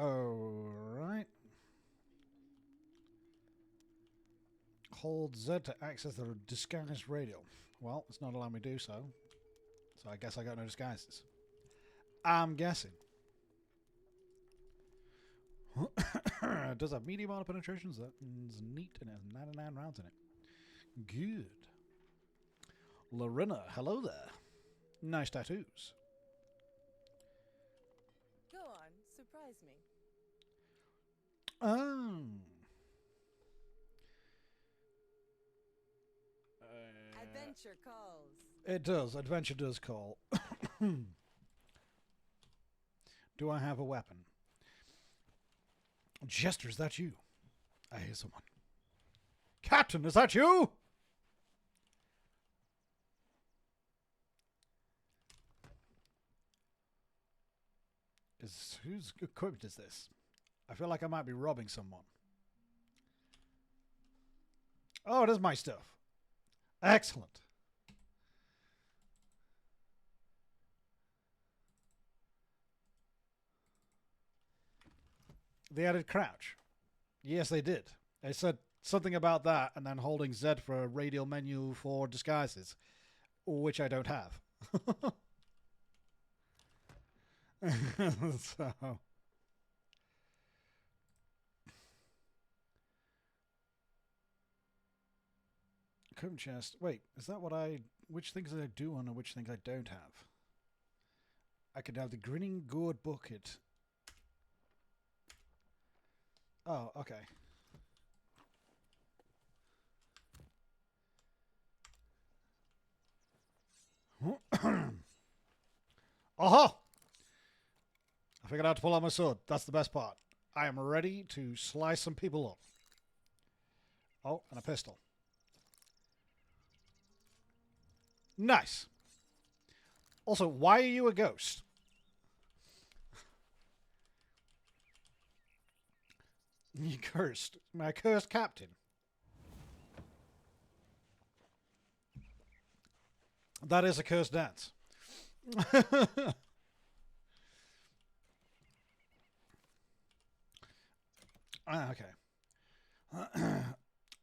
Alright. Hold Z to access the disguised radio. Well, it's not allowing me to do so. So I guess I got no disguises. I'm guessing. It does have medium armor penetrations. That's neat, and it has 99 rounds in it. Good. Lorena, hello there. Nice tattoos. Go on, surprise me. Oh. Adventure calls. It does. Adventure does call. Do I have a weapon? Jester, is that you? I hear someone. Captain, is that you? Whose equipment is this? I feel like I might be robbing someone. Oh, it is my stuff. Excellent. They added crouch. Yes, they did. They said something about that and then holding Z for a radial menu for disguises, which I don't have. So... Comb chest. Wait, is that what I... Which things did I do on and which things I don't have? I could have the Grinning Gourd Bucket. Oh, okay. Aha! I figured out how to pull out my sword. That's the best part. I am ready to slice some people up. Oh, and a pistol. Nice. Also, why are you a ghost? You cursed. My cursed captain. That is a cursed dance. Okay.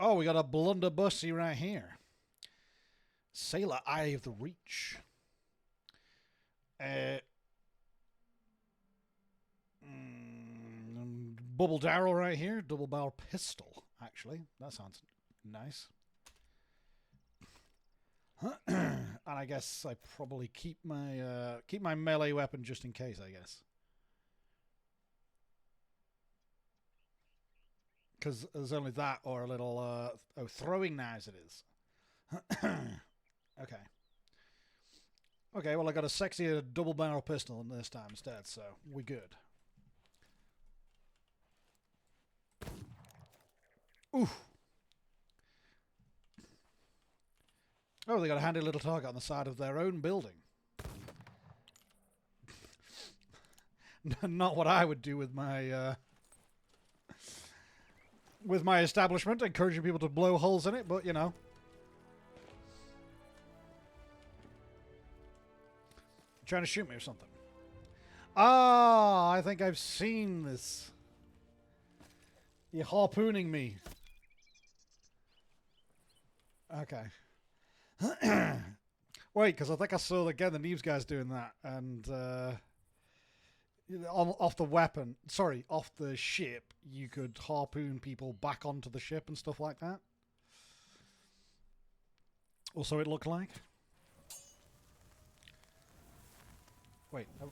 Oh, we got a blunderbussy right here. Sailor Eye of the Reach. Bubble barrel right here. Double barrel pistol, actually. That sounds nice. And I guess I probably keep my melee weapon just in case, I guess. Because there's only that or a little... throwing knives it is. Okay. Okay, well I got a sexier double barrel pistol this time instead, so we good. Oof. Oh, they got a handy little target on the side of their own building. Not what I would do with my establishment, encouraging people to blow holes in it, but you know. Trying to shoot me or something. Ah, I think I've seen this. You're harpooning me. Okay. Wait, because I think I saw again the Neves guys doing that, and off the weapon, sorry, off the ship, you could harpoon people back onto the ship and stuff like that. Also, it looked like. Wait. Oh.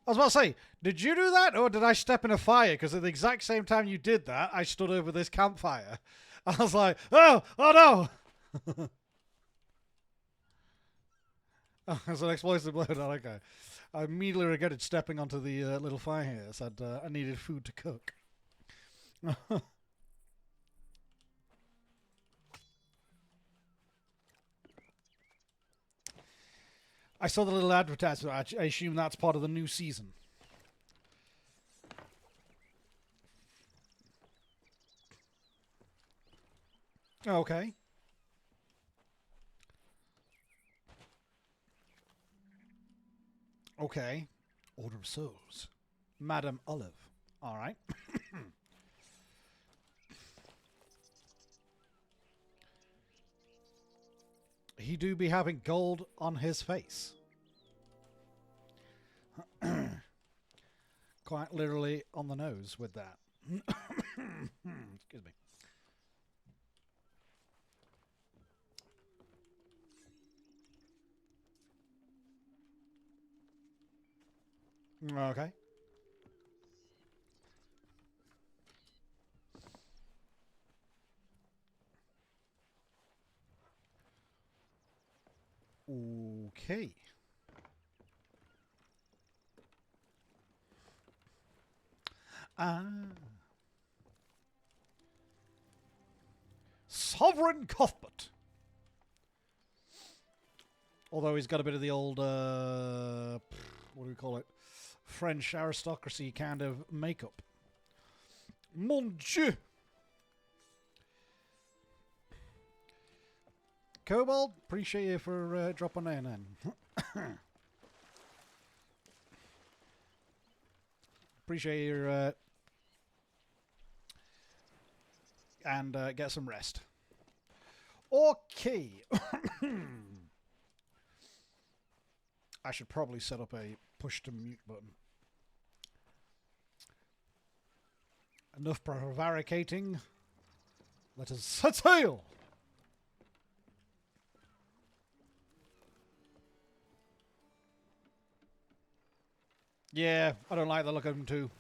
I was about to say, did you do that, or did I step in a fire? Because at the exact same time you did that, I stood over this campfire. I was like, oh no! Oh, there's an explosive blow. No, okay. I immediately regretted stepping onto the little fire here. Said I needed food to cook. I saw the little advertisement. I assume that's part of the new season. Okay. Okay. Order of Souls. Madam Olive. All right. He do be having gold on his face. Quite literally on the nose with that. Excuse me. Okay. Okay. Ah. Sovereign Cuthbert. Although he's got a bit of the old, what do we call it? French aristocracy kind of makeup. Mon Dieu. Cobalt, appreciate you for dropping in. Appreciate your and get some rest. Okay. I should probably set up a push to mute button. Enough prevaricating. Let us set sail. Yeah, I don't like the look of him too.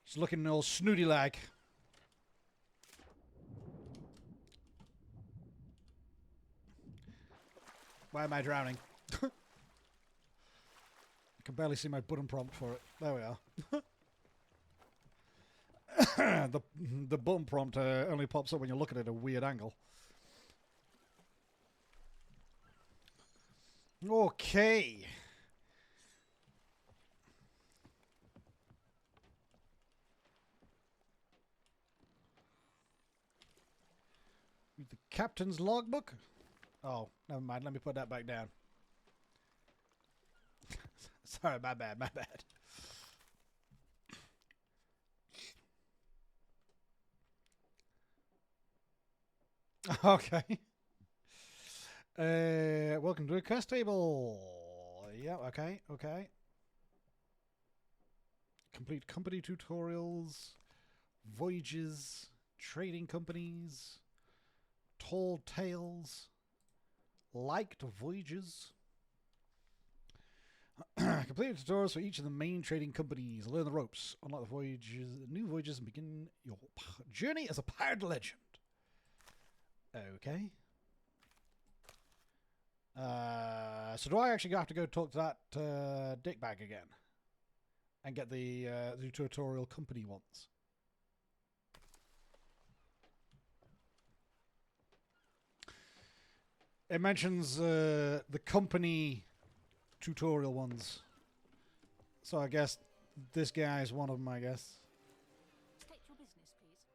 He's looking all snooty like. Why am I drowning? I can barely see my button prompt for it. There we are. the button prompt only pops up when you look at it at a weird angle. Okay. The captain's logbook? Oh, never mind. Let me put that back down. Sorry, my bad, my bad. Okay. Welcome to the quest table. Yeah, okay, okay. Complete company tutorials, voyages, trading companies, tall tales, liked voyages. Complete tutorials for each of the main trading companies. Learn the ropes, unlock the voyages, new voyages, and begin your journey as a pirate legend. Okay. So do I actually have to go talk to that dickbag again? And get the tutorial company ones? It mentions the company tutorial ones. So I guess this guy is one of them, I guess. State your business, please.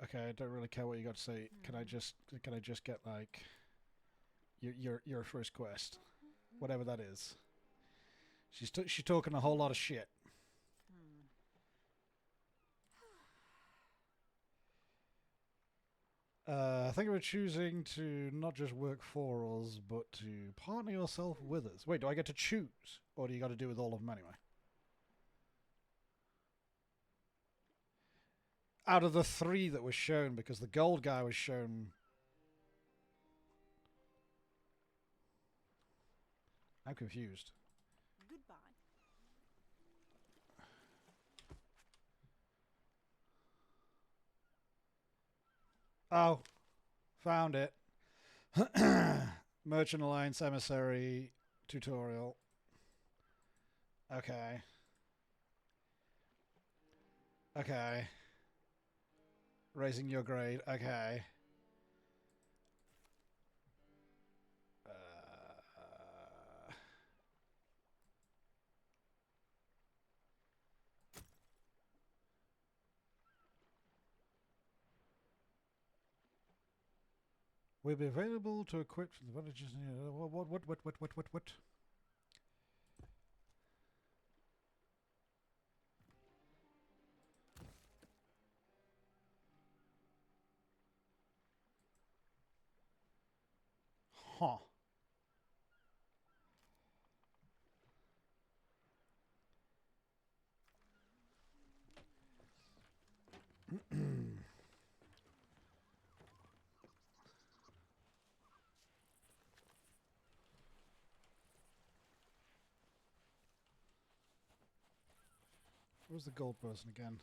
Okay, I don't really care what you got to say. Can I just get like your first quest, whatever that is? She's talking a whole lot of shit. Think about choosing to not just work for us, but to partner yourself with us. Wait, do I get to choose, or do you got to do with all of them anyway? Out of the 3 that was shown, because the gold guy was shown. I'm confused. Goodbye. Oh, found it. Merchant Alliance Emissary tutorial. Okay. Okay. Raising your grade. Okay. Will be available to equip the villages. What? Huh. Where's the gold person again?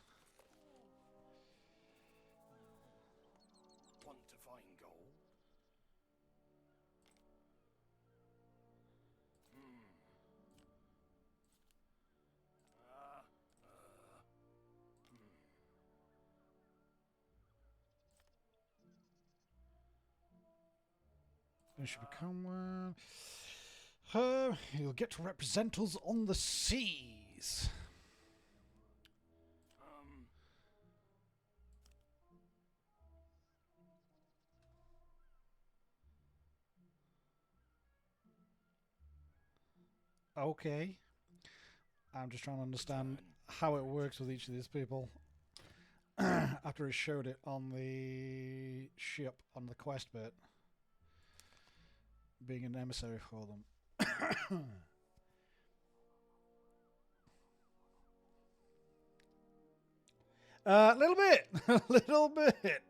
Want to find gold? You should become one. You'll get to represent us on the seas. Okay. I'm just trying to understand how it works with each of these people. After he showed it on the ship on the quest bit, being an emissary for them. A little bit. A little bit.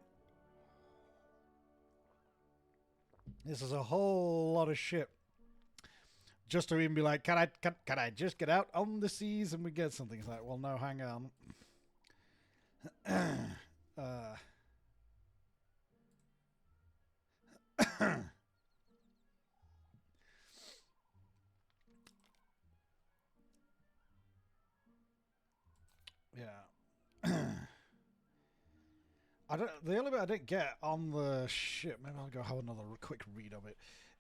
This is a whole lot of shit. Just to even be like, can I just get out on the seas and we get something? It's like, well, no, hang on. Yeah. The only bit I didn't get on the ship, maybe I'll go have another quick read of it,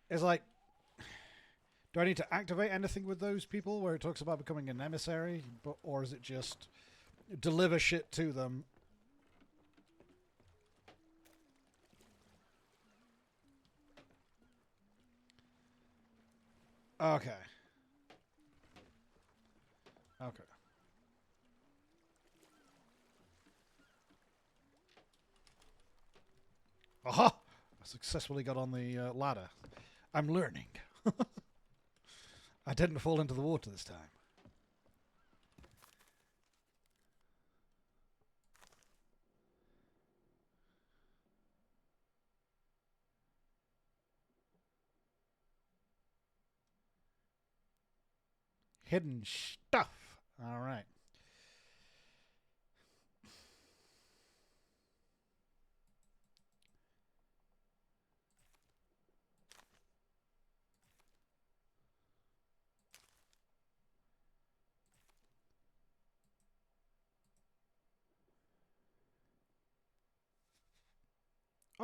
is like, do I need to activate anything with those people where it talks about becoming an emissary, or is it just deliver shit to them? Okay. Okay. Aha! I successfully got on the ladder. I'm learning. I didn't fall into the water this time. Hidden stuff. All right.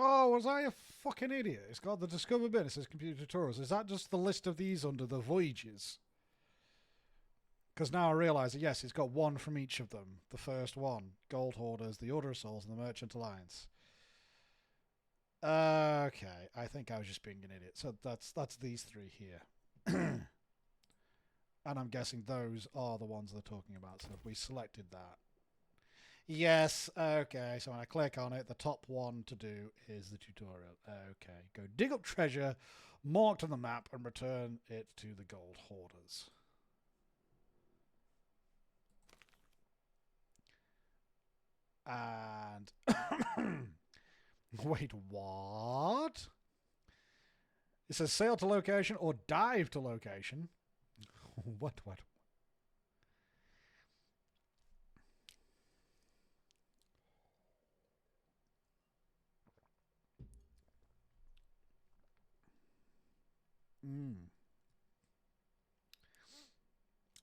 Oh, was I a fucking idiot? It's got the Discover bit. It says computer tutorials. Is that just the list of these under the voyages? Because now I realise that, yes, it's got one from each of them. The first one, Gold Hoarders, the Order of Souls, and the Merchant Alliance. Okay, I think I was just being an idiot. So that's these three here. And I'm guessing those are the ones they're talking about. So if we selected that. Yes, okay. So when I click on it, the top one to do is the tutorial. Okay, go dig up treasure, marked on the map, and return it to the Gold Hoarders. And wait, what? It says sail to location or dive to location. What?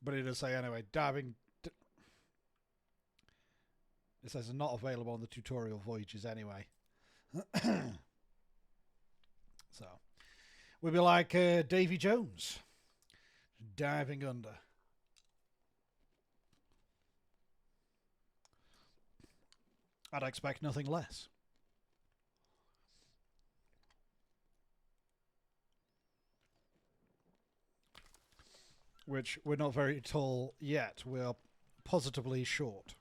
But it does say anyway, diving. It says not available on the tutorial voyages anyway. So we'd be like Davy Jones diving under. I'd expect nothing less. which we're not very tall yet. We're positively short.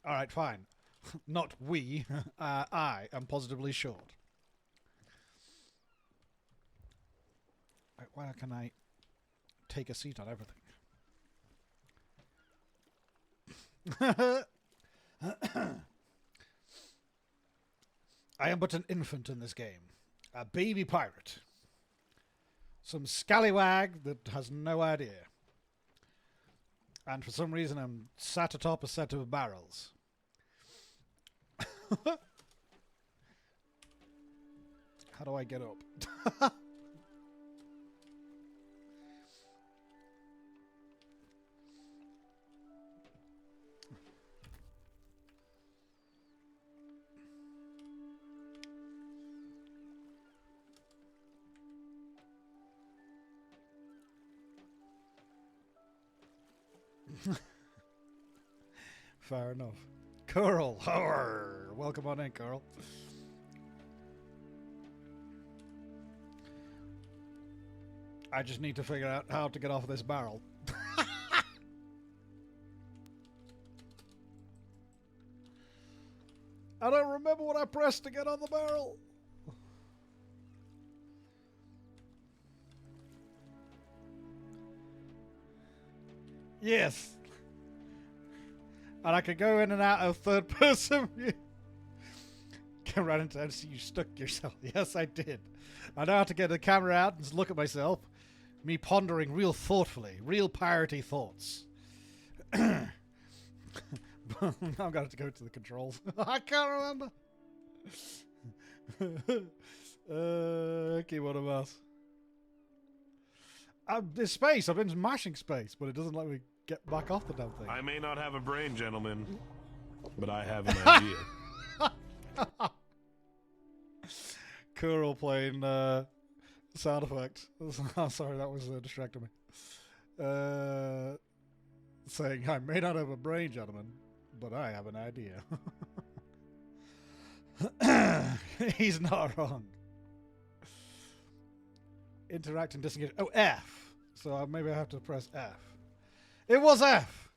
All right, fine. Not we. I am positively short. Why can I take a seat on everything? I am but an infant in this game. A baby pirate. Some scallywag that has no idea. And for some reason I'm sat atop a set of barrels. How do I get up? Fair enough. Curl! Arr! Welcome on in, Curl. I just need to figure out how to get off this barrel. I don't remember what I pressed to get on the barrel. Yes. And I could go in and out of third person view. Get right into it. You stuck yourself. Yes, I did. I know how to get the camera out and look at myself. Me pondering real thoughtfully. Real piratey thoughts. I'm going to have to go to the controls. I can't remember. Okay, what of us? There's space. I've been mashing space, but it doesn't let me get back off the damn thing. I may not have a brain, gentlemen, but I have an idea. Cool playing sound effect. I'm sorry, that was distracting me. Saying, I may not have a brain, gentlemen, but I have an idea. He's not wrong. Interact and disengage. Oh, F. So maybe I have to press F. It was F.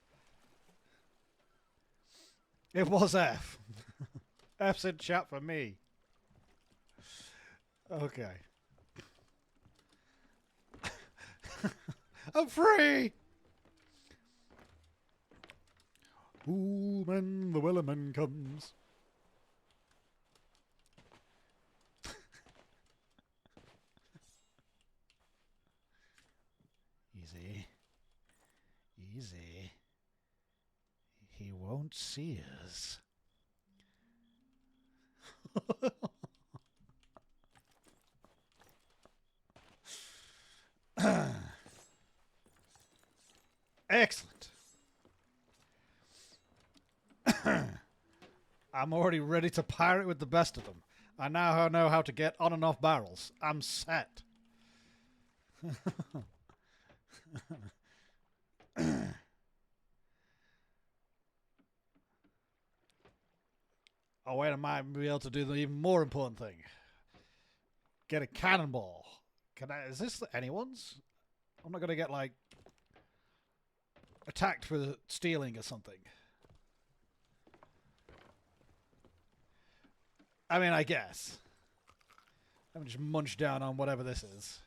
It was F. F's in chat for me. Okay. I'm free. Ooh, when the Wellerman comes. Easy. Easy. He won't see us. Excellent. I'm already ready to pirate with the best of them. I now know how to get on and off barrels. I'm set. Oh, wait, I might be able to do the even more important thing. Get a cannonball. Is this anyone's? I'm not going to get, like, attacked for stealing or something. I mean, I guess. Let me just munch down on whatever this is.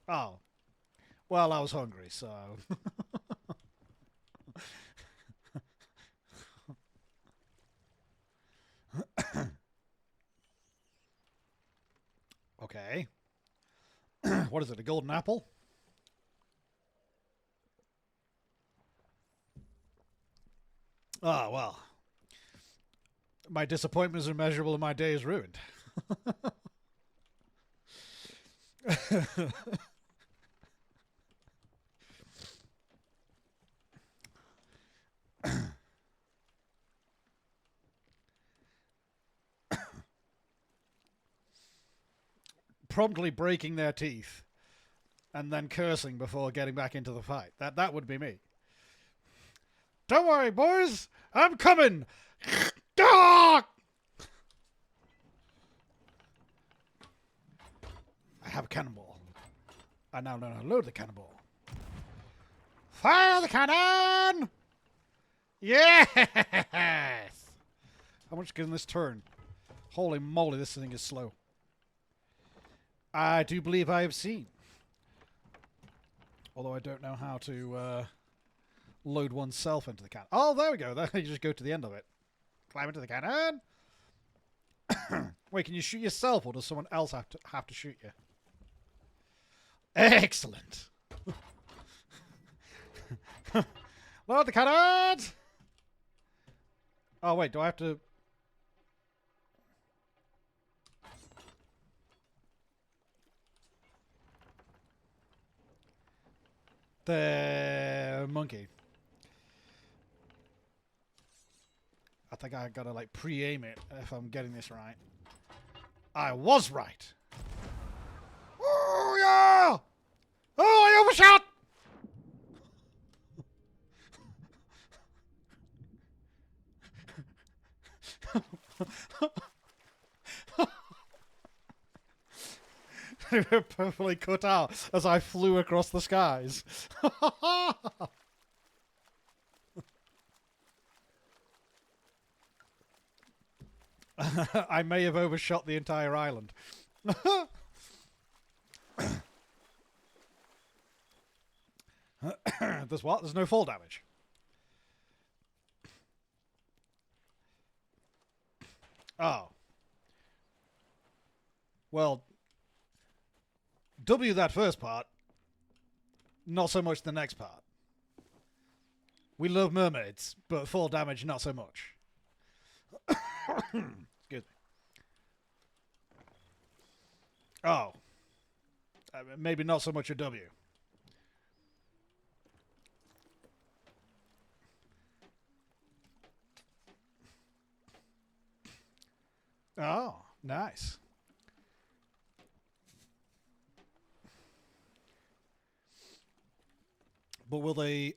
Oh. Well, I was hungry, so... Okay. What is it, a golden apple? Ah, well. My disappointment is immeasurable and my day is ruined. Promptly breaking their teeth and then cursing before getting back into the fight. That would be me. Don't worry, boys. I'm coming. Ah! I have a cannonball. I now know how to load the cannonball. Fire the cannon! Yes! How much can this turn? Holy moly, this thing is slow. I do believe I have seen. Although I don't know how to load oneself into the cannon. Oh, there we go. There you just go to the end of it. Climb into the cannon. Wait, can you shoot yourself, or does someone else have to shoot you? Excellent. Load the cannon! Oh, wait, do I have to... The monkey. I think I gotta, like, pre-aim it if I'm getting this right. I was right. Oh, yeah! Oh, I overshot! They were perfectly cut out as I flew across the skies. I may have overshot the entire island. There's what? There's no fall damage. Oh. Well, W that first part, not so much the next part. We love mermaids, but fall damage not so much. Excuse me. Oh. Maybe not so much a W. Oh, nice. But will they,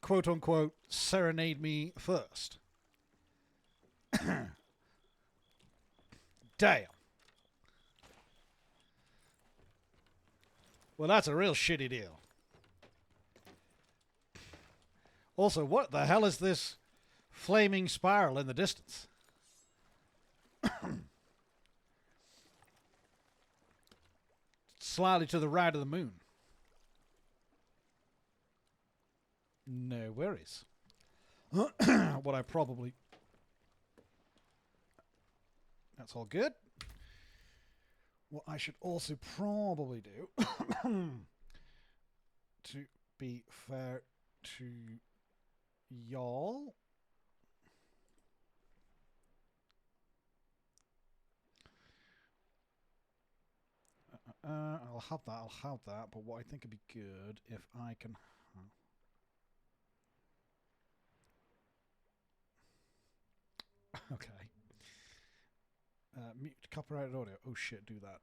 quote unquote, serenade me first? Damn. Well, that's a real shitty deal. Also, what the hell is this flaming spiral in the distance? Slightly to the right of the moon. No worries. What I probably... That's all good. What I should also probably do, to be fair to y'all, I'll have that, but what I think would be good if I can... Okay. Mute copyrighted audio. Oh shit, do that.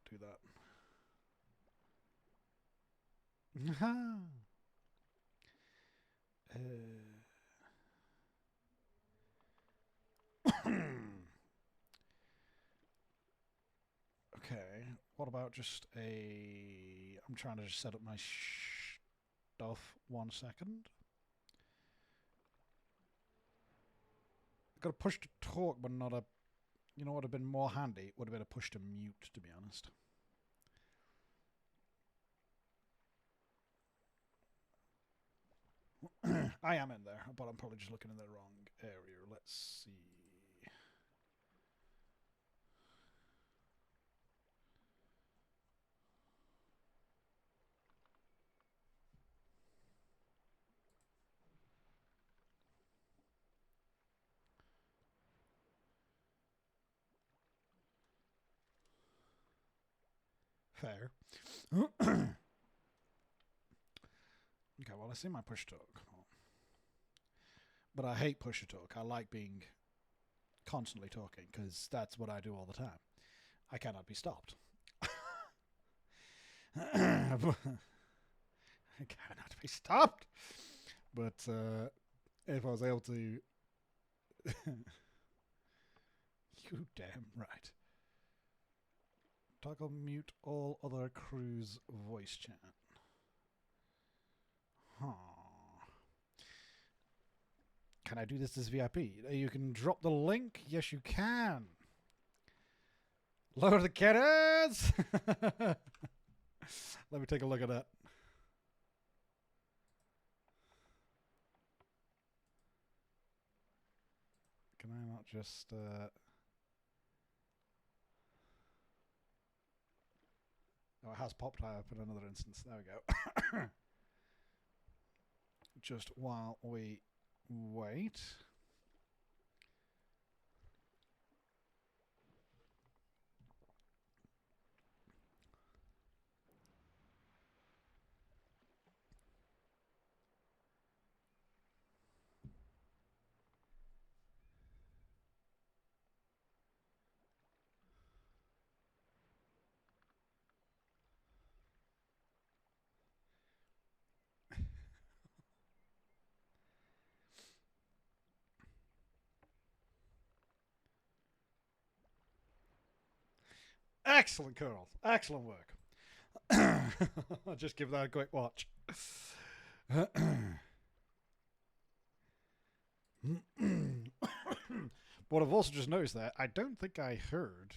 Okay, what about just a... I'm trying to just set up my stuff 1 second. Got a push to talk, but not a... You know what would have been more handy? Would have been a push to mute, to be honest. I am in there, but I'm probably just looking in the wrong area. Let's see. Fair. Okay, well, I see my push talk. But I hate push to talk. I like being constantly talking, because that's what I do all the time. I cannot be stopped. I cannot be stopped. But if I was able to. You damn right. Toggle mute all other crew's voice chat. Huh. Can I do this as VIP? You can drop the link. Yes, you can. Lower the cannons. Let me take a look at that. Can I not just... Oh, it has popped up in another instance. There we go. Just while we wait. Excellent, Colonel. Excellent work. I'll just give that a quick watch. But I've also just noticed that I don't think I heard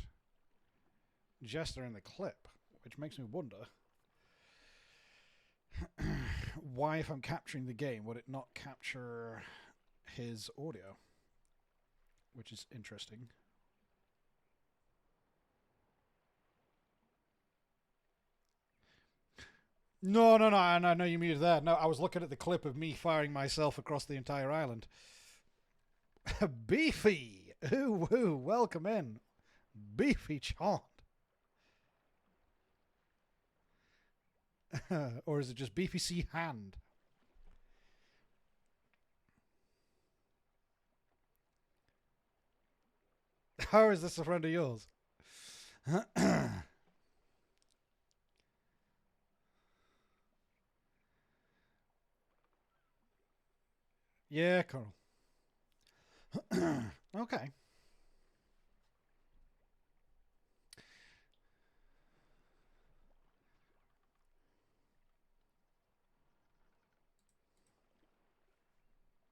Jester in the clip, which makes me wonder why, if I'm capturing the game, would it not capture his audio? Which is interesting. No, I know you muted that. No, I was looking at the clip of me firing myself across the entire island. Beefy! Ooh, woo, welcome in. Beefy chant. Or is it just Beefy C hand? How is this a friend of yours? Yeah, Carl. Okay.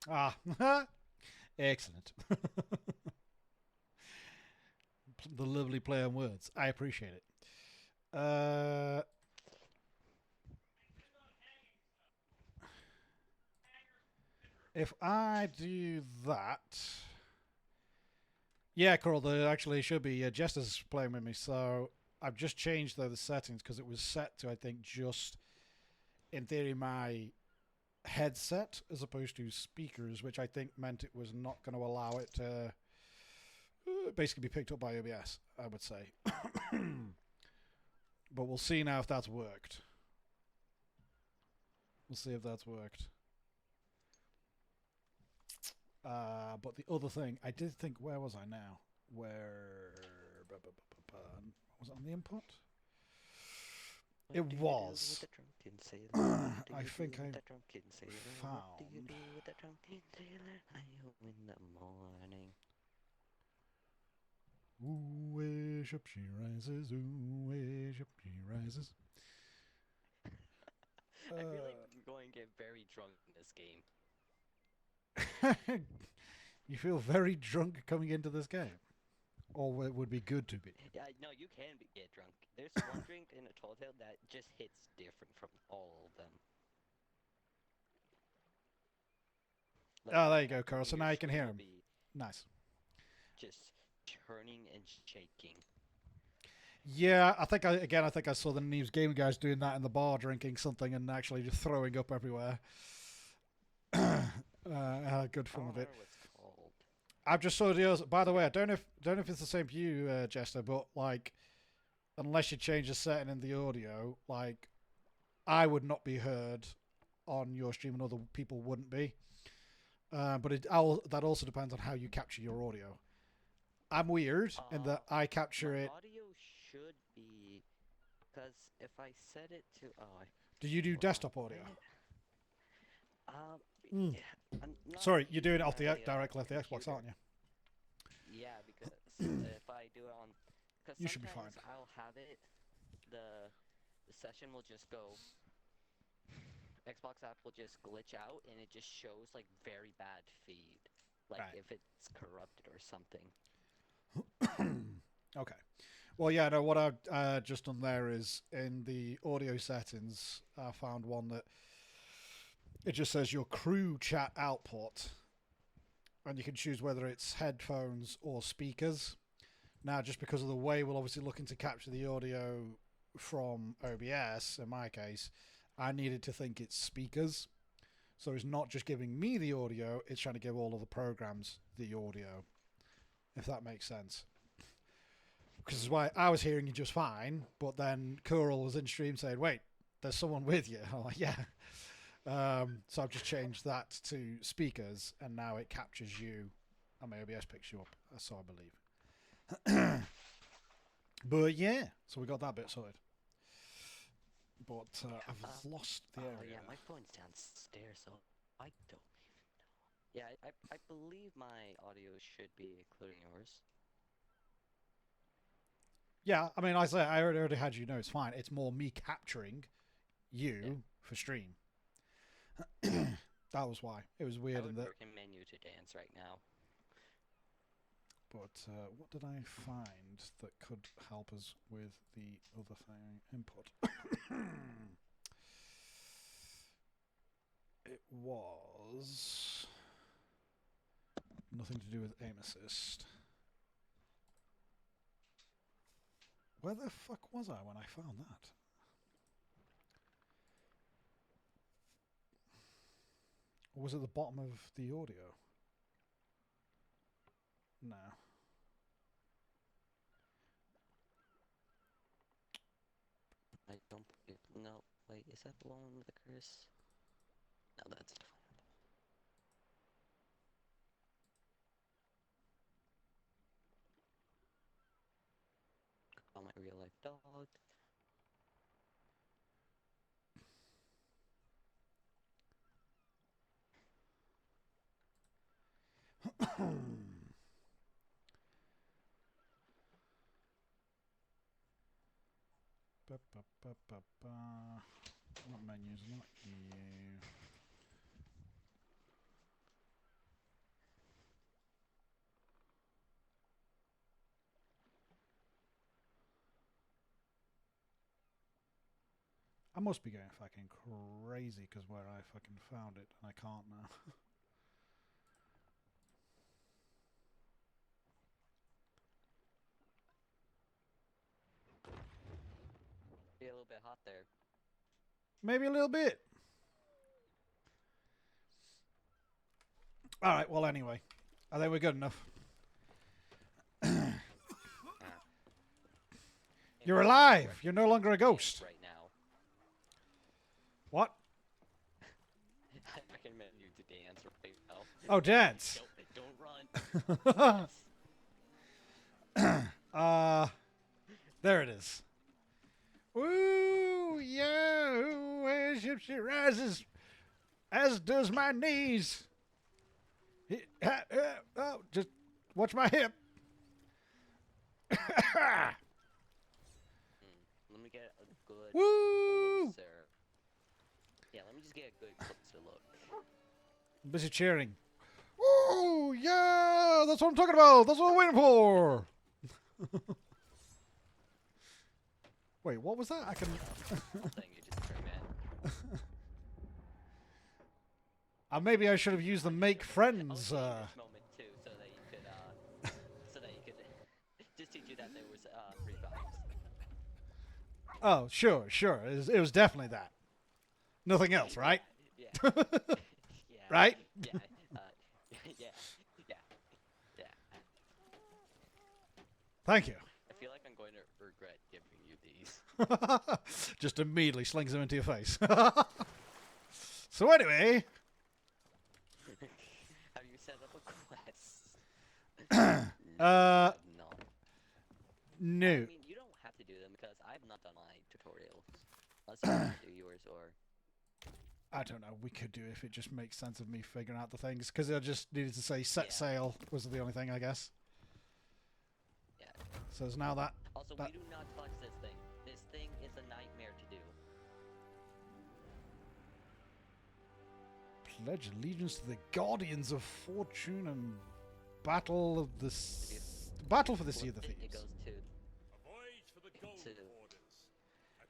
Ah, excellent. The lovely play on words. I appreciate it. If I do that... Yeah, Coral, there actually should be Jester's playing with me, so I've just changed the settings because it was set to, I think, just, in theory, my headset as opposed to speakers, which I think meant it was not going to allow it to basically be picked up by OBS, I would say. But we'll see now if that's worked. We'll see if that's worked. But the other thing, I did think, where was I now? Where... Was it on the input? It was. I think I found... Ooh, wish up she rises, ooh, wish up she rises. I feel like I'm going to get very drunk in this game. You feel very drunk coming into this game? Or it would be good to be? Yeah, no, you can get drunk. There's one drink in a Tall Tale that just hits different from all of them. Like, oh, there you go, Carl. So now you can hear him. Nice. Just turning and shaking. Yeah, I think I saw the Neves Gaming guys doing that in the bar, drinking something and actually just throwing up everywhere. I had good fun with it. I've just saw the. By the way, I don't know if it's the same for you, Jester, but like, unless you change the setting in the audio, like, I would not be heard on your stream, and other people wouldn't be. But that also depends on how you capture your audio. I'm weird in that I capture it. Audio should be, because if I set it to, do you do desktop audio? Mm. Yeah, I'm not Sorry, a you're huge doing it off the fan of directly off the Xbox, computer. aren't you? Yeah, because if I do it on, because You should be sometimes fine. I'll have it, the session will just go, Xbox app will just glitch out and it just shows like very bad feed, like Right. if it's corrupted or something. Okay. Well, yeah, no, what I've just done there is in the audio settings, I found one that it just says your crew chat output, and you can choose whether it's headphones or speakers. Now, just because of the way we're obviously looking to capture the audio from OBS, in my case, I needed to think it's speakers. So it's not just giving me the audio, it's trying to give all of the programs the audio, if that makes sense. Because is why I was hearing you just fine, but then Coral was in stream saying, wait, there's someone with you. I'm like, yeah. So I've just changed that to speakers, and now it captures you, and my OBS picks you up, so I believe. But yeah, so we got that bit sorted. But I've lost the area. Oh yeah, my phone's downstairs, so I don't even know. Yeah, I believe my audio should be including yours. Yeah, I mean, I say I already had you know it's fine. It's more me capturing you for stream. That was why. It was I weird would in that. recommend you to dance right now. But what did I find that could help us with the other thing? Input. It was nothing to do with aim assist. Where the fuck was I when I found that? Or was it the bottom of the audio? No. I don't believe. No, wait, is that the one with the curse? No, that's definitely not. Oh, my real life dog. Not menus, not you. I must be going fucking crazy because where I fucking found it and I can't now. Be a little bit hot there. Maybe a little bit. Alright, well, anyway. I think we're good enough. You're alive! You're no longer a ghost! Right now. What? I recommend you to dance right now. Oh, dance! Don't run. There it is. Woo! Yeah! Where ship she rises, as does my knees. Oh, just watch my hip. Let me get a good Woo! closer. Yeah, let me just get a good closer look. I'm busy cheering. Woo! Yeah! That's what I'm talking about! That's what I'm waiting for! Wait, what was that? I can... Thank you, just man. Maybe I should have used the make friends. I was saying this moment too, so that you could, just teach you that there was revives. Oh, sure. It was definitely that. Nothing else, right? Yeah. Yeah. Right? Yeah. Yeah. Thank you. I feel like I'm going to regret giving you these. Just immediately slings them into your face. So anyway, Have you set up a quest? no. I mean, you don't have to do them because I've not done my tutorials. Unless you want to do yours or... I don't know. We could do if it just makes sense of me figuring out the things. Because I just needed to say set sail was the only thing, I guess. Yeah. So it's now that... Also, that we do not touch this thing. This thing is a nightmare to do. Pledge allegiance to the Guardians of Fortune and Battle of the... Battle for the Sea of the It Thieves. goes to... A voyage for the gold To- hoarders.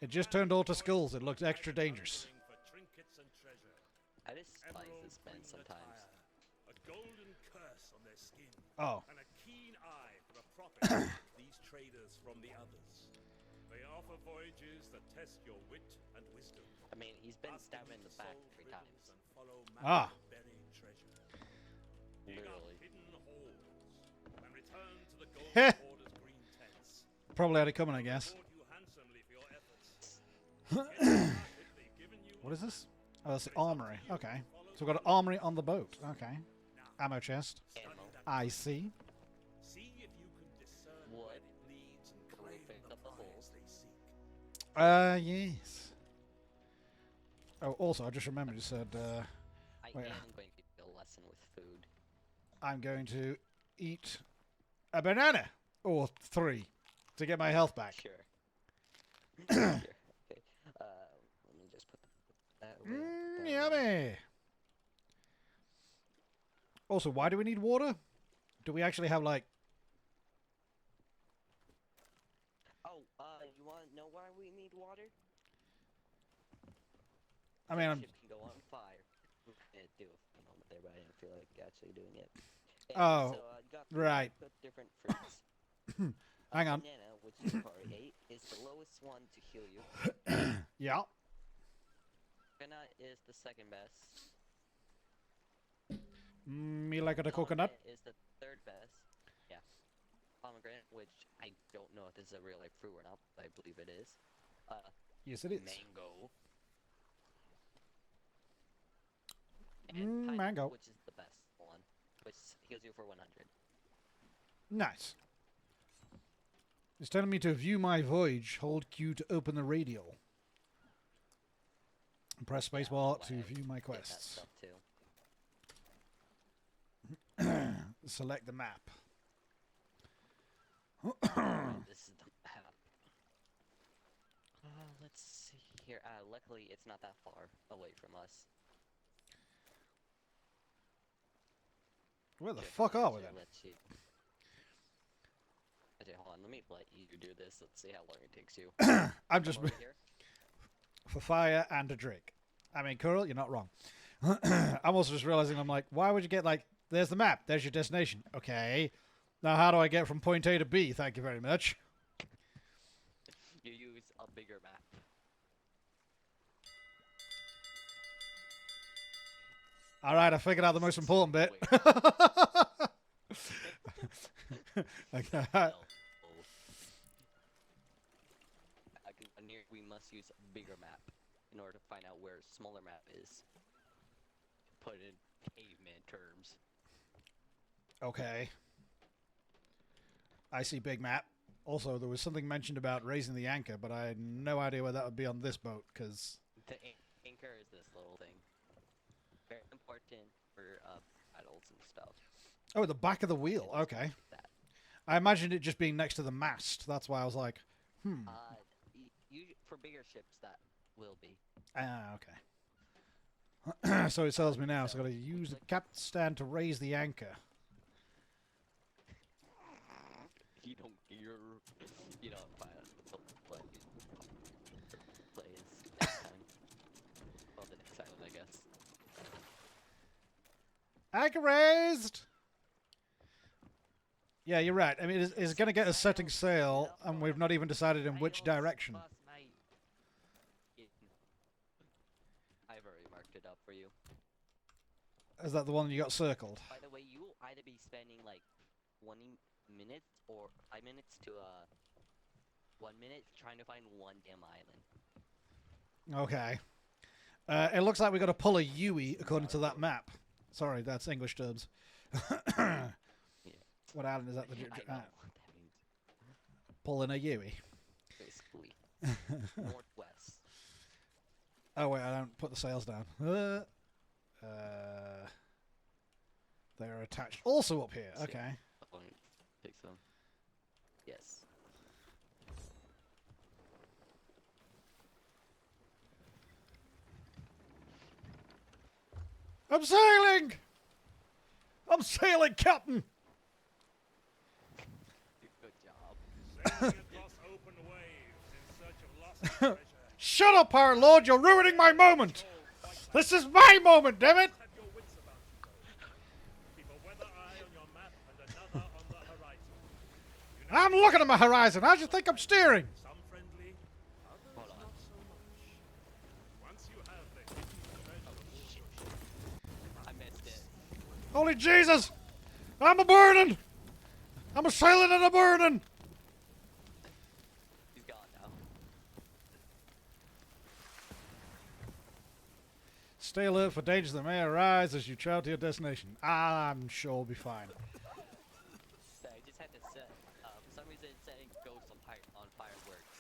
It just turned all to skulls. It looked extra dangerous. For trinkets and treasure. I despise this band Emerald green sometimes. attire, a golden curse on their skin, Oh. and a keen eye for the profit these traders from the others. They offer voyages that test your wit and wisdom. I mean, he's been Asking stabbed you in the to back solve 3 riddles times. and follow Ah. magic buried treasure. Dig up Literally. hidden halls and return to the gold Heh. hoarders' green tents. Probably had it coming, I guess. Reward you handsomely for your efforts. They've given you What is this? Oh, that's the armory. Okay. So we've got an armory on the boat. Okay. Ammo chest. Ammo. I see. See if you can discern What? where it leads and Can we claim pick the up the prize holes? they seek. Yes. Oh, also, I just remembered it said, I Wait. am going to do a lesson with food. I'm going to eat a banana. Or 3. To get my health back. Sure. Sure. Okay. Let me just put that away. Yummy. Also, why do we need water? Do we actually have, like... Oh, you want to know why we need water? I mean, I'm... Ship can go on fire. It do a moment there, but I didn't feel like actually doing it. Oh, so, got right. different fruits. Hang on. Banana, which you already ate, is the lowest one to heal you. Yeah. Coconut is the second best. Me like a coconut. Pomegranate is the third best. Yeah. Pomegranate, which I don't know if this is a real life fruit or not, but I believe it is. Yes, it is. Mango. And pineapple, mango. which is the best one, which heals you for 100. Nice. It's telling me to view my voyage. Hold Q to open the radial. And press Yeah, spacebar I to don't know view my why I did that quests. stuff too. Select the map. Alright, this is the map. Let's see here. Luckily, it's not that far away from us. Where the Here, fuck are we actually, then? let's see. Okay, hold on. Let me let you do this. Let's see how long it takes you. I'm just Come over here. for fire and a drink. I mean, Coral, you're not wrong. I'm also just realizing, I'm like, why would you get, like, there's the map, there's your destination. Okay. Now how do I get from point A to B? Thank you very much. You use a bigger map. Alright, I figured out the most important bit. Wait. Okay. We must use a bigger map in order to find out where a smaller map is. Put it in caveman terms. Okay. I see big map. Also, there was something mentioned about raising the anchor, but I had no idea where that would be on this boat, because... The anchor is this little thing. Very important for battles and stuff. Oh, the back of the wheel. It's Okay. like that. I imagined it just being next to the mast. That's why I was like, For bigger ships, that will be. Ah, okay. So it tells me now, so I've got to use the captain stand to raise the anchor. You don't play is next time. Well, the next island, I guess. Anchor raised! Yeah, you're right. I mean, it's going to get us setting sail, and we've not even decided in which direction. I've already marked it up for you. Is that the one you got circled? By the way, you will either be spending like 20 minutes or 5 minutes to 1 minute trying to find one damn island. Okay. It looks like we've got to pull a Yui according to that map. Sorry, that's English terms. Yeah. What island is that? I know what that means. Pulling a Yui. Basically. Northwest. Oh wait, I don't put the sails down. They're attached. Also up here. Okay. Pick some. Yes. I'm sailing! I'm sailing, Captain! Good job. Sailing across open waves in search of lost treasure. Shut up, our lord! You're ruining my moment! This is my moment, damn it! Have your wits about you, though. Keep a weather eye on your map and another on the horizon. You know I'm looking at my horizon. How do you think I'm steering? some friendly, others Hold on. not so much. Once you have the hidden treasure, I missed it. Holy Jesus! I'm a burning! I'm a sailing and a burning! He's gone now. Stay alert for dangers that may arise as you travel to your destination. I'm sure we'll be fine. So I just had to set. For some reason, it's setting ghosts on fireworks.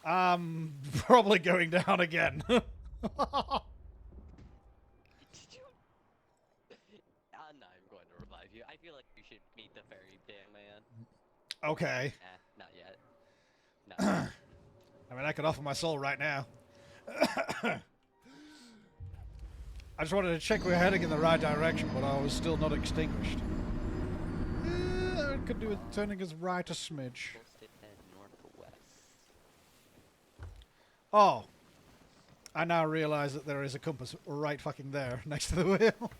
I'm probably going down again. Did you? I'm not even going to revive you. I feel like you should meet the fairy damn man. Okay. Not yet. No. I mean, I could offer my soul right now. I just wanted to check we're heading in the right direction, but I was still not extinguished. I could do with turning us right a smidge. Supposed to head northwest. Oh. I now realize that there is a compass right fucking there, next to the wheel.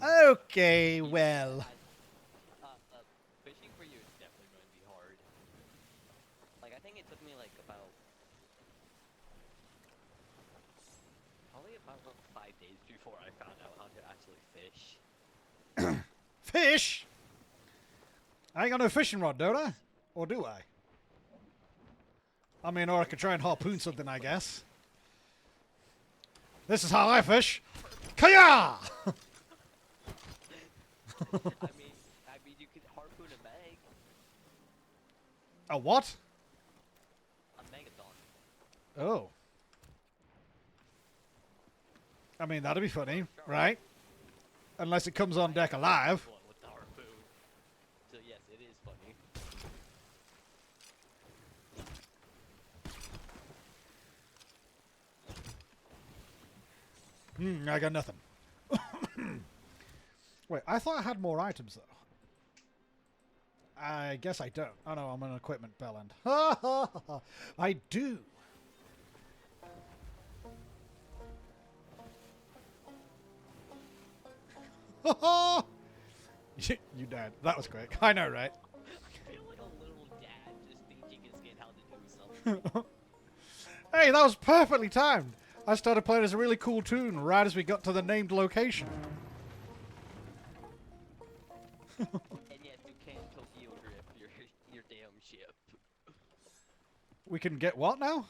Okay, well. Fishing for you is definitely going to be hard. Like, I think it took me like about probably about 5 days before I found out how to actually fish. Fish? I ain't got no fishing rod, don't I? Or do I? I mean, or I could try and harpoon something, I guess. This is how I fish. Kaya! I mean, you could harpoon a meg, A what? a megathon. Oh. I mean, that'd be funny, right? Unless it comes on deck alive. One with the harpoon. So yes, it is funny. I got nothing. Wait, I thought I had more items, though. I guess I don't. Oh, no, I'm an equipment bellend. I do. You died. That was quick. I know, right? I feel like a little dad just teaching his kid how to do something. Hey, that was perfectly timed. I started playing as a really cool tune right as we got to the named location. And yes, you can Tokyo drift your damn ship. We can get what now?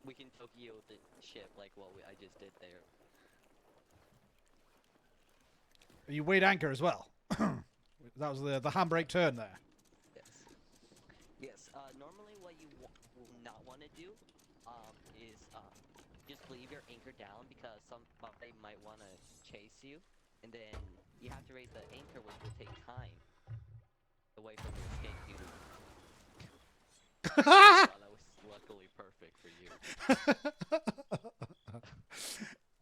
We can Tokyo the ship like what I just did there. You weighed anchor as well. That was the handbrake turn there. Yes. Yes. Normally, what you will not want to do is just leave your anchor down because somebody might want to chase you, and then you have to raise the anchor, which will take time away from your escape due to. Well, that was luckily perfect for you.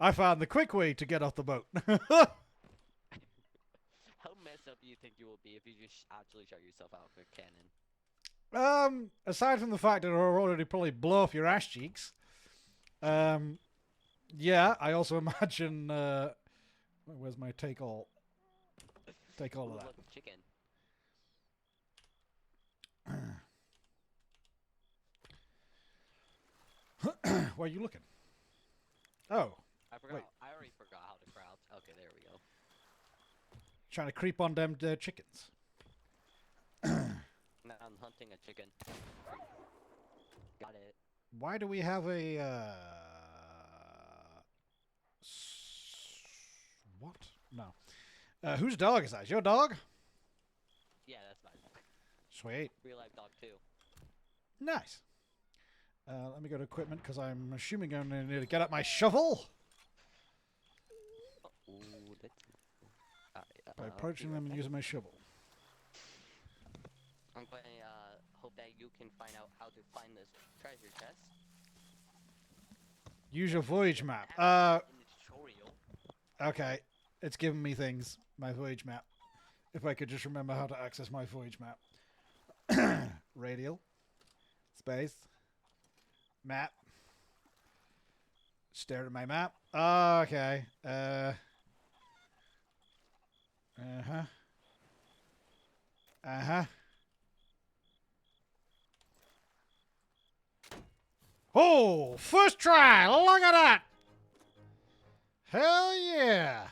I found the quick way to get off the boat. How messed up do you think you will be if you just actually shut yourself out with a cannon? Aside from the fact that it'll already probably blow off your ass cheeks. Yeah, I also imagine, where's my take all of Ooh, that. look, chicken. Where are you looking? Oh, I forgot. Wait. I already forgot how to crouch. Okay, there we go. trying to creep on them chickens. Now I'm hunting a chicken. Got it. Why do we have a, what? No. Whose dog is that? Is your dog? Yeah, that's mine. Sweet. Real life dog too. Nice. Let me go to equipment because I'm assuming I'm going to need to get up my shovel. Ooh, that's... By approaching them and using my shovel. I'm going to hope that you can find out how to find this treasure chest. Use your voyage map. In the tutorial. Okay. It's giving me things. My voyage map. If I could just remember how to access my voyage map. Radial. Space. Map. Stare at my map. Okay. Uh-huh. Uh-huh. Oh, first try. Look at that. Hell yeah.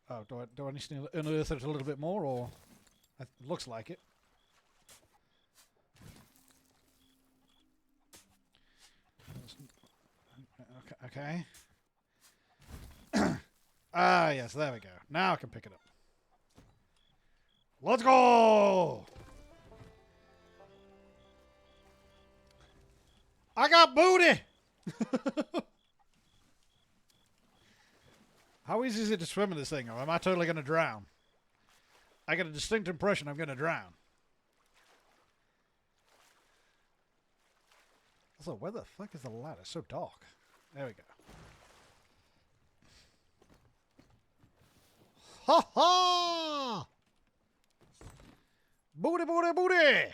Oh, do I need to unearth it a little bit more, or it looks like it? Okay. Ah, yes, there we go. Now I can pick it up. Let's go! I got booty! How easy is it to swim in this thing, or am I totally going to drown? I get a distinct impression I'm going to drown. Also, where the fuck is the ladder? It's so dark. There we go. Ha ha! Booty, booty, booty!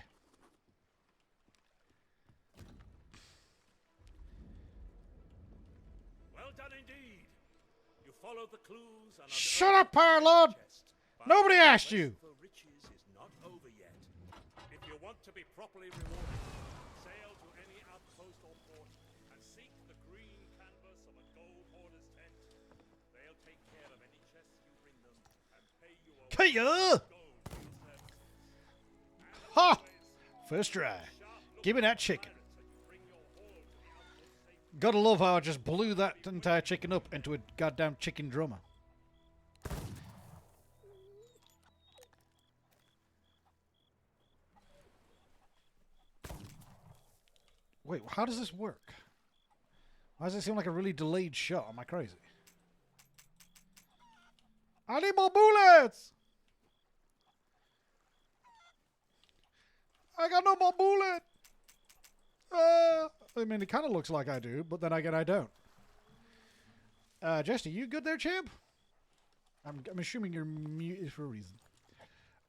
Well done indeed. You followed the clues and Shut up, Powerlord! Nobody asked you! The riches is not over yet. If you want to be properly rewarded, sail to any outpost or port and seek the green canvas of a gold hoarder's tent. They'll take care of any chests you bring them and pay you a Kaya! gold for your services. And Ha! always, First try. sharp Give me that chicken. pirates as you bring your haul to the outpost safely. Gotta love how I just blew that entire chicken up into a goddamn chicken drummer. Wait, how does this work? Why does it seem like a really delayed shot? Am I crazy? I need more bullets! I got no more bullet! I mean, it kind of looks like I do, but then again, I don't. Jester, you good there, champ? I'm assuming you're muted for a reason.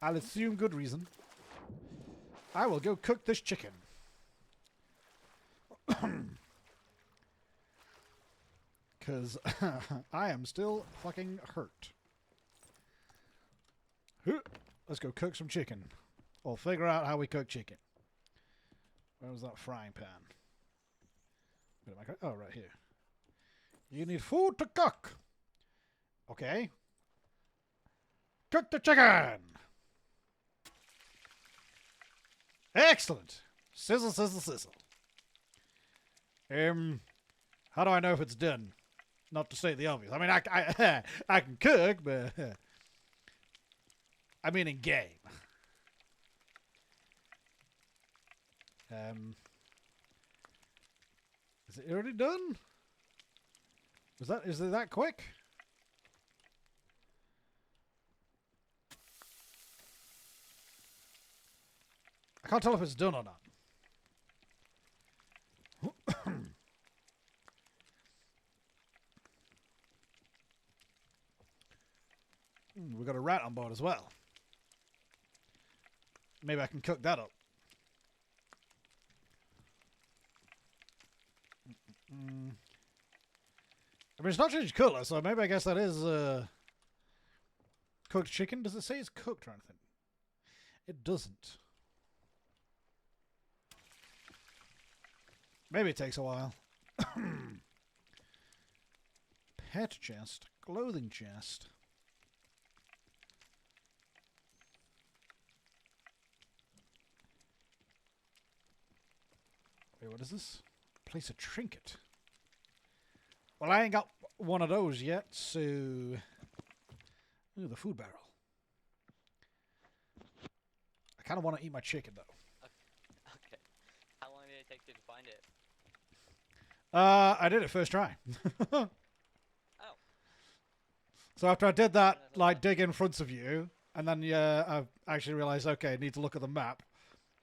I'll assume good reason. I will go cook this chicken. Because I am still fucking hurt. Let's go cook some chicken. Or figure out how we cook chicken. Where was that frying pan? Where am I? Oh, right here. You need food to cook. Okay. Cook the chicken. Excellent. Sizzle, sizzle, sizzle. How do I know if it's done? Not to state the obvious. I mean, I can cook, but I mean in game. Is it already done? Is it that quick? I can't tell if it's done or not. We got a rat on board as well. Maybe I can cook that up. I mean, it's not changed colour, so maybe I guess that is cooked chicken. Does it say it's cooked or anything? It doesn't. Maybe it takes a while. Pet chest. Clothing chest. Wait, what is this? Place a trinket. Well, I ain't got one of those yet, so... Ooh, the food barrel. I kind of want to eat my chicken, though. Okay. How long did it take you to find it? I did it first try. Oh. So after I did that, like, dig in front of you, and then I actually realized, okay, I need to look at the map.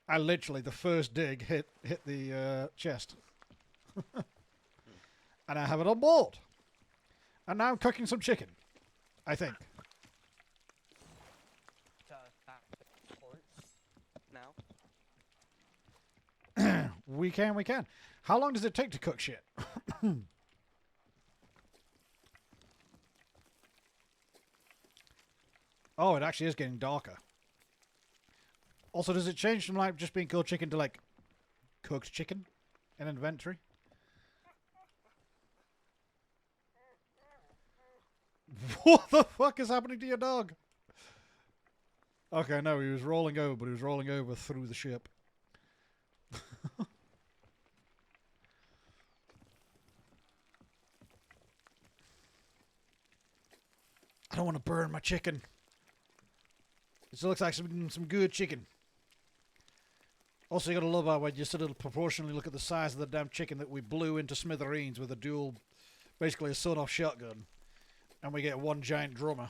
I literally, the first dig hit the chest. And I have it on board. And now I'm cooking some chicken, I think. Now? We can. How long does it take to cook shit? Oh, it actually is getting darker. Also, does it change from like just being cooked chicken to like cooked chicken in inventory? What the fuck is happening to your dog? Okay, no, he was rolling over, but he was rolling over through the ship. I don't want to burn my chicken. It still looks like some good chicken. Also, you gotta love how when you sort of proportionally look at the size of the damn chicken that we blew into smithereens with a dual, basically a sawed-off shotgun, and we get one giant drummer.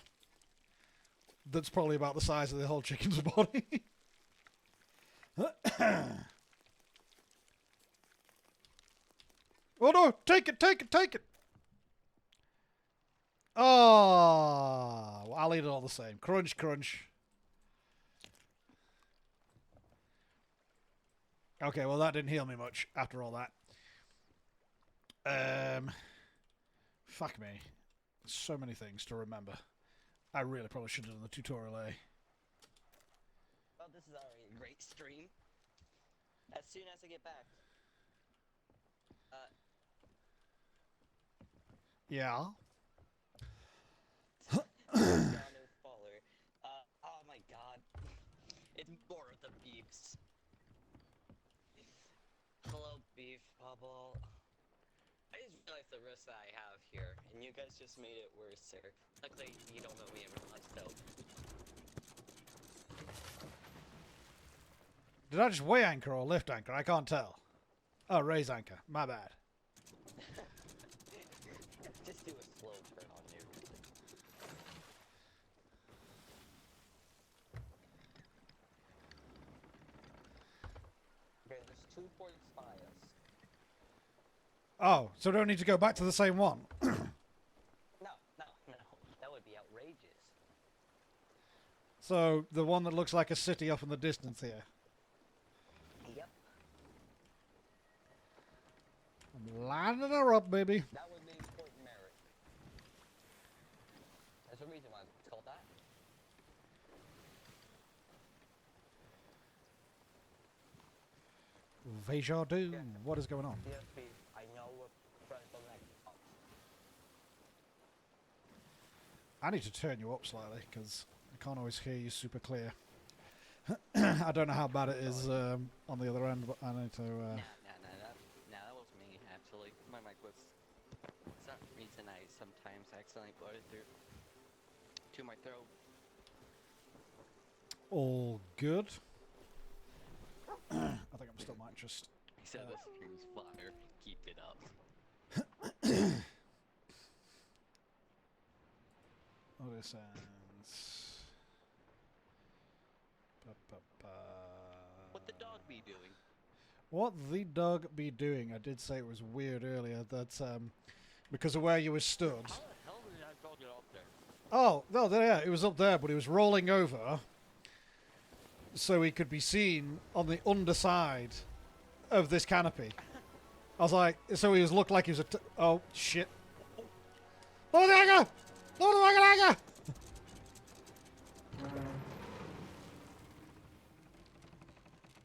That's probably about the size of the whole chicken's body. Oh no! Take it! Oh, well, I'll eat it all the same. Crunch, crunch. Okay, well that didn't heal me much after all that. Fuck me. So many things to remember. I really probably should have done the tutorial, eh? Well, this is already a great stream. As soon as I get back. Yeah. Faller. Oh my god. It's more of the beefs. Hello, beef bubble. I just realized the risk that I have here, and you guys just made it worse, sir. Luckily, you don't know me in real life, so. Did I just weigh anchor or lift anchor? I can't tell. Oh, raise anchor. My bad. Just do a slow turn on you. Okay, there's 2 ports by us. Oh, so we don't need to go back to the same one. No. That would be outrageous. So, the one that looks like a city off in the distance here. Yep. I'm lining her up, baby. That would be Port Merrick. There's a reason why it's called that. Vejardou. What is going on? Yes, beef. I know what press the next box. I need to turn you up slightly, because I can't always hear you super clear. I don't know how bad it is on the other end, but I need to... No, that was me, actually. My mic was... For some reason, I sometimes accidentally blow it through to my throat. All good. I think I'm still might just... He said the stream's fire. Keep it up. Audio sounds... What the dog be doing? What the dog be doing? I did say it was weird earlier that because of where you were stood. How the hell did that dog get up there? Oh, no, there, it was up there, but he was rolling over so he could be seen on the underside of this canopy. I was like, so he looked like he was oh, shit. Lower the anchor! Lower the anchor!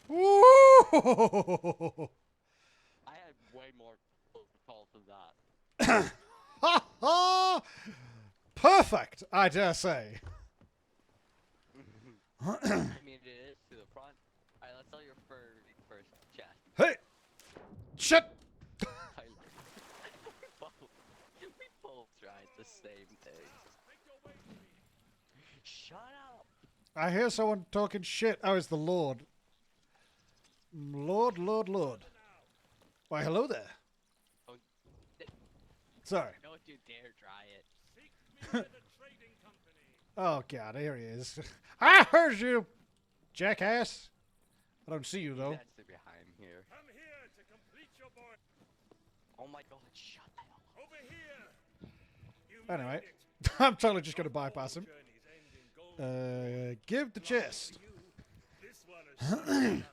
Woo! I had way more calls than that. Ha ha! Perfect, I dare say. I mean, it is to the front. Alright, let's tell your first chat. Hey! Shit! We both tried the same thing. Shut up! I hear someone talking shit. Oh, it's the Lord. Lord, Lord, Lord. Why, hello there. Oh, Sorry. don't you dare try it. Seek me with a trading company. Oh, God, here he is. I heard you, jackass. I don't see you, He's though. actually behind here. Come here to complete your voyage. Oh my god, shut the hell up. Over here. You Anyway, made it. I'm totally just going to bypass him. Journeys end in gold. Give the chest. You, this one assuredly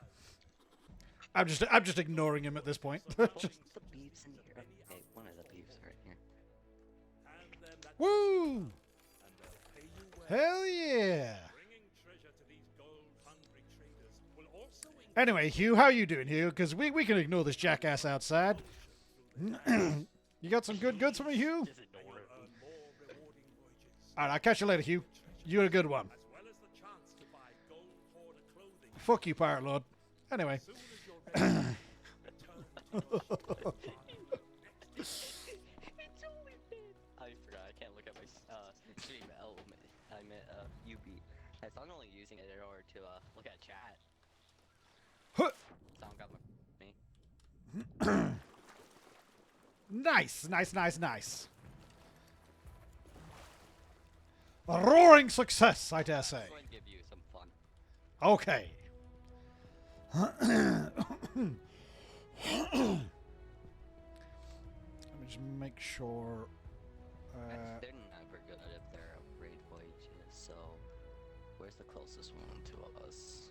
does. I'm just ignoring him at this point. What's Just- the beeps in here? Okay, one of the beeps right here. Hand them that woo! and they'll pay you well. Hell yeah! Bringing treasure to these gold-hungry traders will also Anyway, Hugh, how you doing, Hugh? Because we can ignore this jackass outside. You got some good goods for me, Hugh? Just ignore it. earn more rewarding voyages, All right, I'll catch you later, Hugh. You're a good one. as well as the chance to buy gold hoarder clothing. Fuck you, Pirate Lord. Anyway. As soon as you're ready, return to your ship. It's only been. I forgot. I can't look at my stream element. I meant UB. So I'm only using it in order to look at chat. Huh. Sound got me. Nice, nice, nice, nice. A roaring success, I dare say. I'm going to give you some fun. Okay. Let me just make sure. They're never good at their raid voyages, so where's the closest one to us?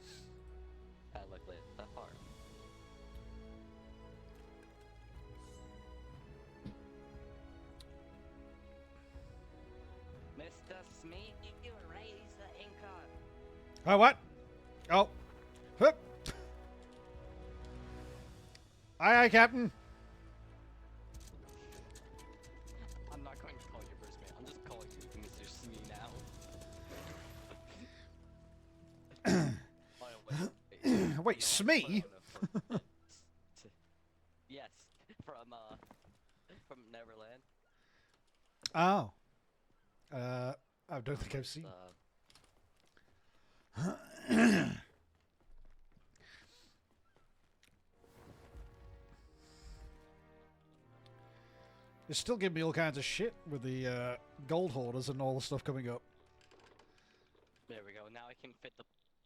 Luckily, it's that far. Mr. Smee, you raise the anchor. Oh, what? Oh. Hup. Aye, aye, Captain. I'm not going to call you first mate. I'm just calling you Mr. Smee now. Oh, wait. Wait, Smee? Yes, from Neverland. Oh. I don't think I've seen. They still give me all kinds of shit with the gold hoarders and all the stuff coming up. There we go. Now I can fit the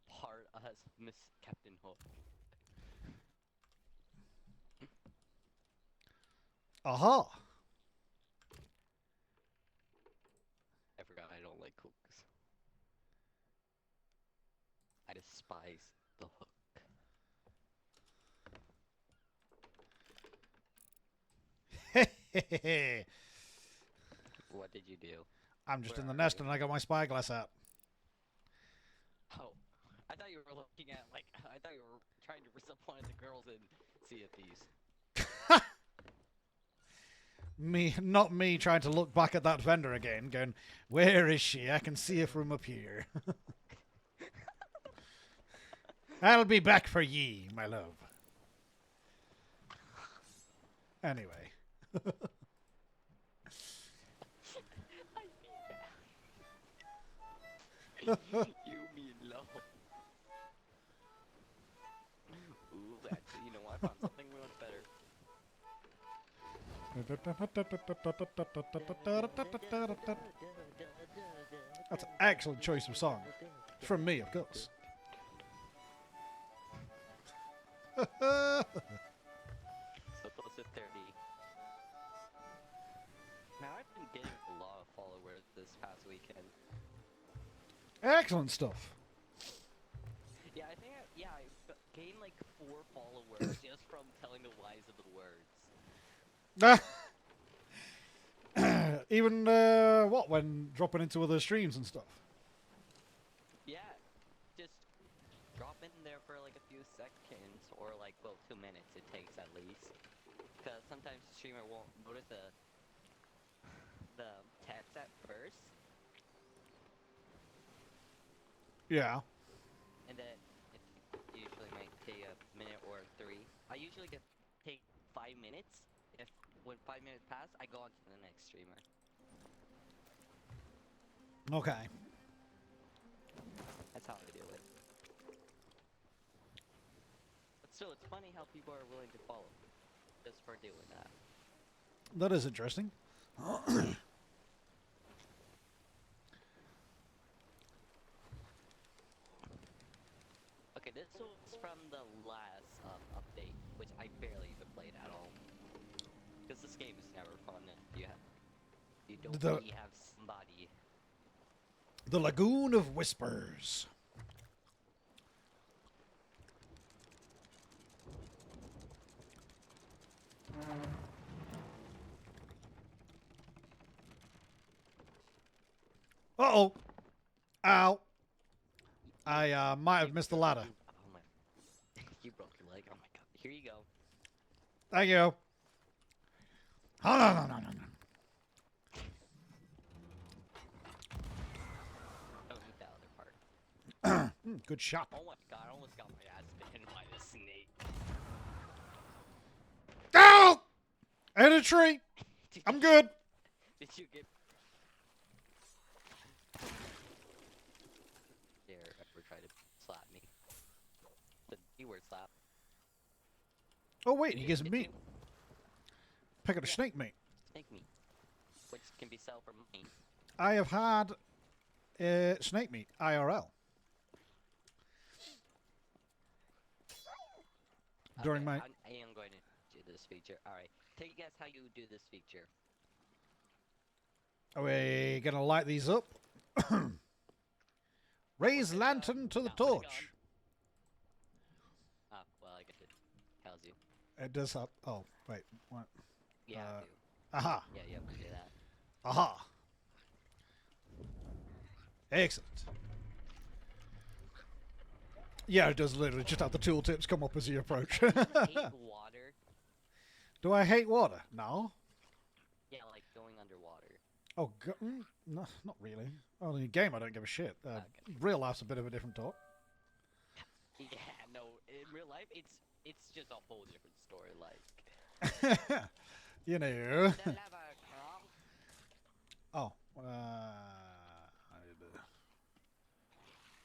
part as Miss Captain Hook. Aha! I forgot I don't like hooks. I despise the hook. What did you do? I'm just in Where the are nest you? and I got my spyglass out. Oh, I thought you were looking at I thought you were trying to rip one of the girls in Sea of Thieves. Not me trying to look back at that vendor again, going, where is she? I can see her from up here. I'll be back for ye, my love. Anyway. You mean love. Ooh, actually, you know what? I found something much better. That's an excellent choice of song. From me, of course. So close to 30. Now I've been getting a lot of followers this past weekend. Excellent stuff. Yeah, I think I gained like 4 followers just from telling the lies of the words. Even, when dropping into other streams and stuff? Yeah, just drop in there for like a few seconds or like, well, 2 minutes it takes at least. Because sometimes the streamer won't notice the text at first, Yeah. and then it usually might take a minute or 3. I usually take 5 minutes. When 5 minutes pass, I go on to the next streamer. Okay. And That's how I do it. But still, it's funny how people are willing to follow me just for doing that. That is interesting. Okay, this was from the last update, which I barely even played at all. Because this game is never fun if you don't really have somebody. The Lagoon of Whispers. Uh-oh. Ow. I might have missed the ladder. Oh my! You broke your leg. Oh my god! Here you go. Thank you. Oh, no, no, no, no, no. Don't eat that other part. Good shot. Oh my god! I almost got my ass bitten by the snake. Ow! I hit a tree. I'm good. Did you get? Dare ever try to slap me? The D-word slap. Oh, wait. He gives Did meat. you? Pick of snake meat. Snake meat, which can be sold for money. I have had snake meat, IRL. During Okay, my... I am going to do this feature. Alright, take a guess how you do this feature. Are we going to light these up? Raise lantern to the No, put it on. torch. Oh, well, I guess it tells you. It does have... Oh, wait. What? Yeah, I do. Aha. Yeah, you have to do that. Aha. Excellent. Yeah, it does literally just have the tooltips come up as you approach. Do you hate water? Do I hate water? No. Yeah, like going underwater. Oh, no, not really. Only in game I don't give a shit. Okay. Real life's a bit of a different talk. Yeah, no, in real life, it's just a whole different story. Like, You know. the lava crawl. Oh.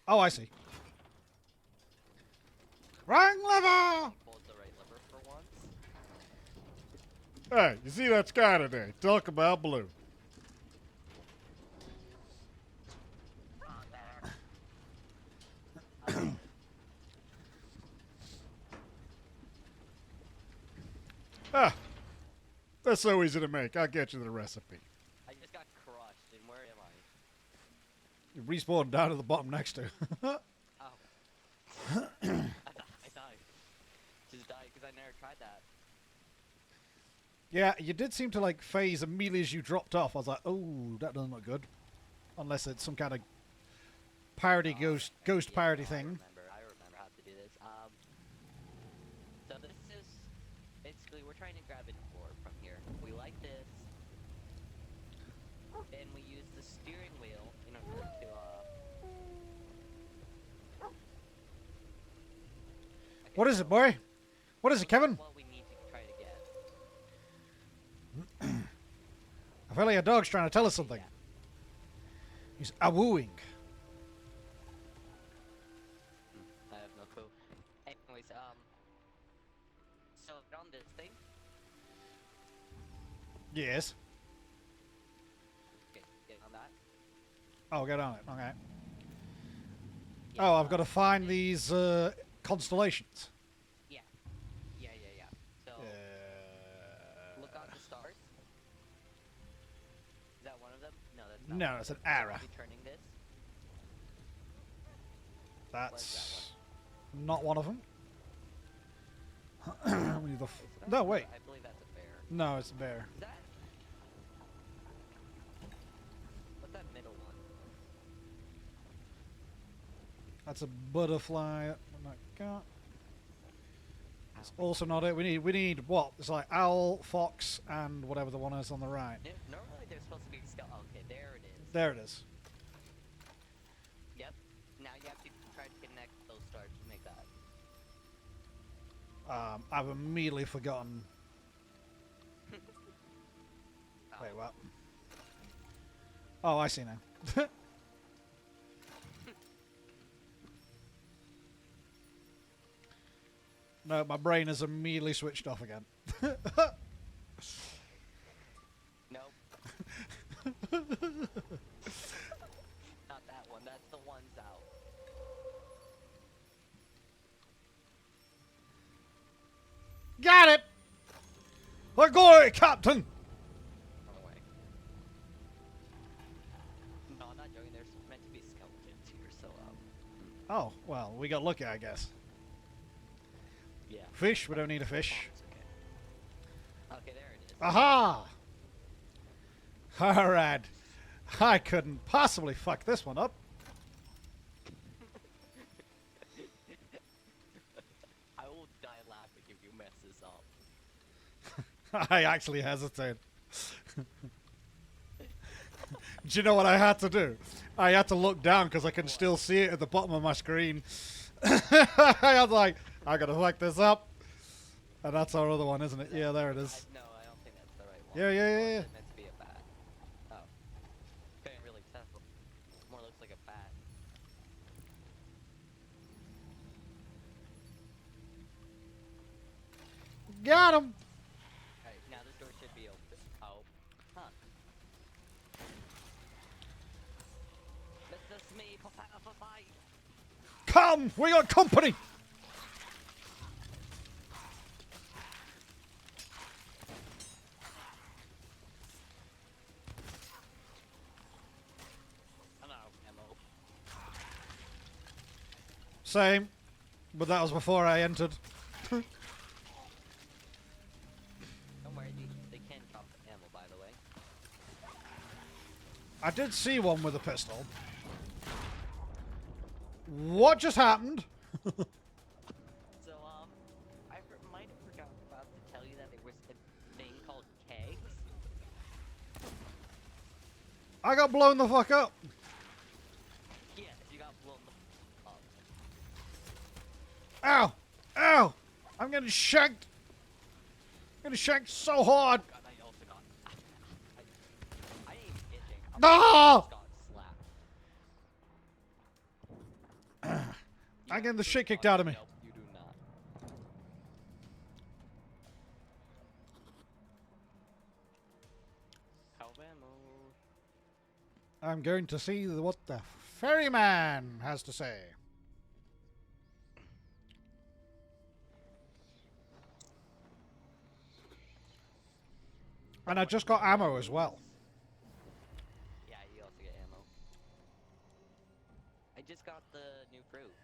Oh, I see. Wrong lever! Pulled the right lever for once. Hey, you see that sky today? Talk about blue. Ah, that's so easy to make. I'll get you the recipe. I just got crushed, and where am I? You respawn down at the bottom next to. Oh. I died. Just died because I never tried that. Yeah, you did seem to like phase immediately as you dropped off. I was like, oh, that doesn't look good. Unless it's some kind of parody ghost Yeah, parody no, thing. I remember how to do this. So this is basically we're trying to grab an orb from here. We like this. Then we use the steering wheel in order to Okay, What is so it, boy? What is it, Kevin? what we need to try to get. I feel like a dog's trying to tell us something. Yeah. He's awooing. I have no clue. Anyways, so on this thing. Yes. Okay, get on that. Oh, get on it. Okay. Yeah, Oh, I've got to find these constellations. Yeah. So look on the stars. Is that one of them? No, that's not. No, one of it's an them. So arrow. I'll be turning this. That's not one of them. We need the Is that- no, wait. I believe that's a bear. No, it's a bear. Is that? What's that middle one? That's a butterfly. It's also not it. We need what? It's like owl, fox, and whatever the one is on the right. Normally they're supposed to be still. Okay, there it is. There it is. Yep. Now you have to try to connect those stars to make that. I've immediately forgotten. Oh. Wait, what? Oh, I see now. No, my brain is immediately switched off again. Nope. Not that one. That's the ones out. Got it! Ahoy, Captain! Oh, wait. No, I'm not joking. There's meant to be skeletons here, so, Oh, well, we got lucky, I guess. yeah. Fish? We don't need a fish. It's okay. Okay, there it is. Aha! Alright. I couldn't possibly fuck this one up. I will die laughing if you mess this up. I actually hesitate. Do you know what I had to do? I had to look down because I can still see it at the bottom of my screen. I was like, I gotta fuck this up. And that's our other one, isn't it? Yeah, there it is. No, I don't think that's the right one. Yeah, yeah, yeah, Or is yeah. it meant to be a bat? Oh. Couldn't really tell. More looks like a bat. Got him! Alright, now this door should be open. Oh. Huh. Mr. Smee, fight! Come! We got company! I'm out of ammo. Same. But that was before I entered. Don't worry, they can drop the ammo, by the way. I did see one with a pistol. What just happened? So, I might have forgotten about to tell you that there was a thing called kegs. I got blown the fuck up. Yes, you got blown the up. Ow! Ow! I'm getting shanked. I'm getting shanked so hard. God, I also got. I ain't even itching. I Ah! just got slapped. I'm getting the shit kicked out of me. Nope, you do not. Help ammo. I'm going to see what the ferryman has to say. And I just got ammo as well. Yeah, you also get ammo. I just got the new fruit.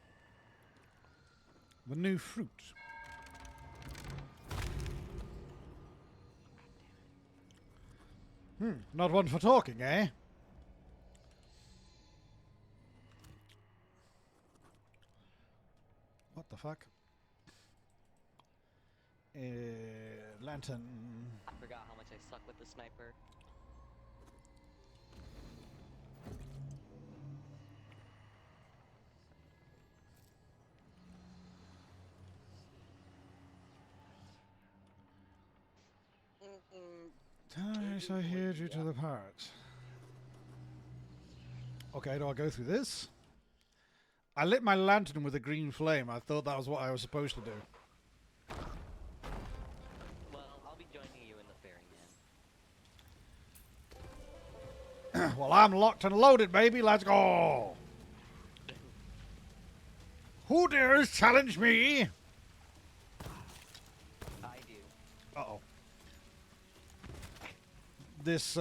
The new fruit. Not one for talking, eh? What the fuck? Lantern. I forgot how much I suck with the sniper. Ties are here due to the pirates. Okay, do I go through this? I lit my lantern with a green flame. I thought that was what I was supposed to do. Well, I'll be joining you in the ferryman. Well, I'm locked and loaded, baby. Let's go. Who dares challenge me? I do. Uh-oh. This,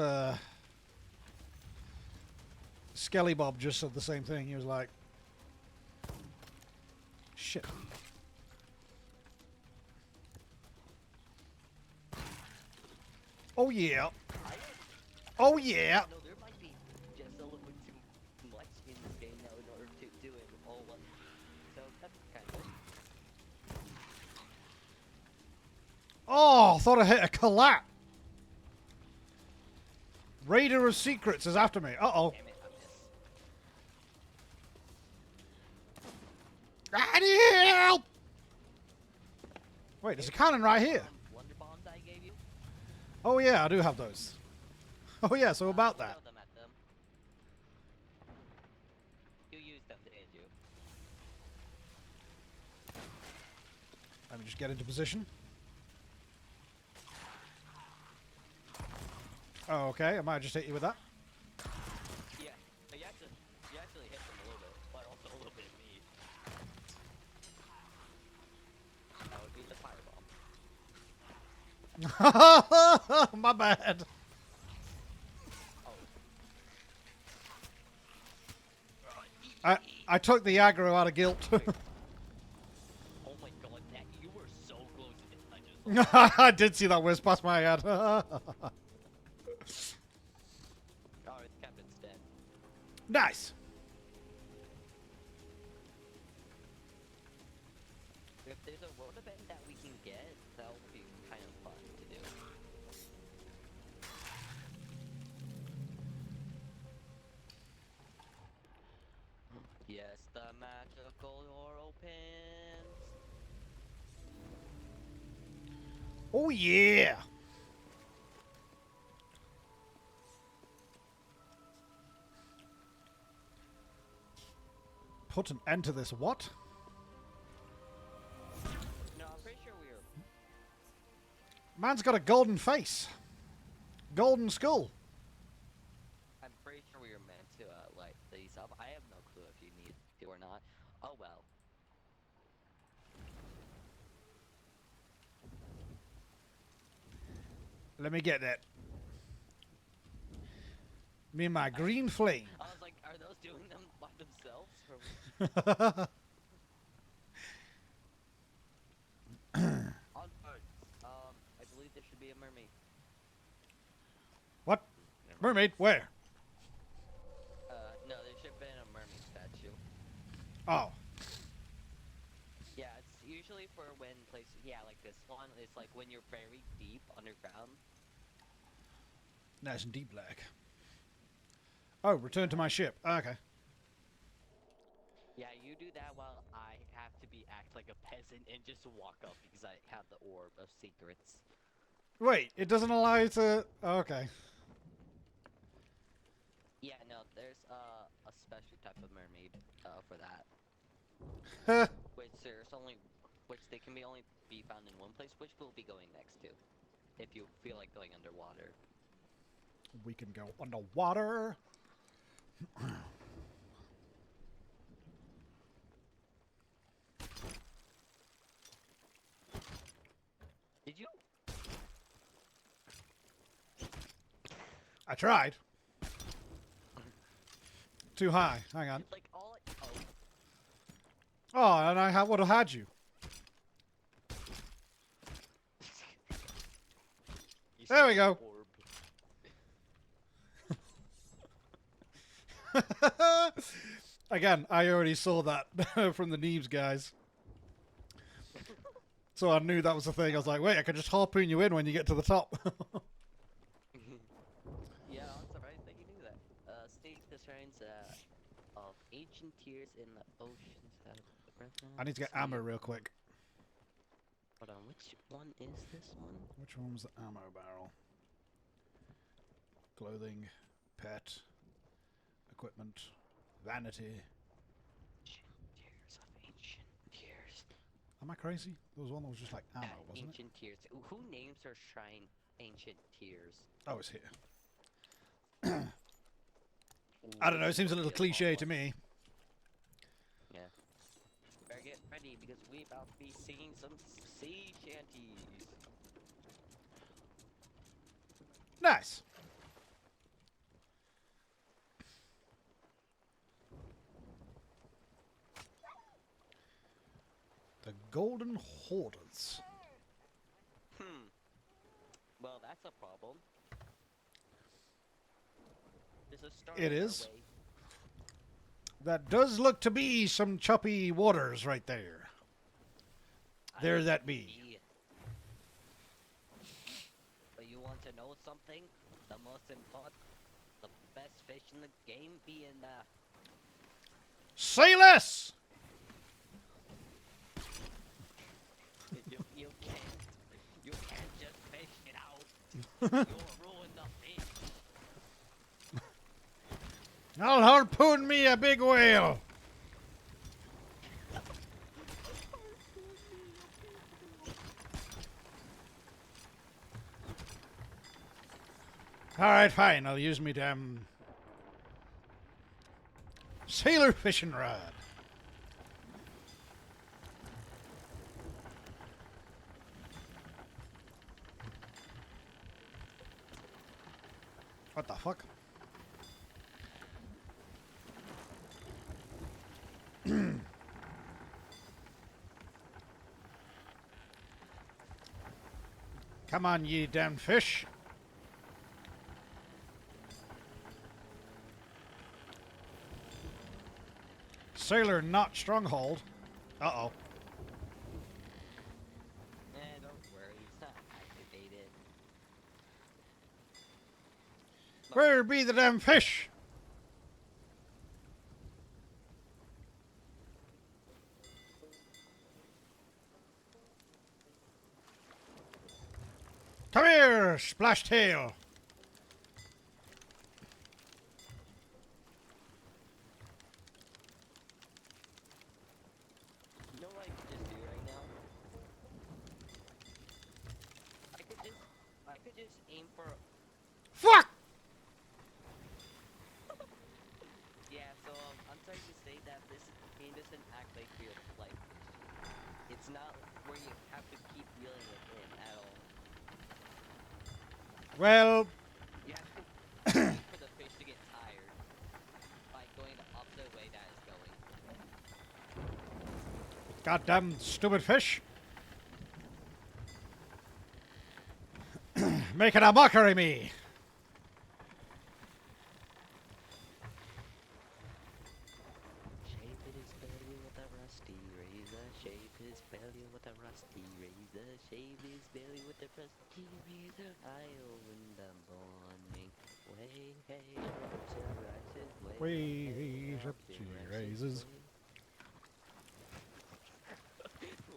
Skelly Bob just said the same thing. He was like, shit. Oh, yeah. Oh, yeah. No, there might be just a little bit too much in this game now in order to do it all one. So that's kind of. Oh, I thought I hit a collat. Raider of Secrets is after me. Uh-oh. Damn it, I missed. I need help! Wait, there's a cannon right here. Wonder bombs I gave you? Oh, yeah, I do have those. Oh, yeah, so about Throw that. them at them. You used them, didn't you? Let me just get into position. Oh, okay, I might just hit you with that. Yeah, you actually hit them a little bit, but also a little bit me. That would be the fireball. My bad. Oh. I took the aggro out of guilt. Oh my god, Nat, you were so close to it. I just I did see that whiz past my head. Oh, it's Captain's dead. Nice. If there's a road event that we can get, that would be kind of fun to do. Yes, the magical door opens. Oh yeah. Put an end to this what? No, I'm pretty sure we were. Man's got a golden face. Golden skull. I'm pretty sure we were meant to light these up. I have no clue if you need to or not. Oh well. Let me get that. Me and my green flame. I was like, are those doing them by themselves? Or... Onwards. I believe there should be a mermaid. What? Mermaid? Where? No, there should have been a mermaid statue. Oh. Yeah, it's usually for when places, yeah, like this one, it's like when you're very deep underground. Nice and deep black. Oh, return to my ship. Okay. Yeah, you do that while I have to act like a peasant and just walk up because I have the orb of secrets. Wait, it doesn't allow you to... Oh, okay. Yeah, no, there's a special type of mermaid for that. Which they can only be found in one place, which we'll be going next to, if you feel like going underwater. We can go underwater. Did you? I tried. Too high. Hang on. Like all. Oh. Oh, and I would have had you. You There we see go. the orb. Again, I already saw that from the Neebs guys. So I knew that was the thing. I was like, wait, I could just harpoon you in when you get to the top. Yeah, I'm surprised that you knew that. State the shrines of ancient tears in the oceans have I need to get ammo real quick. Hold on, which one is this one? Which one was the ammo barrel? Clothing, pet, equipment, vanity. Tears of ancient tears. Am I crazy? There was one that was just like ammo, wasn't it? Ancient tears. Who names her shrine ancient tears? Oh, it's here. I don't know, it seems a little cliche to me. Yeah. Better get ready because we about to be singing some sea shanties. Nice. The Golden Hoarders. Well, that's a problem. There's a star It in our is. way. That does look to be some choppy waters right there. There that be. But you want to know something? The most important, the best fish in the game being Say less! you can't just fish it out. You'll ruin the fish. I'll harpoon me a big whale. Alright, fine. I'll use me damn sailor fishing rod. What the fuck? Come on, ye damn fish. Sailor not stronghold. Uh-oh. Don't worry, it's not activated. Where be the damn fish? Come here, Splash Tail. You know what I could just do right now? I could just aim for. Fuck! Yeah, so I'm trying to say that this game doesn't act like real life. It's not where you have to keep reeling it in at all. Well, You have to wait for the fish to get tired by going the opposite way that is going. goddamn stupid fish. Making a mockery of me. Shape his belly with a rusty razor. Shape his belly with a rusty razor. Shave his belly with a rusty razor. I'll win the morning. Way hey up to rises. Way up to rises.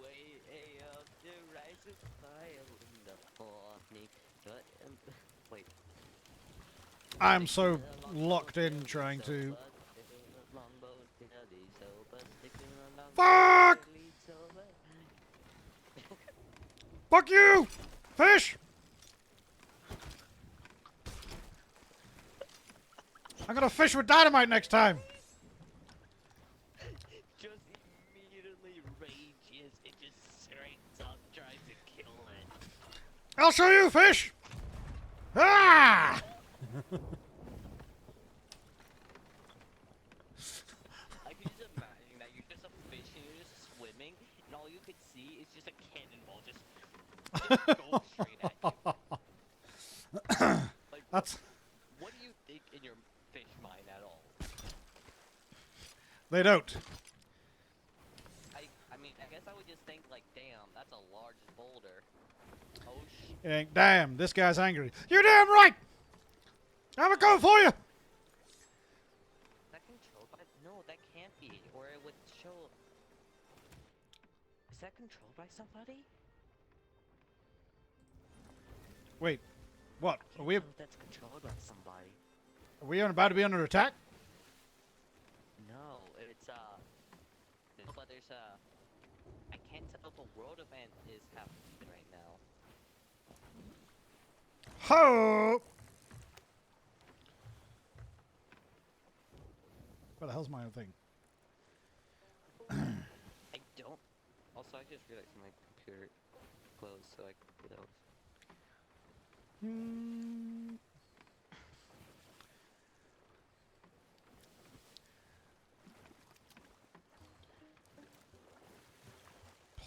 Way hey up to rises. I'll win the morning. But wait. I'm so locked in trying to. Fuck! Fuck you! Fish! I'm gonna fish with dynamite next time. Just immediately rages. It just straight up tries to kill it. I'll show you, fish! Ah! I can just imagine that you're just a fish and you're just swimming, and all you could see is just a cannonball just go straight at you. Like, That's. what do you think in your fish mind at all? They don't. I mean, I guess I would just think like, damn, that's a large boulder. Oh Damn, this guy's angry. You're damn right! I'm a go for you! that controlled by? No, that can't be, or it would show. Is that controlled by somebody? Wait, what? Are Can't we, tell if that's controlled by somebody. are we about to be under attack? No, it's but there's I can't tell if a world event is happening right now. Ho! Where the hell's my other thing? I don't. Also, I just realized my computer closed, so I could put those.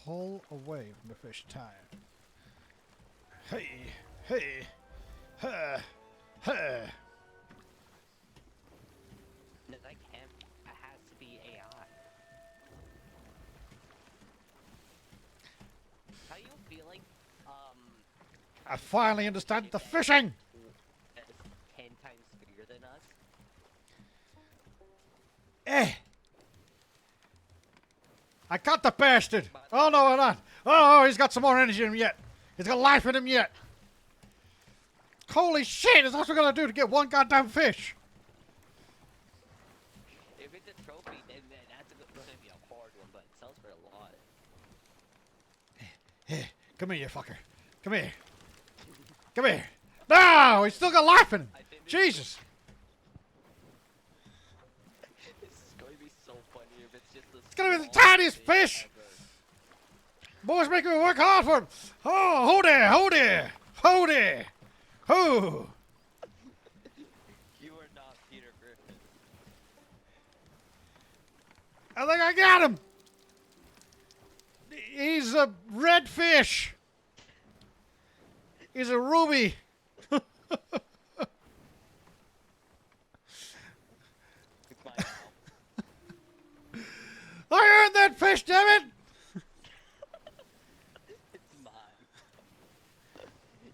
Pull away from the fish time. Hey, hey, ha, ha. No, that can't. It has to be AI. How you feeling? I finally understand the fishing! That is 10 times bigger than us. Eh! I got the bastard! Oh no, I'm not! Oh, he's got some more energy in him yet! He's got life in him yet! Holy shit! Is that what we're gonna do to get one goddamn fish? If it's a trophy, then that's gonna be a hard one, but it sells for a lot. Come here, you fucker. Come here. Come here. No, he's still got life in him. I think Jesus. this is going to be so funny if it's just the It's gonna be the smallest tiniest fish. ever. Boys make me work hard for him. Oh, hold there, hold there, hold there. Oh. You are not Peter Griffin. I think I got him. He's a red fish. He's a ruby. It's mine now. I earned that fish, damn it. It's mine.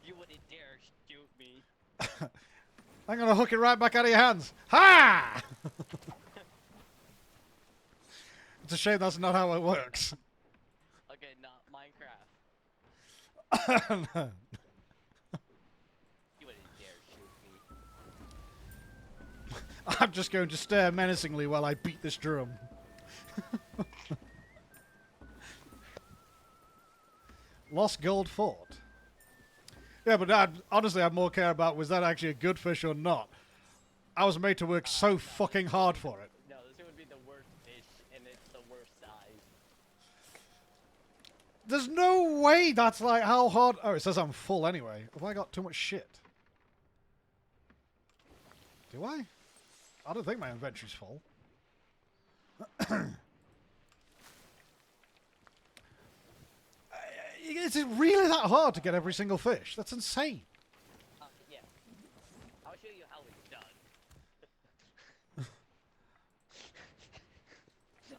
You wouldn't dare shoot me. I'm gonna hook it right back out of your hands. Ha! It's a shame that's not how it works. Okay, not Minecraft. You wouldn't dare shoot me. I'm just going to stare menacingly while I beat this drum. Lost Gold Fort. Yeah, but honestly, I more care about was that actually a good fish or not. I was made to work so fucking hard for it. No, this would be the worst fish, and it's the worst size. There's no way that's like how hard... Oh, it says I'm full anyway. Have I got too much shit? Do I? I don't think my inventory's full. Is it really that hard to get every single fish? That's insane. Yeah. I'll show you how it's done.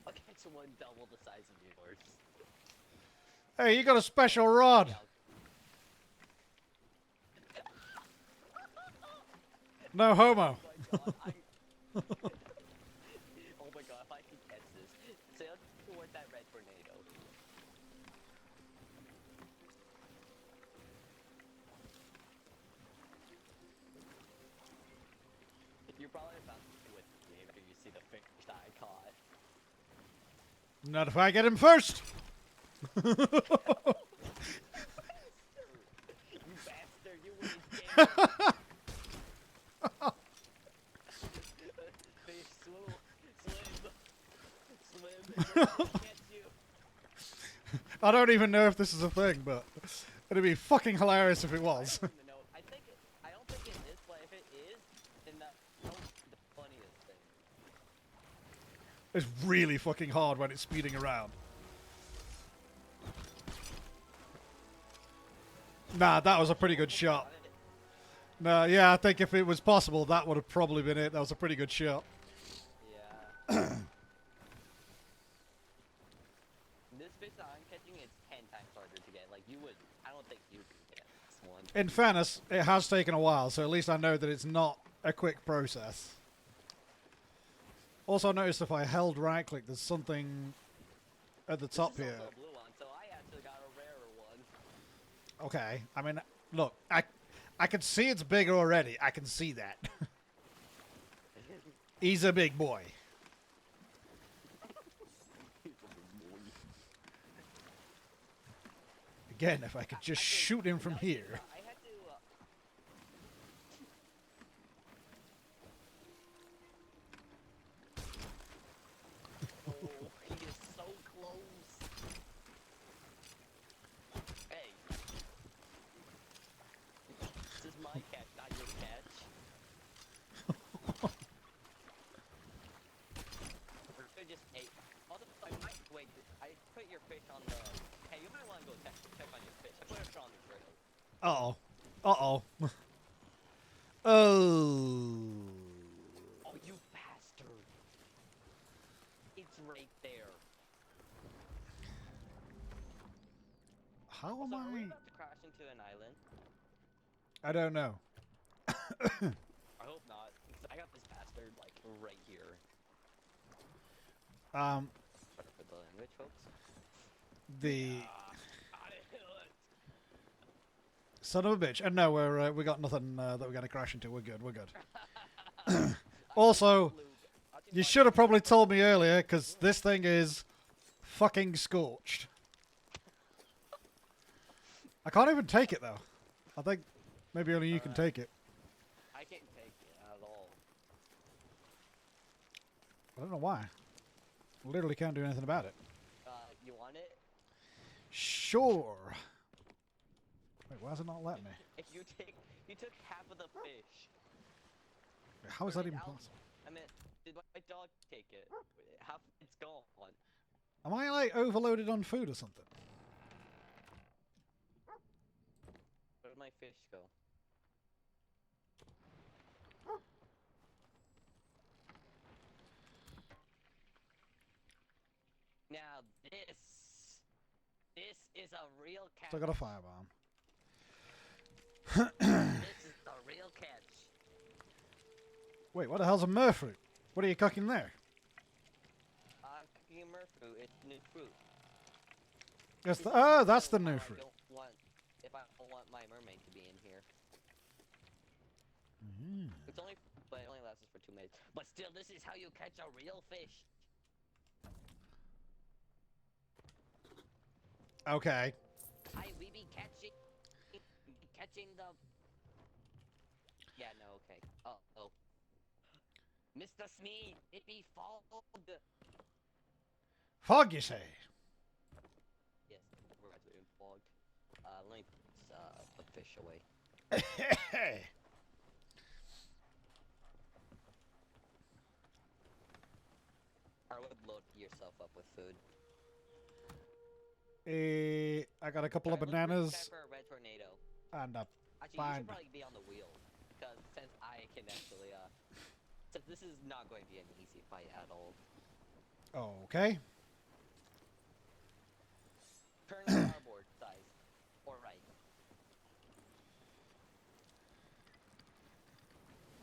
I'll catch one double the size of yours. Hey, you got a special rod. No homo. Oh my god, oh my god, if I can catch this. Sail toward that red tornado. You're probably about to do it after you see the fish that I caught. Not if I get him first. You bastard, you wouldn't dare. Fish, swim. Catch you. I don't even know if this is a thing, but it'd be fucking hilarious if it was. I don't even know. I don't think it is, but if it is, then that's the funniest thing. It's really fucking hard when it's speeding around. Nah, that was a pretty good shot. No, yeah, I think if it was possible, that would have probably been it. That was a pretty good shot. Yeah. This fish that I'm catching is 10 times harder to get. Like, you would... I don't think you can get this one. In fairness, it has taken a while, so at least I know that it's not a quick process. Also, I noticed if I held right-click, there's something at the top This is here. also a blue one, so I actually got a rarer one. Okay, I mean, look, I can see it's bigger already. I can see that. He's a big boy. Again, if I could just shoot him from here. I had to... Oh, he is so close. Hey. This is my catch, not your catch. I just ate. Also, I might wait. I put your fish on the. Hey, you might want to go check on your fish. I put it on the grill. Uh-oh. Uh-oh. Oh. Oh, you bastard! It's right there. How am Also, are we I? about to crash into an island? I don't know. I hope not. 'Cause I got this bastard like right here. Sorry for the language, folks. The I didn't do it. son of a bitch. And no, we got nothing that we're gonna crash into. We're good. We're good. Also, you should have probably told me earlier, because this thing is fucking scorched. I can't even take it though. I think Maybe only you can take it. I can't take it at all. I don't know why. Literally can't do anything about it. You want it? Sure. Wait, why is it not letting me? If you took half of the fish. How is that even possible? I mean, did my dog take it? Half it's gone. Am I like overloaded on food or something? Where did my fish go? Now this is a real catch. Still got a firebomb. This is a real catch. Wait, what the hell's a murfruit? What are you cooking there? Cooking fruit. It's new fruit. Yes, oh, that's the new fruit. If I don't want my mermaid to be in here. Mm. But it only lasts us for 2 minutes. But still, this is how you catch a real fish. Okay. We be catching the. Yeah, no, okay. Oh. Mr. Smeed, it be fog. Fog, you say? Yes, we're actually in fog. Let me put fish away. I would load yourself up with food. I got a couple of Alright, let's bananas try for a red tornado. and a Actually, you Fine. should probably be on the wheel, because since I can actually, since this is not going to be an easy fight at all. Okay. Turn starboard side, or right.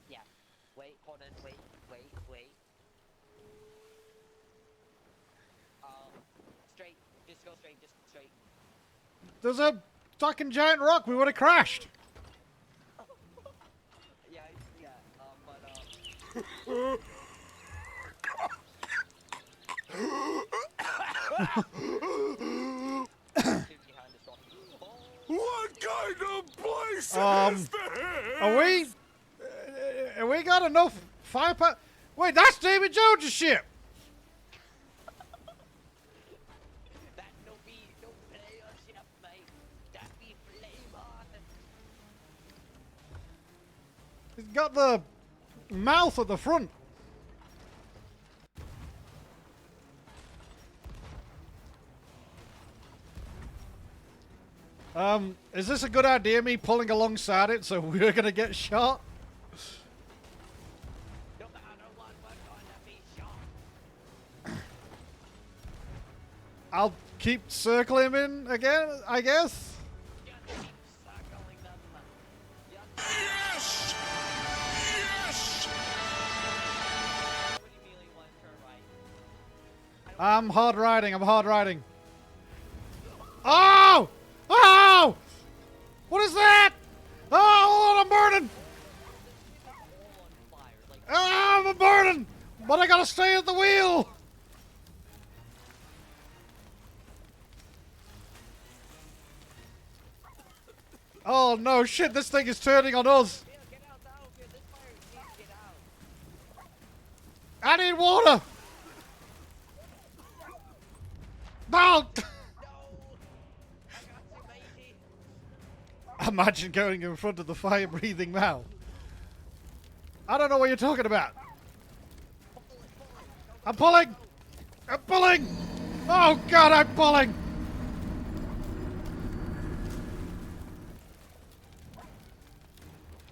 Yeah. Wait, hold on, wait. Straight, just go straight, There's a fucking giant rock. We would have crashed. Yeah, but, What kind of place is this? Are we got enough firepower? Wait, that's David Jones' ship. that no play your ship, mate. That be flame on. He's got the mouth at the front. Is this a good idea, me pulling alongside it so we're gonna get shot? No matter what, we're gonna be shot. I'll keep circling him in again, I guess. Just keep circling them. Yes! Yes! What do you mean you want to turn right? I'm hard riding. Oh! Oh! What is that? Oh, I'm burning! All on fire, like Ah, I'm burning! But I gotta stay at the wheel! Oh no, shit, this thing is turning on us! get out, here. This fire needs to get out. I need water! No! No! I got you, matey. Imagine going in front of the fire-breathing mouth. I don't know what you're talking about. I'm pulling! I'm pulling! Oh god, I'm pulling!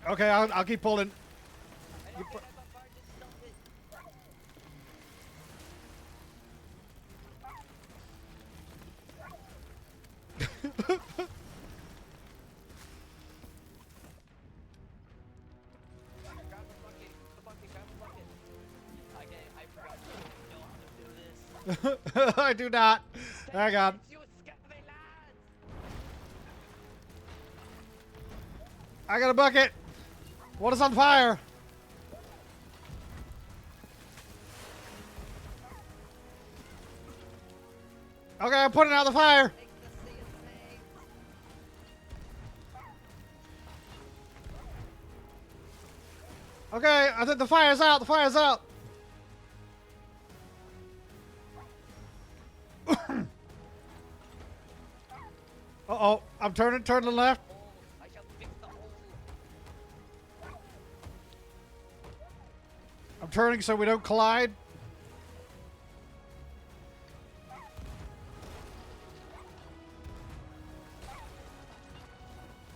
Okay, I'll keep pulling. I don't get that fire, just stop it. Grab the bucket. Okay, I forgot you know how to do this. I do not. Hang on. You scabby lads! I got a bucket. What is on fire? Okay, I'm putting out the fire. Make the sea of thieves. Okay, I think the fire's out. The fire's out. Uh-oh. I'm turning to the left. I shall fix the hole. I'm turning so we don't collide.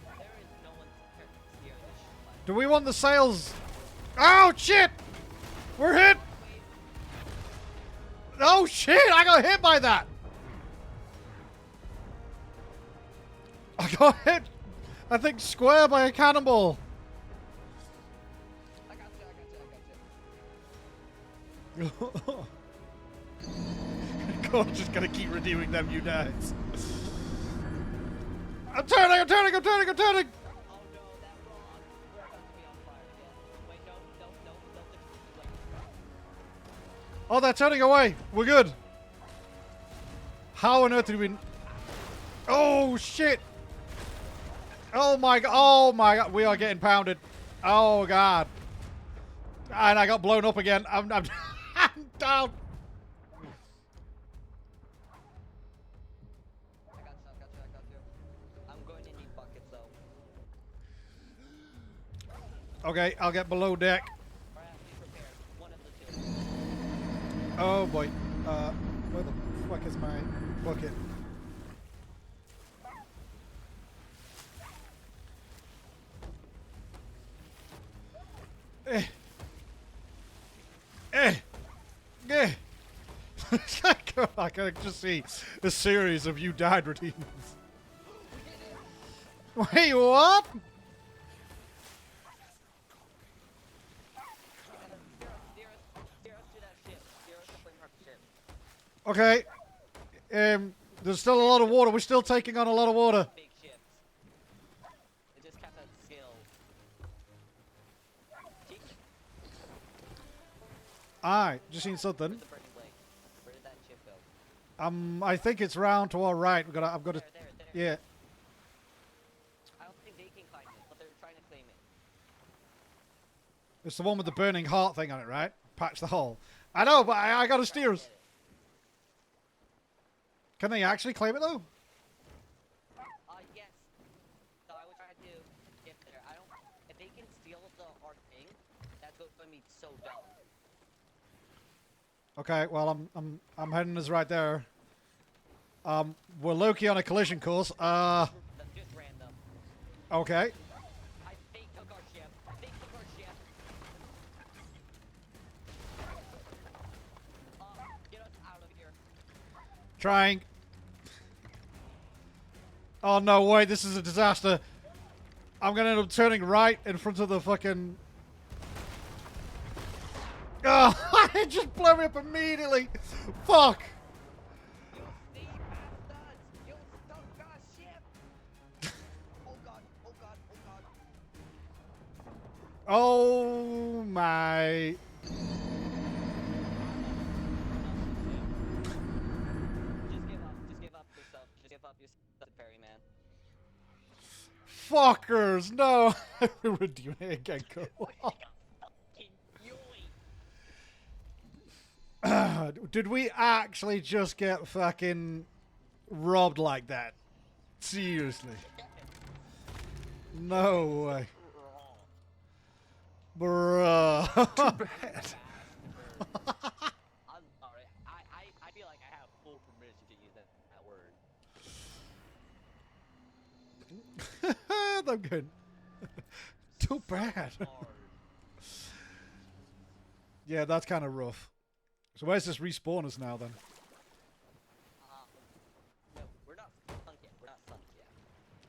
There is no one near this ship. Do we want the sails? Oh, shit! We're hit! Oh, shit! I got hit by that! I got hit, I think, square by a cannonball. I got you. God's just gonna keep redeeming them units. I'm turning! I'm turning! I'm turning! I'm turning! Oh no, that wrong. We're about to be on fire again. Wait, no. Wait. Oh, they're turning away. We're good. How on earth did we... Oh, shit! Oh my god! Oh my god! We are getting pounded. Oh god! And I got blown up again. I'm I'm down. I got you. I'm going to need buckets though. Okay, I'll get below deck. Alright, be prepared. One of the two. Oh boy. Where the fuck is my bucket? Eh. I can just see a series of you died routines. Wait, what? Steer us to that ship. Steer us to Flame Heart ship. Okay. There's still a lot of water. We're still taking on a lot of water. Big ships. It just kept that skill. Alright, just seen something. Where's the burning blade? Where did that ship go? I think it's round to our right. I've got to. There. Yeah. I don't think they can climb it, but they're trying to claim it. It's the one with the burning heart thing on it, right? Patch the hole. I know, but I got to steer us. Can they actually claim it though? Yes. So I was trying to get there. I don't. If they can steal our thing, that's going to be so dumb. Okay, well I'm heading us right there. We're low-key on a collision course. That's just random. Okay. They took our ship. Get us out of here. Trying. Oh no, wait, this is a disaster. I'm gonna end up turning right in front of the fucking... Oh, it just blew me up immediately. Fuck. You sneak past us! You stuck our ship! Oh god. Oh my... Just give up yourself. Just give up yourself, Perry, man. Fuckers, no. We're doing it again, cool. Did we actually just get fucking robbed like that? Seriously. No way. Bruh. I'm sorry. I feel like I have full permission to use that word. I'm good. Too bad. Yeah, that's kind of rough. So where's this respawn us now then? No, we're not sunk yet.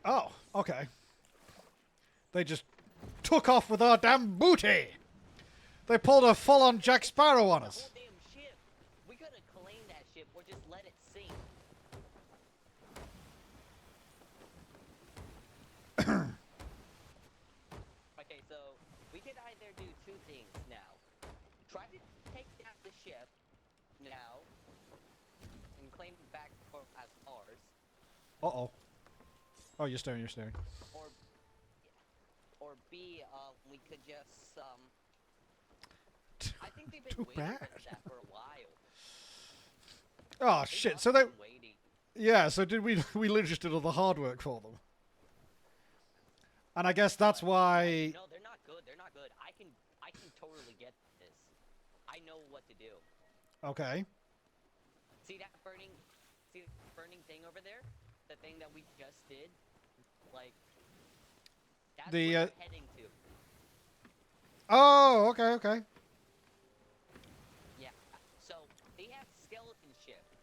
Oh, okay. They just took off with our damn booty. They pulled a full-on Jack Sparrow on The us. whole damn ship. We could have claimed that ship or just let it sink. Okay, so we could either do two things now. Try to take down the ship now and claim it back as ours, Uh-oh. Oh, you're staring. or B, we could just I think they've Too been waiting bad. for that for a while. Oh They shit! must So have they, been waiting. yeah. So did we? We literally just did all the hard work for them. And I guess that's why. No, they're not good. They're not good. I can totally get this. I know what to do. Okay. See that burning thing over there? The thing that we just did? Like, that's The, where we're heading to. Oh, okay, okay. Yeah. So, they have skeleton ships,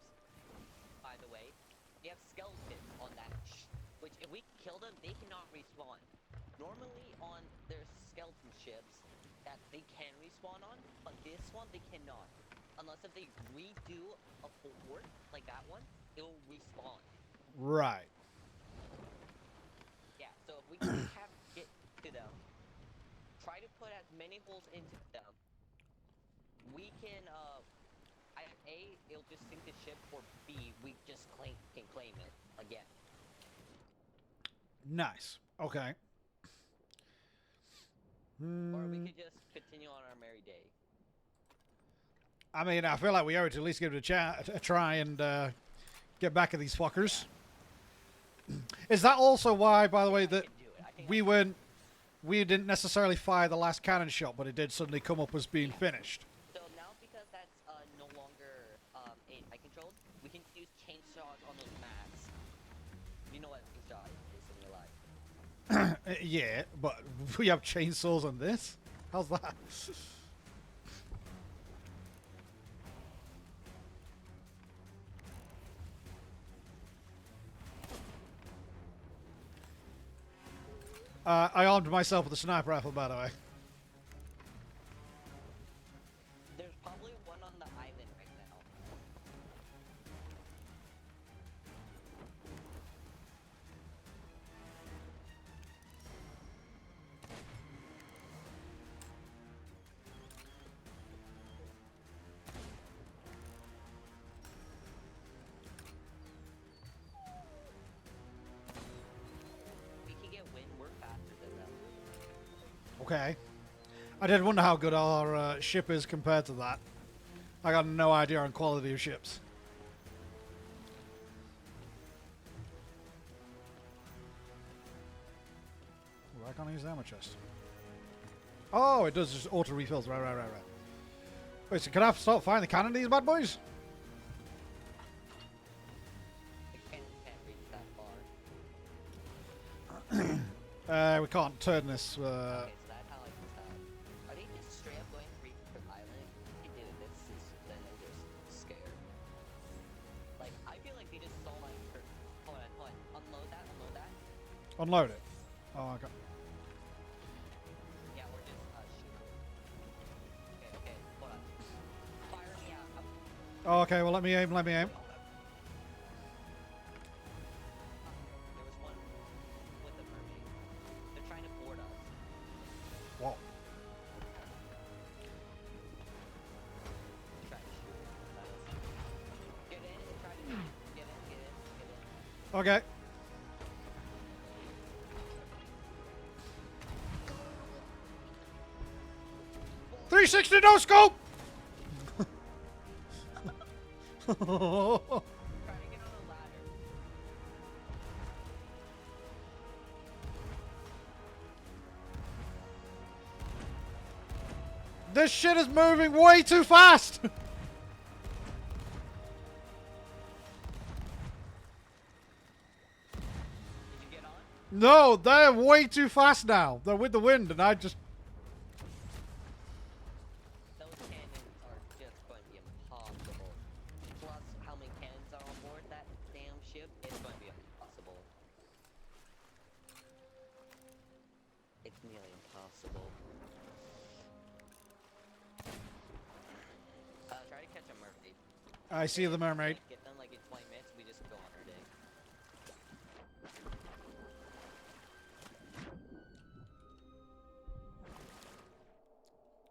by the way. They have skeletons on that which, if we kill them, they cannot respawn. Normally, on their skeleton ships, that they can respawn on, but this one, they cannot. Unless if they redo a fort, like that one, it'll respawn. Right. Yeah, so if we can get to them, try to put as many holes into them, we can, either A, it'll just sink the ship, or B, we just can claim it again. Nice. Okay. Or we could just continue on our merry day. I mean, I feel like we owe it to at least give it a try and get back at these fuckers. Is that also why, by the way, that we didn't necessarily fire the last cannon shot, but it did suddenly come up as being finished? So now, because that's no longer AI controlled, we can use chainsaws on those mats. You know what a chainsaw is in your life. Yeah, but we have chainsaws on this? How's that? I armed myself with a sniper rifle, by the way. There's probably one on the island right now. We can get wind, we're faster than them. Okay. I did wonder how good our ship is compared to that. I got no idea on quality of ships. Ooh, I can't use the ammo chest. Oh, it does just auto refills. Right. Wait, so can I start firing the cannon these bad boys? The cannon can't reach that far. We can't turn this. Okay, so that's how I can tell. Are they just straight up going for the island? If they do this, then they're just scared. Like, I feel like they just saw my turn. Hold on. Unload that. Unload it. Oh, okay. Yeah, or just shoot them. Okay, hold on. Fire me out. Oh, okay, well, let me aim. Hold up. There was one with the mermaid. They're trying to board us. Whoa. Try to shoot. Get in and try to get in. Okay. .360 no scope! Try to get on a ladder. This shit is moving way too fast! Did you get on? No, they're way too fast now. They're with the wind, and I just... Those cannons are just going to be impossible. Plus, how many cannons are on board that damn ship? It's going to be impossible. It's nearly impossible. Try to catch a mermaid. I see the mermaid. Get them like in 20 minutes, we just go on our day.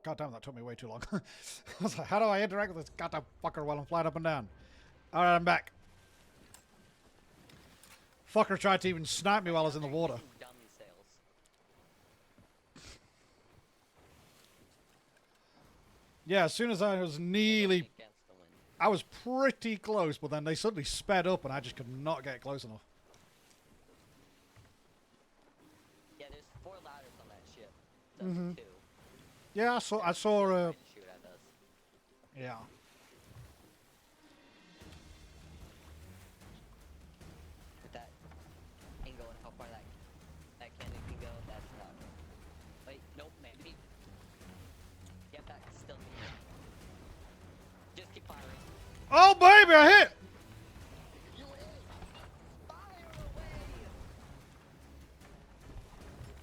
God damn, that took me way too long. I was like, how do I interact with this goddamn fucker while I'm flying up and down? Alright, I'm back. Fucker tried to even snipe me while I was in the water. Dummy sails. Yeah, as soon as I was nearly... Against the wind. I was pretty close, but then they suddenly sped up and I just could not get close enough. Yeah, there's 4 ladders on that ship. Doesn't 2. Yeah, I saw, Trying to shoot at us. yeah. With that angle and how far that cannon can go, that's not. Wait, nope, maybe. Yep, that's still me. Just keep firing. Oh, baby, I hit! You hit! Fire away!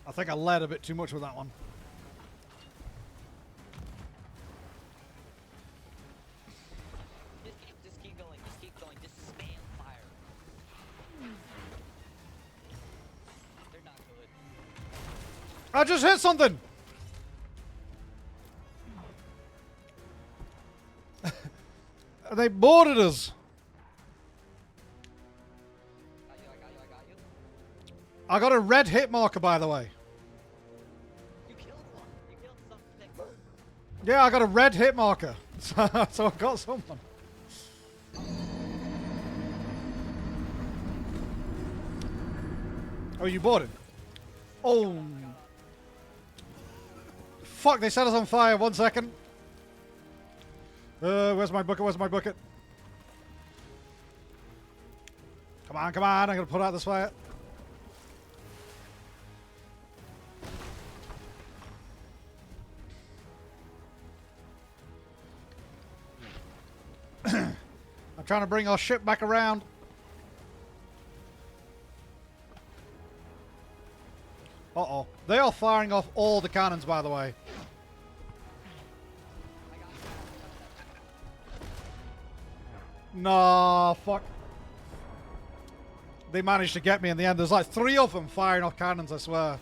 I think I led a bit too much with that one. Just keep going, just keep going, just spam fire. They're not good. I just hit something! They boarded us. I got you. I got a red hit marker, by the way. You killed one. You killed something. Yeah, I got a red hit marker. So I got someone. Oh, you boarded? Oh. Fuck, they set us on fire. 1 second. Where's my bucket? Where's my bucket? Come on, come on. I'm going to put out this fire. I'm trying to bring our ship back around. Uh-oh. They are firing off all the cannons, by the way. No, fuck. They managed to get me in the end. There's like 3 of them firing off cannons, I swear.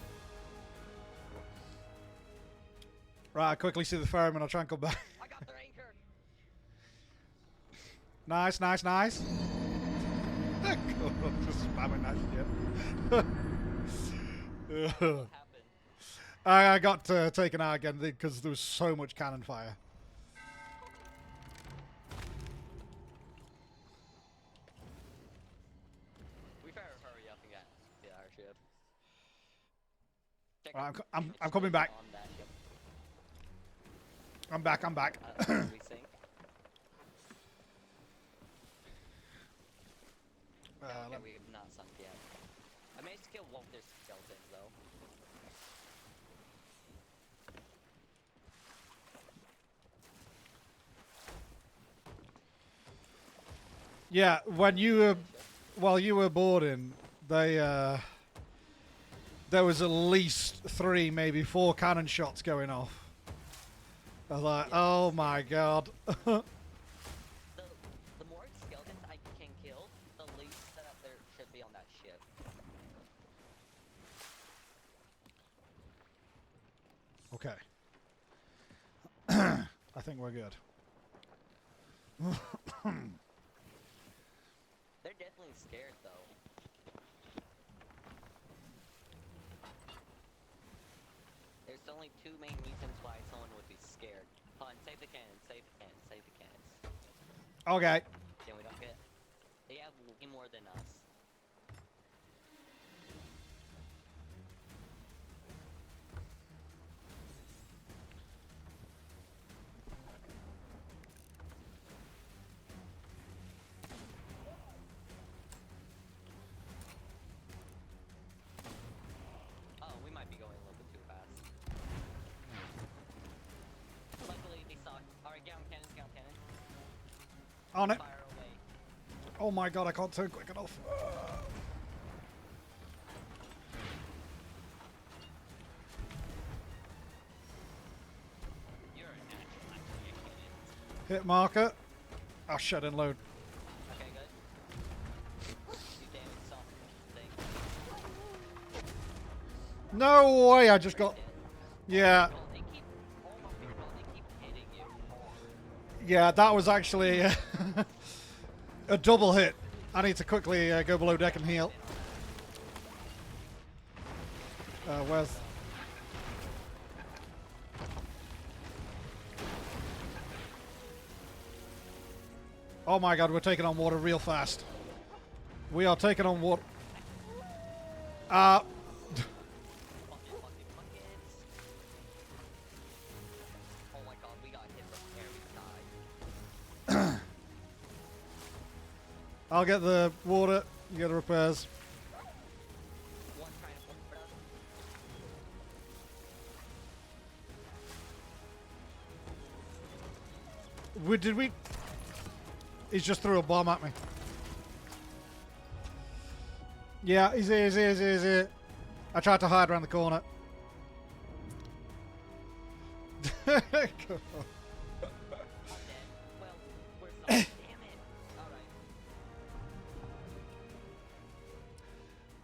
Right, I quickly see the ferryman. I'll try and come back. I got their anchor. Nice, nice, nice. Cool, just spamming that shit. What happened? I got taken out again because there was so much cannon fire. We better hurry up and get our ship. Check Right, out I'm damage coming back. on that ship. I'm back, I'm back. We sink. Okay, we have not sunk yet. I managed to kill one of their skeletons though. Yeah, when you were, while you were boarding, they, there was at least 3, maybe 4 cannon shots going off. I was like, oh my god. The more skeletons I can kill, the least that there should be on that ship. Okay. I think we're good. They're definitely scared though. There's only 2 main reasons why someone would be scared. Hold on, save the cannons, save the cannons, save the cannons. Okay. Then we don't get. They have way more than us. Oh, we might be going a little bit too fast. Luckily, they saw. Alright, get on cannons, get on cannons. On it. Fire away. Oh my god, I can't turn quick enough. You're a natural, actually, a cannon. Hit marker. Oh shit, and load. Okay, good. You damaged something. No way, I just got... Yeah, Oh, they keep. Oh my god, they keep hitting you. yeah, that was actually a double hit. I need to quickly go below deck and heal. Where's... Oh my god, we're taking on water real fast. We are taking on water. Bucket, bucket, buckets. Oh my god, we got hit from every side. I'll get the water. You get the repairs. One trying to put up. Did we? He's just threw a bomb at me. Yeah, he's here. I tried to hide around the corner. I'm dead. Well, we're sorry. Damn it. Alright.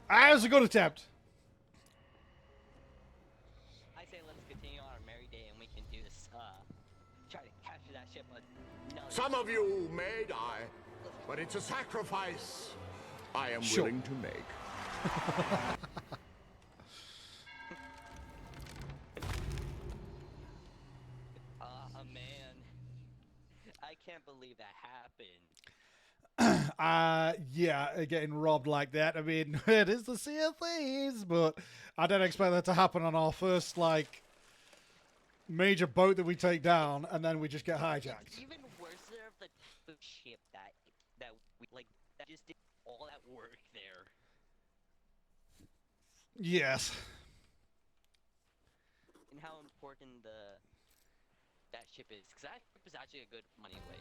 That was a good attempt. I say let's continue on our merry day and we can do this, try to capture that ship, but no. Some of you may die, but it's a sacrifice I am Sure. willing to make. Man. I can't believe that happened. Yeah, getting robbed like that. I mean, it is the Sea of Thieves, but I don't expect that to happen on our first, like, major boat that we take down, and then we just get hijacked. Even worse there of the ship that we like that just did all that work there. Yes. And how important that ship is, because that ship is actually a good money way.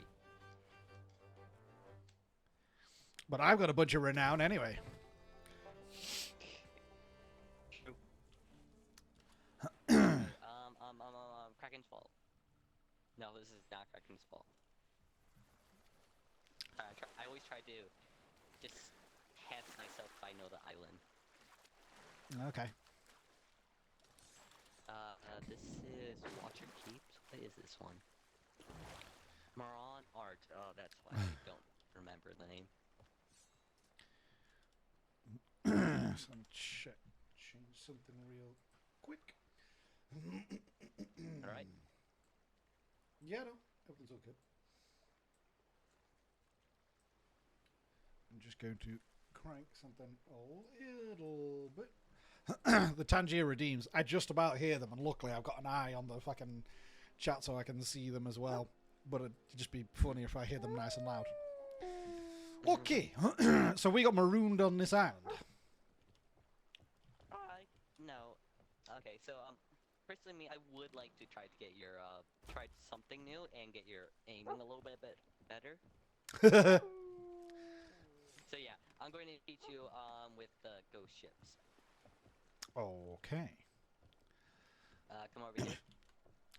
But I've got a bunch of renown anyway. Kraken's fault. No, this is not Kraken's fault. I always try to just have myself if I know the island. Okay. This is Watcher Keeps. What is this one? Maron Art. Oh, that's why I don't remember the name. So let me change something real quick. Alright. Yeah, no, everything's all good. I'm just going to crank something a little bit. The Tangier Redeems. I just about hear them, and luckily I've got an eye on the fucking chat so I can see them as well. But it'd just be funny if I hear them nice and loud. Okay, so we got marooned on this island. No. Okay, so personally, me, I would like to try to get your try something new and get your aiming a little bit better. So yeah, I'm going to teach you with the ghost ships. Okay. Come over here.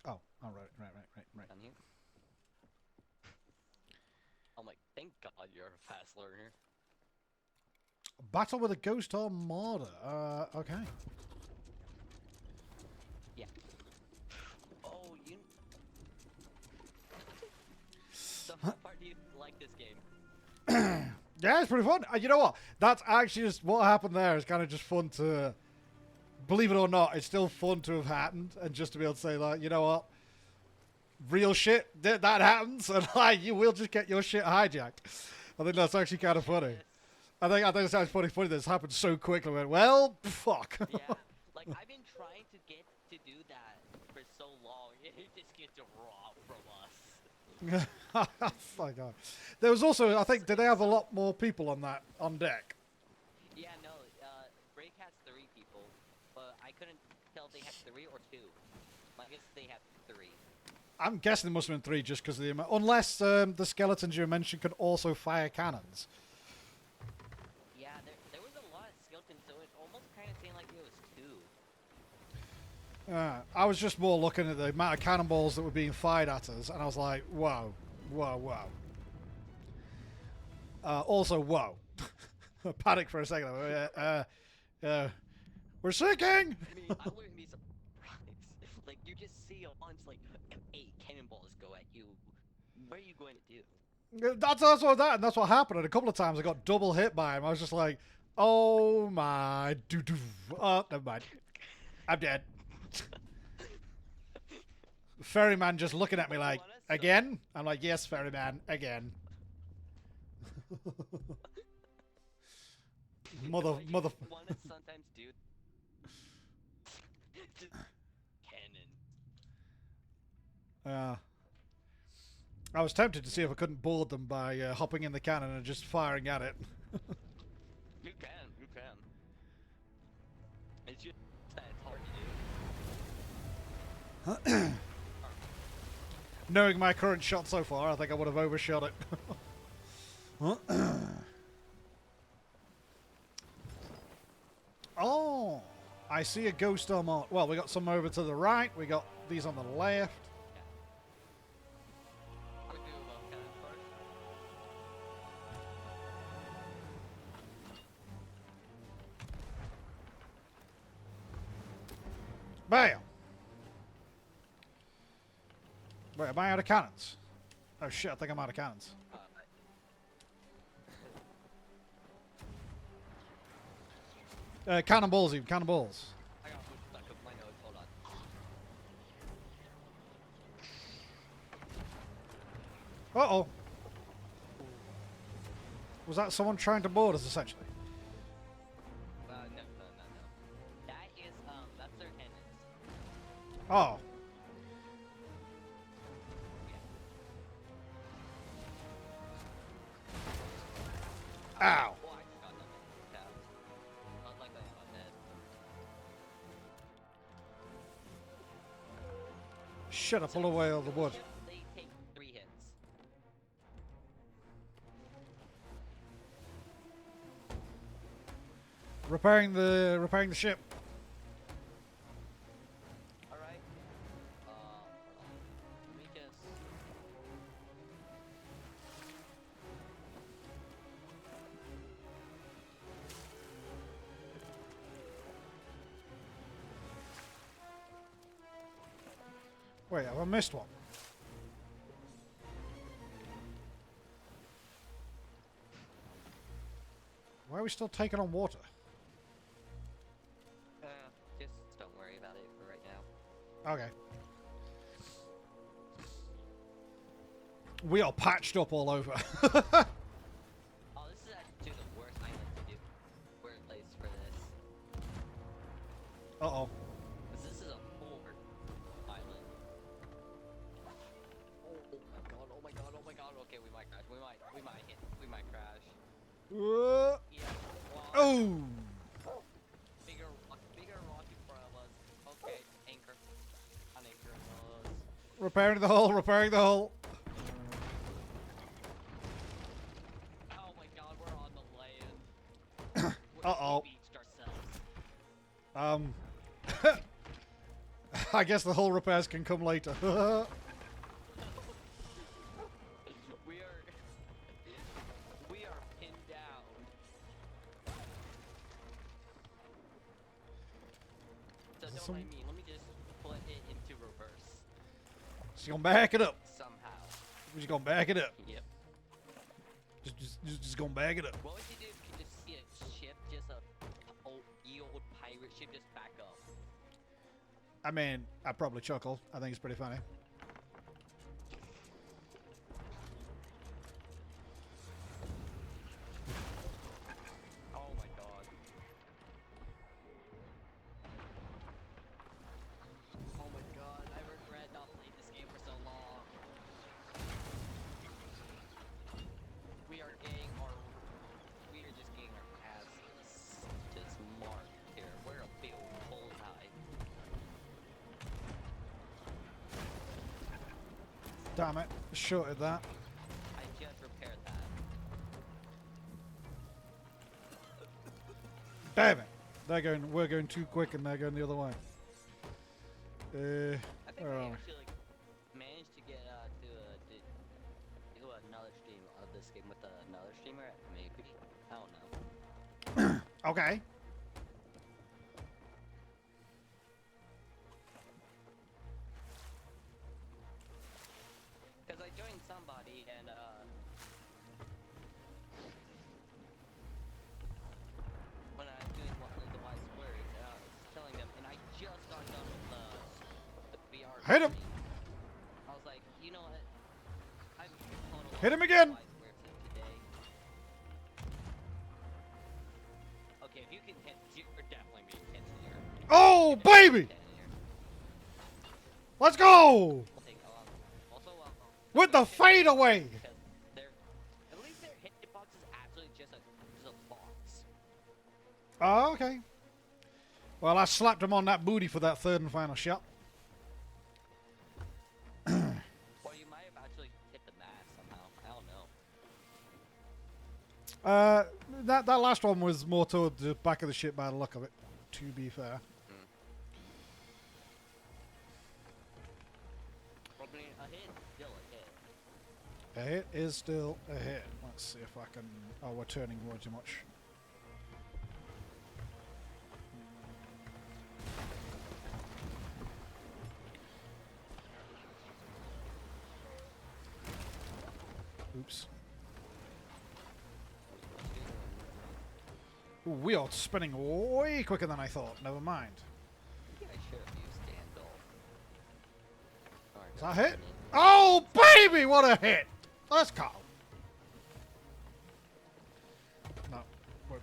Oh, right. Down here. I'm like, thank God you're a fast learner. Battle with a ghost armada. Okay. Yeah. Oh, you. So how far do you like this game? Yeah, it's pretty fun. You know what? That's actually just what happened there. It's kind of just fun to, believe it or not, it's still fun to have happened and just to be able to say, like, you know what? Real shit, that happens, and like, you will just get your shit hijacked. I think that's actually kind of funny. I think it's actually funny that this happened so quickly. I went, well, fuck. Yeah, like I've been trying to get to do that for so long, it just gets robbed from us. My God. There was also, I think, did they have a lot more people on deck? Yeah, no, Break has 3 people, but I couldn't tell if they had 3 or 2. I guess they had 3. I'm guessing there must have been 3 just because of the amount. Unless the skeletons you mentioned can also fire cannons. Yeah, there was a lot of skeletons, so it almost kind of seemed like it was 2. I was just more looking at the amount of cannonballs that were being fired at us, and I was like, whoa. Also, whoa. I panicked for a second. We're sinking! I mean, I wouldn't be surprised. Like, you just see a bunch, like, 8 cannonballs go at you. What are you going to do? That's what happened. And a couple of times I got double hit by him. I was just like, oh my doo-doo. Oh, never mind. I'm dead. Ferryman just looking at me like, again? I'm like, yes, Ferryman, again. Mother. Want to sometimes do just cannon. I was tempted to see if I couldn't board them by hopping in the cannon and just firing at it. You can. It's just that it's hard to do. Knowing my current shot so far, I think I would have overshot it. Oh, I see a ghost on my... Well, we got some over to the right. We got these on the left. I'll do cannon first. Bam! Wait, am I out of cannons? Oh shit, I think I'm out of cannons. Cannonballs, even. Cannonballs. I got food stuck up my nose. Hold on. Uh-oh. Was that someone trying to board us, essentially? No. That is that's their cannons. Oh. Ow. Oh, I got nothing. Tapped. Not like that. I'm dead. Shit, I pulled away all the wood. They take 3 hits. Repairing the ship. All right. Let me just. Wait, have I missed one? Why are we still taking on water? Just don't worry about it for right now. Okay. We are patched up all over. Oh, this is actually the worst island to do. Worst place for this. Uh-oh. Because this is a poor island. Oh my god. Okay, we might crash. We might crash. Yeah. Wow. Oh! Bigger rock in front of us. Okay, anchor. Unanchor us. Repairing the hull, repairing the hull. Oh my god, we're on the land. Uh-oh. We beached ourselves. I guess the hull repairs can come later. We are pinned down. So don't Some- mind me. Let me just put it into reverse Just gonna back it up. somehow. We're just gonna back it up. Yep. Just gonna back it up. What would you do if you just see a ship, just a old pirate ship, just back up? I mean, I'd probably chuckle. I think it's pretty funny. Oh my god. Oh my god, I regret not playing this game for so long. We are just getting our asses just marked here. We're a big old bullseye. Damn it. Shorted that. I just repaired that. Damn it. We're going too quick and they're going the other way. I think Where I are we? actually managed to get to do another stream of this game with another streamer, maybe. I don't know. Okay. Because I joined somebody and when I was doing the wise word, I was telling them, and I just got done with the VR. Hit him. stream. I was like, you know what? I'm totally Hit him again. wise words today. Oh, baby! Let's go! We'll take, also, With the fade away! because they're, at least their hitbox is actually just a box. Oh, okay. Well, I slapped him on that booty for that third and final shot. Or you might have actually hit the mast somehow. I don't know. That last one was more toward the back of the ship by the look of it, to be fair. Probably a hit, still a hit. A hit is still a hit. Let's see if I can... Oh, we're turning way too much. Oops. Ooh, we are spinning way quicker than I thought. Never mind. I should have used Gandalf. Is that a hit? Oh, baby! What a hit! Let's go. No. We're...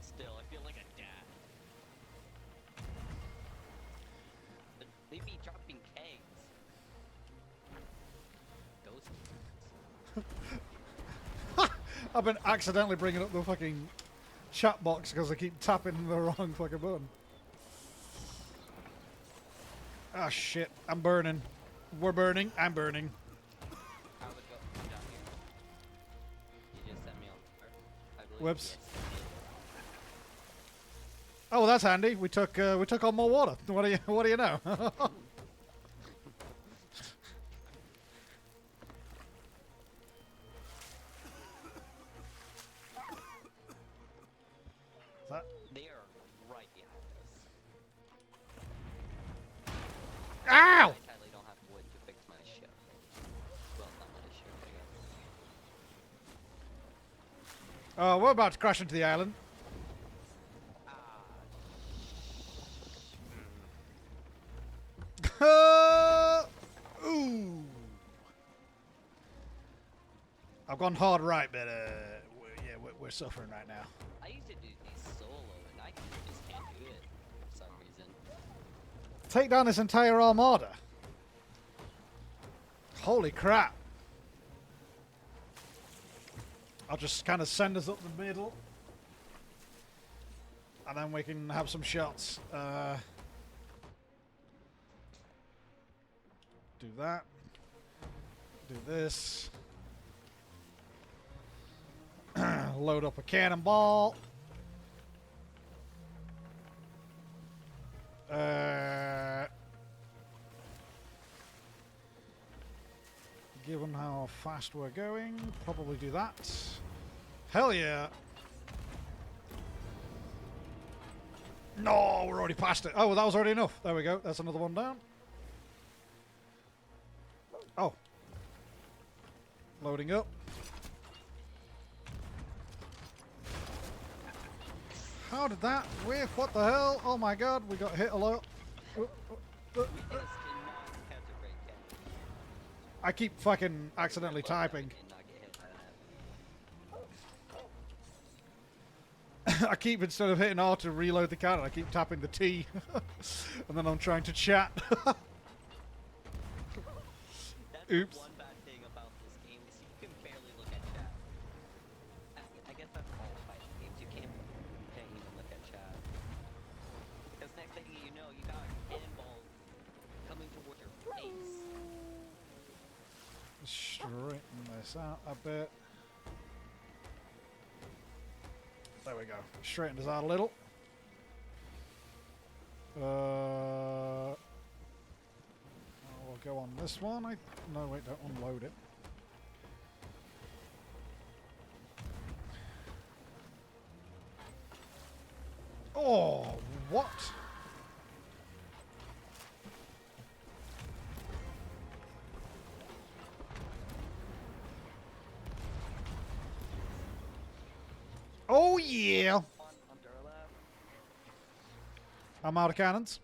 Still, I feel like a dad. But they be dropping kegs. Those I've been accidentally bringing up the fucking chat box because I keep tapping the wrong fucking button. Ah, shit. I'm burning. We're burning. I'm burning. How would go down here? You just sent me on fire. I believe. Whoops. Yes, you did. Oh, well, that's handy. We took on more water. What do you know? That... They are right behind us. Ow! I sadly don't have wood to fix my ship. Well, not my ship, I guess. We're about to crash into the island. Ooh. I've gone hard right, but we're suffering right now. I used to do these solo, and I just can't do it for some reason. Take down this entire armada. Holy crap. I'll just kind of send us up the middle. And then we can have some shots. Do that. Do this. Load up a cannonball. Given how fast we're going, probably do that. Hell yeah! No, we're already past it. Oh, well, that was already enough. There we go. That's another one down. Oh. Loading up. How did that whiff? What the hell? Oh my god, we got hit a lot. We just did not catch a break yet. I keep fucking accidentally typing. Did not get hit by that. I keep, instead of hitting R to reload the cannon, I keep tapping the T. And then I'm trying to chat. That's Oops. one bad thing about this game is you can barely look at chat. I guess that's all fighting games. You can't even look at chat. Because next thing you know, you got a cannonball coming towards your face. Straighten this out a bit. There we go. Straighten this out a little. We'll go on this one. No, wait, don't unload it. Oh, what? Oh, yeah. On Durlab. I'm out of cannons.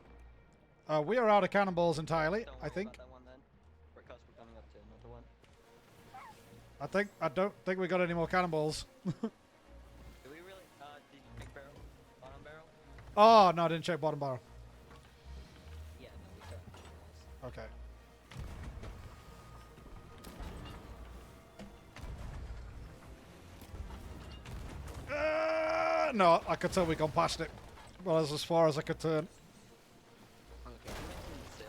We are out of cannonballs entirely, Don't I worry think. about that one then. Because we're coming up to another one. I don't think we got any more cannonballs. Do we really? Did you pick barrel? Bottom barrel? Oh, no, I didn't check bottom bar. Yeah, no, we still have to do this. Okay. No, I could tell we gone past it. Well, that's as far as I could turn. Okay, I'm making sail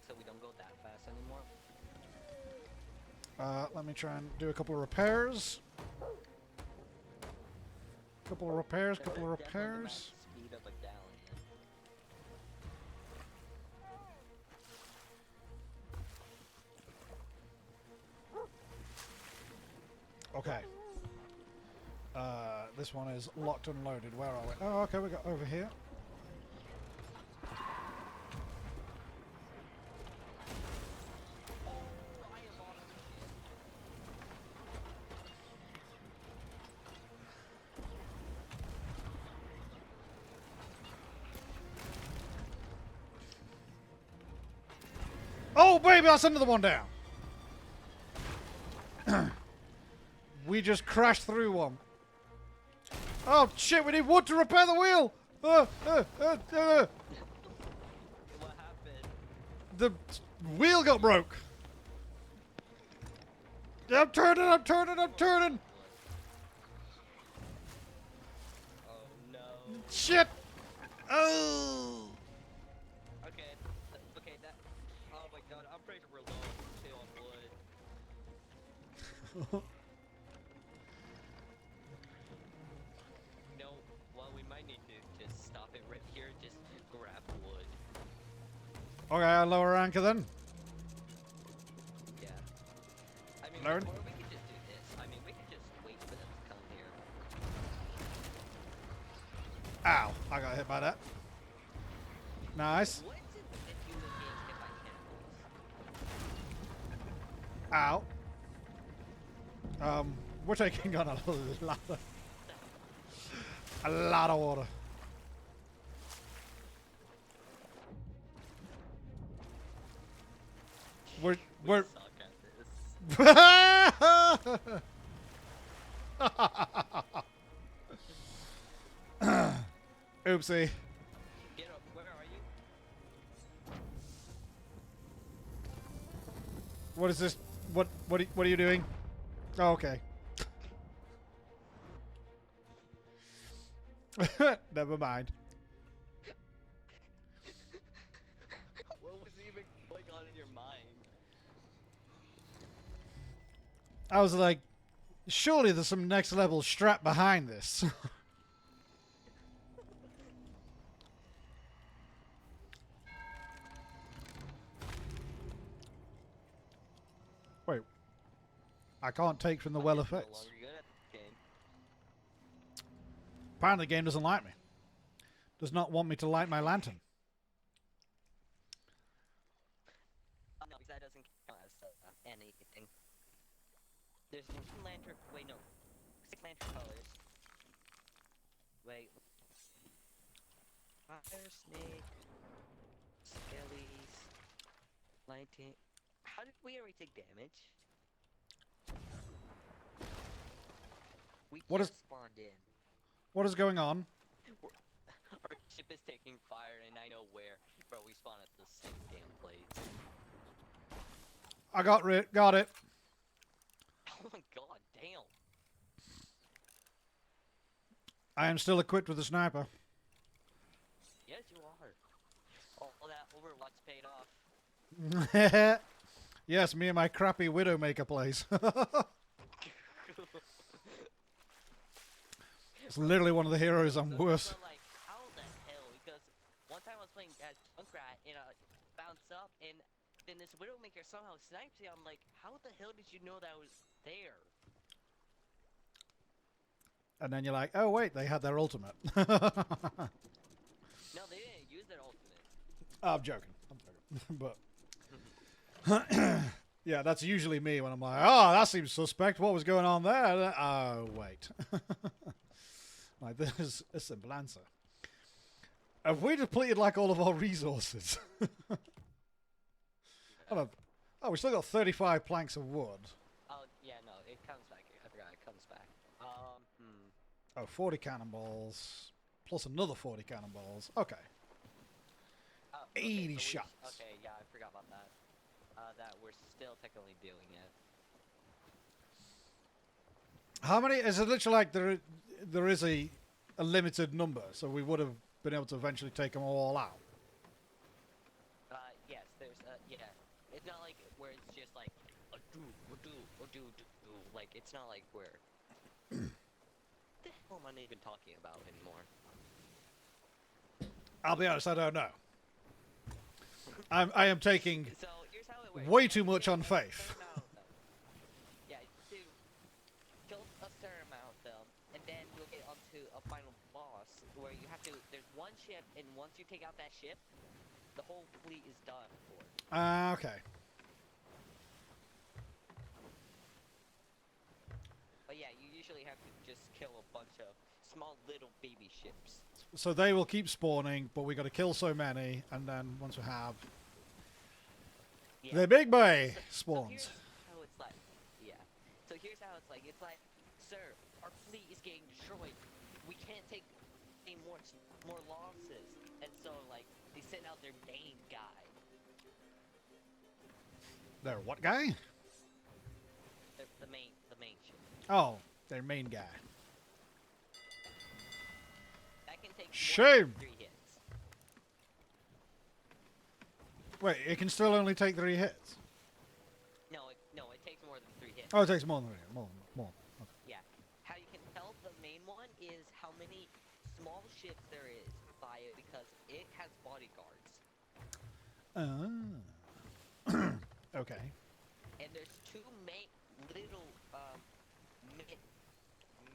so we don't go that fast anymore. Let me try and do a couple of repairs. Couple of repairs, couple of Definitely the max repairs. speed of a galleon. Okay. This one is locked and loaded. Where are we? Oh, okay, we got over here. Oh, baby, that's another one down. We just crashed through one. Oh, shit, we need wood to repair the wheel. What happened? The wheel got broke. I'm turning, I'm turning, I'm turning. Oh no. Shit. Oh. Okay, okay, that. Oh my god, I'm pretty sure we're low too on wood. No, well, we might need to just stop it right here. Just grab wood. Okay, I'll lower anchor then. Yeah. I mean, Learn. or we could just do this. I mean, we could just wait for them to come here. Ow, I got hit by that. Nice. What is it that human beings hit by cannibals? Ow. We're taking on a lot of water. We're We suck at this. Oopsie. Get up. Where are you? What is this? What are you doing? Oh, okay. Never mind. What was even going on in your mind? I was like, surely there's some next level strap behind this. Wait. I can't take from the well No effects. longer good at the game. Apparently the game doesn't like me. Does not want me to light my lantern. No, because that doesn't count as anything. There's one lantern. Wait, no. 6 lantern colors. Wait. Fire, snake, skellies, lighting. How did we already take damage? We What just is- spawned in. What is going on? Our ship is taking fire, and I know where. Bro, we spawn at the same damn place. I got it. Oh my god, damn. I am still equipped with a sniper. Yes, you are. All that Overwatch paid off. Yes, me and my crappy Widowmaker plays. It's literally one of the heroes I'm worse. But like, how the hell? Because one time I was playing as Junkrat and I bounced up, and then this Widowmaker somehow sniped me. I'm like, how the hell did you know that I was there? And then you're like, oh wait, they had their ultimate. No, they didn't use their ultimate. I'm joking. But yeah, that's usually me when I'm like, oh, that seems suspect. What was going on there? Oh, wait. Like, there's a simple answer. Have we depleted like all of our resources? Oh, we still got 35 planks of wood. Oh, yeah, no, it comes back. I forgot it comes back. Oh, 40 cannonballs. plus another 40 cannonballs. Okay. Oh, 80 so shots. Okay, yeah, I forgot about that. That we're still technically doing it. How many? Is it literally like there is a limited number, so we would have been able to eventually take them all out? Yes, there's yeah. It's not like where it's just like a do, like it's not like where. What the hell am I even talking about anymore? I'll be honest, I don't know. I am taking So here's how it works. way too much on faith. Yeah, do kill a certain amount of them, and then we'll get onto a final boss where you have to. There's one ship, and once you take out that ship, the whole fleet is done for. Okay. But yeah, you usually have to just kill a bunch of small little baby ships. So they will keep spawning, but we got to kill so many, and then once we have Yeah. the big boy So spawns. here's how it's like. Yeah. So here's how it's like. It's like, sir, our fleet is getting destroyed. We can't take any more losses. And so like they send out their main guy. Their what guy? The main ship. Oh, their main guy. That can take more Shame. than 3 hits. Wait, it can still only take 3 hits. No, it takes more than 3 hits. Oh, it takes more than 3. More. Okay. Yeah. How you can tell the main one is how many small ships there is by it because it has bodyguards. Okay. And there's 2 main little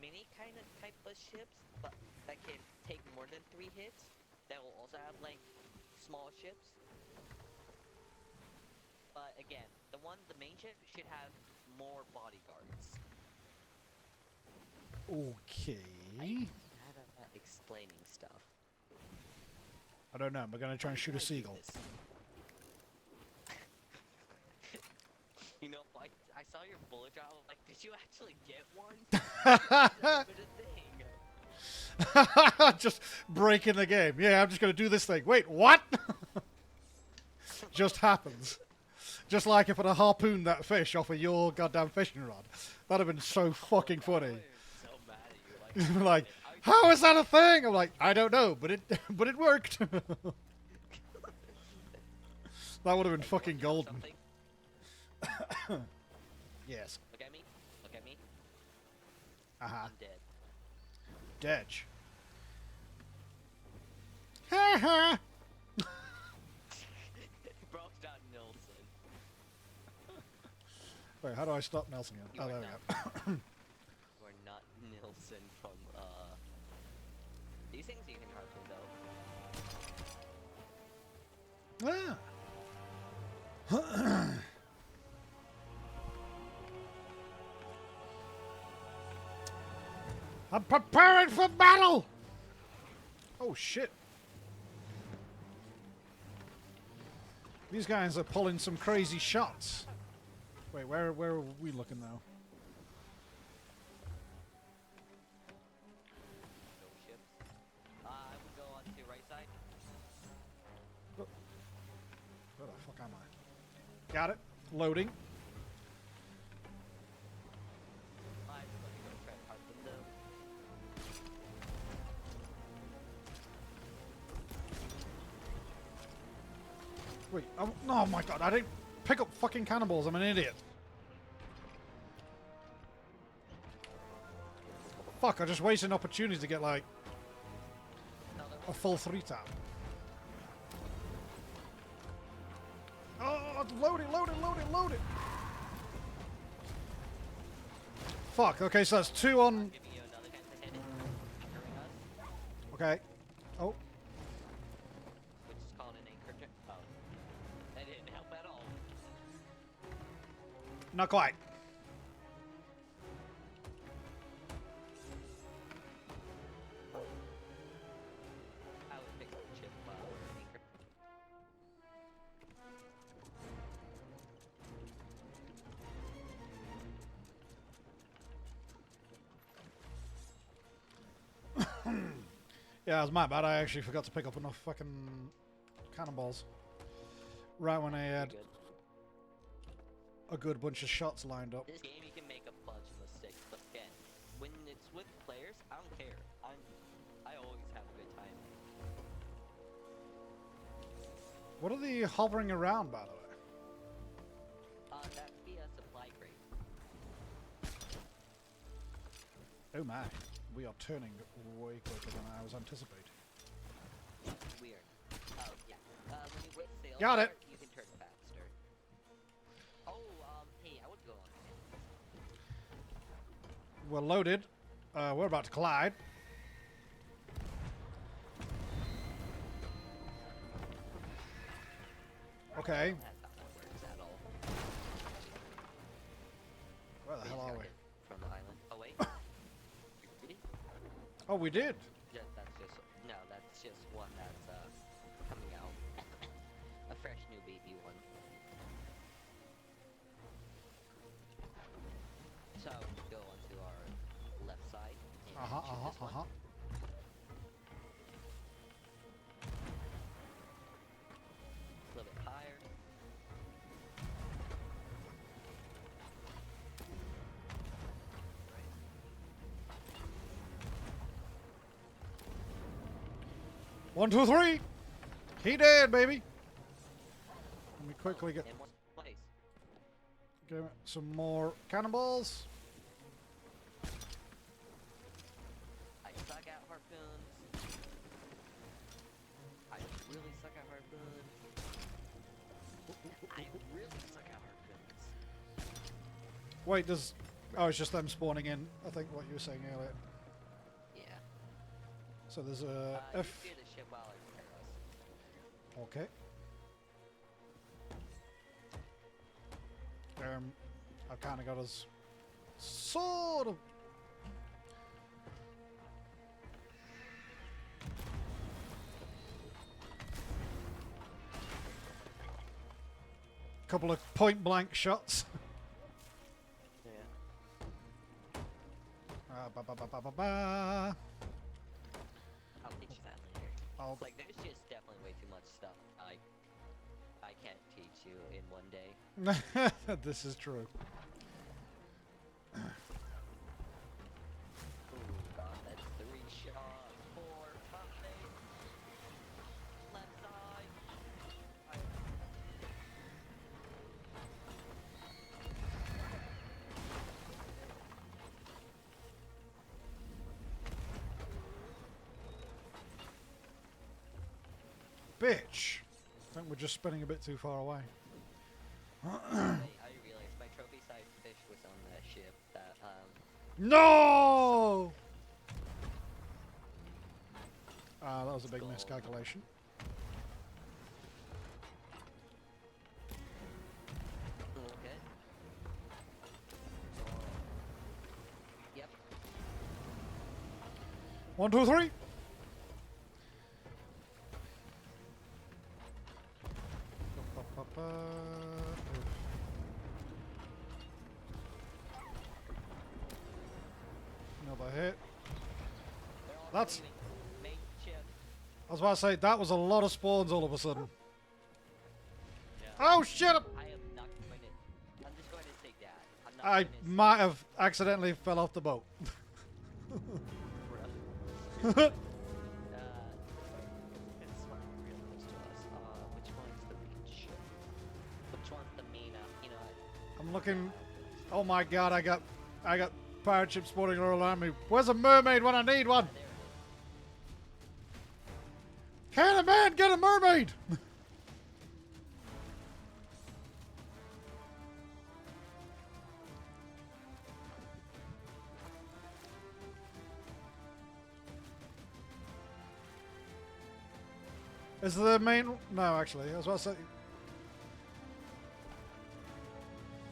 mini kind of type of ships, but that can take more than 3 hits. That will also have like small ships. But again, the main ship should have more bodyguards. Okay. Bad at explaining stuff. I don't know. I'm going to try and shoot a seagull. You know, like I saw your bullet drop. I was like, did you actually get one? Thing. Just breaking the game. Yeah, I'm just going to do this thing. Wait, what? Just happens. Just like if I'd have harpooned that fish off of your goddamn fishing rod. That'd have been so fucking funny. I'm so mad at you. Like, Like, how is that a thing? I'm like, I don't know, but it worked. That would have been fucking golden. Something? Yes. Look at me. Look at me. Uh-huh. I'm dead. Dedge. Ha ha! Broke's not Nilsson. Wait, how do I stop Nelson again? You Oh, are there we not. go. We're not Nilsson from these things you can harpoon though. Ah. I'm preparing for battle! Oh shit. These guys are pulling some crazy shots. Wait, where are we looking now? No ships. I would go on to the right side. Where the fuck am I? Got it. Loading. I'm just gonna go try to harpoon them. Wait, oh my god, I didn't pick up fucking cannonballs, I'm an idiot. Fuck, I just wasted an opportunity to get like a full 3-tap. Oh, load it. Fuck, okay, so that's 2 on... Giving you another chance to hit it. Anchoring us, Okay. Oh, which is called an anchor. Oh, that didn't help at all. not quite. I would pick up a chip or an anchor. Yeah, it was my bad. I actually forgot to pick up enough fucking cannonballs. Right when I had Good. a good bunch of shots lined up. This game you can make a bunch of mistakes, but again, when it's with players, I don't care. I always have a good time. What are they hovering around, by the way? That'd be a supply crate. Oh my. We are turning way quicker than I was anticipating. Weird. Oh yeah. When you wait sail, Got it. you can turn faster. Oh, hey, I would go on it. We're loaded. We're about to collide. Okay. That's not how it works at all. Where the hell are we? From the island. Oh wait. Really? Oh, we did. Yeah, that's just one that's coming out. A fresh new baby one. So we go onto our left side and shoot this one. A little bit higher. One, two, three. He dead, baby. Let me quickly get In one place. some more cannonballs. I suck at harpoons. I really suck at harpoons. I really suck at harpoons. Wait, there's... Oh, it's just them spawning in, I think, what you were saying earlier. Yeah. So there's a You F... steer the ship while I repair us. Okay. I've kind of got us sort of... Couple of point blank shots. Yeah. Ba ba ba ba ba ba. I'll teach you that later. Oh, Like, there's just definitely way too much stuff. I can't teach you in one day. this is true. Ooh, God, that's 3 shots. 4, 5. Left side. Bitch. I think we're just spinning a bit too far away. I realized my trophy-sized fish was on that ship. That No! That was a big miscalculation. Okay. Yep. 1, 2, 3. Another hit. They're all That's- leaving. Mate ship. I was about to say, that was a lot of spawns all of a sudden. Yeah. Oh shit! I am not going to. I'm just going to say that. I'm not I going to might have accidentally fell off the boat. It's real close to us. Which one's the main ship? Which one's the main? You know. I'm looking. Oh my god! I got pirate ships spawning all around me. Where's a mermaid when I need one? There it is. Can a man get a mermaid? Is the main... No, actually. I was about to say...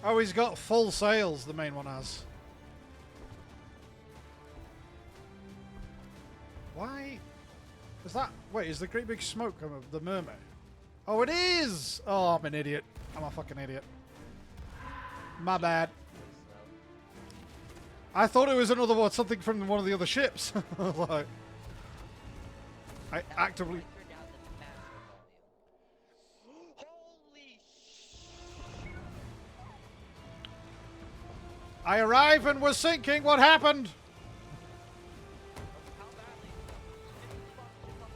Oh, he's got full sails, the main one has. Why? Is that... Wait, is the great big smoke coming of the mermaid? Oh, it is! Oh, I'm an idiot. I'm a fucking idiot. My bad. I thought it was another one, something from one of the other ships. Like, I That will actively... filter down the master volume. Holy sh! I arrive and we're sinking. What happened? How badly? Ship up.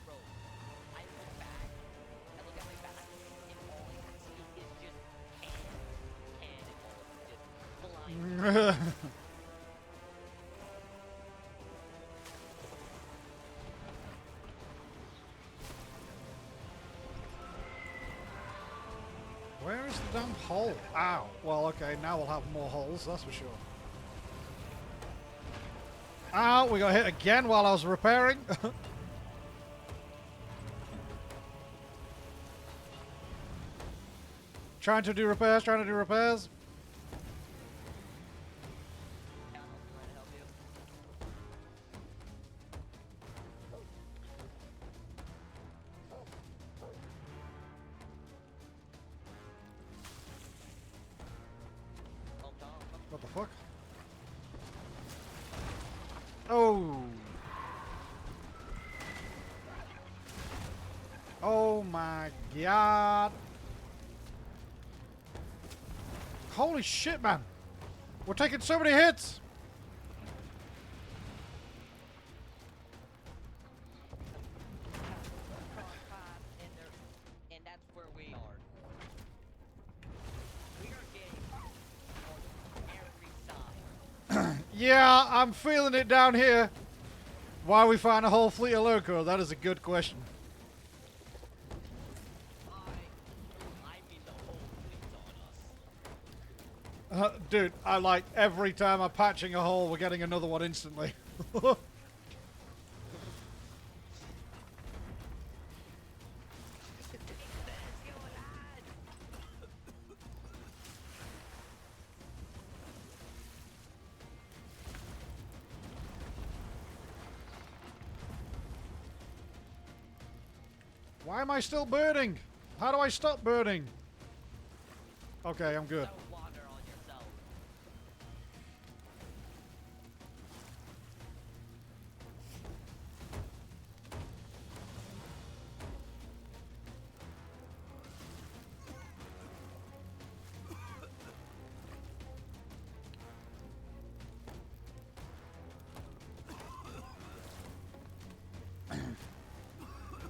Bro, I look back. I look at my back, and all I can see is just cannonballs just flying. Where is the damn hole? Ow. Well, okay, now we'll have more holes, that's for sure. Ow, we got hit again while I was repairing. Trying to do repairs. Yeah, I'll try to help you. Oh, Tom. What the fuck? Oh. Oh my god. Holy shit, man. We're taking so many hits. And that's where we are. We are getting on every side. Yeah, I'm feeling it down here. Why we find a whole fleet of loco? That is a good question. I mean the whole fleet's on us. Dude, I like every time I'm patching a hole, we're getting another one instantly. Why am I still burning? How do I stop burning? Okay, I'm good. Don't water on yourself.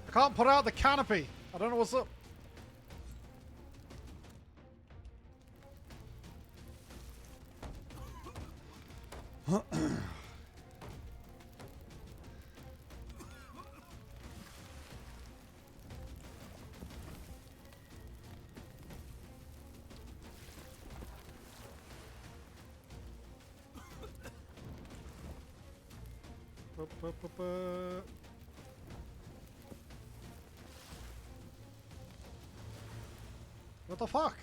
I can't put out the canopy. I don't know what's up. What the fuck?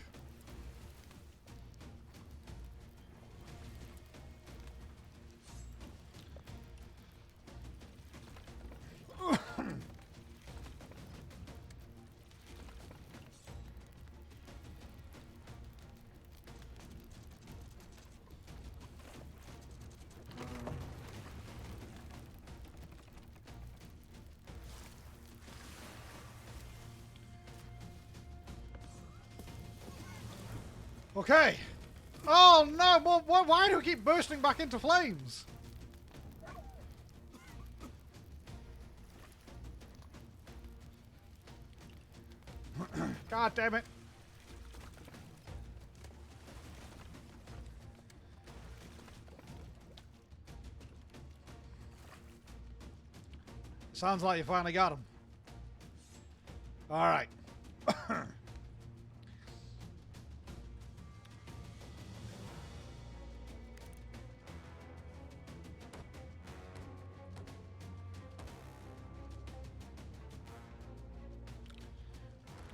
Okay. Oh no! Why do we keep bursting back into flames? God damn it! Sounds like you finally got him. All right.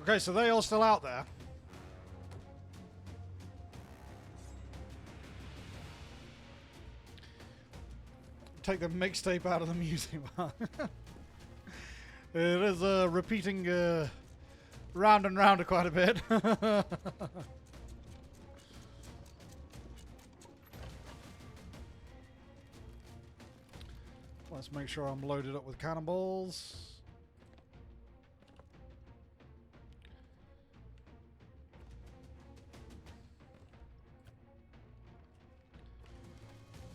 Okay, so they all still out there. Take the mixtape out of the museum. It is repeating round and round quite a bit. Let's make sure I'm loaded up with cannonballs.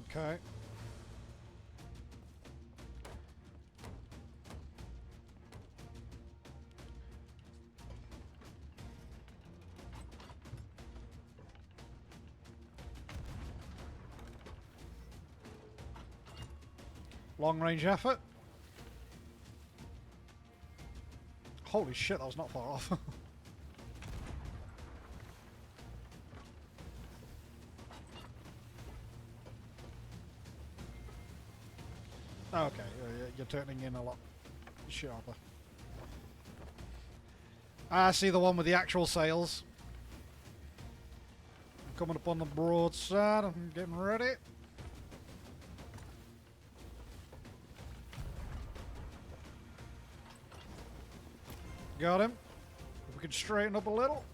Okay. Long range effort. Holy shit, that was not far off. Okay, you're turning in a lot sharper. I see the one with the actual sails. I'm coming up on the broadside. I'm getting ready. Got him. If we could straighten up a little.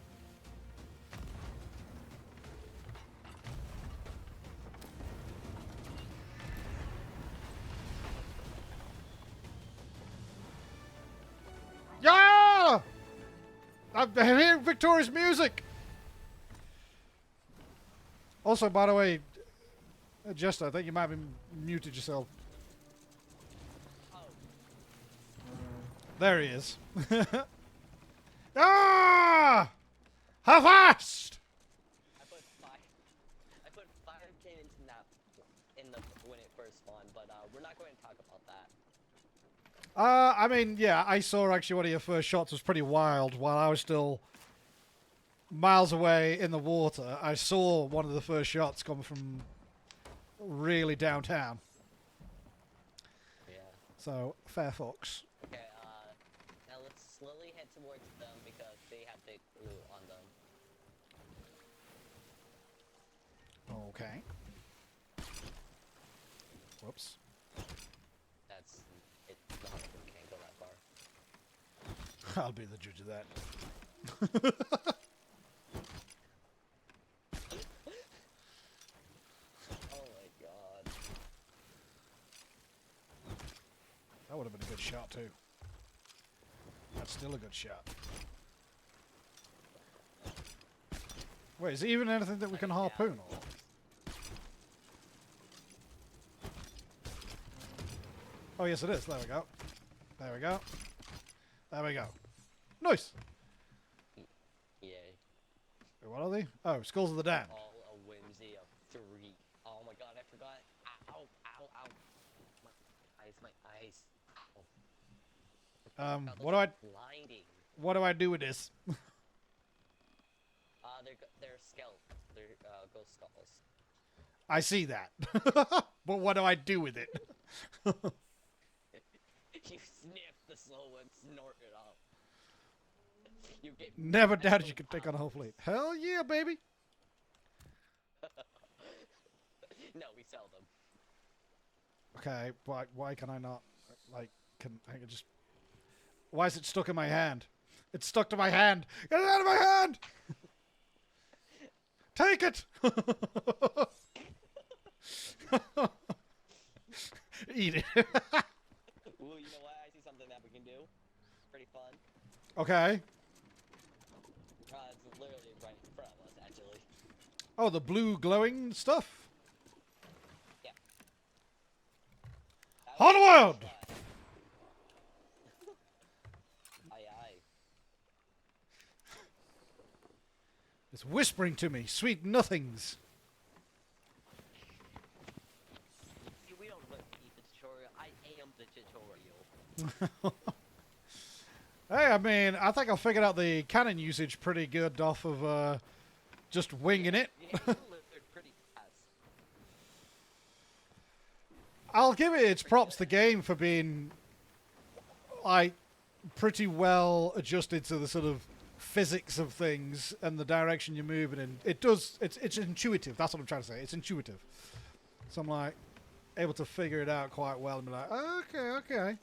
Yeah! I'm hearing Victoria's music. Also, by the way, Jester, I think you might have muted yourself. There he is. Ah! How fast? I put five cannons in the when it first spawned, but we're not going to talk about that. I mean, yeah, I saw actually one of your first shots was pretty wild while I was still miles away in the water. I saw one of the first shots come from really downtown. Yeah. So, fair fox. Okay, now let's slowly head towards them because they have big loot on them. Okay. Whoops. That's it. The hunter can't go that far. I'll be the judge of that. Oh my god. That would have been a good shot too. That's still a good shot. Wait, is there even anything that we can harpoon or? Oh yes it is, there we go. There we go. There we go. Nice! Yay. Wait, what are they? Oh, Skulls of the Damned. All a whimsy of 3. Oh my god, I forgot. Ow, ow, ow. My eyes. Ow. What do I Blinding. what do I do with this? They're skulls. They're ghost skulls. I see that. But what do I do with it? You sniff the soul and snort it up. You get Never doubted you could take on a whole fleet. Hell yeah, baby! No, we sell them. Okay, why can I not? Like, can I just... Why is it stuck in my hand? It's stuck to my hand! Get it out of my hand! Take it! Eat it. Ooh, you know what? I see something that we can do. Pretty fun. Okay. It's literally right in front of us, actually. Oh, the blue glowing stuff? Yeah. Onward! Aye, aye. It's whispering to me, sweet nothings. See, we don't need the tutorial. I am the tutorial. Hey, I mean, I think I figured out the cannon usage pretty good off of just winging it. Yeah, you learned pretty fast. I'll give it its props, the game, for being like pretty well adjusted to the sort of physics of things and the direction you're moving in. It's intuitive. That's what I'm trying to say. It's intuitive. So I'm like able to figure it out quite well and be like, okay.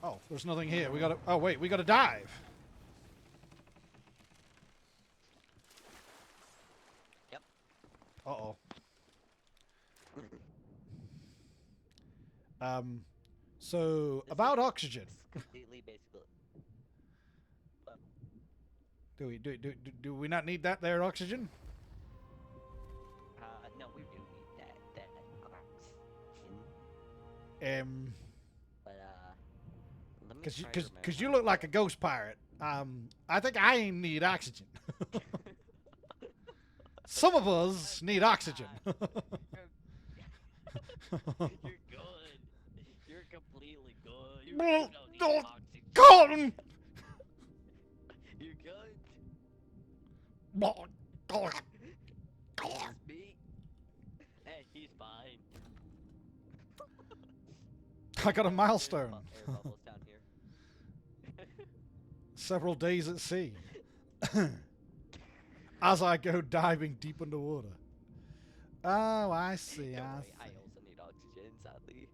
Oh, there's nothing here. We gotta. Oh wait, we gotta dive. Yep. Uh oh. So This about is oxygen. completely basically. But, Do we not need that there oxygen? no, we do need that oxygen. But let me try to remember Cause how you to look do like a it. ghost pirate. I think I ain't need oxygen. Some of us need oxygen. You're good. You're completely good. You Well, don't need oh, oxygen. Colin! You're good. Oh, oh, It's me. Hey, he's fine. I got a There's milestone. air bubbles down here. Several days at sea. As I go diving deep underwater. Oh, I see. Don't I worry, I see. also need oxygen, sadly.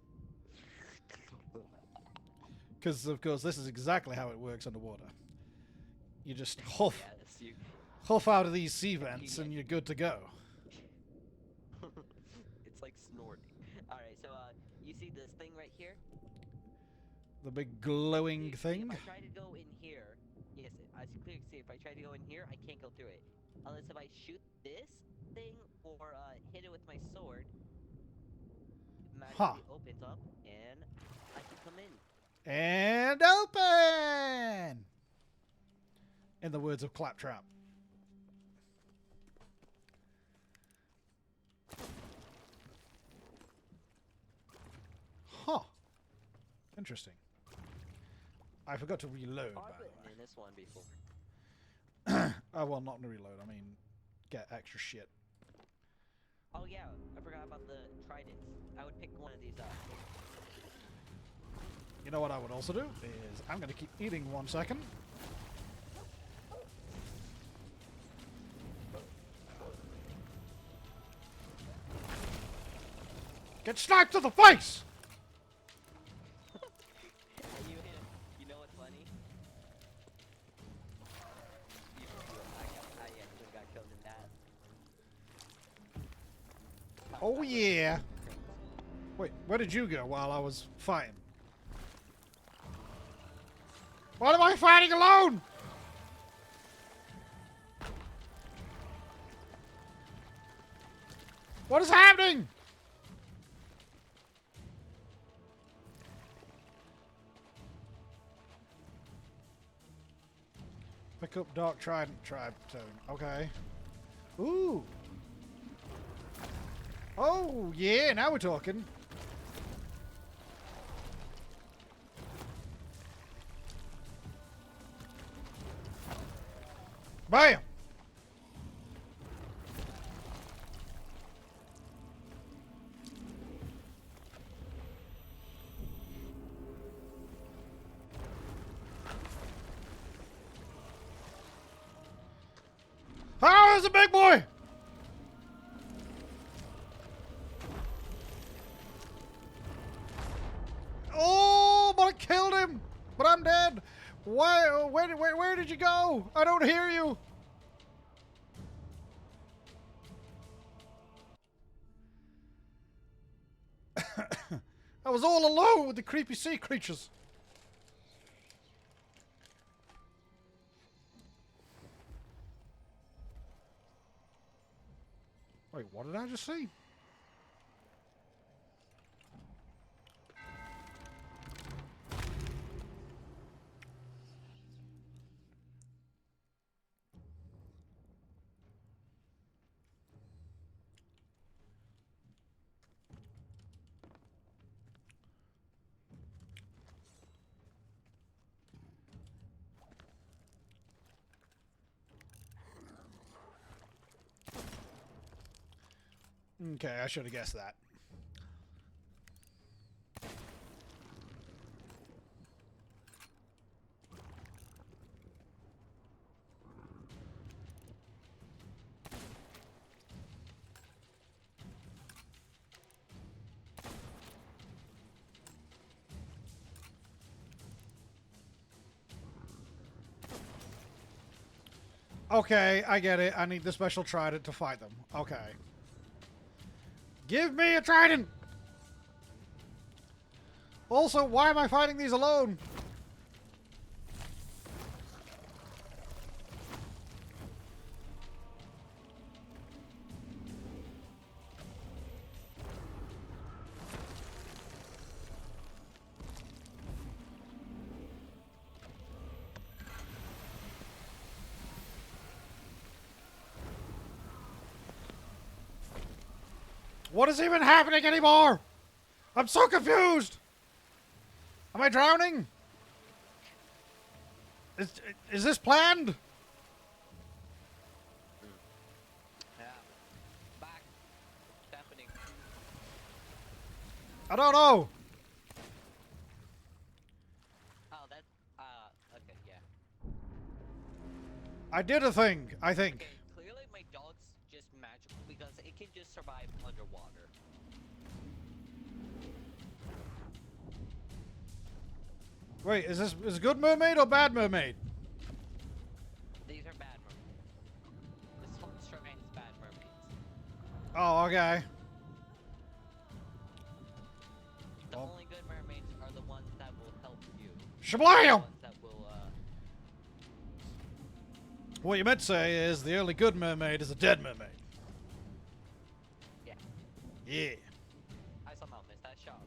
Because, of course, this is exactly how it works underwater. You just huff Yes, you. out of these sea vents and you're good to go. It's like snorting. Alright, so you see this thing right here? The big glowing See, thing. if I try to go in here, yes, as you clearly see, if I try to go in here, I can't go through it. Unless if I shoot this thing or hit it with my sword, it Huh. magically opens up and I can come in. And open! In the words of Claptrap. Huh. Interesting. I forgot to reload, by I've the been in this one before. way. Oh, well, not to reload. I mean, get extra shit. Oh yeah, I forgot about the tridents. I would pick one of these up. You know what I would also do? Is I'm going to keep eating 1 second. Get sniped to the face! And you know what's funny? I actually got killed in that. Oh yeah! Wait, where did you go while I was fighting? Why am I fighting alone? What is happening? Pick up Dark Trident Tribe Tone. Okay. Ooh. Oh, yeah, now we're talking. Bam! Oh, there's a big boy! Oh, but I killed him! But I'm dead! Why? Where did you go? I don't hear you! I was all alone with the creepy sea creatures. Wait, what did I just see? Okay, I should have guessed that. Okay, I get it. I need the special trident to fight them. Okay. Give me a trident! Also, why am I fighting these alone? What is even happening anymore? I'm so confused. Am I drowning? Is this planned? Yeah. Back. What's happening? I don't know. Oh, that's okay, yeah. I did a thing, I think. Okay, clearly my dog's just magical because it can just survive underwater. Wait, is this good mermaid or bad mermaid? These are bad mermaids. This whole shrine is bad mermaids. Oh, okay. The Oh. only good mermaids are the ones that will help you. The Shablam! ones that will, What you meant to say is the only good mermaid is a dead mermaid. yeah. Yeah. I somehow missed that shot.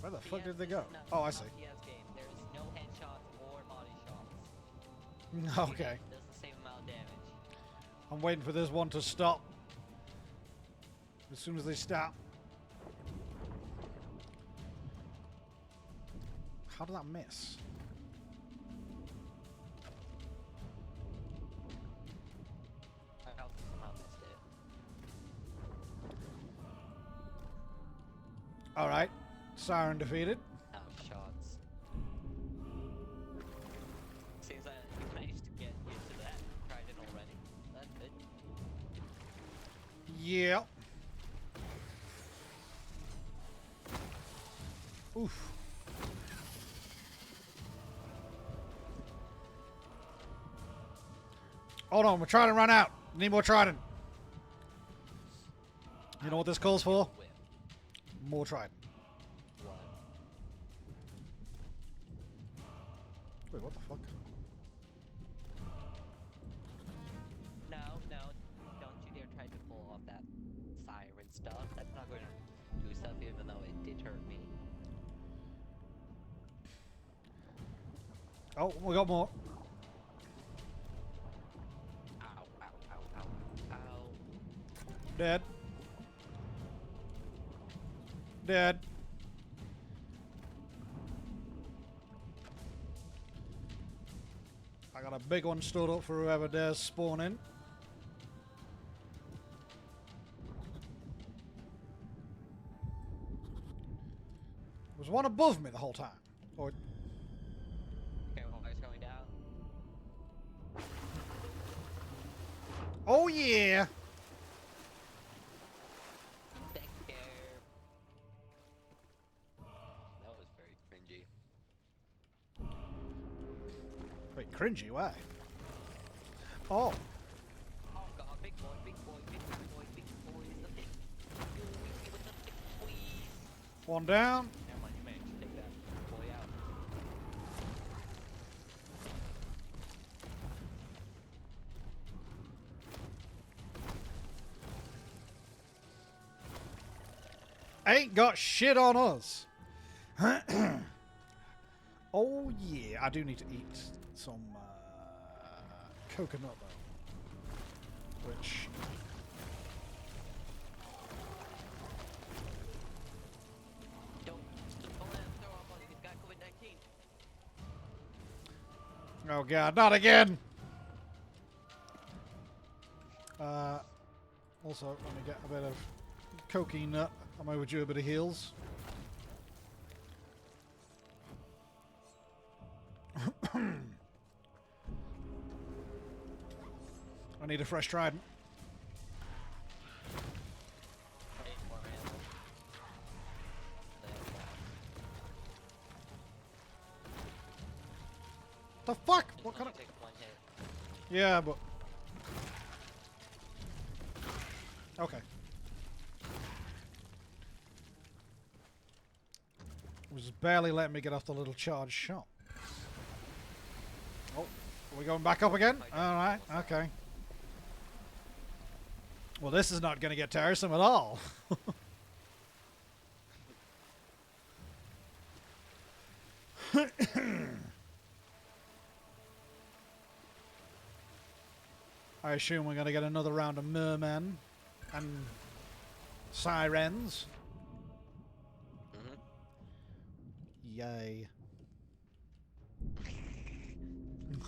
Where the fuck TS did they is go? not- Oh, I not see. TS game. There is no headshots or body shots. Okay. It does the same amount of damage. I'm waiting for this one to stop. As soon as they stop. How did that miss? I also somehow missed it. Alright. Siren defeated. Out of shots. Seems that you managed to get used to that. Tried it already. That's good. Yeah. Oof. Hold on, we're trying to run out. Need more trident. You know what this calls for? Whip. More trident. What? Wait, what the fuck? No, no. Don't you dare try to pull off that siren stuff. That's not going to do stuff even though it did hurt me. Oh, we got more. Ow, ow, ow, ow, ow. Dead. Dead. I got a big one stood up for whoever dares spawn in. There was one above me the whole time. Or Okay, well, it's going down. oh yeah. Take care. That was very cringy. Wait, cringy, why? Oh, Oh god, big boy, big boy, big boy, big boy is the big boy with the big boys. one down. Never mind, you managed to take that boy out. Ain't got shit on us. Oh yeah, I do need to eat some coconut though, which Don't let him throw up on you, he's got COVID-19. oh god, not again. Also, let me get a bit of cocaine nut. I'm overdue a bit of heals. I need a fresh trident. Hey, more ammo. The fuck? Just What kind only of? takes one hit. Yeah, but okay. was barely letting me get off the little charge shot. Oh, are we going back up again? Alright, okay. Well, this is not going to get tiresome at all. I assume we're going to get another round of mermen and sirens. Yay. You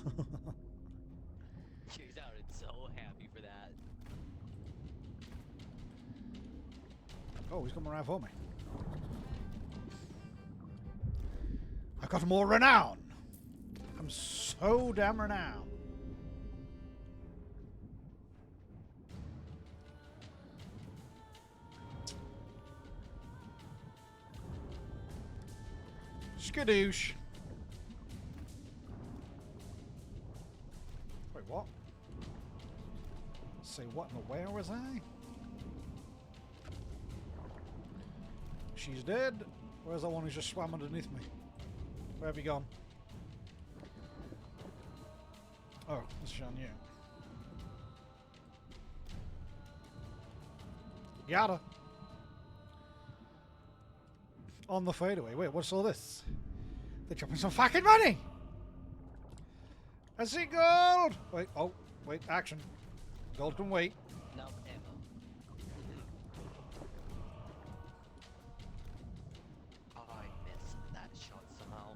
sounded so happy for that. Oh, he's coming around for me. I got more renown. I'm so damn renowned. Skadoosh. Wait, what? Say what in the where was I? She's dead. Where's that one who just swam underneath me? Where have you gone? Oh, this is on you. Yada. On the fadeaway. Wait, what's all this? They're dropping some fucking money! I see gold! Wait, oh, wait, action. Gold can wait. No ammo. Oh, I missed that shot somehow.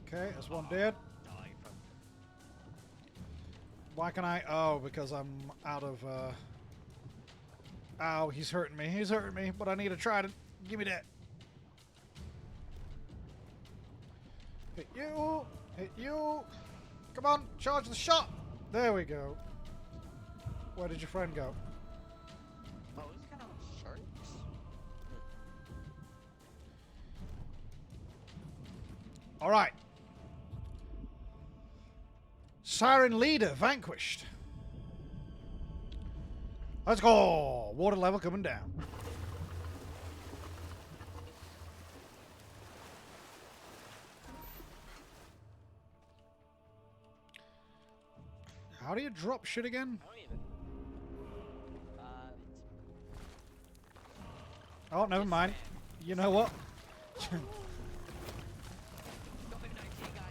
Okay, that's one dead. Die from Why can I? Oh, because I'm out of, Ow, he's hurting me. He's hurting me, but I need to try to... Give me that. Hit you. Hit you. Come on, charge the shot. There we go. Where did your friend go? Oh, it's kind of sharks. All right. Siren leader vanquished. Let's go. Water level coming down. How do you drop shit again? I don't even. Oh, never mind. You know what? COVID-19 guy.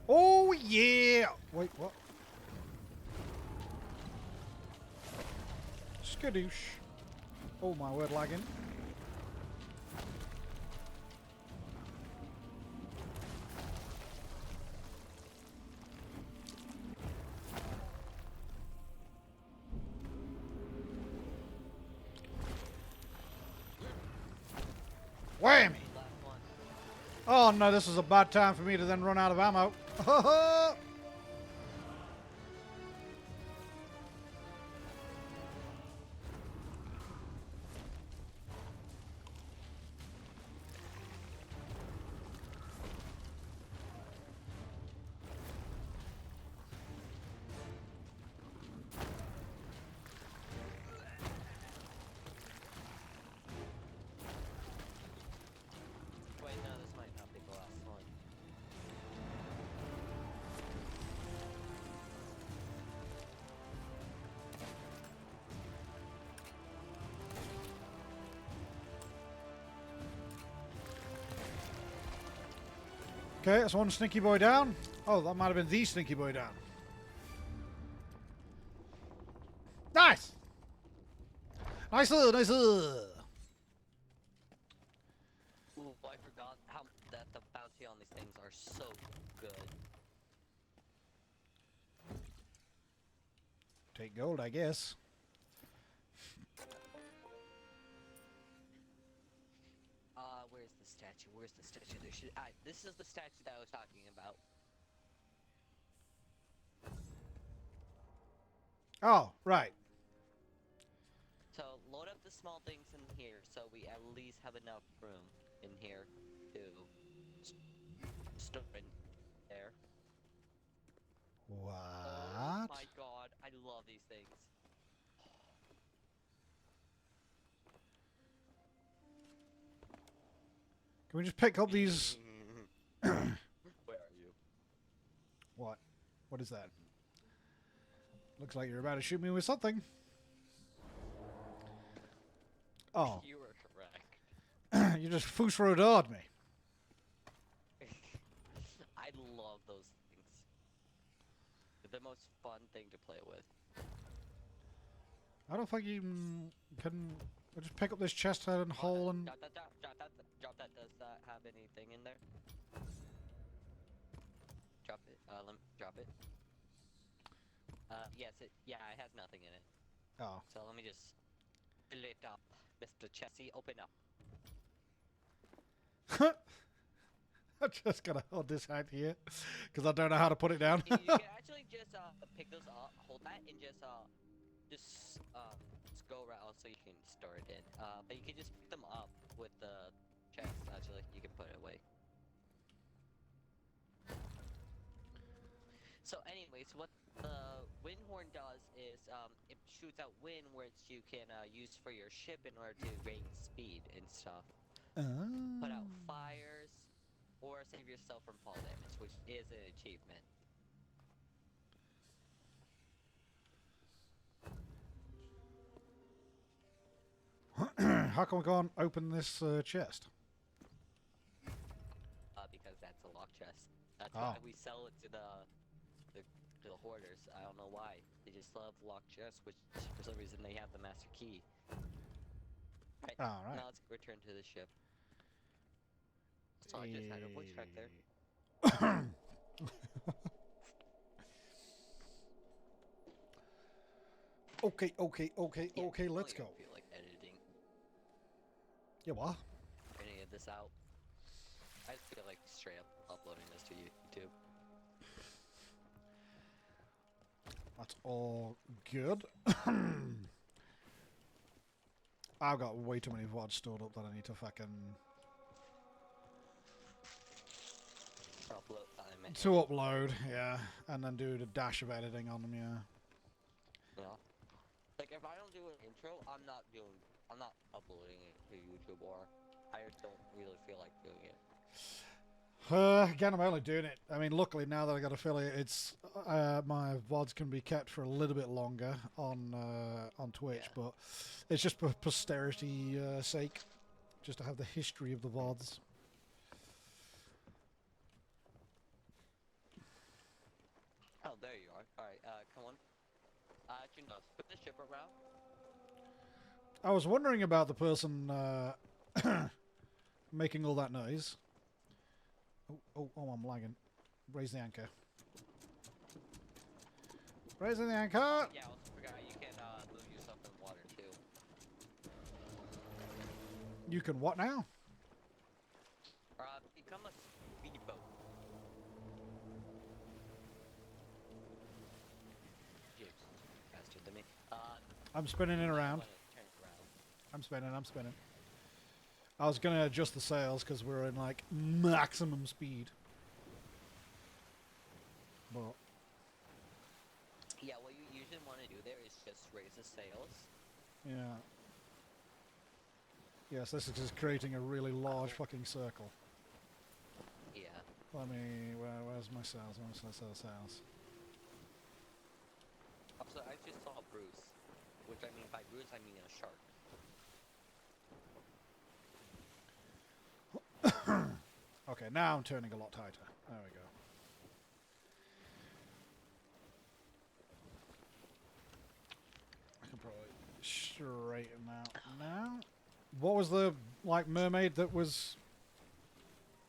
Oh, yeah. Wait, what? Skadoosh. Oh, my word, lagging. Whammy! Last one. Oh no, this is a bad time for me to then run out of ammo. Wait, no, this might not be the last one. Okay, that's one stinky boy down. Oh, that might have been the stinky boy down. Nice! Nice, nice. Ooh, I forgot how that the bounty on these things are so good. Take gold, I guess. Where's the statue? Where's the statue? There should. This is the statue that I was talking about. Oh, right. So load up the small things in here, so we at least have enough room in here to s- store in there. Oh What? my god, I love these things. Can we just pick up these? Where are you? What? What is that? Looks like you're about to shoot me with something. Oh, You were correct. you just fusroed me. I love those things. They're the most fun thing to play with. I don't think you can. I just pick up this chest head and hole and. Drop that. Drop that. Does that have anything in there? Drop it. Drop it. Yes. Yeah, it has nothing in it. Oh. So let me just fill it up, Mr. Chessie. Open up. I'm just gonna hold this hand here because I don't know how to put it down. You can actually just pick those up, hold that, and just go around so you can store it in. But you can just pick them up with the chest. Actually, you can put it away. So, anyways, what the wind horn does is it shoots out wind, which you can use for your ship in order to gain speed and stuff. Put out fires, or save yourself from fall damage, which is an achievement. How can we go and open this chest? Because that's a lock chest. That's Oh. why we sell it to the hoarders. I don't know why. They just love locked chests, which for some reason they have the master key. Right. All right. Now let's return to the ship. So I just had a voice crack there. Okay, Yeah, let's I go. don't feel like editing Yeah, what? any of this out. I just feel like straight up uploading this to YouTube. That's all good. I've got way too many VODs stored up that I need to fucking... Upload time. To upload, yeah. And then do the dash of editing on them, yeah. Yeah. Like if I don't do an intro, I'm not uploading it to YouTube, or I just don't really feel like doing it. Again, I'm only doing it. I mean, luckily now that I got affiliate, it's my VODs can be kept for a little bit longer on Twitch, Yeah. but it's just for posterity sake, just to have the history of the VODs. Oh, there you are. Alright, come on. Juno, put the ship around. I was wondering about the person making all that noise. Oh, I'm lagging. Raise the anchor. Raising the anchor! Yeah, I also forgot you can move yourself in water too. You can what now? Become a speedboat. Jeez, faster than me. I'm spinning it around. Turn it around. I'm spinning. I was going to adjust the sails because we're in like maximum speed. But Yeah, what you usually want to do there is just raise the sails. yeah. Yes, this is just creating a really large fucking circle. Yeah. Let me... where's my sails? Where's my sails? Also, I just saw Bruce. Which I mean by Bruce, I mean a shark. Okay, now I'm turning a lot tighter. There we go. I can probably straighten out now. What was the like mermaid that was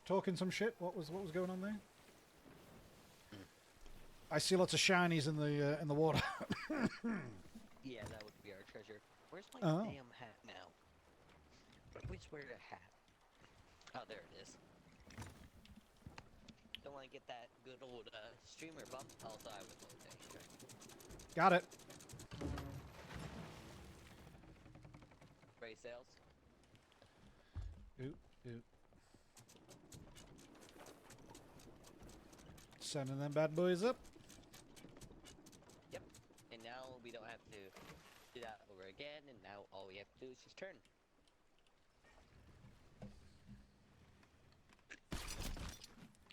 talking some shit? What was going on there? I see lots of shinies in the water. Yeah, that would be our treasure. Where's my Oh. damn hat now? Where's where the hat? Oh, there it is. Don't want to get that good old streamer bump. Also, I would load that shit. Got it. sails. Oop, oop. Sending them bad boys up. Yep. And now we don't have to do that over again, and now all we have to do is just turn.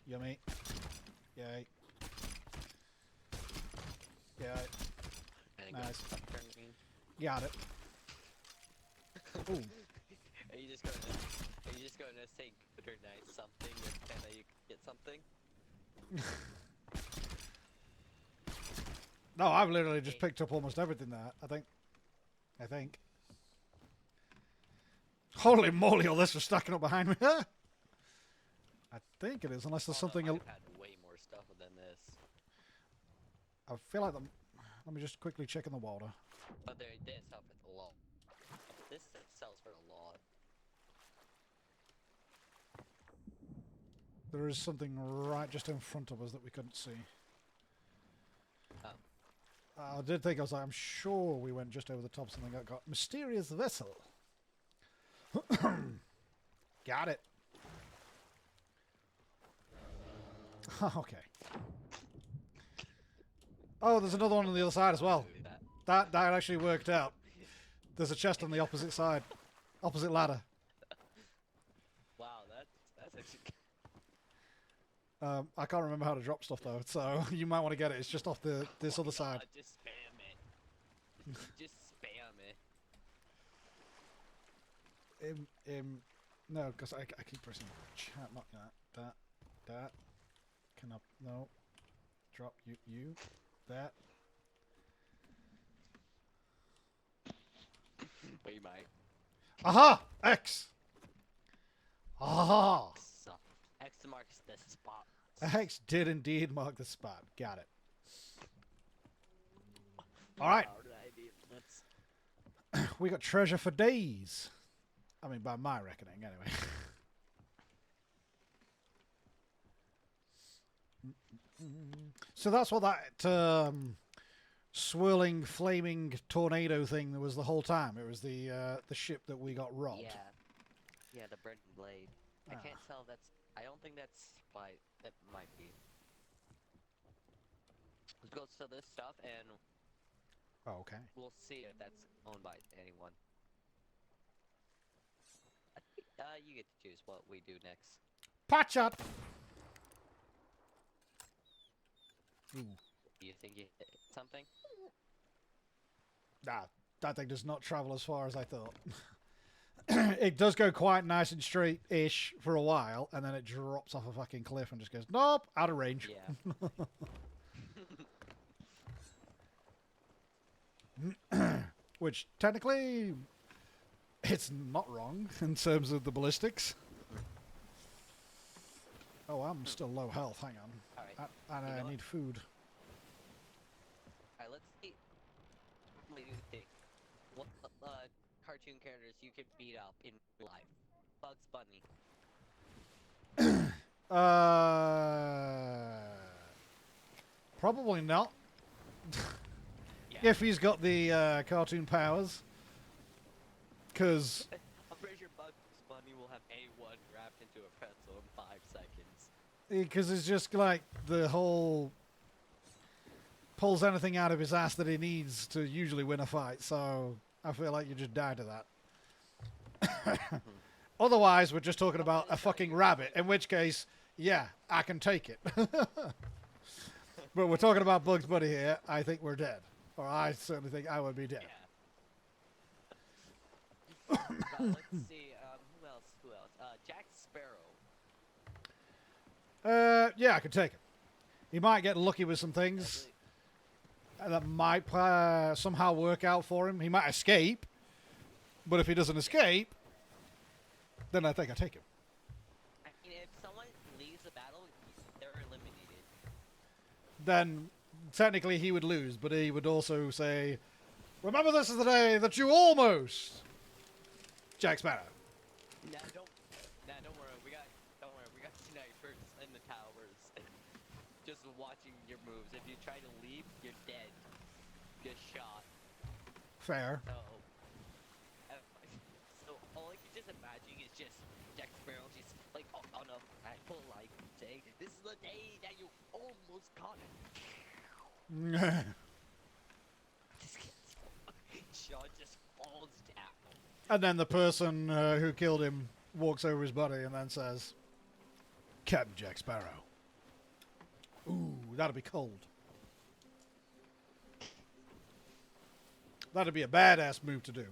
Yummy. Yay. Yay. And Nice. Turning. Got it. Ooh. Are you just gonna say good or nice something and then you get something? No, I've literally just picked up almost everything there. I think. Holy moly, all this was stacking up behind me. I think it is, unless there's something. No, I've had way more stuff than this. I feel like them. Let me just quickly check in the water. But they sell for a lot. This sells for a lot. There is something right just in front of us that we couldn't see. Oh. I did think, I'm sure we went just over the top of something that got mysterious vessel. Got it. Okay. Oh, there's another one on the other side as well. That actually worked out. There's a chest on the opposite side. Opposite ladder. Wow, that's actually... I can't remember how to drop stuff though, so you might want to get it. It's just off this other side. Just spam it. Just spam it. No, because I keep pressing chat, not that. Can I, no. Drop you, that. But you might. Aha! X! Aha! X marks the spot. X did indeed mark the spot. Got it. Alright. We got treasure for days. I mean, by my reckoning, anyway. So that's what that swirling, flaming tornado thing was the whole time. It was the ship that we got robbed. Yeah, the burnt blade. I can't tell. I don't think that's why. That might be. Let's go sell this stuff and. Oh, okay. We'll see if that's owned by anyone. You get to choose what we do next. Pot shot. Ooh. Do you think you hit something? Nah, that thing does not travel as far as I thought. It does go quite nice and straight-ish for a while, and then it drops off a fucking cliff and just goes, nope, out of range. Yeah. Which, technically, it's not wrong in terms of the ballistics. Oh, I'm still low health, hang on. Alright. And I need food. Alright, let's see. What do you think? What cartoon characters you could beat up in life? Bugs Bunny. Probably not. Yeah. If he's got the cartoon powers. Because... I'm pretty sure Bugs Bunny will have A1 wrapped into a pretzel in 5 seconds. Because it's just like the whole... Pulls anything out of his ass that he needs to usually win a fight, so I feel like you just die to that. Otherwise, we're just talking about a fucking rabbit, in which case, yeah, I can take it. But we're talking about Bugs Bunny here, I think we're dead. Or I certainly think I would be dead. Yeah. Let's see, who else? Jack Sparrow. Yeah, I could take it. He might get lucky with some things that might somehow work out for him. He might escape, but if he doesn't escape, then I think I take him. I mean, if someone leaves the battle, they're eliminated. Then technically he would lose, but he would also say, "Remember, this is the day that you almost Jack Sparrow." Don't worry. Don't worry. We got snipers in the towers, just watching your moves. If you try to leave, you're dead. Get shot. Fair. So, just imagining it's just Jack Sparrow just like on a full life saying, "This is the day that you almost caught it." Just gets Sean just falls down. And then the person who killed him walks over his body and then says, Captain Jack Sparrow. Ooh, that'd be cold. That'd be a badass move to do.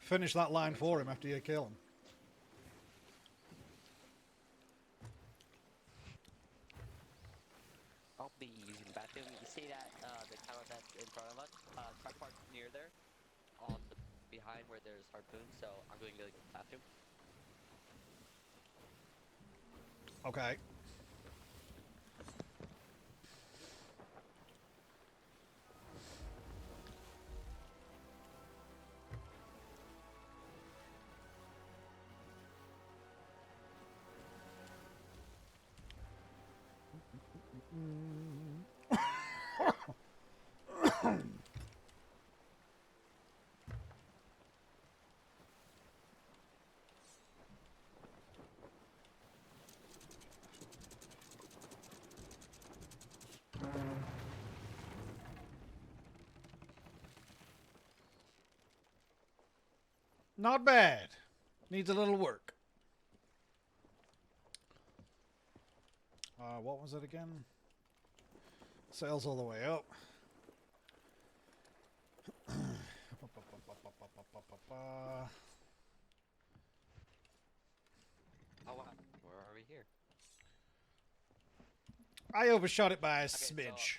Finish that line for him after you kill him. I'll be using the bathroom. You see that the tower that's in front of us? Try park near there, on the behind where there's harpoons. So I'm going to go to the bathroom. Okay. Not bad. Needs a little work. What was it again? Sales all the way up. Oh wow, where are we here? I overshot it by a Okay, smidge.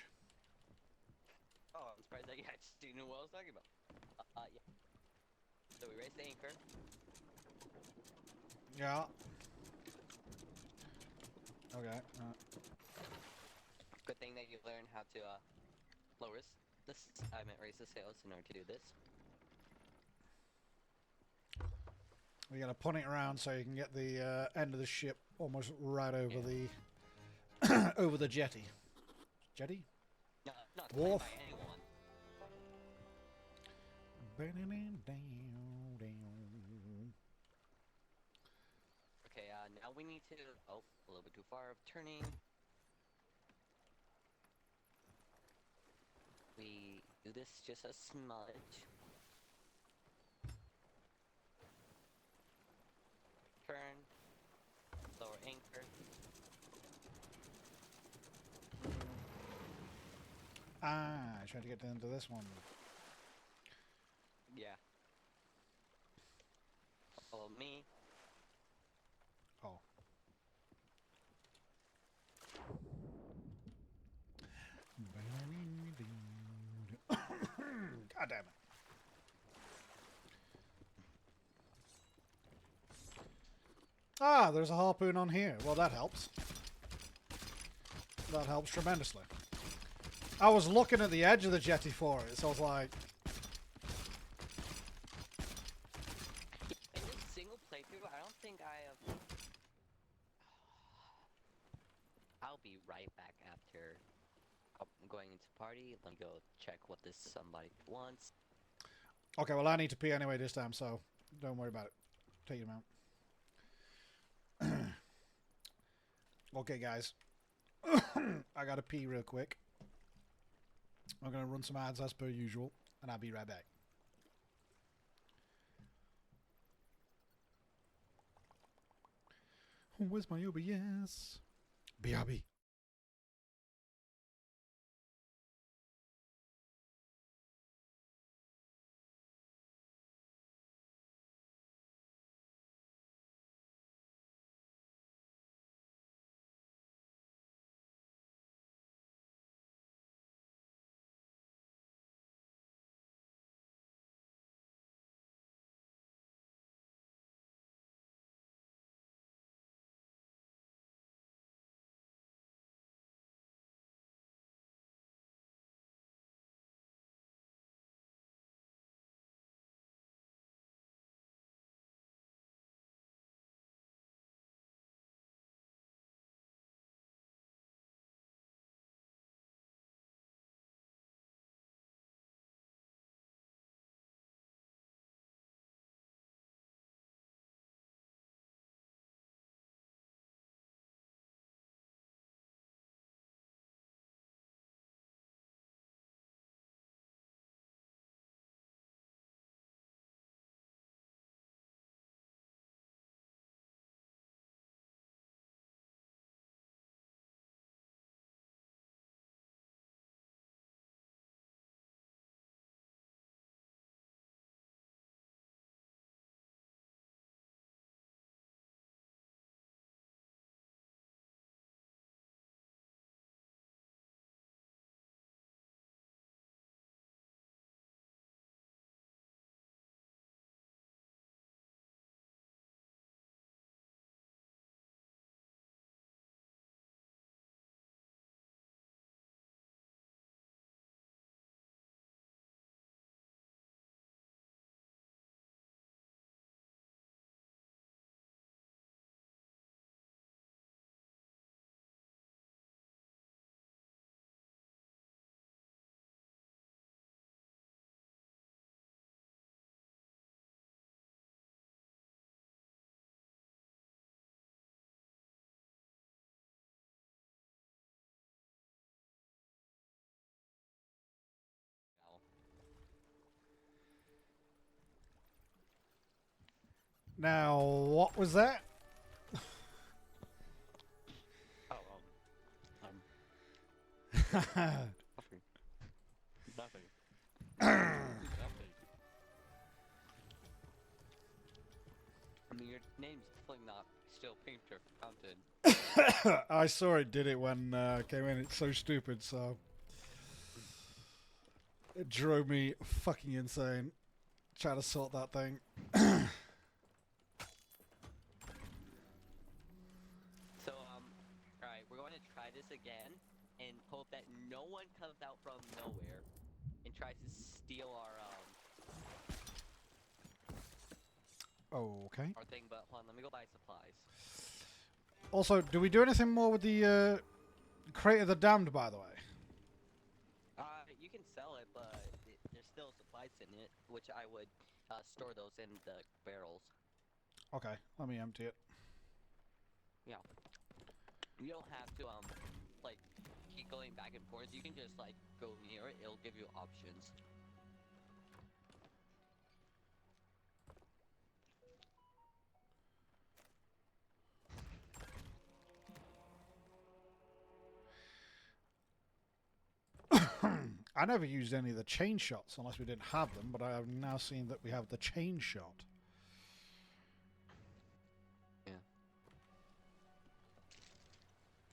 Oh, I'm surprised that you actually knew what I was talking about. Yeah. So we raised the anchor. Yeah. Okay. Good thing that you learned how to lower this. I meant raise the sails in order to do this. We gotta punt it around so you can get the end of the ship almost right over the over the jetty. Jetty? No, not Wharf. by anyone. Okay, now we need to. Oh, a little bit too far of turning. We do this just a smudge. Turn. Lower anchor. Ah, I tried to get into this one. Yeah. Follow me. Oh. God damn it. Ah, there's a harpoon on here. Well, that helps. That helps tremendously. I was looking at the edge of the jetty for it, so I was like... In this single playthrough, I don't think I have... I'll be right back after I'm going into party. Let me go check what this somebody wants. Okay, well, I need to pee anyway this time, so don't worry about it. Take him out. Okay, guys. I gotta pee real quick. I'm gonna run some ads as per usual, and I'll be right back. Where's my OBS? BRB. Now, what was that? Oh, nothing. Nothing. Nothing. I mean, your name's definitely not still Painter Fountain. I saw it did it when came in. It's so stupid, so it drove me fucking insane trying to sort that thing. So, alright, we're going to try this again and hope that no one comes out from nowhere and tries to steal Okay. our thing, but hold on, let me go buy supplies. Also, do we do anything more with the Crate of the Damned, by the way? You can sell it, but there's still supplies in it, which I would store those in the barrels. Okay, let me empty it. Yeah. You don't have to, like, keep going back and forth. You can just, like, go near it. It'll give you options. I never used any of the chain shots unless we didn't have them, but I have now seen that we have the chain shot. Yeah.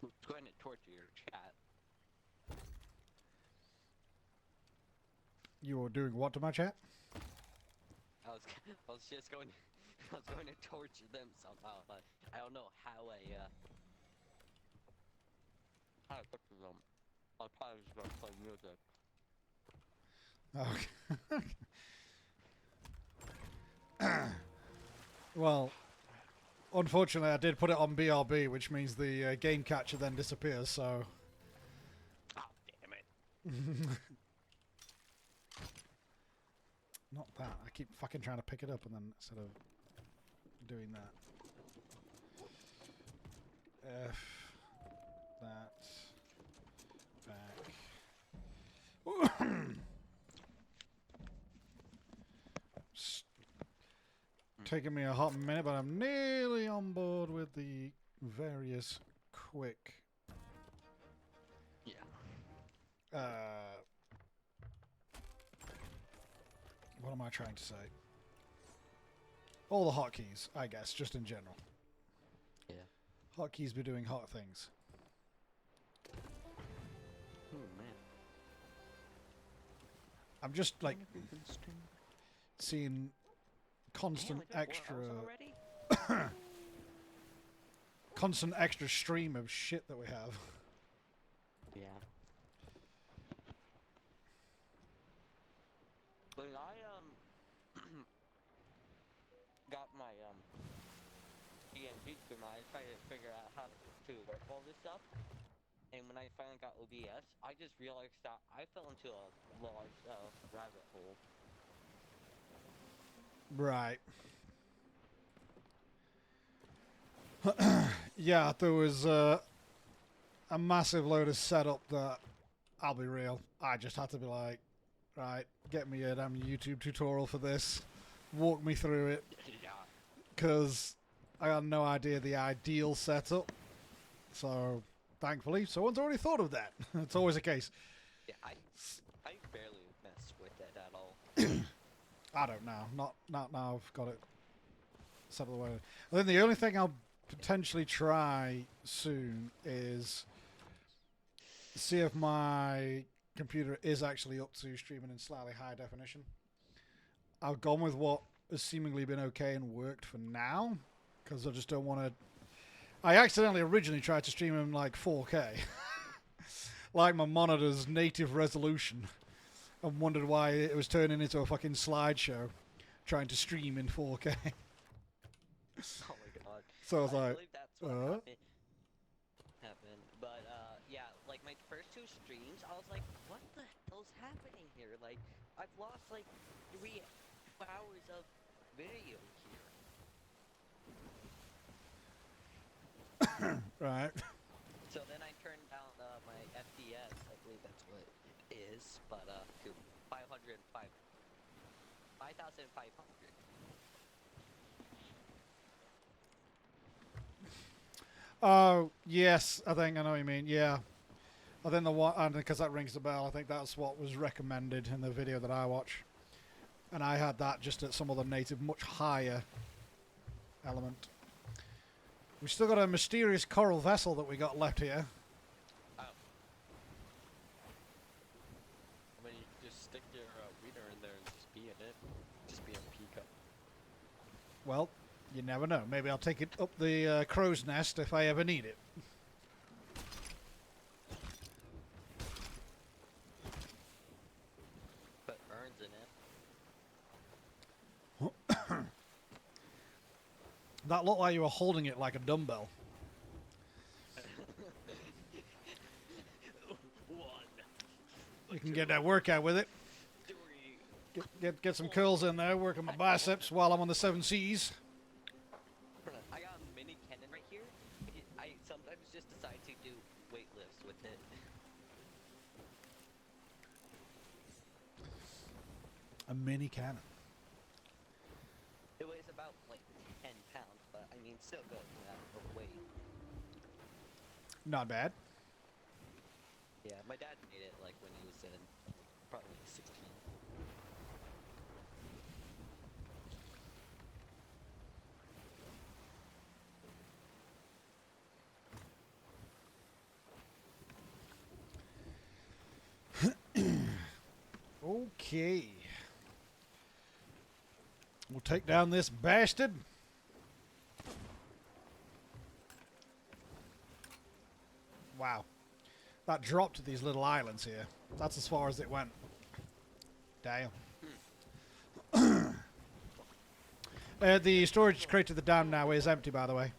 It's going to torture your chat. You were doing what to my chat? I was just going I was going to torture them somehow, but I don't know how how to torture them. I'll probably just gonna play music. Okay. Well, unfortunately, I did put it on BRB, which means the game catcher then disappears, so... Oh, damn it. Not that. I keep fucking trying to pick it up and then instead of doing that. F... That... Back... Taking me a hot minute, but I'm nearly on board with the various quick Yeah. What am I trying to say? All the hotkeys, I guess, just in general. Yeah. Hotkeys be doing hot things. Oh man. I'm just like seeing constant extra constant extra stream of shit that we have. Yeah. When I got my DNG stream, I tried to figure out how to work all this stuff. And when I finally got OBS, I just realized that I fell into a large rabbit hole. Right. Yeah, there was a massive load of setup that, I'll be real, I just had to be like, right, get me a damn YouTube tutorial for this, walk me through it, Yeah. because I had no idea the ideal setup, so thankfully someone's already thought of that. It's always the case. Yeah, I barely mess with it at all. I don't know, not now I've got it set the way. I think the only thing I'll potentially try soon is see if my computer is actually up to streaming in slightly high definition. I've gone with what has seemingly been okay and worked for now, because I just don't want to... I accidentally originally tried to stream in like 4K, like my monitor's native resolution, and wondered why it was turning into a fucking slideshow trying to stream in 4K. Oh my god. So I was like, believe that's what happened. But yeah, like my first two streams, I was like, what the hell's happening here? Like, I've lost like 3 hours of video here. right. So then I turned down my FPS, I believe that's what it is, but to 5,500. Oh, yes, I think I know what you mean. Yeah. I think the one, and because that rings a bell, I think that's what was recommended in the video that I watch. And I had that just at some other native, much higher element. We've still got a mysterious coral vessel that we got left here. Oh. I mean, you can just stick your wiener in there and just be in it. Just be a pea cup. Well, you never know. Maybe I'll take it up the crow's nest if I ever need it. Put urns in it. That looked like you were holding it like a dumbbell. One. You can get that workout with it. Three. Get some curls in there, working my biceps while I'm on the 7 seas. I got a mini cannon right here. I sometimes just decide to do weight lifts with it. A mini cannon. It weighs about like 10 pounds, but I mean, still good for that of weight. Not bad. Yeah, my dad made it like when he was in probably 16. Okay. We'll take down this bastard. Wow. That dropped these little islands here. That's as far as it went. Damn. The storage crate of the dam now is empty, by the way.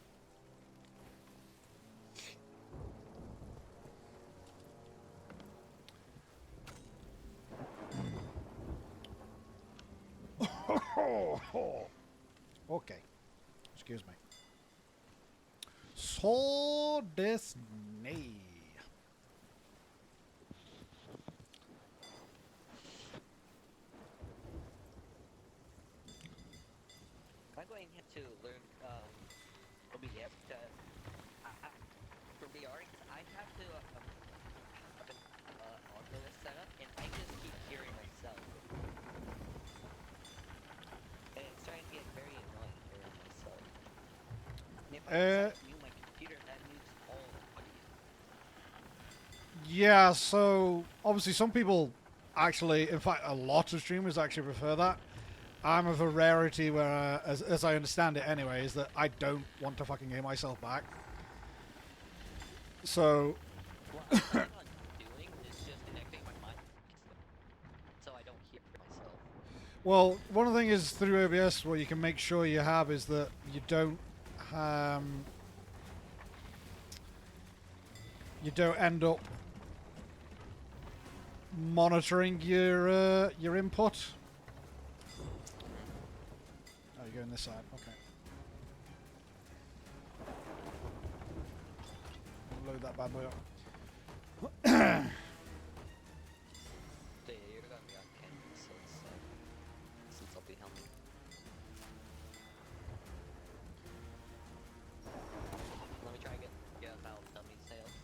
Okay. Excuse me. So Disney. I'm going to learn OBS because for VR, I have to have an Oculus set up, and I just keep hearing myself. And it's starting to get very annoying hearing myself. And if I decide to mute my computer, that mutes all audio. Yeah, so obviously some people actually, in fact, a lot of streamers actually prefer that. I'm of a rarity where, as I understand it anyway, is that I don't want to fucking hear myself back. So, What I'm planning on doing is just connecting my mic so I don't hear myself. well, one of the things is through OBS, what you can make sure you have is that you don't end up monitoring your input. Oh, you're going this side. Okay. Load that bad boy up. So yeah, you're gonna be on camera, so it's since I'll be helming. Let me try and get about dummy sales.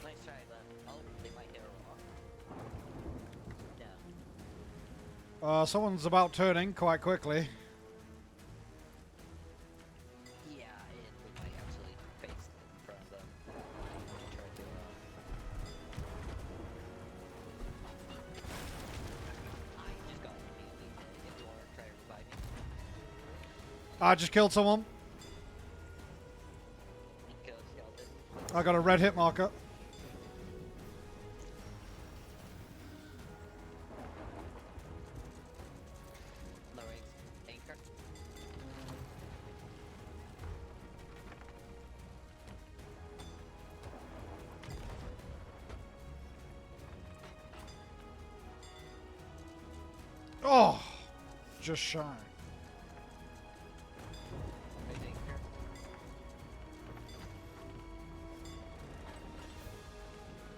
Nice try, but oh, they might hit her off. Yeah. Someone's about turning quite quickly. Yeah, and we might actually face it in front of them. Try to I just got immediately hit. If you want to try reviving. I just killed someone. Kill a skeleton. I got a red hit marker. Lowering anchor. Oh, just shy. Raise anchor.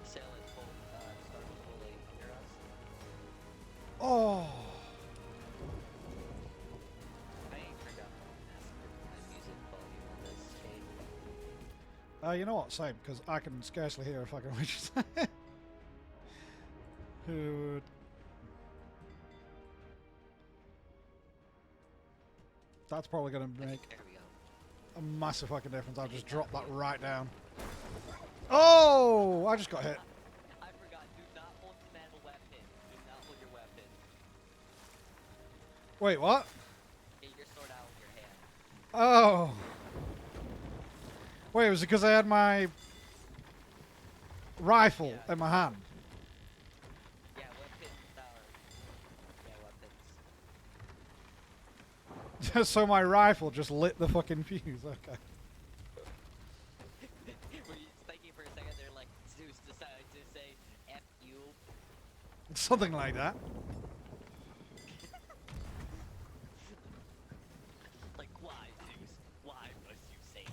Sail is full, start fully under us. Oh. You know what? Same, because I can scarcely hear a fucking witch. Who? That's probably going to make There we go. a massive fucking difference. I'll just drop that right down. Oh! I just got hit. I forgot. Do not hold the metal weapon. Do not hold your weapon. Wait, what? Get your sword out of your hand. Oh. Wait, was it because I had my rifle in my hand? Yeah, weapons are... Yeah, weapons. So my rifle just lit the fucking fuse. Okay. Were you thinking for a second there like Zeus decided to say F you? Something like that. Like, why, Zeus? Why must you say it?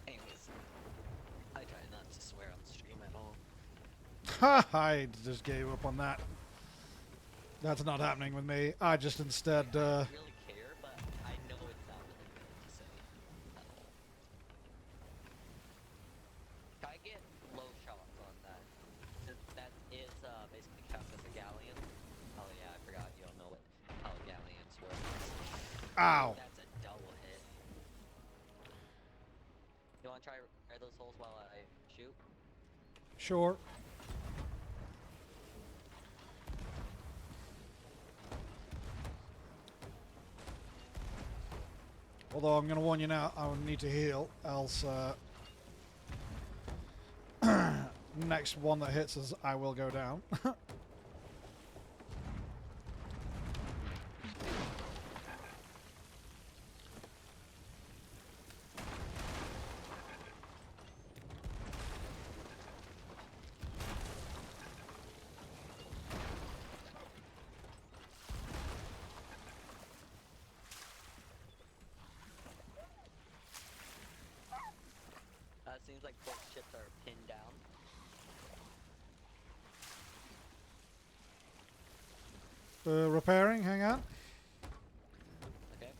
Anyways, I try not to swear on stream at all. Ha! I just gave up on that. That's not happening with me. I just instead, I don't really care, but I know it's not really good to say at all. Try to get low shots on that. That is basically counts as a galleon. Oh yeah, I forgot you don't know how galleons work. Ow. That's a double hit. You wanna try repair those holes while I shoot? Sure. Although I'm going to warn you now, I will need to heal, else next one that hits us, I will go down. Seems like both ships are pinned down. Repairing, hang on. Okay.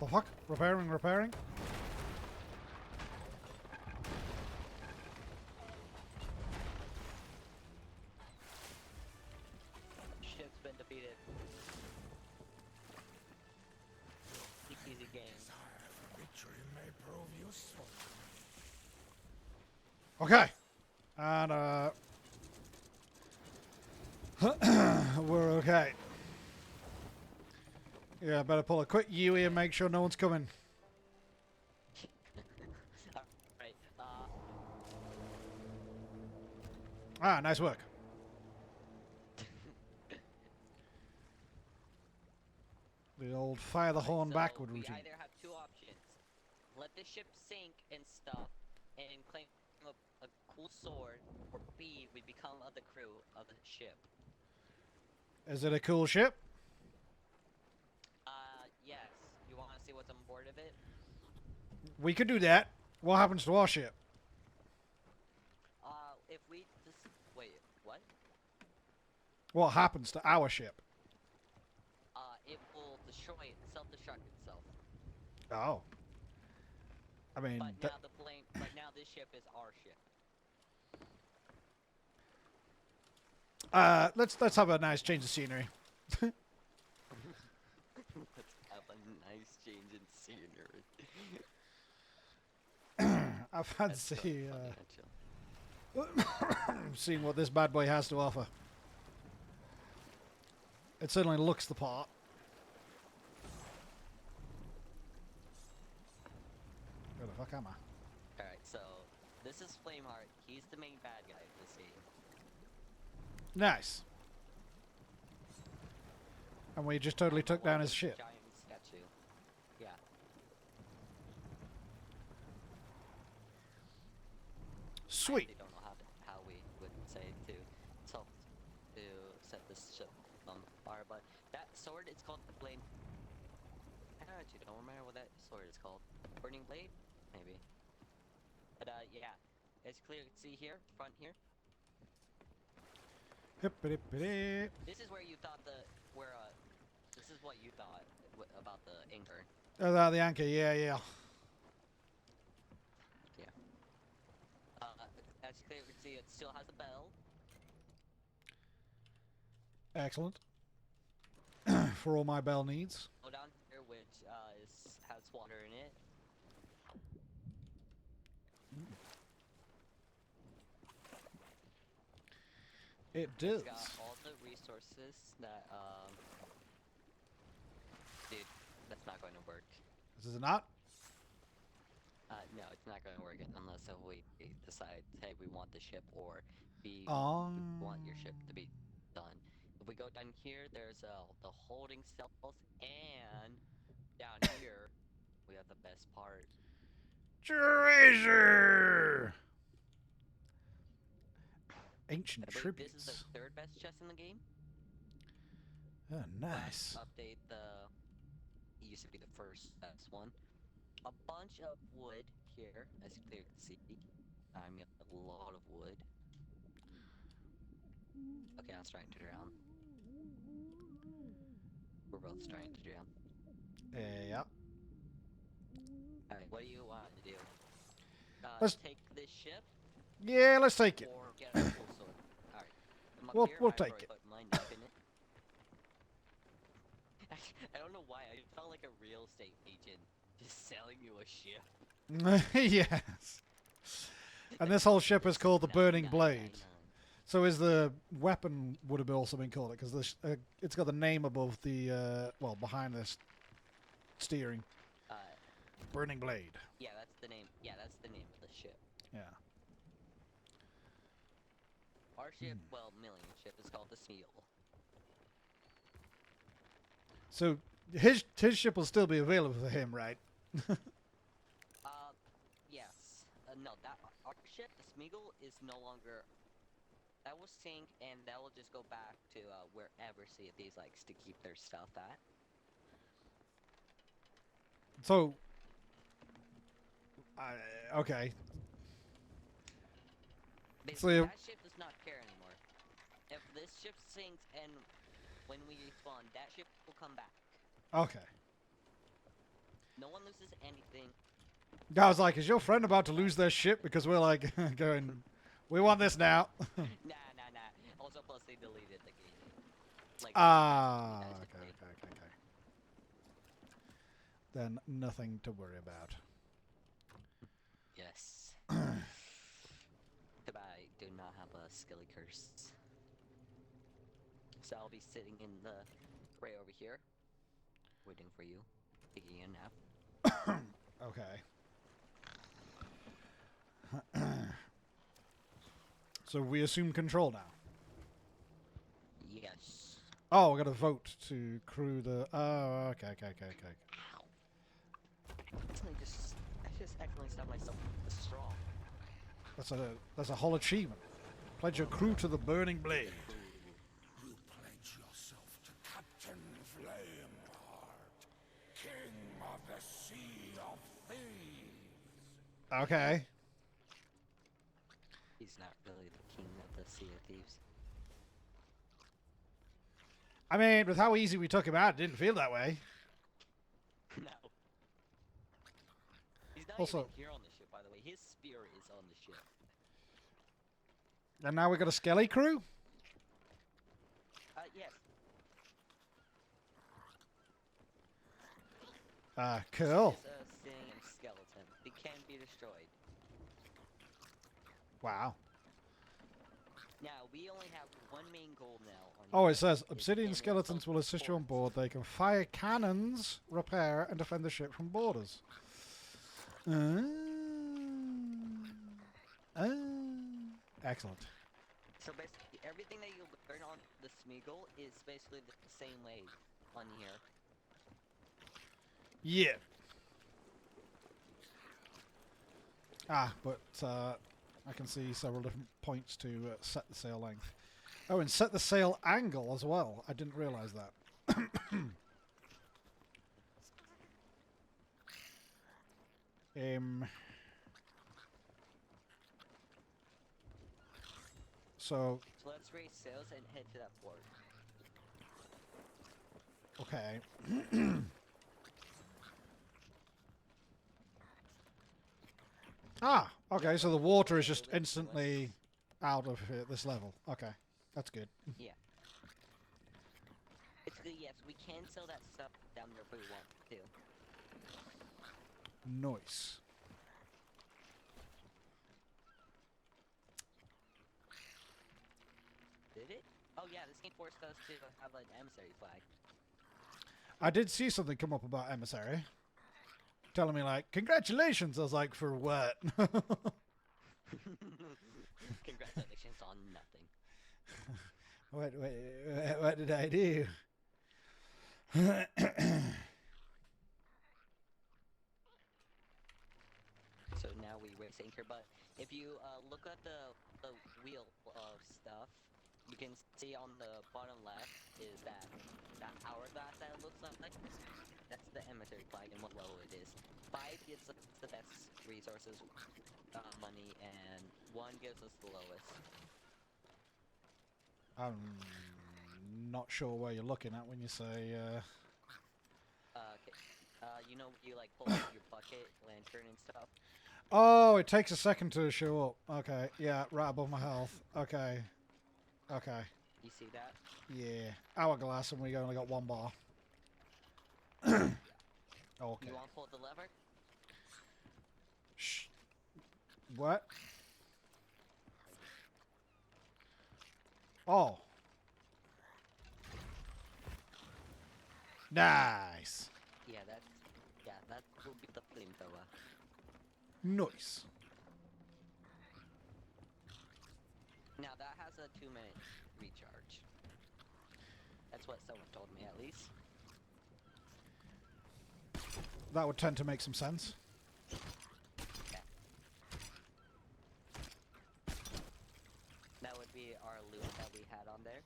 The fuck? Repairing. Ship's been defeated. Easy game. Victory may prove useful. Okay. And we're okay. Yeah, better pull a quick Yui and make sure no one's coming. Alright, Ah, nice work. The old fire the horn so backward we routine. either have two options. Let the ship sink and stuff and claim a cool sword, or B, we become the crew of the ship. Is it a cool ship? Yes. You want to see what's on board of it? We could do that. What happens to our ship? If we just... Wait, what? What happens to our ship? It will destroy it, self-destruct itself. Oh. I mean, But now this ship is our ship. let's have a nice change of scenery. Let's have a nice change in scenery. I That's so fancy funny, actually. seeing what this bad boy has to offer. It certainly looks the part. Where the fuck am I? Alright, so this is Flameheart. He's the main bad guy of this game. Nice. And we just totally took down his ship. Giant statue. Yeah. Sweet. I don't know how we would say to set this ship on fire, but that sword is called the Blade. I actually don't remember what that sword is called. Burning Blade? Maybe. But yeah. It's clear to see here, front here. Hippity-pitty. This is where you thought this is what you thought about the anchor. Oh, that the anchor. Yeah, yeah. Yeah. As you can see, it still has a bell. Excellent. For all my bell needs. Go down here, which has water in it. It does. It's got all the resources that dude, that's not going to work. This is not. No, it's not going to work unless we decide, hey, we want the ship, or we want your ship to be done. If we go down here, there's the holding cells, and down here we have the best part. Treasure. Ancient I believe tributes. this is the third best chest in the game. Oh, nice. Update it used to be the first best one. A bunch of wood here, as you clearly see. I mean, a lot of wood. Okay, I'm starting to drown. We're both starting to drown. Yeah. Alright, what do you want to do? Let's- Take this ship, Yeah, let's take it. or get a full sword? Alright. I'm up We'll- here, we'll I've take already it. put my name in it. I don't know why, I felt like a real estate agent just selling you a ship. Yes. And this whole ship is called the Burning Blade. 999. So is the weapon would have also been called it because it's got the name above the well behind this steering. Burning Blade. Yeah, that's the name. Yeah, that's the name of the ship. Yeah. Our ship, well, Million ship, is called the Smeagol. So his ship will still be available for him, right? Yes. No, that our ship, the Smeagol, is no longer. That will sink, and that will just go back to wherever Sea of Thieves likes to keep their stuff at. So. Okay. Basically, you- that ship does not care anymore. If this ship sinks and when we respawn, that ship will come back. Okay. No one loses anything. I was like, is your friend about to lose their ship? Because we're like going, we want this now. Nah. Also, plus they deleted the game. Like, Ah, you guys okay. did Then nothing to worry about. Yes. But I do not have a skilly curse. So I'll be sitting in the right over here, waiting for you, taking a nap. Okay. So we assume control now. Yes. Oh, we're gonna vote to crew the. Oh, okay. Ow. I just accidentally stabbed myself with a straw. That's a whole achievement. Pledge your crew to the Burning Blade. You pledge yourself to Captain Flameheart, King of the Sea of Thieves. Okay. He's not really the king of the Sea of Thieves. I mean, with how easy we took him out, it didn't feel that way. No. He's not Also- even here on the ship, by the way. His spear is on the ship. And now we got a Skelly crew. Yes. Cool. It's a singing skeleton. It can be destroyed. Wow. Now, we only have one main goal now. Oh, it says It's obsidian getting skeletons some will assist you on supports. board. They can fire cannons, repair, and defend the ship from boarders. Excellent. So basically, everything that you learn on the Smeagol is basically the same way on here. Yeah. But I can see several different points to set the sail length. Oh, and set the sail angle as well. I didn't realize that. So, So let's raise sails and head to that port. okay. Ah, okay, so the water is just instantly out of this level. Okay, that's good. Yeah. Basically, yes, we can sell that stuff down there if we want to. Nice. Did it? Oh yeah, this game forced us to have an emissary flag. I did see something come up about emissary, telling me like, "Congratulations!" I was like, "For what?" Congratulations on nothing. what did I do? So now we raise anchor, but if you look at the wheel of stuff, you can see on the bottom left is that hourglass that it looks like. That's the emissary flag and what level it is. 5 gives us the best resources, money, and 1 gives us the lowest. I'm not sure where you're looking at when you say. Okay. You know, you like pull out your bucket, lantern, and stuff. Oh, it takes a second to show up. Okay, yeah, right above my health. Okay, okay, You see that? yeah. Hourglass, and we only got 1 bar. Okay. You want to pull the lever? Shh. What? Oh. Nice. Yeah, that will be the flamethrower. Nice. Now that has a 2-minute recharge. That's what someone told me, at least. That would tend to make some sense. Yeah. That would be our loot that we had on there.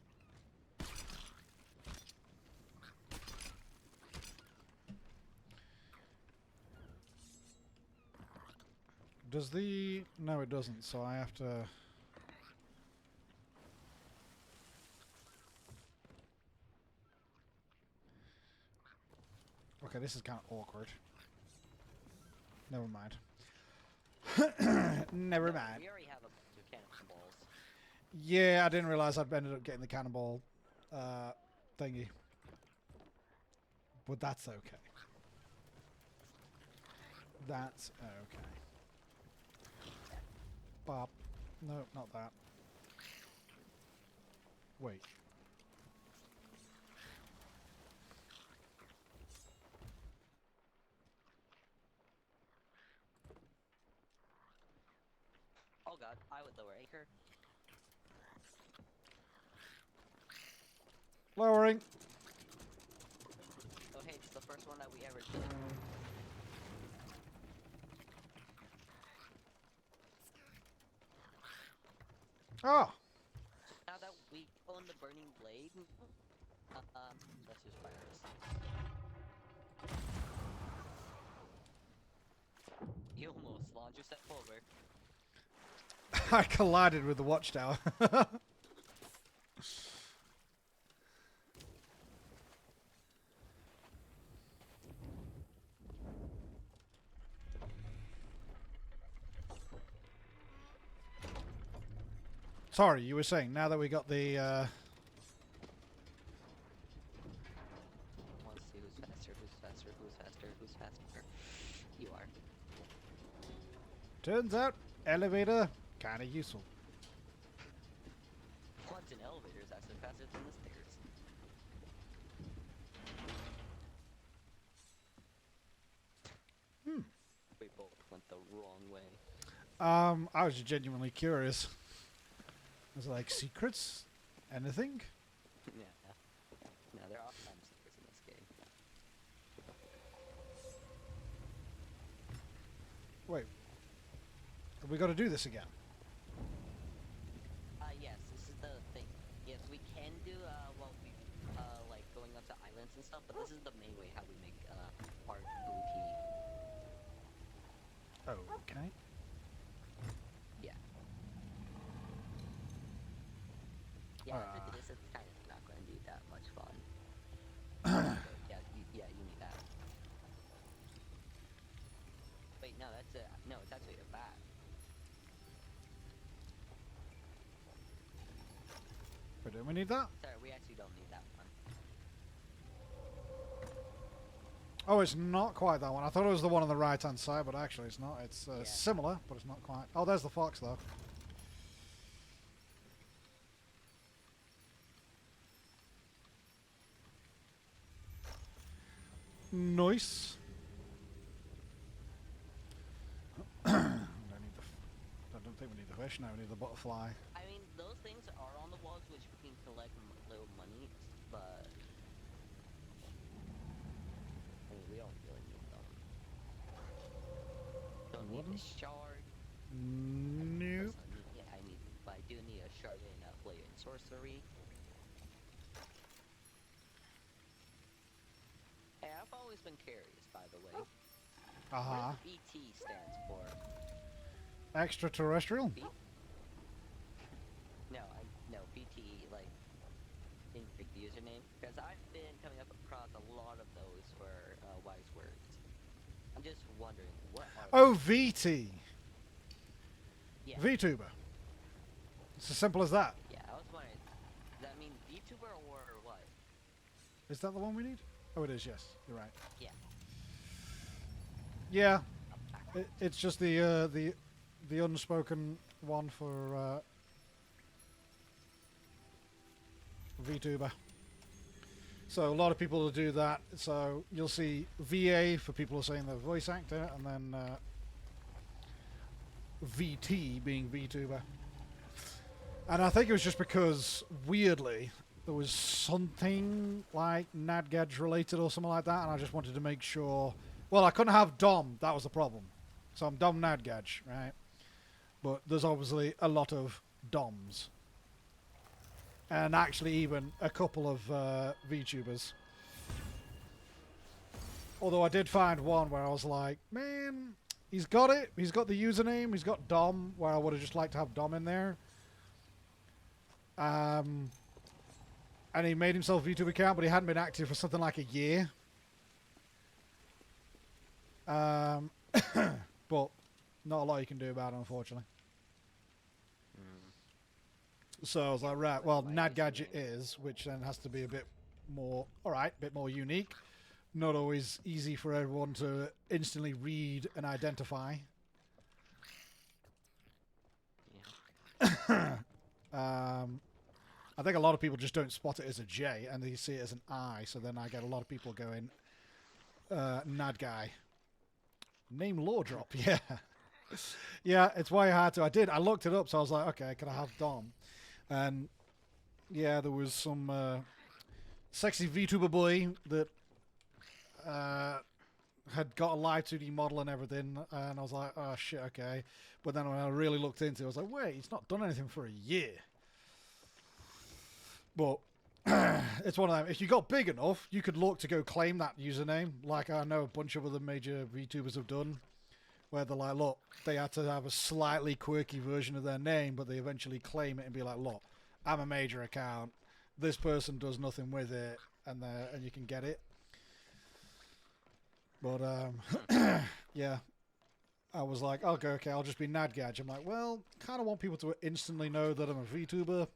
Does the... No, it doesn't, so I have to... Okay, this is kind of awkward. Never mind. Never No, mind. we already have a bunch of cannonballs. Yeah, I didn't realize I'd ended up getting the cannonball thingy. But that's okay. That's okay. Bop. No, not that. Wait. Oh god, I would lower anchor. Lowering. Oh hey, it's the first one that we ever did. Oh. Now that we own the burning blade, let's just fire this. You almost launched yourself over. I collided with the watchtower. Sorry, you were saying, now that we got the... Let's see who's faster, who's faster, who's faster, who's faster. You are. Turns out, elevator, kind of useful. Once an elevator is actually faster than the stairs. We both went the wrong way. I was genuinely curious. Was it like secrets? Anything? Yeah. No, there are some secrets in this game. Wait. Have we got to do this again? Yes, this is the thing. Yes, we can do, like going up to islands and stuff, but this is the main way how we make, our booty. Okay. Yeah. Yeah, after this, it's kind of not going to be that much fun. Yeah, you need that. Wait, no, that's a no. It's actually a bat. But do we need that? Sorry, we actually don't need that one. Oh, it's not quite that one. I thought it was the one on the right-hand side, but actually it's not. It's Yeah. similar, but it's not quite. Oh, there's the fox, though. Nice. I don't think we need the fish now. We need the butterfly. I mean, those things are on the walls, which we can collect little money, but I mean, we don't really need them. Don't need the shard. Nope. Yeah, but I do need a shard in blade and sorcery. Hey, I've always been curious, by the way. Uh-huh. What does BT stands for? Extraterrestrial? No, BT, like, in the username. Because I've been coming up across a lot of those for wise words. I'm just wondering, what are Oh, VT. Yeah. VTuber. It's as simple as that. Yeah, I was wondering, does that mean VTuber or what? Is that the one we need? Oh, it is, yes. You're right. Yeah. Yeah. It's just the unspoken one for VTuber. So a lot of people will do that. So you'll see VA for people who are saying they're voice actor, and then VT being VTuber. And I think it was just because, weirdly, there was something like Nadgadge related or something like that, and I just wanted to make sure. Well, I couldn't have Dom. That was the problem. So I'm Dom Nadgadge, right? But there's obviously a lot of Doms. And actually even a couple of VTubers. Although I did find one where I was like, man, he's got it. He's got the username. He's got Dom, where I would have just liked to have Dom in there. And he made himself a VTuber account, but he hadn't been active for something like a year. But not a lot you can do about it, unfortunately. So I was like, right, well, Nadgadget is, which then has to be a bit more, alright, a bit more unique. Not always easy for everyone to instantly read and identify. Yeah. I think a lot of people just don't spot it as a J and they see it as an I, so then I get a lot of people going, Nadguy. Name law drop, yeah. Yeah, it's way hard to. I looked it up, so I was like, okay, can I have Dom? And yeah, there was some sexy VTuber boy that had got a live 2D model and everything, and I was like, oh shit, okay. But then when I really looked into it, I was like, wait, he's not done anything for a year. But it's one of them. If you got big enough, you could look to go claim that username, like I know a bunch of other major VTubers have done, where they're like, look, they had to have a slightly quirky version of their name, but they eventually claim it and be like, look, I'm a major account. This person does nothing with it, and you can get it. But yeah, I was like, okay, I'll just be Nadgadge. I'm like, well, kind of want people to instantly know that I'm a VTuber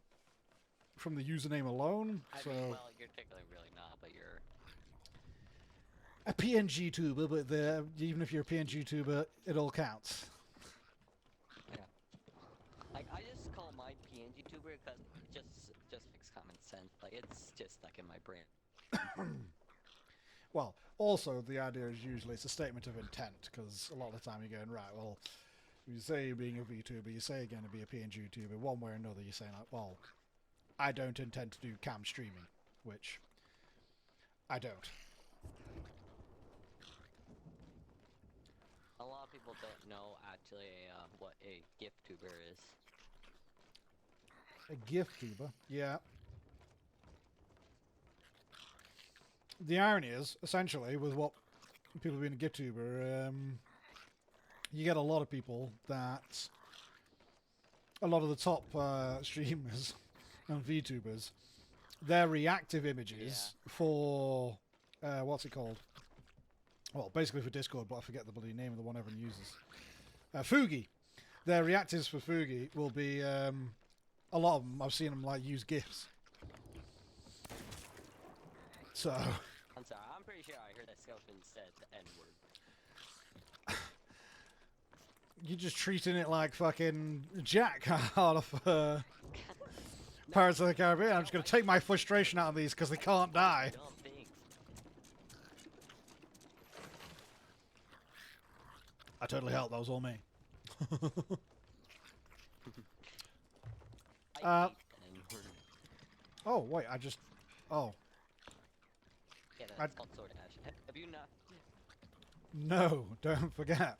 from the username alone. I mean, well, you're technically really not, but you're a PNG tuber, but even if you're a PNG tuber, it all counts. Yeah. Like, I just call mine PNG tuber because it just makes common sense. Like, it's just stuck in my brain. Well, also the idea is usually it's a statement of intent, because a lot of the time you're going, right, well, you say you're being a VTuber, you say you're going to be a PNG tuber, one way or another you're saying like, well, I don't intend to do cam streaming, which I don't. A lot of people don't know actually what a gift tuber is. A gift tuber, yeah. The irony is, essentially, with what people being a gift tuber, you get a lot of people that, a lot of the top streamers and VTubers, their reactive images for what's it called? Well, basically for Discord, but I forget the bloody name of the one everyone uses. Fugi. Their reactives for Fugi will be a lot of them. I've seen them like use GIFs. So. I'm sorry. I'm pretty sure I heard that skeleton said the N-word. You're just treating it like fucking Jack out of Pirates of the Caribbean. I'm just going to take my frustration out of these because they can't die. Dumb things. I totally helped. That was all me. I hate the N-word. Oh, wait. I just... Oh. Yeah, that's called Sword Dash. Have you not? No, don't forget.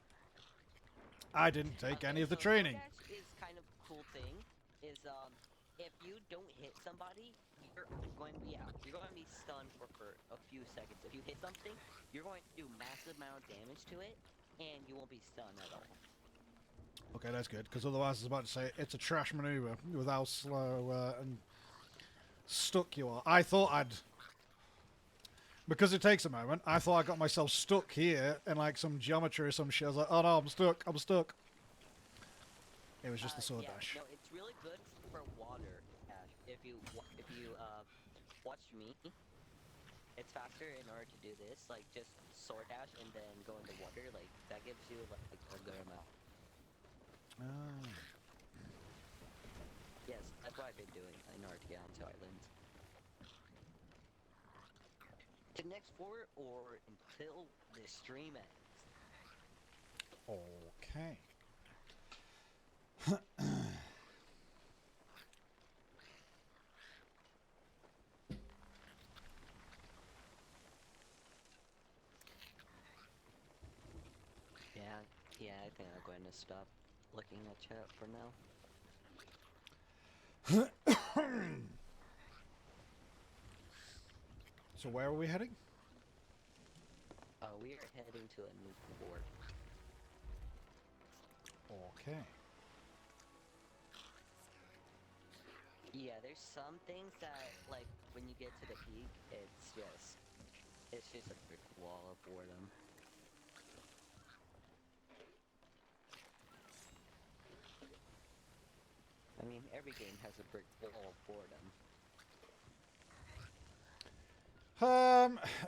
I didn't take any of the so training. Sword Dash is kind of a cool thing. Is if you don't hit somebody, you're going to be out. You're going to be stunned for a few seconds. If you hit something, you're going to do massive amount of damage to it, and you won't be stunned at all. Okay, that's good, because otherwise I was about to say it's a trash maneuver with how slow and stuck you are. I thought I'd... Because it takes a moment, I thought I got myself stuck here in like some geometry or some shit. I was like, oh no, I'm stuck, I'm stuck. It was just the sword dash. No, it's really good for water dash. If you watch me, it's faster in order to do this. Like just sword dash and then go into water. Like that gives you like a good amount. Ah. Yes, that's what I've been doing in order to get onto islands. To next forward or until the stream ends. Okay. Yeah, I think I'm going to stop looking at chat for now. So where are we heading? We are heading to a new port. Okay. Yeah, there's some things that, like, when you get to the peak, it's just a brick wall of boredom. I mean, every game has a brick wall of boredom.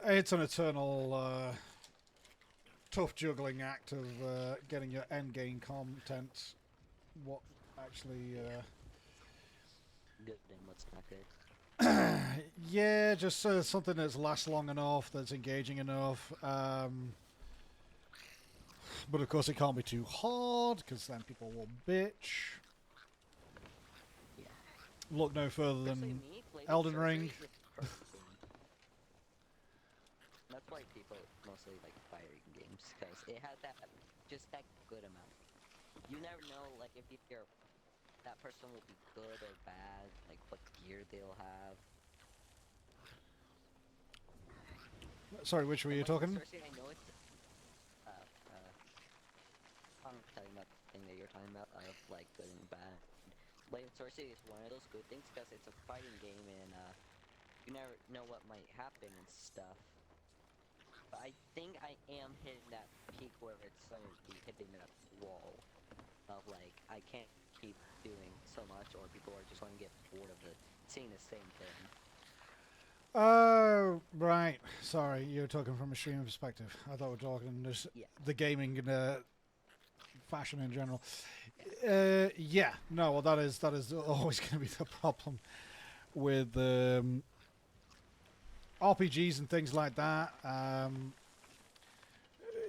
It's an eternal tough juggling act of getting your end game content. What actually? Good and what's not good. Yeah, just something that's lasts long enough, that's engaging enough. But of course, it can't be too hard because then people will bitch. Yeah. Look no further than Elden Ring. That's why people mostly like fighting games, because it has that good amount. You never know, like if that person will be good or bad, like what gear they'll have. Sorry, which were you talking? Cersei, I know it's I'm talking about the thing that you're talking about of like good and bad. Blade of Sorcery is one of those good things because it's a fighting game and you never know what might happen and stuff. But I think I am hitting that peak where it's going to be hitting that wall of like I can't keep doing so much, or people are just going to get bored of seeing the same thing. Oh, right. Sorry, you're talking from a streaming perspective. I thought we were talking just the gaming fashion in general. Yeah, no, well, that is always going to be the problem with RPGs and things like that.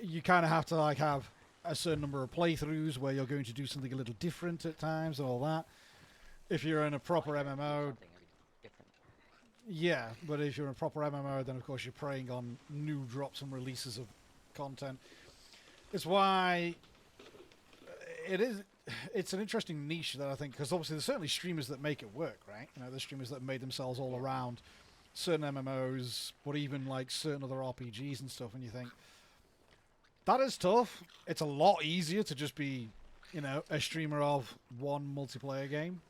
You kind of have to like have a certain number of playthroughs where you're going to do something a little different at times and all that. If you're in a proper MMO, yeah, but if you're in a proper MMO, then of course you're preying on new drops and releases of content. It's why it's an interesting niche that I think, because obviously there's certainly streamers that make it work, right? You know, there's streamers that have made themselves all around certain MMOs, but even like certain other RPGs and stuff, and you think, that is tough. It's a lot easier to just be, you know, a streamer of one multiplayer game.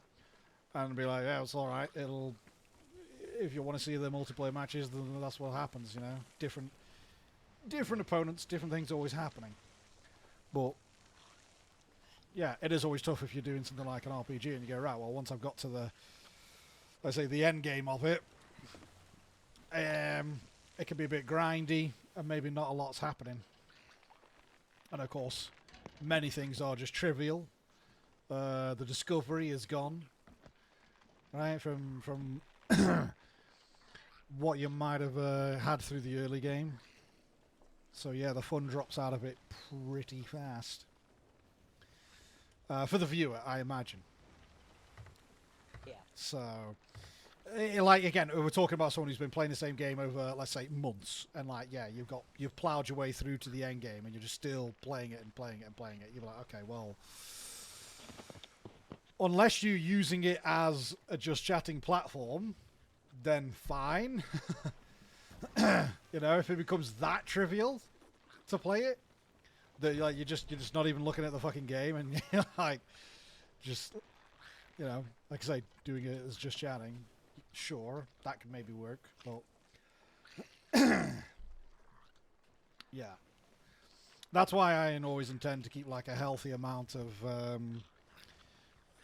and be like, yeah, it's all right. It'll, if you want to see the multiplayer matches, then that's what happens. You know, different opponents, different things always happening. But yeah, it is always tough if you're doing something like an RPG and you go, right, well, once I've got to the, let's say, the end game of it, it can be a bit grindy and maybe not a lot's happening. And of course, many things are just trivial. The discovery is gone, right, from what you might have had through the early game. So yeah, the fun drops out of it pretty fast. For the viewer, I imagine. Yeah. So, like, again, we're talking about someone who's been playing the same game over, let's say, months, and like, yeah, you've plowed your way through to the end game, and you're just still playing it and playing it and playing it. You're like, okay, well, unless you're using it as a just chatting platform, then fine. You know, if it becomes that trivial to play it, that like you're just not even looking at the fucking game, and you're like, just, you know, like I say, doing it as just chatting, sure, that could maybe work, but yeah, that's why I always intend to keep like a healthy amount of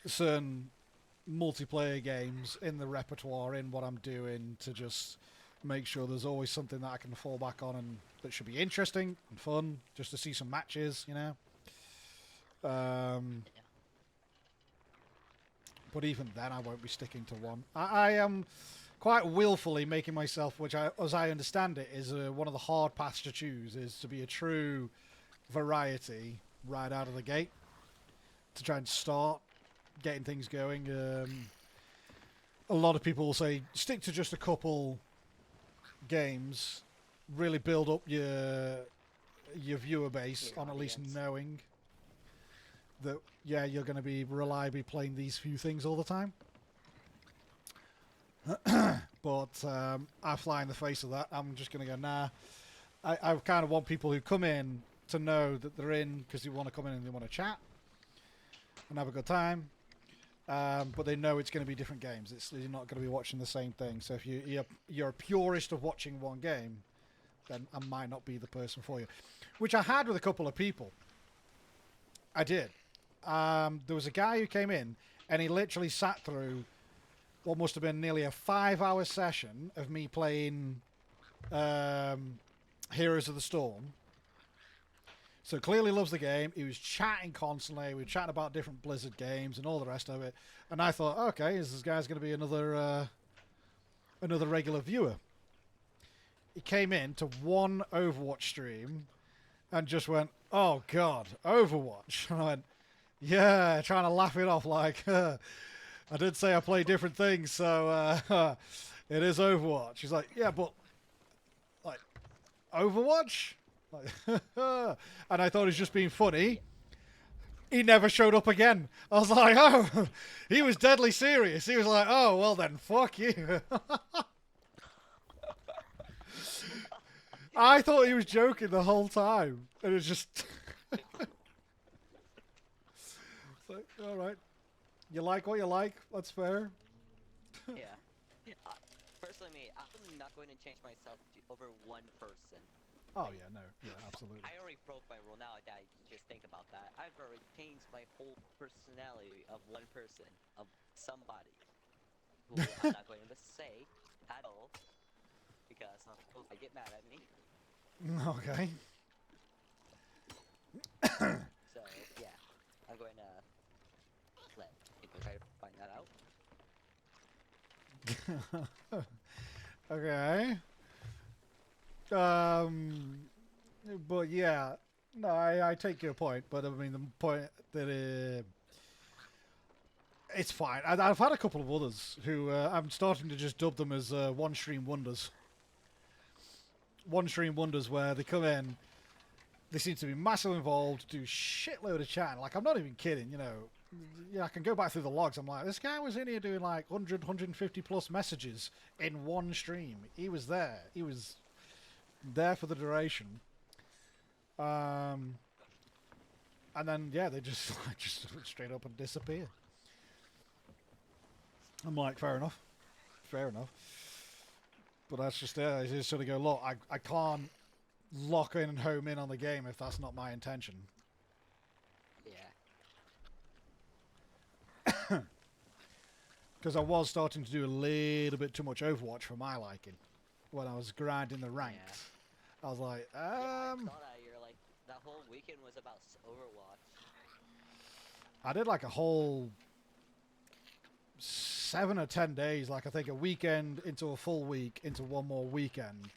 certain multiplayer games in the repertoire in what I'm doing, to just make sure there's always something that I can fall back on and that should be interesting and fun, just to see some matches, you know. But even then, I won't be sticking to one. I am quite willfully making myself, which, as I understand it, is one of the hard paths to choose, is to be a true variety right out of the gate, to try and start getting things going. A lot of people will say, stick to just a couple games, really build up your viewer base on at least knowing that, yeah, you're going to be reliably playing these few things all the time. But I fly in the face of that. I'm just going to go, nah. I kind of want people who come in to know that they're in because they want to come in and they want to chat and have a good time. But they know it's going to be different games. You're not going to be watching the same thing. So if you're a purist of watching one game, then I might not be the person for you. Which I had with a couple of people. I did. There was a guy who came in, and he literally sat through what must have been nearly a 5-hour session of me playing Heroes of the Storm. So clearly loves the game. He was chatting constantly. We were chatting about different Blizzard games and all the rest of it. And I thought, okay, this guy's going to be another regular viewer. He came in to one Overwatch stream and just went, oh God, Overwatch. And I went, yeah, trying to laugh it off like, I did say I play different things, so it is Overwatch. He's like, yeah, but like Overwatch? Like, and I thought he was just being funny. He never showed up again. I was like, oh, he was deadly serious. He was like, oh, well then, fuck you. I thought he was joking the whole time. And it was just... It's like, all right. You like what you like. That's fair. Yeah. Personally, I'm not going to change myself over one person. Oh, yeah, no. Yeah, absolutely. I already broke my rule now that I just think about that. I've already changed my whole personality of one person, of somebody, who I'm not going to say at all, because I get mad at me. Okay. So, yeah, I'm going to let people try to find that out. Okay. But yeah, no, I take your point, but I mean the point that it's fine. I've had a couple of others who I'm starting to just dub them as one-stream wonders. One-stream wonders where they come in, they seem to be massively involved, do shitload of chatting. Like, I'm not even kidding, you know. Yeah, I can go back through the logs. I'm like, this guy was in here doing like 100, 150 plus messages in one stream. He was there. He was there for the duration. And then, yeah, they just straight up and disappear. I'm like, fair enough. Fair enough. But that's just it. I just sort of go, look, I can't lock in and home in on the game if that's not my intention. Yeah. Because I was starting to do a little bit too much Overwatch for my liking. When I was grinding the ranks. I was like, Yeah, I saw that. You're like, that whole weekend was about Overwatch. I did like a whole 7 or 10 days, like I think a weekend into a full week into one more weekend,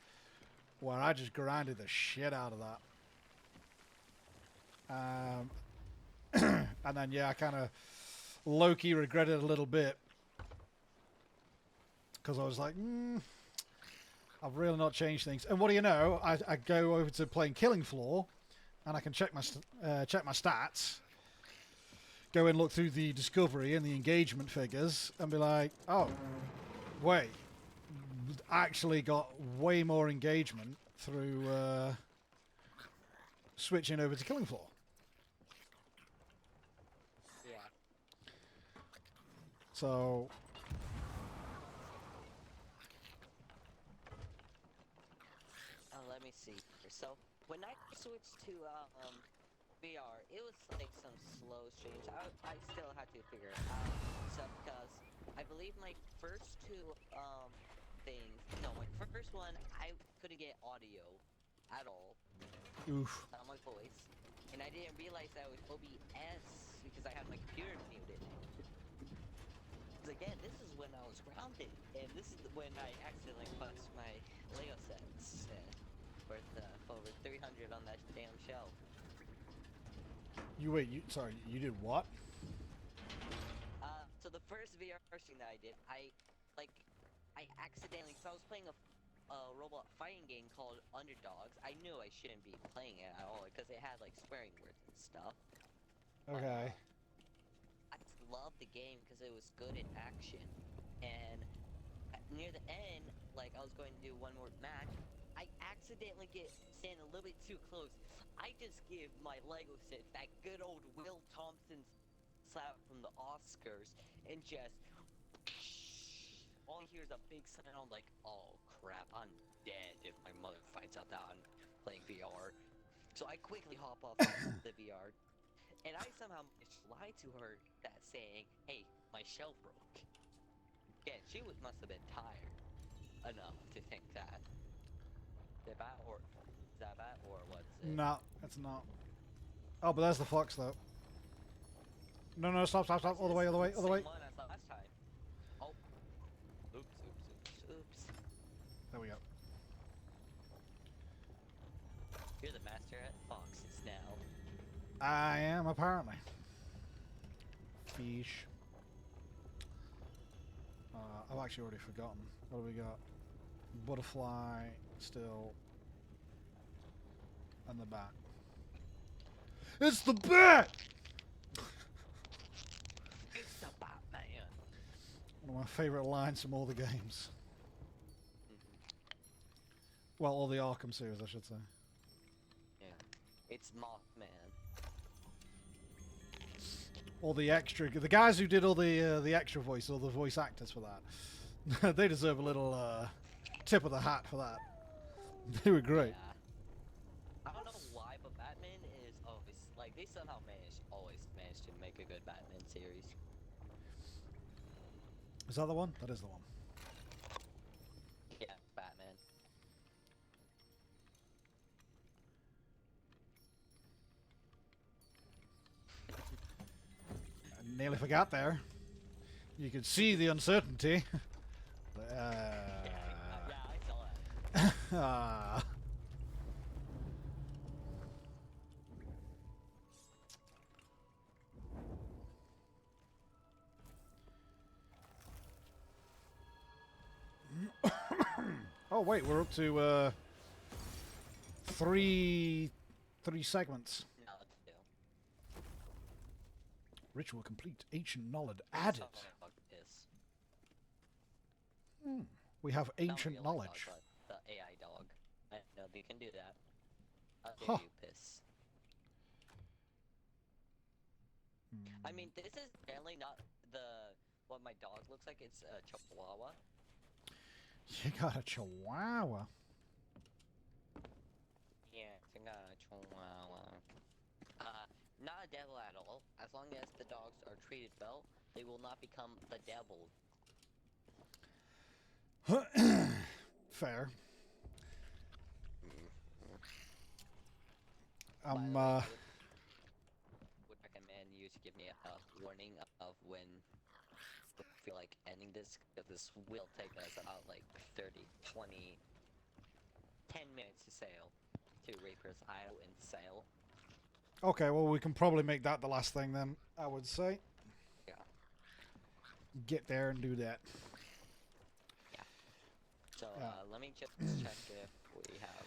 where I just grinded the shit out of that. And then yeah, I kind of low-key regretted it a little bit because I was like, I've really not changed things. And what do you know? I go over to playing Killing Floor, and I can check my stats. Go and look through the discovery and the engagement figures and be like, oh, wait, actually got way more engagement through switching over to Killing Floor. Yeah. So Let me see. So when I switched to VR, it was like some slow change. I still had to figure it out. So because I believe my first two things, no, my first one I couldn't get audio at all. oof. On my voice, and I didn't realize that it was OBS because I had my computer muted. Because again, this is when I was grounded, and this is when I accidentally punched my Lego sets worth over 300 on that damn shelf. You did what? So the first VR thing that I did, I accidentally, because I was playing a robot fighting game called Underdogs. I knew I shouldn't be playing it at all because it had like swearing words and stuff. Okay. I just loved the game because it was good in action, and near the end, like I was going to do one more match, I accidentally stand a little bit too close. I just give my Lego set that good old Will Thompson slap from the Oscars, and just all you hear is a big sound like, oh crap, I'm dead if my mother finds out that I'm playing VR. So I quickly hop off the VR, and I somehow managed to lie to her that saying, hey, my shelf broke. Yeah, she must have been tired enough to think that. Is that bad, or what's it? No, it's not. Oh, but there's the fox though. No, stop, all the way. Same one as last time. Oh. Oops. There we go. You're the master at foxes now. I am, apparently. Fish. I've actually already forgotten. What do we got? Butterfly, still, and the bat. It's the bat! It's the Batman. One of my favourite lines from all the games. Well, all the Arkham series, I should say. Yeah. It's Mothman. All the extra, the guys who did all the extra voice, all the voice actors for that, they deserve a little tip of the hat for that. They were great. Yeah. I don't know why, but Batman is always like they somehow always manage to make a good Batman series. Is that the one? That is the one. Yeah, Batman. I nearly forgot there. You could see the uncertainty. Yeah, I saw that. Oh wait, we're up to three segments. No, it's two. Ritual complete. Ancient knowledge added. Yes. We have Not ancient real knowledge. Dog, but the AI dog. I know they can do that. I'll give Huh. you piss. I mean, this is generally not the what my dog looks like. It's a Chihuahua. You got a chihuahua. Yeah, it's a Chihuahua. Not a devil at all. As long as the dogs are treated well, they will not become the devil. Fair. By the way, I would recommend you to give me a warning of when you feel like ending this, because this will take us about like 30, 20, 10 minutes to sail to Reaper's Isle and sail. Okay, well, we can probably make that the last thing then, I would say. Yeah. Get there and do that. Yeah. So, Yeah. let me just check if we have...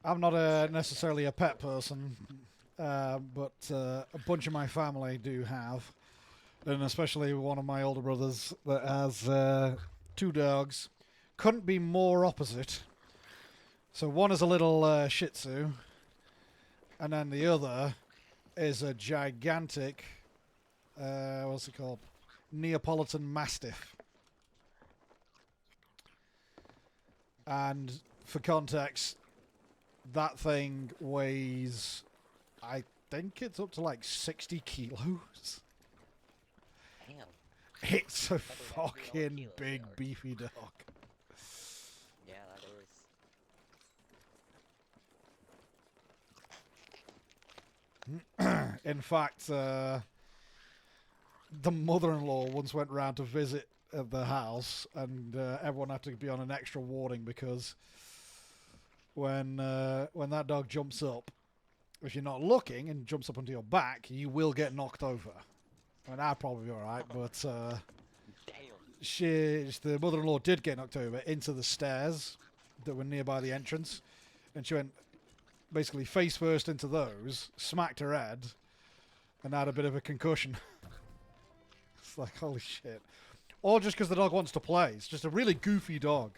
I'm not necessarily a pet person, but a bunch of my family do have. And especially one of my older brothers that has 2 dogs. Couldn't be more opposite. So one is a little Shih Tzu, and then the other is a gigantic, what's it called? Neapolitan Mastiff. And for context, that thing weighs, I think it's up to like 60 kilos. Damn. It's a That is actually all fucking kilos big, they are. beefy dog. Yeah, that is. In fact, the mother-in-law once went round to visit the house, and everyone had to be on an extra warning because when that dog jumps up, if you're not looking and jumps up onto your back, you will get knocked over. I mean, I'd probably be all right, but Damn. the mother-in-law did get knocked over into the stairs that were nearby the entrance, and she went basically face first into those, smacked her head, and had a bit of a concussion. It's like, holy shit. All just because the dog wants to play. It's just a really goofy dog.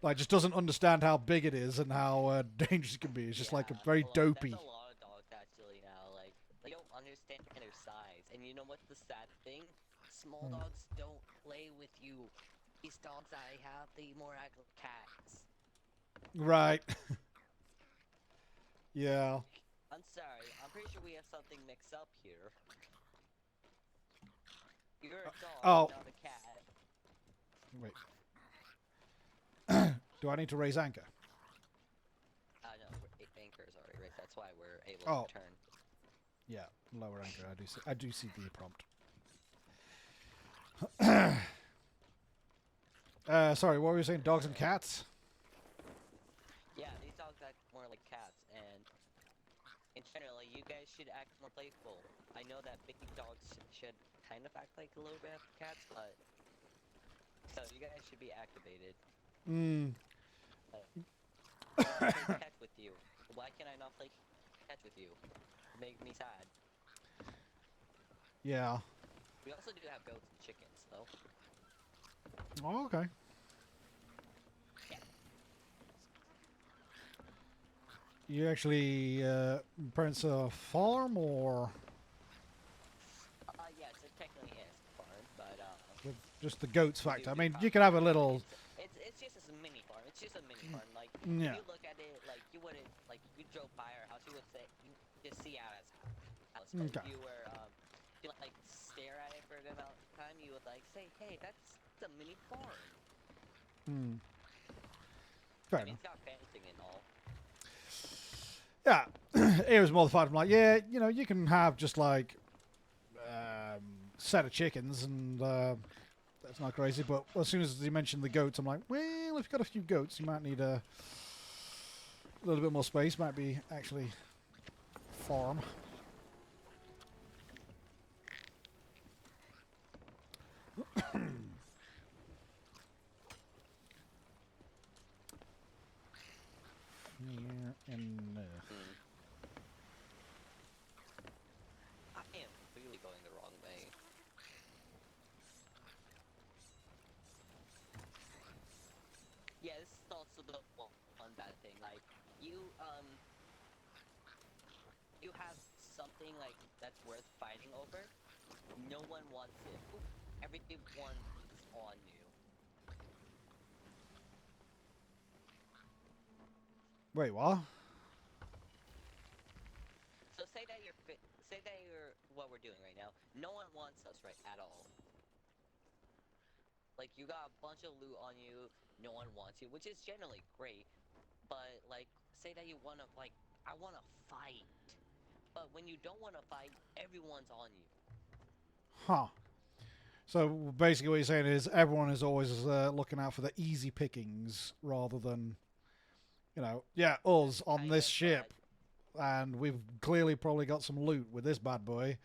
Like, just doesn't understand how big it is and how dangerous it can be. It's just like a very dopey. That's a lot of dogs actually now. Like, they don't understand their size. And you know what's the sad thing? Small dogs don't play with you. These dogs I have, they more act like cats. Right. Yeah. I'm sorry. I'm pretty sure we have something mixed up here. You're a dog, not a cat. Wait. Do I need to raise anchor? No, anchor is already right. That's why we're able Oh. to turn. Yeah, lower anchor. I do see the prompt. Sorry, what were you saying? Dogs and cats? Yeah, these dogs act more like cats, and in general, you guys should act more playful. I know that big dogs should kind of act like a little bit of cats, but so you guys should be activated. Hmm. I want to play catch with you. Why can I not play catch with you? Make me sad. Yeah. We also do have goats and chickens, though. Oh, okay. Yeah. You actually parents a farm or Yes, it technically is a farm, but with just the goats we factor? I do mean, have- you could have a little. It's just a mini farm. It's just a mini farm. Like Yeah. if you look at it, like you wouldn't like you drove by our house, you would say you just see out as house. But Okay. if you were if you like stare at it for a good amount of time, you would like say, hey, that's a mini farm. Hmm. Fair I mean, enough. it's got fencing and all. Yeah, it was more the fact I'm like, yeah, you know, you can have just like set of chickens, and that's not crazy. But as soon as you mentioned the goats, I'm like, well, if you've got a few goats, you might need a little bit more space. Might be actually farm. Here and I am clearly going the wrong way. Yeah, this is also the one bad thing. Like, you have something like that's worth fighting over. No one wants it. Oop. everyone's on you. Wait, what? So say that you're what we're doing right now. No one wants us right at all. Like you got a bunch of loot on you, no one wants you, which is generally great. But like, say that you wanna I wanna fight. But when you don't wanna fight, everyone's on you. Huh. So basically what you're saying is everyone is always looking out for the easy pickings rather than, you know, yeah, us on Kind this of, ship. And we've clearly probably got some loot with this bad boy.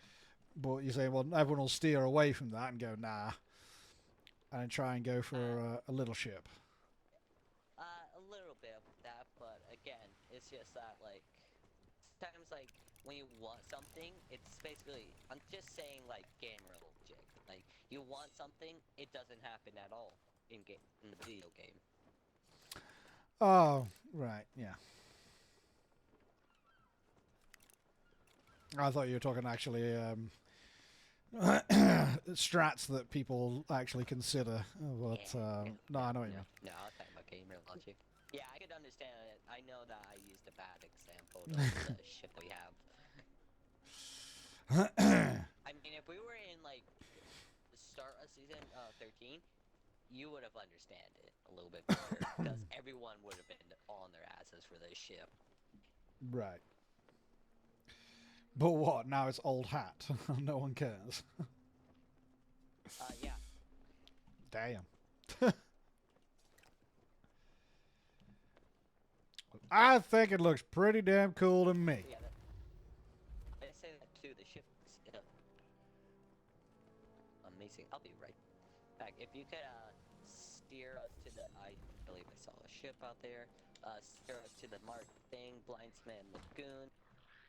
But you say, well, everyone will steer away from that and go, nah. And try and go for a little ship. A little bit of that, but again, it's just that like sometimes like when you want something, it's basically I'm just saying like gamer logic. Like you want something, it doesn't happen at all in the video game. Oh, right, yeah. I thought you were talking actually strats that people actually consider. But no, I know what you mean. No, I was talking about gamer logic. Yeah, I could understand it. I know that I used a bad example of the ship we have. I mean, if we were in like the start of season 13, you would have understand it a little bit better because everyone would have been on their asses for this ship. Right. But what? Now it's old hat. No one cares. Yeah. Damn. I think it looks pretty damn cool to me. Yeah, I say that too. The ship is amazing. I'll be right back. If you could steer us to the, I believe I saw a ship out there. Steer us to the marked thing, Blindsman Lagoon,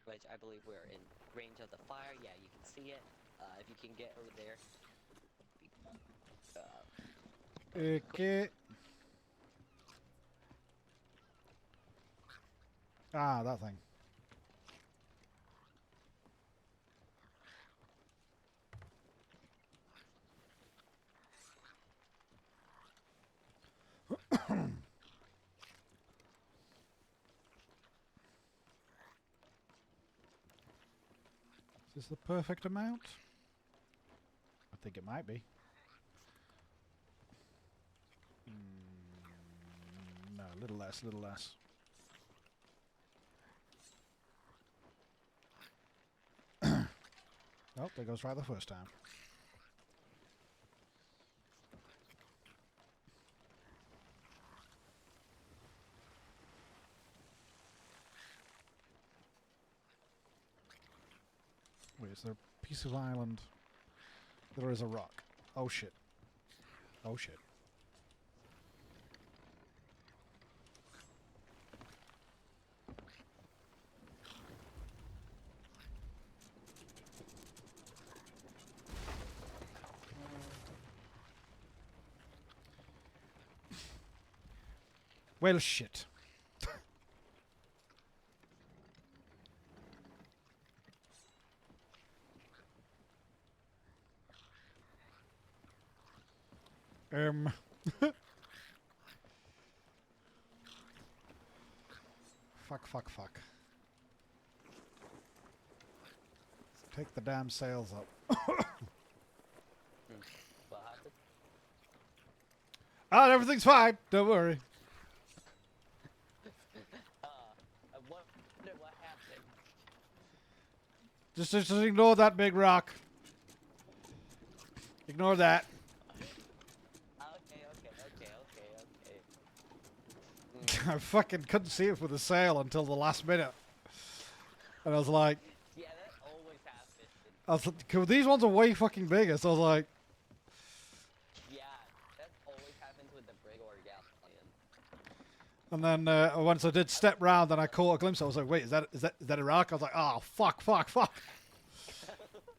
which I believe we're in range of the fire. Yeah, you can see it. If you can get over there. Okay. Ah, that thing. Is this the perfect amount? I think it might be. No, a little less, a little less. Oh, there goes right the first time. Wait, is there a piece of island? There is a rock. Oh shit. Oh shit. Well, shit. Fuck, fuck. Take the damn sails up. What happened? Ah, everything's fine. Don't worry. I wonder what happened. Just ignore that big rock. Ignore that. Okay. I fucking couldn't see it with the sail until the last minute. And I was like... Yeah, that always happens. I was like, 'cause these ones are way fucking bigger, so I was like... Yeah, that always happens with the brig or galleon. And then once I did step round and I caught a glimpse, I was like, wait, is that a rock? I was like, oh, fuck.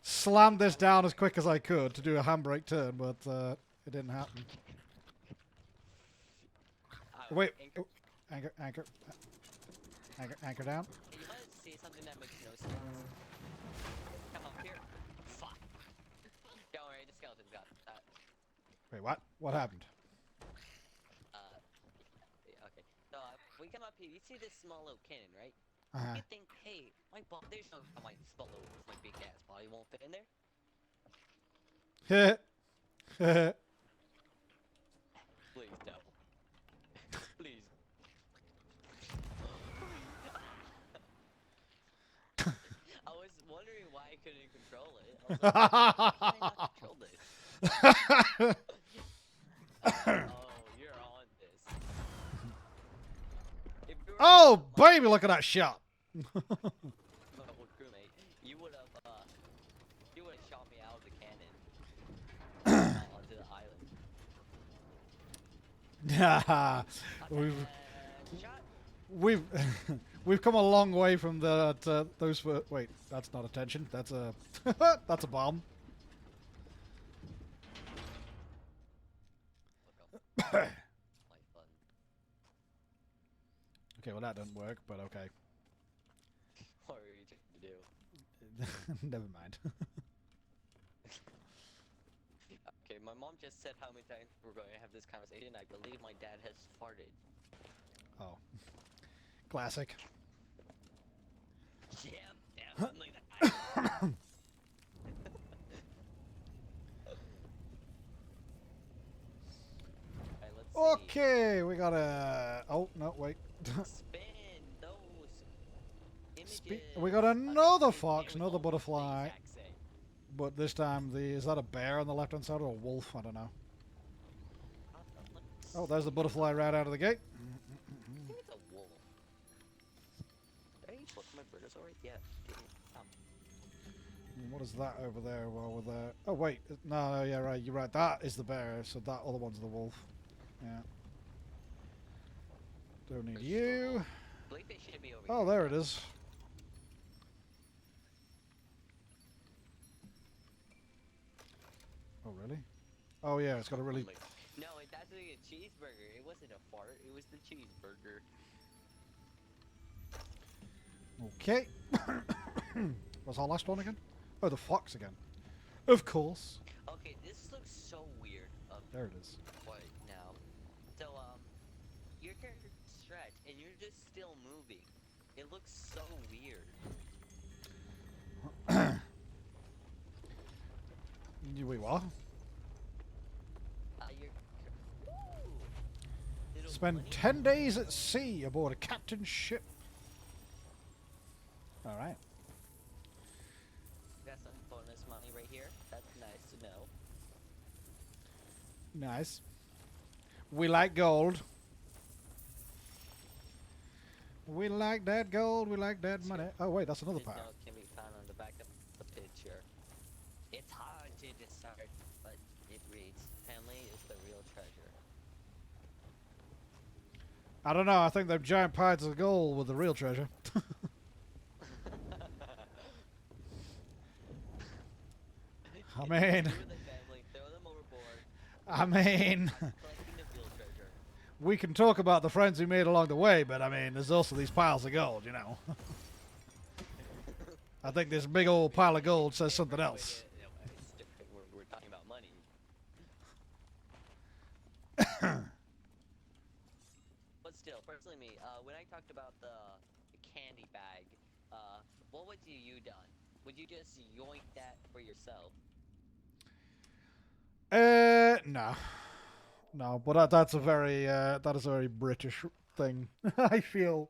Slammed this down as quick as I could to do a handbrake turn, but it didn't happen. Wait, anchor down. You might see something that makes no sense. Come up here. Fuck. Don't worry, the skeleton's got that. Wait, what? What happened? Yeah, okay. So we come up here. You see this small little cannon, right? Uh-huh. You think, hey, my ball. There's no how my small little, my big ass body won't fit in there. Please, devil. Please. I was wondering why I couldn't control it. I was like, why can I not control this? Oh, you're on this. If you were Oh, like, baby, look at that shot. my old crewmate, you would have shot me out of the cannon onto the island. we've Shot. we've we've come a long way from the those. Wait, that's not attention. That's a that's a bomb. Look up. Life button. Okay, well that didn't work, but okay. What were you trying to do? Never mind. Okay, my mom just said how many times we're going to have this conversation. I believe my dad has farted. Oh, classic. Yeah, definitely that. Alright, let's see. Okay, we got a. Oh no, wait. Spin those images. We got Okay, another there fox, we another go. butterfly, The exact same. but this time is that a bear on the left hand side or a wolf? I don't know. Oh, there's the butterfly right out of the gate. I think it's a wolf. Did I put my Britosaur? Yeah. What is that over there while we're there? Oh wait, no, yeah, right, you're right. That is the bear, so that other one's the wolf. Yeah. Don't need you. I believe it should be over Oh, here. there it is. Oh really? Oh yeah, it's got a really. No, it's actually a cheeseburger. It wasn't a fart. It was the cheeseburger. Okay. What's our last one again? Oh, the fox again. Of course. Okay, this looks so weird. There it is. What now? So your character can stretch and you're just still moving. It looks so weird. Wait, what? You're. Ooh, little Spend bunny. 10 days at sea aboard a captain's ship. Alright. Got some bonus money right here. That's nice to know. Nice. We like gold. We like that gold. We like that money. Oh, wait, that's another This power. note can be found on the back of the picture. It's hard to discern, but it reads, family is the real treasure. I don't know. I think them giant piles of gold were the real treasure. I mean, Screw the family, throw them overboard. I mean, Collecting the real treasure. we can talk about the friends we made along the way, but I mean, there's also these piles of gold, you know. I think this big old pile of gold says something else. It's different. We're talking about money. But still, personally, me, when I talked about the candy bag, what would you done? Would you just yoink that for yourself? No. No, but that's a very, that is a very British thing. I feel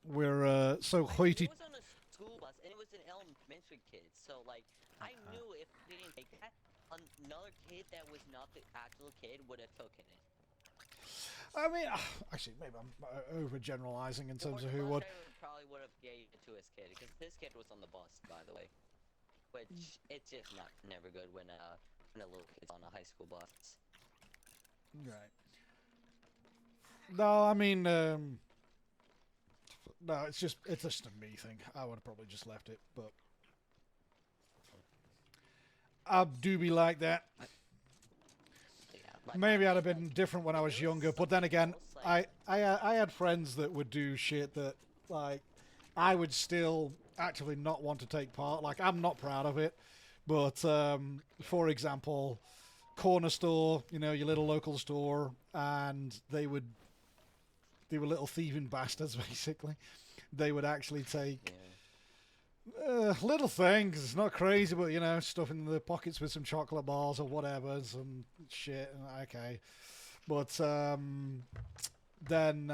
we're so hoity. It was on a school bus, and it was an elementary kid, so, like, I knew if they didn't take that, another kid that was not the actual kid would have taken it. I mean, actually, maybe I'm overgeneralizing in terms of who would. The bus driver probably would have gave it to his kid, because his kid was on the bus, by the way. Which, it's just never good when a little kid's on a high school bus. Right. No, I mean, no, it's just a me thing. I would have probably just left it, but I do be like that. Yeah, like, Maybe I'd have been different when I was younger, but then again, I had friends that would do shit that, like, I would still actually not want to take part. Like, I'm not proud of it, but for example, corner store, you know, your little local store, and they were little thieving bastards, basically. They would actually take little things. It's not crazy, but, you know, stuff in the pockets with some chocolate bars or whatever, some shit. Okay. But then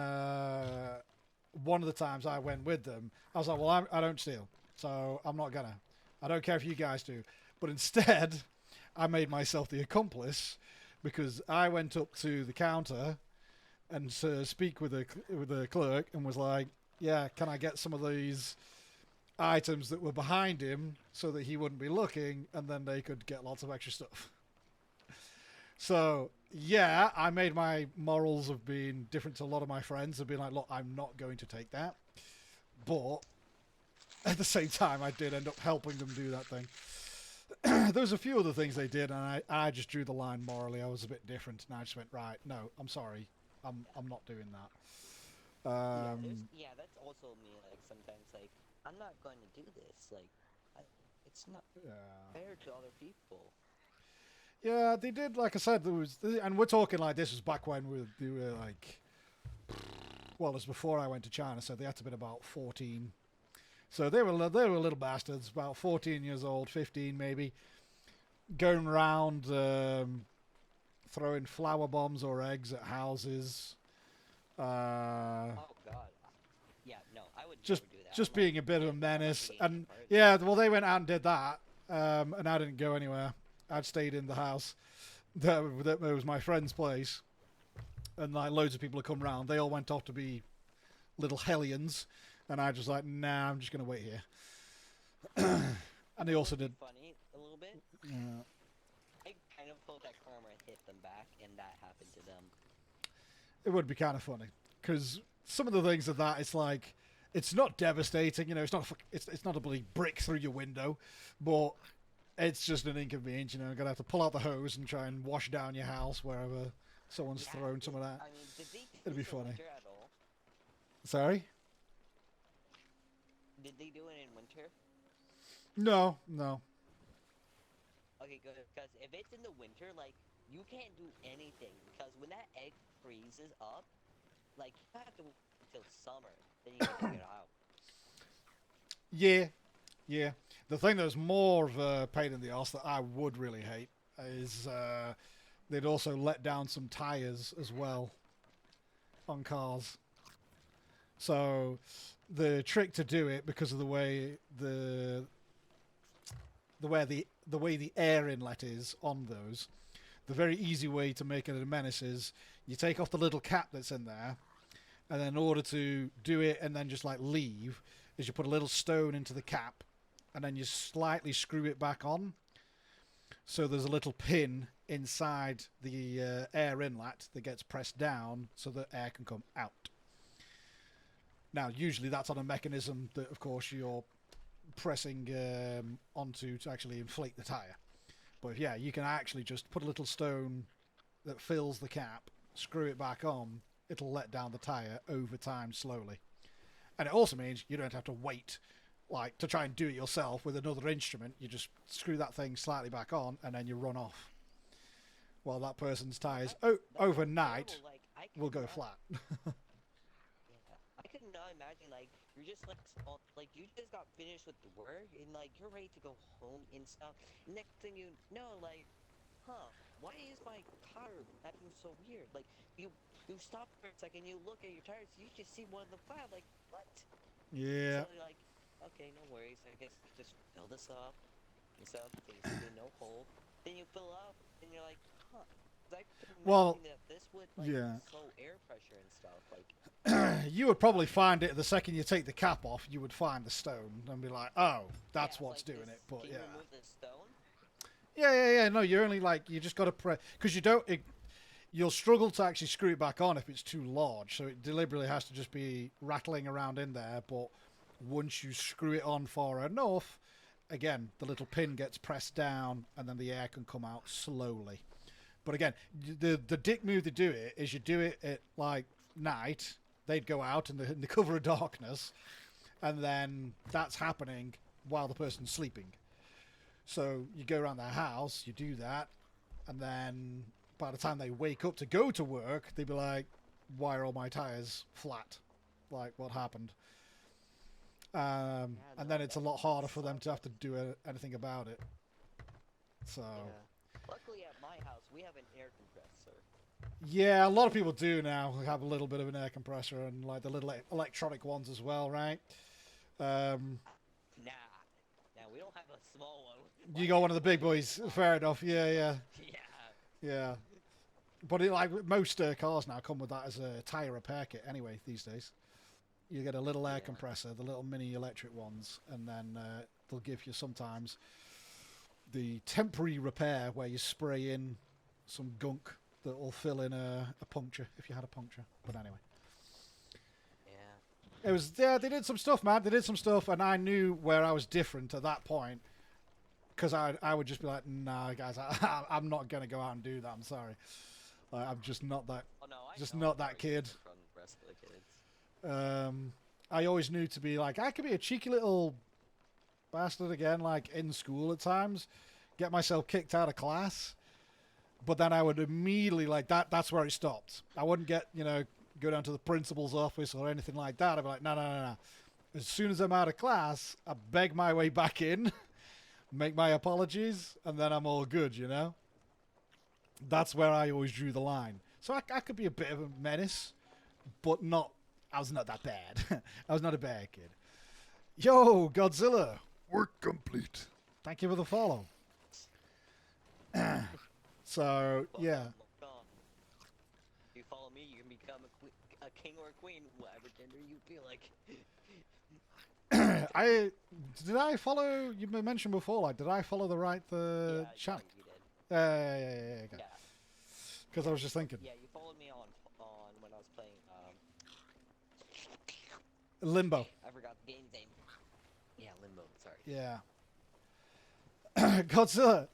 one of the times I went with them, I was like, well, I don't steal, so I'm not gonna. I don't care if you guys do. But instead, I made myself the accomplice, because I went up to the counter and speak with the clerk and was like, yeah, can I get some of these items that were behind him so that he wouldn't be looking, and then they could get lots of extra stuff. So, yeah, I made my morals of being different to a lot of my friends, of being like, look, I'm not going to take that. But at the same time, I did end up helping them do that thing. There was a few other things they did, and I just drew the line morally. I was a bit different, and I just went, right, no, I'm sorry. I'm not doing that. Yeah, that's also me, like, sometimes, like, I'm not going to do this, like, it's not fair to other people. Yeah, they did, like I said, and we're talking like this was back when they were like, well, it was before I went to China, so they had to be about 14. So they were little bastards, about 14 years old, 15 maybe, going around throwing flower bombs or eggs at houses. Oh God. Yeah, no, I would Just never do that. just being a bit of a menace, and part. yeah, well, they went out and did that, and I didn't go anywhere. I'd stayed in the house. That was my friend's place, and like loads of people had come round. They all went off to be little hellions, and I just like, nah, I'm just gonna wait here. And they also did. Funny a little bit. Yeah. I kind of thought that karma hit them back, and that happened to them. It would be kind of funny, because some of the things of that, it's like, it's not devastating, you know, it's not a bloody brick through your window, but it's just an inconvenience, you know. You're gonna have to pull out the hose and try and wash down your house wherever someone's thrown some of that. I mean, did they do It'd be this in funny. winter at all? Sorry? Did they do it in winter? No. Okay, good. Because if it's in the winter, like, you can't do anything. Because when that egg freezes up, like, you have to wait until summer. Then you can get it out. Yeah. The thing that's more of a pain in the arse that I would really hate is they'd also let down some tires as well on cars. So the trick to do it, because of the way the way the air inlet is on those, the very easy way to make it a menace is you take off the little cap that's in there, and then in order to do it and then just like leave, is you put a little stone into the cap, and then you slightly screw it back on. So there's a little pin inside the air inlet that gets pressed down so that air can come out. Now, usually that's on a mechanism that, of course, you're pressing onto to actually inflate the tyre. But yeah, you can actually just put a little stone that fills the cap, screw it back on, it'll let down the tyre over time slowly. And it also means you don't have to wait, like, to try and do it yourself with another instrument. You just screw that thing slightly back on, and then you run off. While that person's tyres overnight Like, will go flat. I could not imagine, like, you're just, like, like, you just got finished with the work, and, like, you're ready to go home and stuff. Next thing you know, like, why is my tire acting so weird? Like, you stop for a second, you look at your tires, you just see one of them flat, like, what? Yeah. So you're like, okay, no worries, I guess just fill this up, and stuff, basically no hole. Then you fill up, and you're like, I could imagine that this would, like, slow air pressure and stuff, like... You would probably find it the second you take the cap off. You would find the stone and be like, "Oh, that's what's like doing this. it." But Can yeah, you remove the stone? yeah. No, you're only like you just got to press because you don't. You'll struggle to actually screw it back on if it's too large. So it deliberately has to just be rattling around in there. But once you screw it on far enough, again, the little pin gets pressed down, and then the air can come out slowly. But again, the dick move to do it is you do it at like night. They'd go out in the cover of darkness, and then that's happening while the person's sleeping. So you go around their house, you do that, and then by the time they wake up to go to work, they'd be like, why are all my tires flat? Like, what happened? And then it's a lot harder for them to have to do anything about it. So... Yeah. Luckily at my house, we have an air compressor. Yeah, a lot of people do now have a little bit of an air compressor and like the little electronic ones as well, right? Nah, we don't have a small one. You got one of the big boys, fair enough. Yeah. But most cars now come with that as a tire repair kit anyway these days. You get a little air compressor, the little mini electric ones, and then they'll give you sometimes the temporary repair where you spray in some gunk that will fill in a puncture if you had a puncture. But anyway. Yeah. It was, they did some stuff, man. They did some stuff, and I knew where I was different at that point. Because I would just be like, nah, guys, I'm not going to go out and do that. I'm sorry. I'm just not that, not that kid. From the rest of the kids. I always knew to be like, I could be a cheeky little bastard again, like in school at times, get myself kicked out of class, but then I would immediately that's where it stopped. I wouldn't go down to the principal's office or anything like that. I'd be like, no. As soon as I'm out of class, I beg my way back in, make my apologies, and then I'm all good, That's where I always drew the line. So I could be a bit of a menace, but I was not that bad. I was not a bad kid. Yo, Godzilla. Work complete. Thank you for the follow. So, yeah. If you follow me, you can become a king or a queen, whatever gender you feel like. Did I follow, you mentioned before, did I follow the right channel? You did. Yeah. Okay. Because I was just thinking. Yeah, you followed me on when I was playing, Limbo. I forgot the game's name. Yeah, Limbo, sorry. Yeah. Godzilla,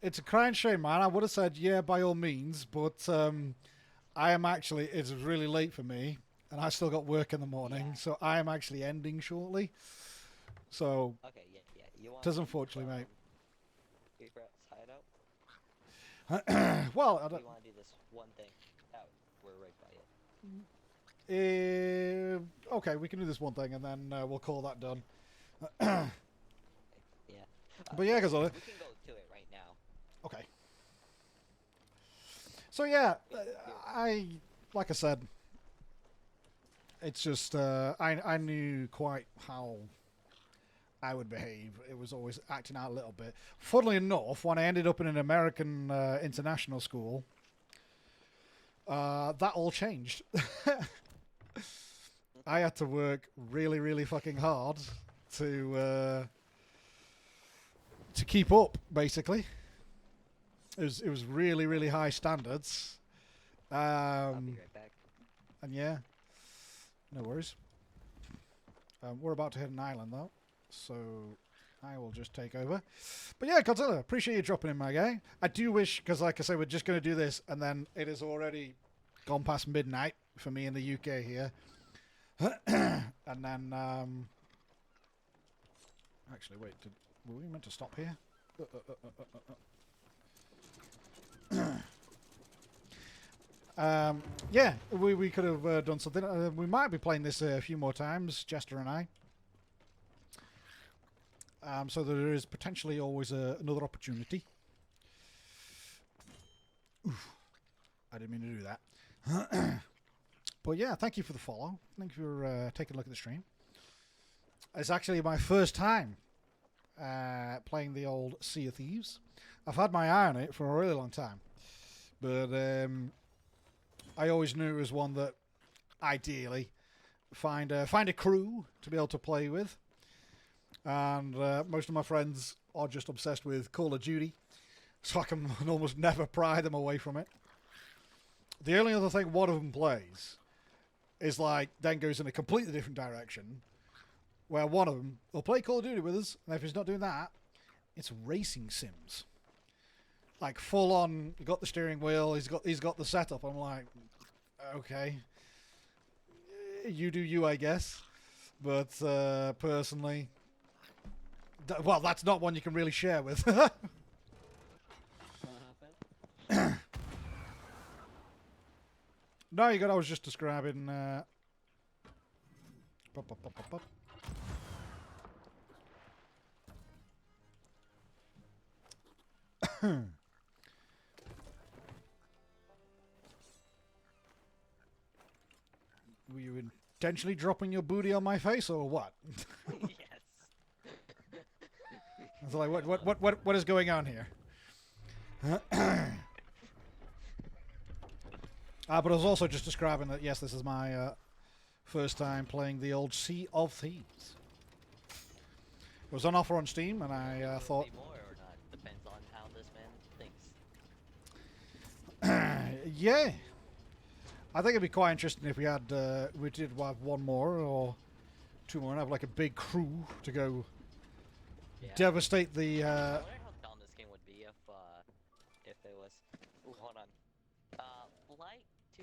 it's a crying shame, man. I would have said, yeah, by all means, but I am actually, it's really late for me, and I still got work in the morning, so I am actually ending shortly. So, okay, yeah. You want it is unfortunately, mate. Hideout? Well, I don't... You want to do this one thing? Oh, we're right by it. Okay, we can do this one thing, and then we'll call that done. Yeah. But yeah, Godzilla. We can go to it right now. Okay. So yeah, like I said, it's just I knew quite how I would behave. It was always acting out a little bit. Funnily enough, when I ended up in an American international school, that all changed. I had to work really, really fucking hard to keep up, basically. It was really, really high standards. I'll be right back. And yeah, no worries. We're about to hit an island though, so I will just take over. But yeah, Godzilla, appreciate you dropping in, my guy. I do wish, because like I say, we're just going to do this, and then it is already gone past midnight for me in the UK here. And then, actually, wait, were we meant to stop here? Yeah, we could have done something. We might be playing this a few more times, Jester and I. So there is potentially always another opportunity. Oof. I didn't mean to do that. But yeah, thank you for the follow. Thank you for taking a look at the stream. It's actually my first time playing the old Sea of Thieves. I've had my eye on it for a really long time. But I always knew it was one that ideally find a crew to be able to play with. And most of my friends are just obsessed with Call of Duty, so I can almost never pry them away from it. The only other thing one of them plays is then goes in a completely different direction, where one of them will play Call of Duty with us, and if he's not doing that, it's racing sims. Like full on, you got the steering wheel, he's got the setup. I'm like, okay, you do you, I guess. But personally, well, that's not one you can really share with. No, you got. I was just describing. Pop, pop, pop, pop, pop. Were you intentionally dropping your booty on my face, or what? Yes. I was like, what is going on here? But I was also just describing that, yes, this is my first time playing the old Sea of Thieves. It was on offer on Steam, and I Will thought... it be more or not? Depends on how this man thinks. yeah. I think it'd be quite interesting if we had, we did have one more, or two more, and have like a big crew to go Yeah. devastate the... I wonder how dumb this game would be if it was. Ooh, hold on. Flight to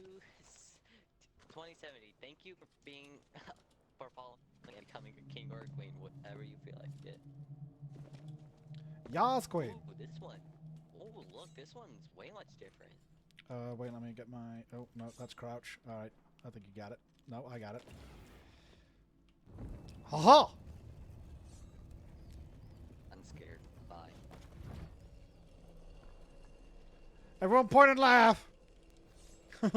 2070. Thank you for being for following and becoming a king or a queen, whatever you feel like it. Yas, Queen. Ooh, this one. Oh, look, this one's way much different. Wait, let me get my... Oh, no, that's crouch. Alright, I think you got it. No, I got it. Haha! I'm scared. Bye. Everyone point and laugh! I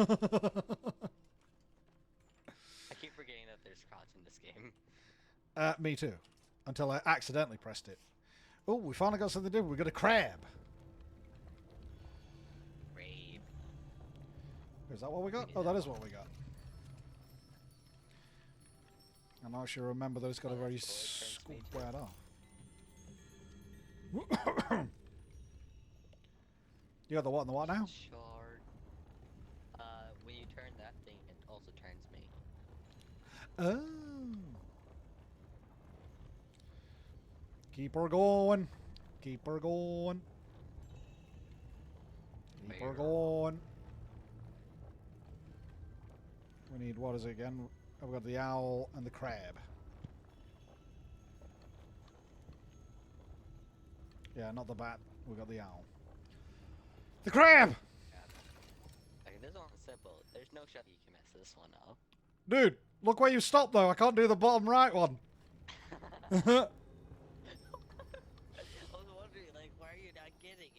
keep forgetting that there's crouch in this game. Me too. Until I accidentally pressed it. Oh, we finally got something different. We got a crab. Brave. Is that what we got? Oh, that is what we got. And I should remember that it's got a very squared off. You got the what and the what now? Shard. When you turn that thing, it also turns me. Oh. Keep her going. Keep her going. Keep her going. We need, what is it again? I've got the owl and the crab. Yeah, not the bat. We got the owl. The crab! Okay, this one's simple. There's no shot you can mess this one up. Dude, look where you stopped though. I can't do the bottom right one. I was wondering, like, why are you not getting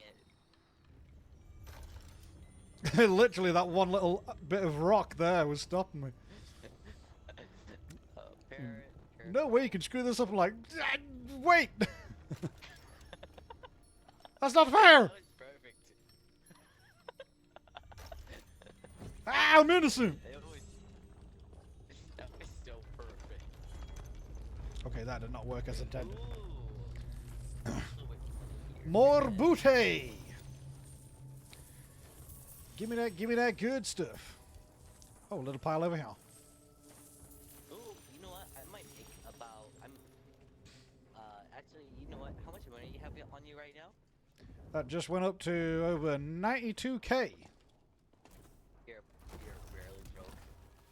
it? Literally, that one little bit of rock there was stopping me. Parrot. No way you can screw this up. I'm like, "Ah, wait! That's not fair! That was perfect. Ah, I'm innocent! That was so perfect. Okay, that did not work as intended. Ooh. More booty! Give me that good stuff. Oh, a little pile over here. Ooh, you know what? I might take about. Actually, you know what? How much money you have on you right now? That just went up to over 92k. You're barely broke.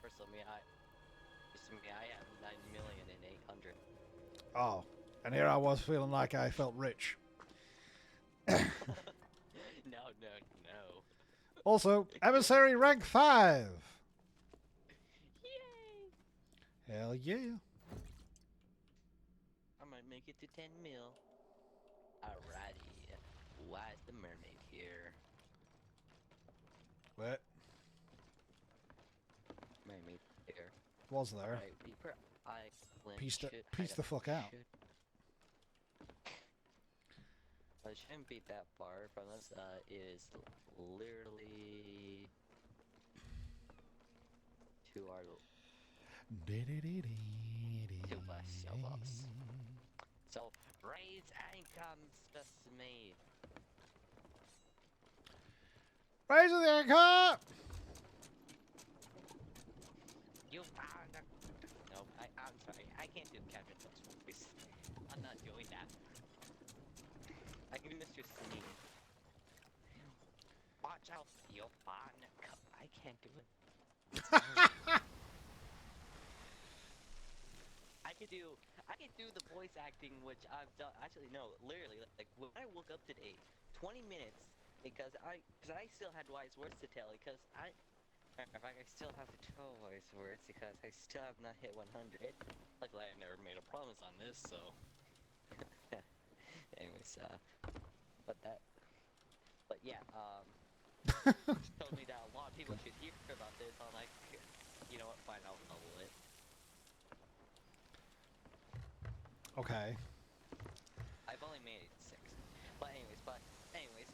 Personally, I have 9,800,000. Oh, and here I was feeling like I felt rich. No. Also, emissary rank 5. Yay! Hell yeah. I might make it to 10 mil. Alrighty. Why is the mermaid here? What? Mermaid here. Was there? Right, Reaper Island Piece the fuck out. It shouldn't be that far from us. It is literally to our to west of us. So raise and comes me. Raise the anchor! You found a... No, I'm sorry. I can't do Captain Phillips voice. I'm not doing that. I can do Mr. Sneak. Watch out, you'll find a cup. I can't do it. I can do the voice acting, which I've done. Actually, no, literally, like when I woke up today, 20 minutes, because I still had wise words to tell, because In fact, I still have the 12 voice words because I still have not hit 100. Luckily, I never made a promise on this, so. Anyways, but yeah, told me that a lot of people should hear about this. I'm like, you know what? Fine, I'll level it. Okay. I've only made it 6. But anyways,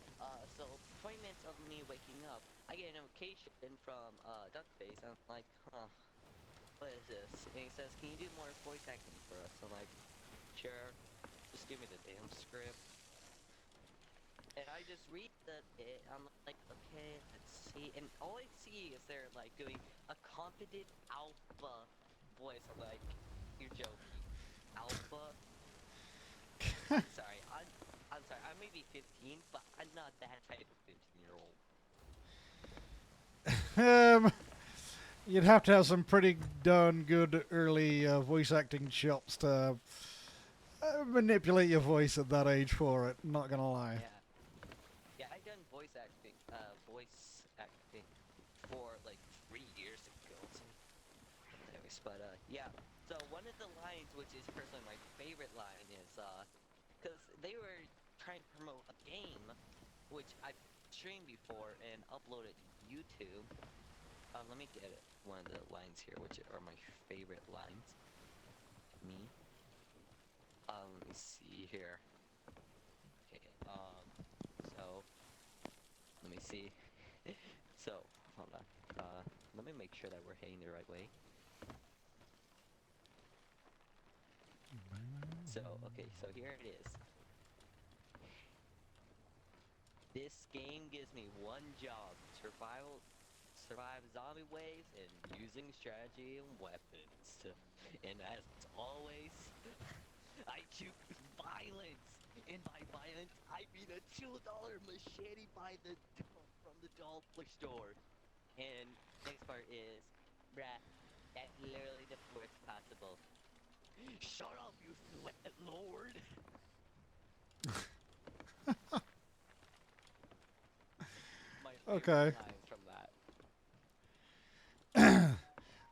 so 20 minutes of me waking up, I get a notification from Duckface, and I'm like, huh, what is this? And he says, can you do more voice acting for us? I'm like, sure, just give me the damn script. And I just read it, I'm like, okay, let's see, and all I see is they're like doing a competent alpha voice. I'm like, you're joking. Alpha? I'm sorry, I'm sorry, I may be 15, but I'm not that type of 15-year-old. You'd have to have some pretty darn good early voice acting chops to manipulate your voice at that age for it. Not gonna lie. Yeah, I done voice acting for like 3 years ago. So, anyways, but yeah. So one of the lines, which is personally my favorite line, is because they were trying to promote a game, which I've streamed before and uploaded to YouTube. Let me get it. One of the lines here, which are my favorite lines. Let me see here. Okay. So let me see. So hold on. Let me make sure that we're heading the right way. So okay. So here it is. This game gives me one job: survive zombie waves and using strategy and weapons. And as always, I choose violence. And by violence, I mean a $2 machete from the dollar store. And next part is, bruh, that's literally the worst possible. Shut up, you sweat lord. My favorite Okay. lines from that.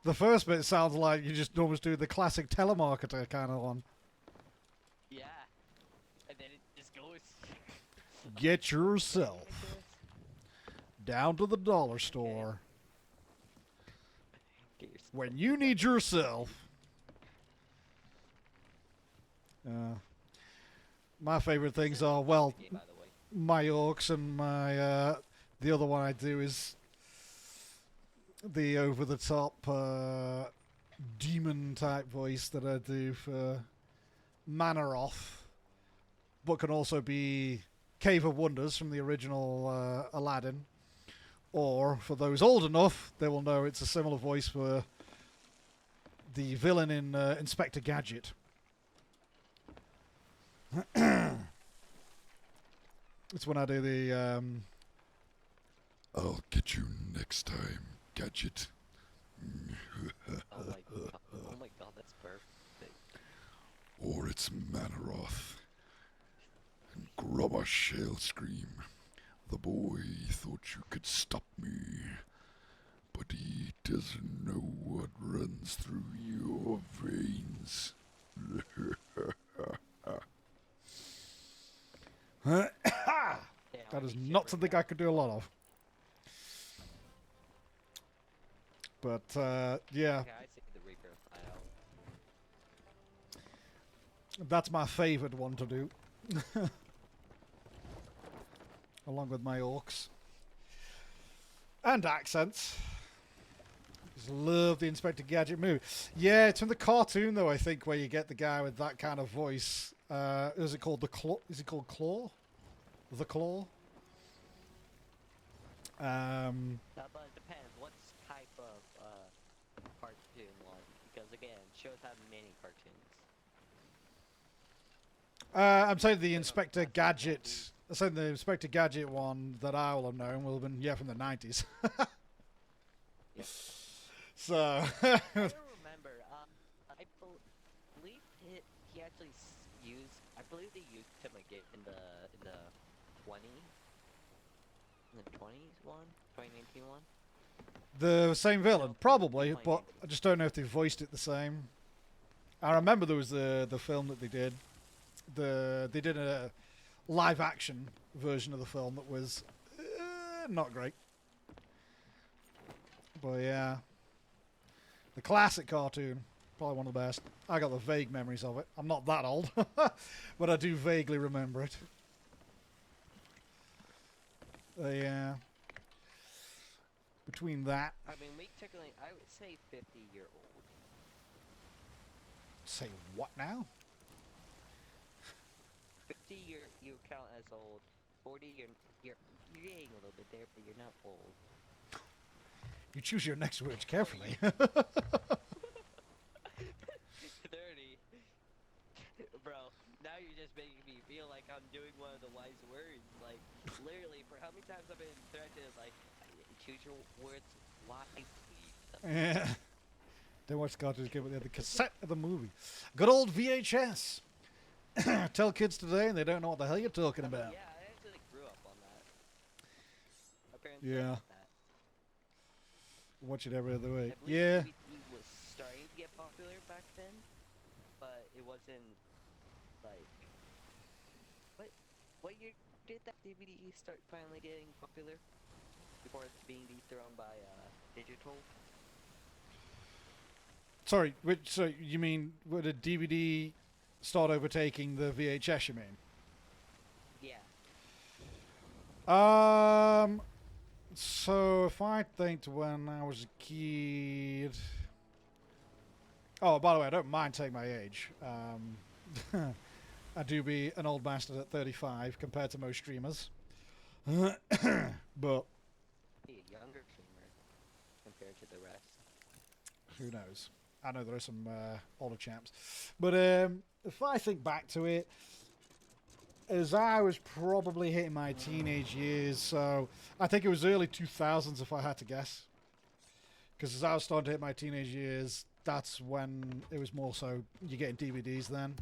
The first bit sounds like you just almost do the classic telemarketer kind of one. Yeah. And then it just goes. Get yourself down to the dollar store Get yourself when you need yourself. My favorite things are, well, game, by the way. my orcs, and my the other one I do is the over-the-top demon type voice that I do for Manaroth, but can also be Cave of Wonders from the original Aladdin, or for those old enough, they will know it's a similar voice for the villain in Inspector Gadget. It's when I do the I'll get you next time, Gadget. Oh my god, that's perfect. Or it's Manaroth. And Grubba shall scream. The boy thought you could stop me, but he doesn't know what runs through your veins. That is not something I could do a lot of. But, yeah. Okay, I see the Reaper. I know. That's my favourite one to do. Along with my orcs. And accents. Just love the Inspector Gadget movie. Yeah, it's from the cartoon though, I think, where you get the guy with that kind of voice. Is it called the Claw? Is it called Claw? The Claw? But it depends. What type of cartoon one? Because again, shows have many cartoons. I'm saying the Inspector Gadget. I'm saying the Inspector Gadget one that I will have known will have been, yeah, from the 90s. Yeah. So. I don't remember. I believe he actually used. I believe they used him again in the 20s one, 2019 one. The same villain, probably, Finding. but I just don't know if they voiced it the same. I remember there was the film that they did. They did a live action version of the film that was not great. But yeah, the classic cartoon, probably one of the best. I got the vague memories of it. I'm not that old, but I do vaguely remember it. Yeah. Between that, I mean, we technically, I would say 50-year-old. say what now? 50 you count as old. 40 you're getting a little bit there, but you're not old. You choose your next words carefully. 30. Bro, now you're just making me feel like I'm doing one of the wise words. Like, literally, for how many times I've been threatened, like, choose your words wisely. Yeah. Don't watch cartoons, give it the cassette of the movie. Good old VHS. Tell kids today and they don't know what the hell you're talking about. Yeah, I actually grew up on that. My parents Yeah. liked that. Watch it every other way. I believe Yeah. DVD was starting to get popular back then, but it wasn't like what year did that DVD start finally getting popular before it's being dethroned by digital? Sorry, so you mean would a DVD start overtaking the VHS, you mean? Yeah. So if I think to when I was a kid... Oh, by the way, I don't mind taking my age. I do be an old bastard at 35 compared to most streamers. But Be a younger streamer compared to the rest. who knows? I know there are some older champs. But if I think back to it, as I was probably hitting my teenage years, so I think it was early 2000s if I had to guess. Because as I was starting to hit my teenage years, that's when it was more so you're getting DVDs then.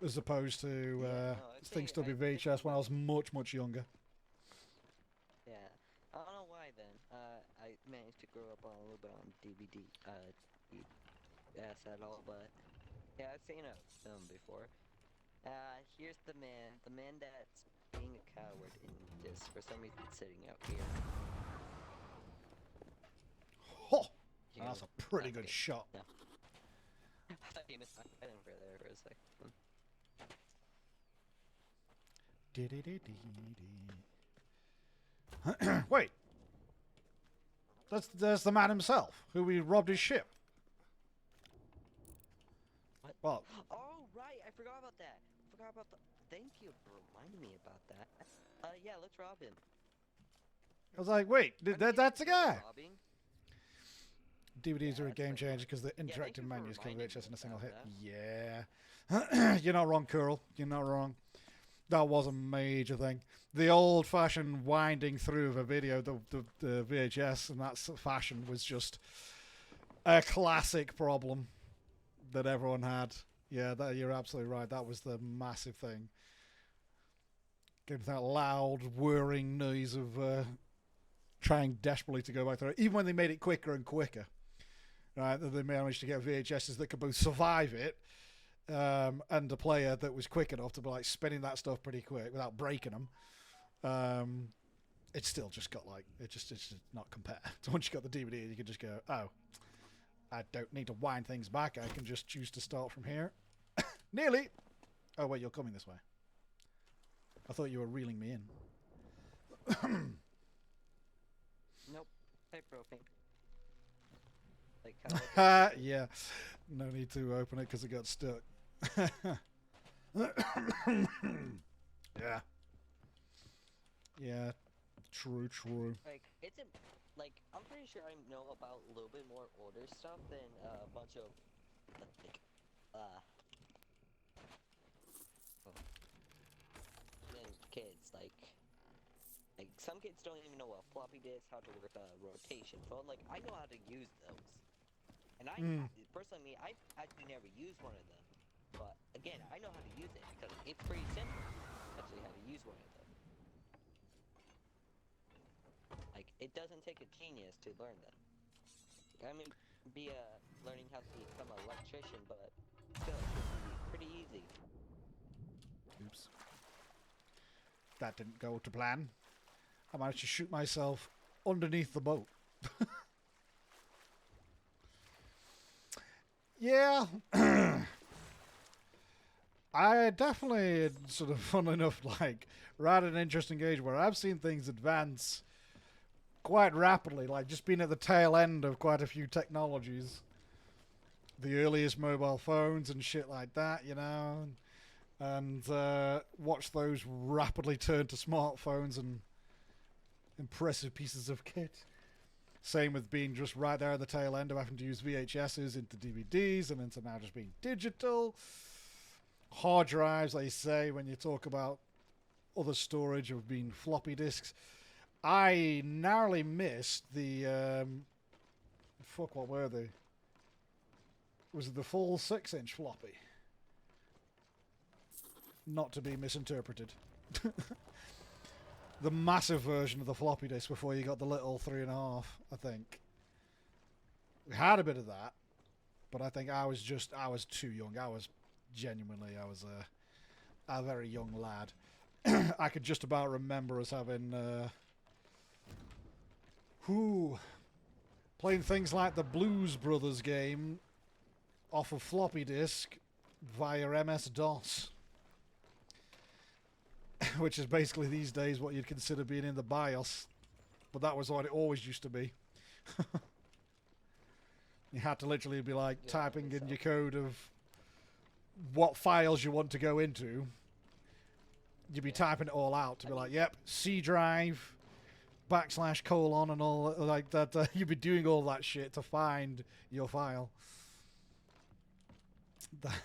As opposed to No, I'd things say still be I think VHS when I was much, much younger. Yeah. I don't know why then. I managed to grow up on a little bit on DVD. Yes at all, but yeah, I've seen a film before. Here's the man that's being a coward and just for some reason sitting out here. Oh, You that's know, a pretty good okay. shot. No. I thought you missed my item for there for a second. Wait. There's the man himself, who we robbed his ship. What? Well, Oh right, I forgot about that. Forgot about the. Thank you for reminding me about that. Yeah, let's rob him. I was like, wait, I mean, that's a if you're guy. robbing, DVDs Yeah, are a that's game like changer because the thank interactive you for menus can reminding VHS me in a single hit. about Yeah. You're not wrong, Curl. You're not wrong. That was a major thing. The old-fashioned winding through of a video, the VHS in that fashion was just a classic problem that everyone had. Yeah, you're absolutely right. That was the massive thing. Getting that loud, whirring noise of trying desperately to go back through it. Even when they made it quicker and quicker. Right, they managed to get VHSs that could both survive it and a player that was quick enough to be like spinning that stuff pretty quick without breaking them. It's still just got like it's just not compared. So once you got the DVD, you can just go, oh, I don't need to wind things back. I can just choose to start from here. Nearly. Oh wait, you're coming this way. I thought you were reeling me in. nope. I broke me. Like how? Yeah. No need to open it because it got stuck. Yeah. Yeah. True. Like it's like I'm pretty sure I know about a little bit more older stuff than a bunch of like than kids like some kids don't even know what floppy disk, how to work rotation phone. Like I know how to use those, and I personally I actually never used one of them. But again, I know how to use it because it's pretty simple. Actually, how to use one of them. it doesn't take a genius to learn them. I mean, learning how to become an electrician, but I feel like it would be pretty easy. Oops. That didn't go to plan. I managed to shoot myself underneath the boat. Yeah. I definitely sort of fun enough, like, right at an interesting age where I've seen things advance quite rapidly, like just being at the tail end of quite a few technologies. The earliest mobile phones and shit like that, you know, and watch those rapidly turn to smartphones and impressive pieces of kit. Same with being just right there at the tail end of having to use VHSs into DVDs and into now just being digital. Hard drives, they say, when you talk about other storage of being floppy disks. I narrowly missed the... fuck, what were they? Was it the full 6-inch floppy? Not to be misinterpreted. The massive version of the floppy disk before you got the little 3.5, I think. We had a bit of that, but I think I was too young. I was a very young lad. I could just about remember us having playing things like the Blues Brothers game off of floppy disk via MS-DOS. Which is basically these days what you'd consider being in the BIOS. But that was what it always used to be. You had to literally be like typing in your code of what files you want to go into. You'd be typing it all out to be like, yep, C drive, / and all like that. You'd be doing all that shit to find your file.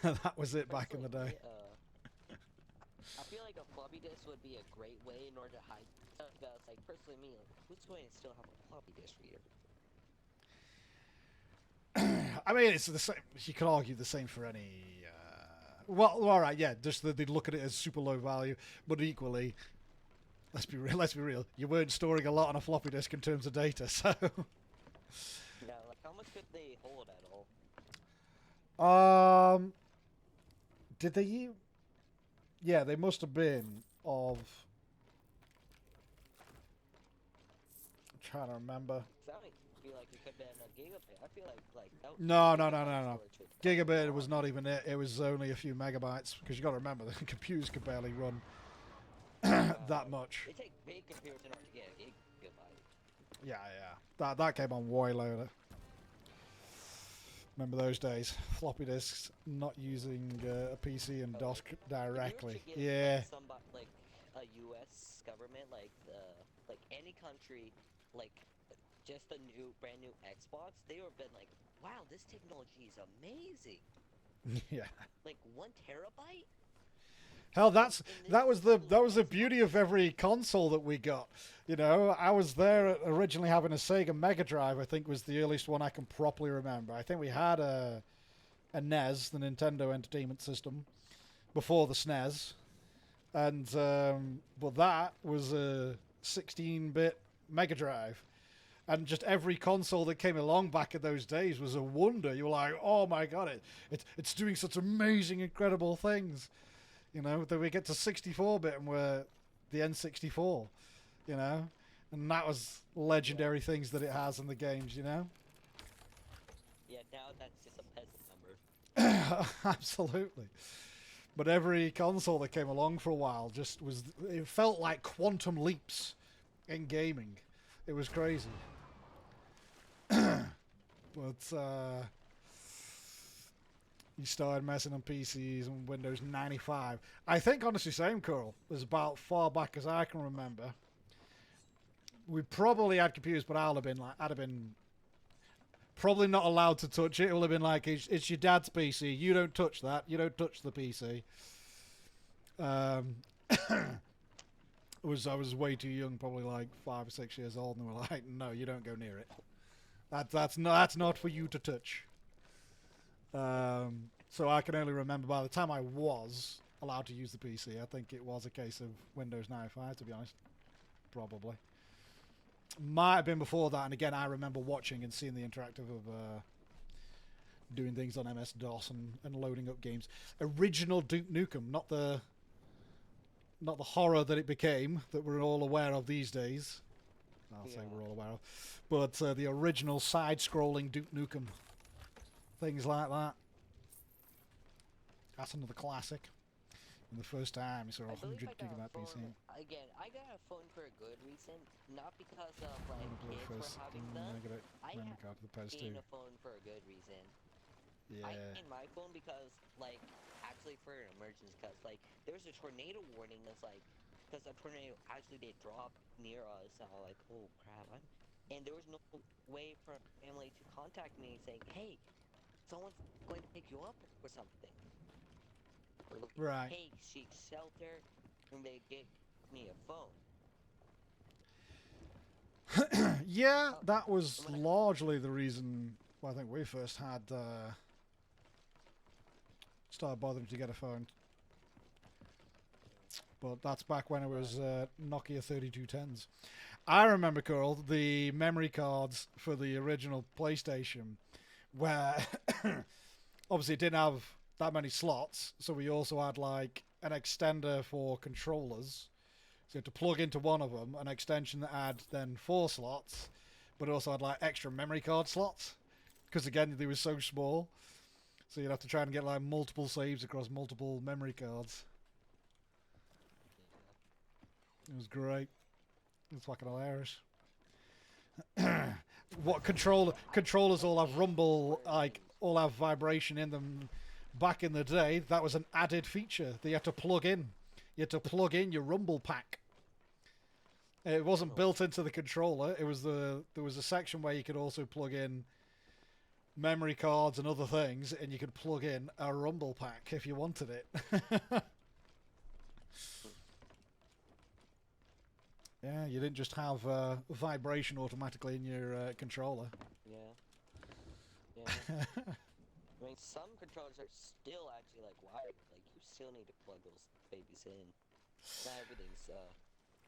That was it back in the day. I feel like a floppy disk would be a great way in order to hide stuff. Because, like, personally, me, like, who's going to still have a floppy disk reader? I mean, it's the same. You could argue the same for any. Well, all right, yeah. Just they'd look at it as super low value, but equally, let's be real. You weren't storing a lot on a floppy disk in terms of data, so. Yeah, like, how much could they hold at all? Did they? Yeah, they must have been of... I'm trying to remember. I feel like it could have been a gigabit. I feel like that was No. Gigabit was not even it. It was only a few megabytes. Because you got to remember, the computers could barely run that much. They take big computers in order to get a gigabyte. Yeah. That came on way later. Remember those days? Floppy disks, not using a PC and DOS directly. Yeah. Somebody, like a U.S. government, like any country, like just a brand new Xbox, they would have been like, "Wow, this technology is amazing." Yeah. Like 1 terabyte. Hell, that was the beauty of every console that we got. You know, I was there originally having a Sega Mega Drive. I think was the earliest one I can properly remember. I think we had a NES, the Nintendo Entertainment System, before the SNES, and but that was a 16-bit Mega Drive. And just every console that came along back in those days was a wonder. You were like, oh my god, it's doing such amazing, incredible things. You know, then we get to 64-bit and we're the N64, you know? And that was legendary things that it has in the games, you know? Yeah, now that's just a peasant number. Absolutely. But every console that came along for a while just was... It felt like quantum leaps in gaming. It was crazy. But, you started messing on PCs and Windows 95. I think, honestly, same, Coral, was about far back as I can remember. We probably had computers, but I'd have been probably not allowed to touch it. It would have been like, it's your dad's PC. You don't touch that. You don't touch the PC. I was way too young, probably like 5 or 6 years old, and they were like, no, you don't go near it. That's not for you to touch. So I can only remember by the time I was allowed to use the PC, I think it was a case of Windows 95, to be honest. Probably. Might have been before that, and again, I remember watching and seeing the interactive of doing things on MS-DOS and loading up games. Original Duke Nukem, not the horror that it became that we're all aware of these days. I'll say we're all aware of, but the original side-scrolling Duke Nukem, things like that. That's another classic. And the first time you saw a 100 gigabyte PC. Again, I got a phone for a good reason, not because of like kids were having them. I gained a phone for a good reason. Yeah. I gained my phone because, like, actually for an emergency, because like there's a tornado warning that's like, because a tornado actually did drop near us. I was like, oh crap! And there was no way for family to contact me saying, hey, someone's going to pick you up or something. Or like, Right. hey, seek shelter, and they get me a phone. Yeah, that was largely the reason why I think we first had started bothering to get a phone. But that's back when it was Nokia 3210s. I remember, Carl, the memory cards for the original PlayStation, where obviously it didn't have that many slots, so we also had like an extender for controllers. So you had to plug into one of them, an extension that had then 4 slots, but it also had like extra memory card slots, because again they were so small. So you'd have to try and get like multiple saves across multiple memory cards. It was great. It was fucking hilarious. What controllers all have rumble, like all have vibration in them. Back in the day, that was an added feature that you had to plug in. You had to plug in your rumble pack. It wasn't built into the controller. It was there was a section where you could also plug in memory cards and other things, and you could plug in a rumble pack if you wanted it. Yeah, you didn't just have vibration automatically in your controller. Yeah. I mean, some controllers are still actually like wired. Like you still need to plug those babies in. Not everything's.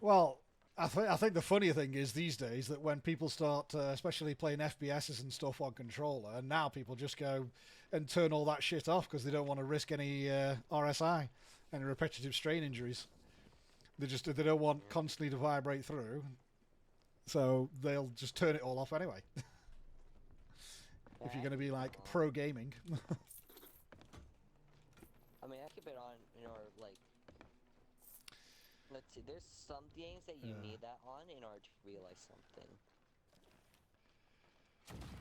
Well, I think the funny thing is these days that when people start, especially playing FPSs and stuff on controller, and now people just go and turn all that shit off because they don't want to risk any RSI, any repetitive strain injuries. They don't want constantly to vibrate through, so they'll just turn it all off anyway. If you're going to be like pro gaming. I mean, I keep it on in order, like, let's see, there's some games that you need that on in order to realize something.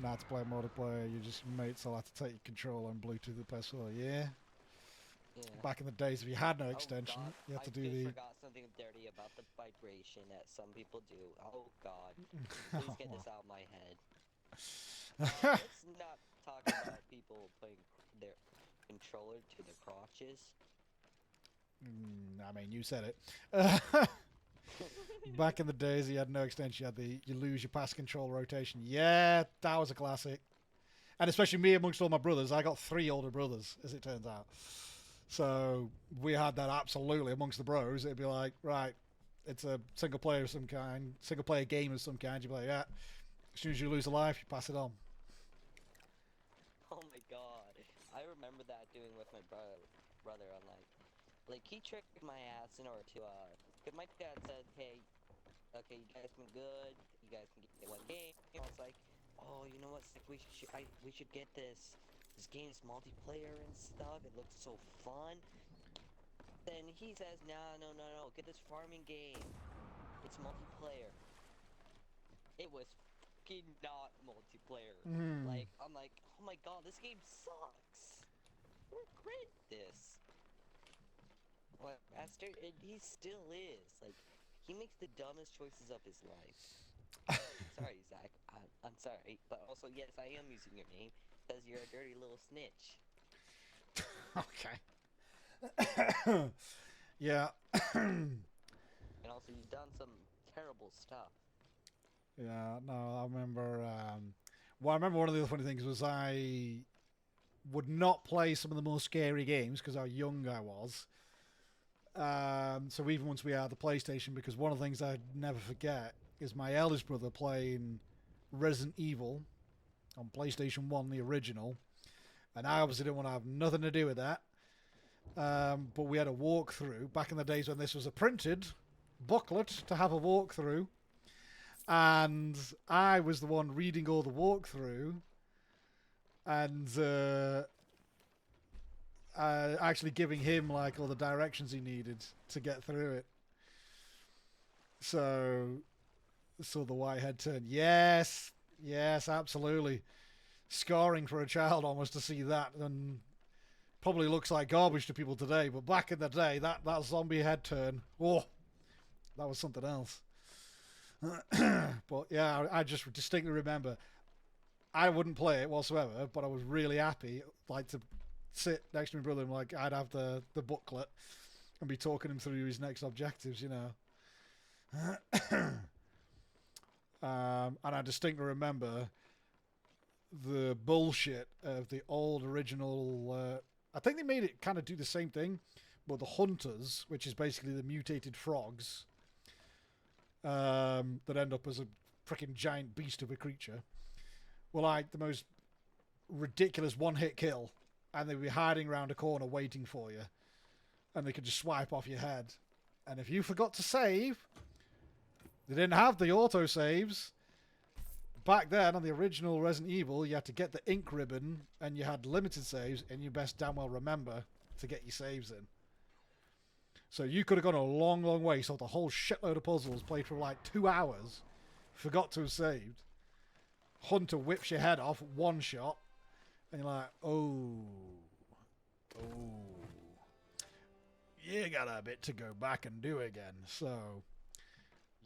Now to play multiplayer, you just mates will have to take your controller and Bluetooth the PS4. Yeah. Back in the days, if you had no extension, you had to do the. I forgot something dirty about the vibration that some people do. Oh God! Please get this out of my head. Let's not talk about people putting their controller to the crotches. I mean, you said it. Back in the days, you had no extension. You lose your pass control rotation. Yeah, that was a classic. And especially me amongst all my brothers. I got 3 older brothers, as it turns out. So we had that absolutely amongst the bros. It'd be like, right, it's a single player of some kind, single player game of some kind. You'd be like, yeah, as soon as you lose a life, you pass it on. Oh my God, I remember that doing with my brother on like he tricked my ass in order to cause my dad said, hey, okay, you guys been good, you guys can get 1 game. I was like, oh, you know what, we should get this. This game is multiplayer and stuff. It looks so fun. Then he says, no, get this farming game. It's multiplayer. It was fucking not multiplayer. Like, I'm like, oh my God, this game sucks. I regret this. Well, he still is. Like, he makes the dumbest choices of his life. Sorry, Zach. I'm sorry. But also, yes, I am using your name. Because you're a dirty little snitch. Okay. Yeah. And also, you've done some terrible stuff. Yeah, no, I remember... I remember one of the other funny things was I would not play some of the more scary games because how young I was. So even once we had the PlayStation, because one of the things I'd never forget is my eldest brother playing Resident Evil on PlayStation 1, the original. And I obviously didn't want to have nothing to do with that. But we had a walkthrough back in the days when this was a printed booklet to have a walkthrough. And I was the one reading all the walkthrough. And actually giving him like all the directions he needed to get through it. So the white head turn. Yes, absolutely. Scarring for a child almost to see that, and probably looks like garbage to people today. But back in the day, that zombie head turn, oh, that was something else. But yeah, I just distinctly remember. I wouldn't play it whatsoever, but I was really happy, like to sit next to my brother and like I'd have the booklet and be talking him through his next objectives, you know. And I distinctly remember the bullshit of the old original. I think they made it kind of do the same thing, but the hunters, which is basically the mutated frogs that end up as a freaking giant beast of a creature, were like the most ridiculous one-hit kill, and they'd be hiding around a corner waiting for you, and they could just swipe off your head. And if you forgot to save, they didn't have the auto saves. Back then, on the original Resident Evil, you had to get the ink ribbon, and you had limited saves, and you best damn well remember to get your saves in. So you could have gone a long, long way, solved a whole shitload of puzzles, played for like 2 hours, forgot to have saved. Hunter whips your head off, one shot, and you're like, oh, you got a bit to go back and do again. So,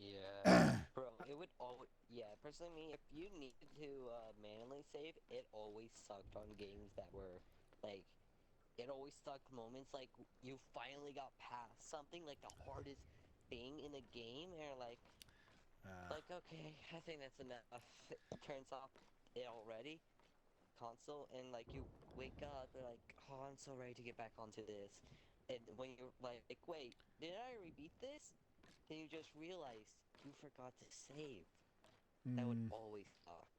Yeah, bro, it would always. Yeah, personally, me, if you needed to manually save, it always sucked on games that were like. It always sucked moments like you finally got past something like the hardest thing in the game, and you're like, okay, I think that's enough. It turns off it already, console, and like you wake up, you're like, oh, I'm so ready to get back onto this. And when you're like, wait, did I repeat this? Then you just realize you forgot to save. That would always suck.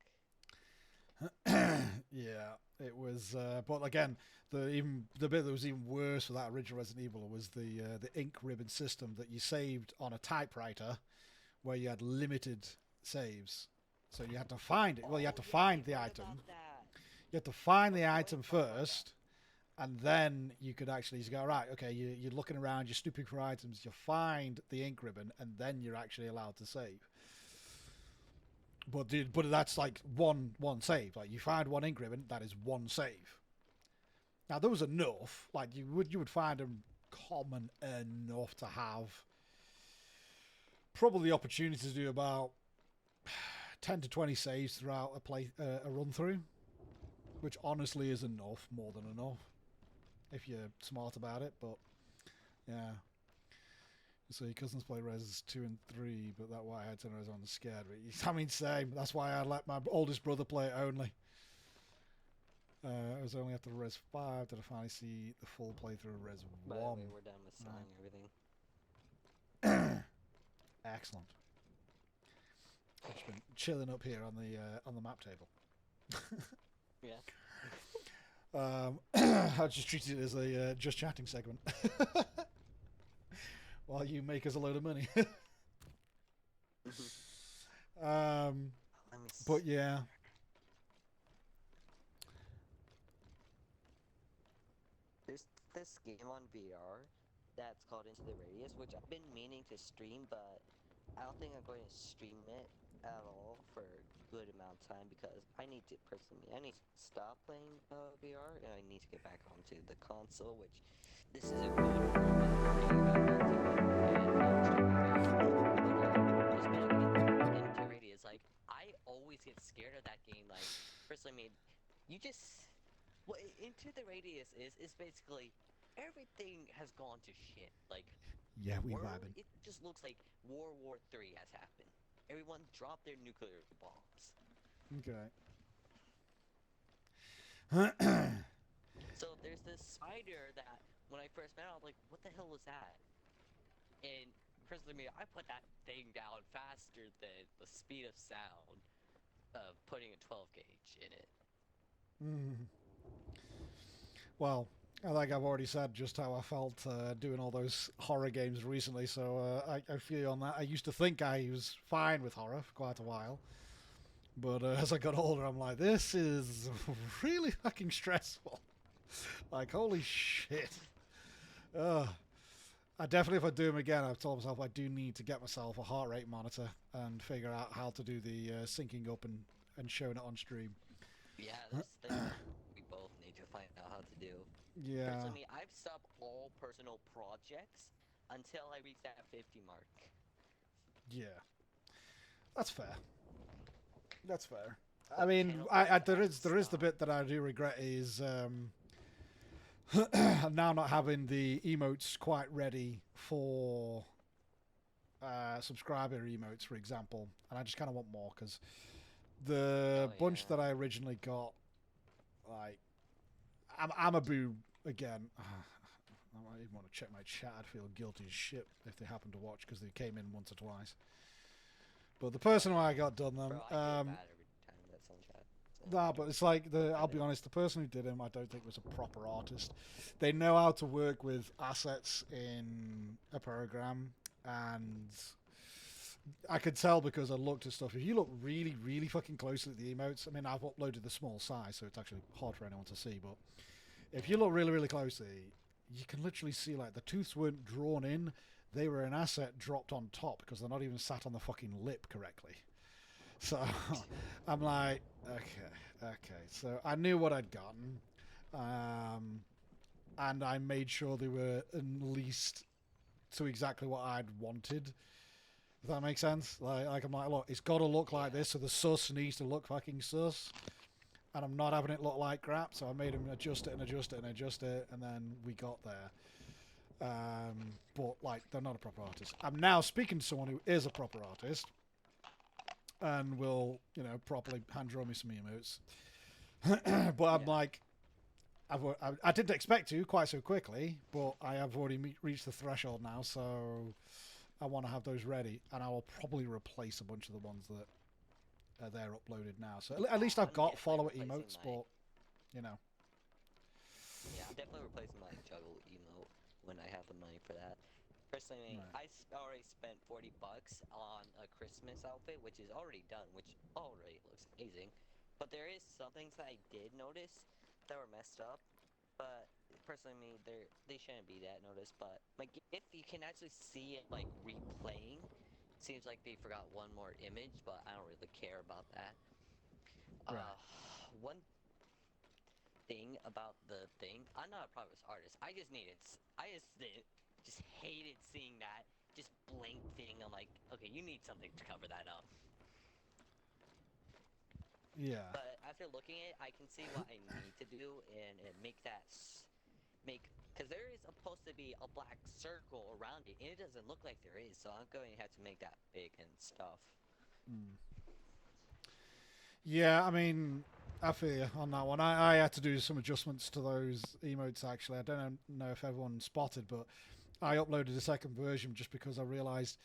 yeah, it was. But again, the bit that was even worse for that original Resident Evil was the ink ribbon system that you saved on a typewriter, where you had limited saves. So you had to find it. Well, you had to find the item. You had to find the item first, and then you could actually go, right, okay, you're looking around, you're snooping for items, you find the ink ribbon, and then you're actually allowed to save. But that's like one save. Like you find one ink ribbon, that is one save. Now there was enough. Like you would find them common enough to have probably the opportunity to do about 10 to 20 saves throughout a run through, which honestly is enough, more than enough, if you're smart about it. But yeah. So your cousins play Res 2 and 3, but that white head turn Res 1 is scared. But I mean, same. That's why I let my oldest brother play it only. It was only after Res 5 that I finally see the full playthrough of Res 1. By the way, we're done with selling everything. Excellent. I've just been chilling up here on the map table. Yeah. I just treated it as a just chatting segment. While you make us a load of money. But yeah. There's this game on VR that's called Into the Radius, which I've been meaning to stream, but I don't think I'm going to stream it at all for a good amount of time because I need to stop playing VR and I need to get back onto the console, which this is a good Into Radius. Like, I always get scared of that game. Like, personally, I mean, you just what Into the Radius is basically everything has gone to shit. Like, yeah, we vibing. It just looks like World War III has happened. Everyone dropped their nuclear bombs. Okay. So there's this spider that when I first met, I was like, "What the hell was that?" And personally, me, I put that thing down faster than the speed of sound of putting a 12 gauge in it. Well, I think I've already said just how I felt doing all those horror games recently, so I feel you on that. I used to think I was fine with horror for quite a while, but as I got older, I'm like, this is really fucking stressful. Like, holy shit. I definitely, if I do them again, I've told myself I do need to get myself a heart rate monitor and figure out how to do the syncing up and showing it on stream. Yeah, those things we both need to find out how to do. Yeah. Personally, I've stopped all personal projects until I reach that 50 mark. Yeah. That's fair. That's fair. I mean, there is the bit that I do regret is now not having the emotes quite ready for subscriber emotes, for example, and I just kind of want more because the bunch that I originally got, like, I'm a boo again. I might even want to check my chat. I'd feel guilty as shit if they happen to watch because they came in once or twice. But the person who I got done them, Bro, I feel bad every time that's on chat. So. nah, but it's like I'll be honest. The person who did him, I don't think was a proper artist. They know how to work with assets in a program, and I could tell because I looked at stuff. If you look really, really fucking closely at the emotes, I mean, I've uploaded the small size, so it's actually hard for anyone to see. But if you look really, really closely, you can literally see like the tooths weren't drawn in; they were an asset dropped on top because they're not even sat on the fucking lip correctly. So I'm like, okay. So I knew what I'd gotten, and I made sure they were at least to exactly what I'd wanted. If that makes sense. Like I'm like, look, it's got to look like this, so the sus needs to look fucking sus. And I'm not having it look like crap, so I made him adjust it, and then we got there. But, like, they're not a proper artist. I'm now speaking to someone who is a proper artist, and will, you know, properly hand-draw me some emotes. But I'm like, I didn't expect to quite so quickly, but I have already reached the threshold now, so I want to have those ready, and I will probably replace a bunch of the ones that they're uploaded now. So at least I've got follower emotes, but you know. Yeah, I'm definitely replacing my juggle emote when I have the money for that. Personally, right. I already spent $40 on a Christmas outfit, which is already done, which already looks amazing. But there is some things that I did notice that were messed up. But personally, they shouldn't be that noticed. But like, if you can actually see it like replaying. Seems like they forgot one more image, but I don't really care about that. Right. One thing about the thing, I'm not a proper artist. I just hated seeing that just blank thing. I'm like, okay, you need something to cover that up. Yeah. But after looking at it, I can see what I need to do and make that because there is supposed to be a black circle around it, and it doesn't look like there is, so I'm going to have to make that big and stuff. Yeah, I mean, I feel you on that one. I had to do some adjustments to those emotes, actually. I don't know if everyone spotted, but I uploaded a second version just because I realised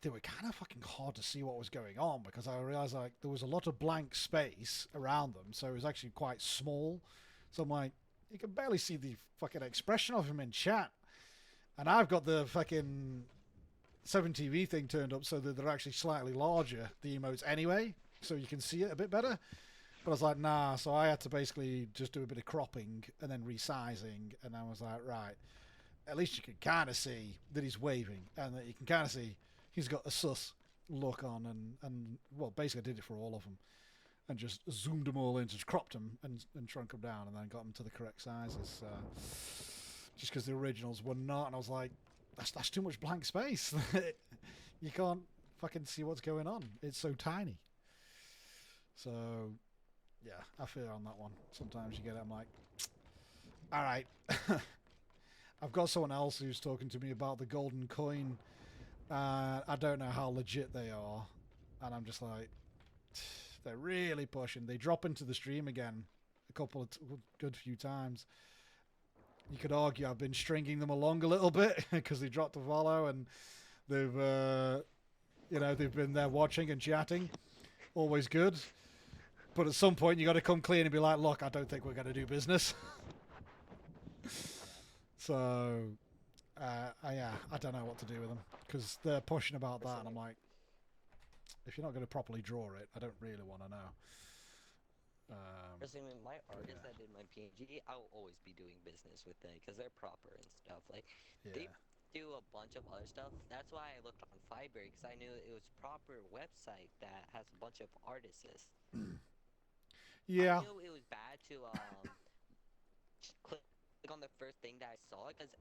they were kind of fucking hard to see what was going on, because I realised like there was a lot of blank space around them, so it was actually quite small. So I'm like, you can barely see the fucking expression of him in chat. And I've got the fucking 7TV thing turned up so that they're actually slightly larger, the emotes anyway, so you can see it a bit better. But I was like, nah, so I had to basically just do a bit of cropping and then resizing, and I was like, right, at least you can kind of see that he's waving, and that you can kind of see he's got a sus look on, and well, basically I did it for all of them. And just zoomed them all in, just cropped them and shrunk them down, and then got them to the correct sizes. Just because the originals were not, and I was like, that's too much blank space. You can't fucking see what's going on. It's so tiny. So, yeah, I feel on that one. Sometimes you get it, I'm like, all right. I've got someone else who's talking to me about the golden coin. I don't know how legit they are, and I'm just like, they're really pushing. They drop into the stream again a couple of good few times. You could argue I've been stringing them along a little bit because they dropped a follow, and They've, they've been there watching and chatting. Always good. But at some point, you got to come clean and be like, look, I don't think we're going to do business. So, I don't know what to do with them because they're pushing about that, and I'm like, if you're not going to properly draw it, I don't really want to know. Personally, my artists that did my PNG, I will always be doing business with them because they're proper and stuff. Like, they do a bunch of other stuff. That's why I looked on Fiverr because I knew it was a proper website that has a bunch of artists. Yeah. I knew it was bad to click on the first thing that I saw because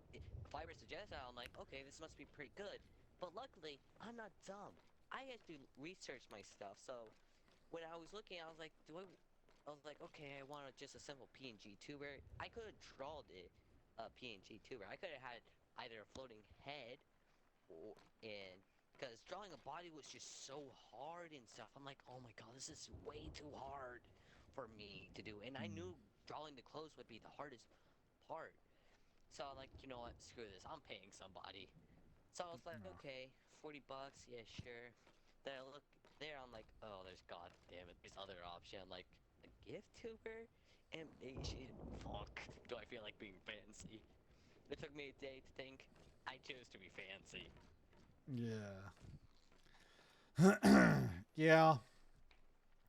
Fiverr suggested it. I'm like, okay, this must be pretty good. But luckily, I'm not dumb. I had to research my stuff. So when I was looking, I was like, I was like, okay, I want just a simple PNG tuber. I could have drawn it a PNG tuber. I could have had either a floating head and because drawing a body was just so hard and stuff. I'm like, oh my god, this is way too hard for me to do. And I knew drawing the clothes would be the hardest part. So I'm like, you know what? Screw this. I'm paying somebody. So I was like, okay, $40. Yeah, sure. Then I look there. I'm like, oh, there's god damn it. There's other option. I'm like, a gift tuber, animation. Fuck. Do I feel like being fancy? It took me a day to think. I chose to be fancy. Yeah. Yeah.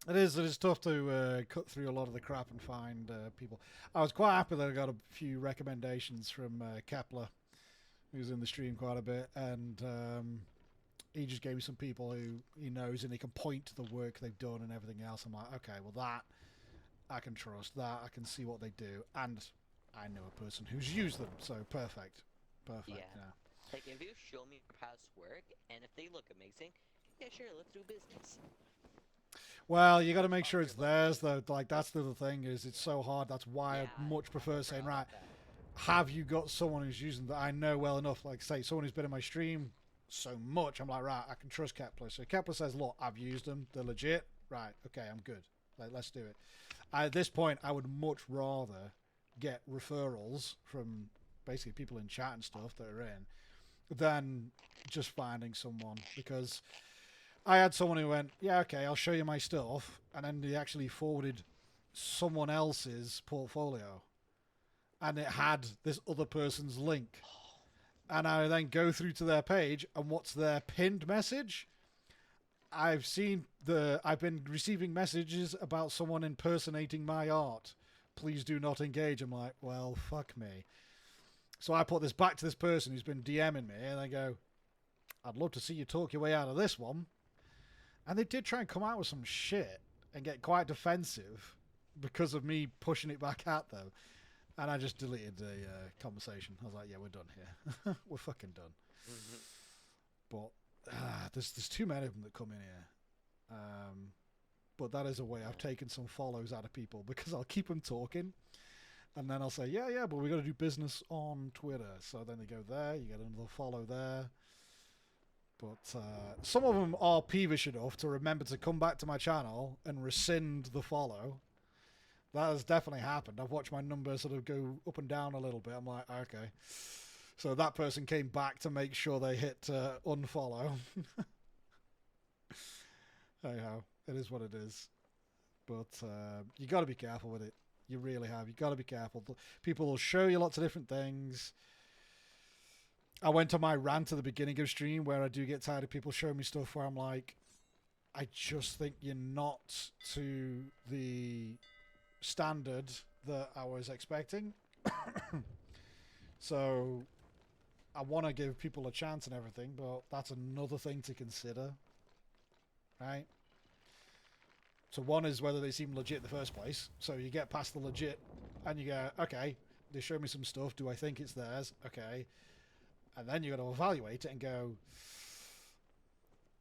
It is tough to cut through a lot of the crap and find people. I was quite happy that I got a few recommendations from Kepler, who's in the stream quite a bit, and he just gave me some people who he knows and he can point to the work they've done and everything else. I'm like, okay, well that I can trust, that I can see what they do, and I know a person who's used them, so perfect. Yeah. Yeah. Like, if you show me your past work, and if they look amazing, yeah, sure, let's do business. Well, you got to make sure it's theirs, though. Like, that's the other thing, is it's so hard. That's why I much prefer saying, right, have you got someone who's using that I know well enough? Like, say, someone who's been in my stream so much, I'm like, right, I can trust Kepler. So Kepler says, look, I've used them. They're legit. Right, okay, I'm good. Like, let's do it. At this point, I would much rather get referrals from basically people in chat and stuff that are in than just finding someone, because I had someone who went, yeah, okay, I'll show you my stuff, and then they actually forwarded someone else's portfolio, and it had this other person's link, and I then go through to their page, and what's their pinned message? I've been receiving messages about someone impersonating my art. Please do not engage. I'm like, well, fuck me. So I put this back to this person who's been DMing me, and I go, I'd love to see you talk your way out of this one. And they did try and come out with some shit and get quite defensive because of me pushing it back at them. And I just deleted the conversation. I was like, yeah, we're done here. We're fucking done. But there's too many of them that come in here. But that is a way I've taken some follows out of people, because I'll keep them talking. And then I'll say, yeah, but we got to do business on Twitter. So then they go there, you get another follow there. But some of them are peevish enough to remember to come back to my channel and rescind the follow. That has definitely happened. I've watched my numbers sort of go up and down a little bit. I'm like, okay. So that person came back to make sure they hit unfollow. Anyhow, it is what it is. But you got to be careful with it. You really have. You got to be careful. People will show you lots of different things. I went to my rant at the beginning of stream where I do get tired of people showing me stuff where I'm like, I just think you're not to the standard that I was expecting. So I want to give people a chance and everything, but that's another thing to consider, right? So one is whether they seem legit in the first place. So you get past the legit and you go, okay, they show me some stuff. Do I think it's theirs? Okay. And then you got to evaluate it and go,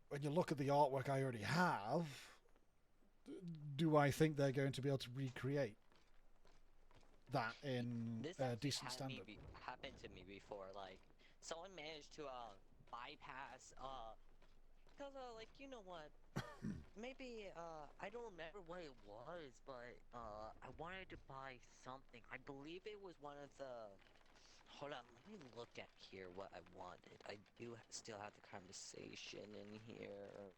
when you look at the artwork I already have, do I think they're going to be able to recreate that in a decent standard? This happened to me before. Like, someone managed to bypass, because, like, you know what? Maybe, I don't remember what it was, but, I wanted to buy something. I believe it was one of the Hold on, let me look at here what I wanted. I do still have the conversation in here.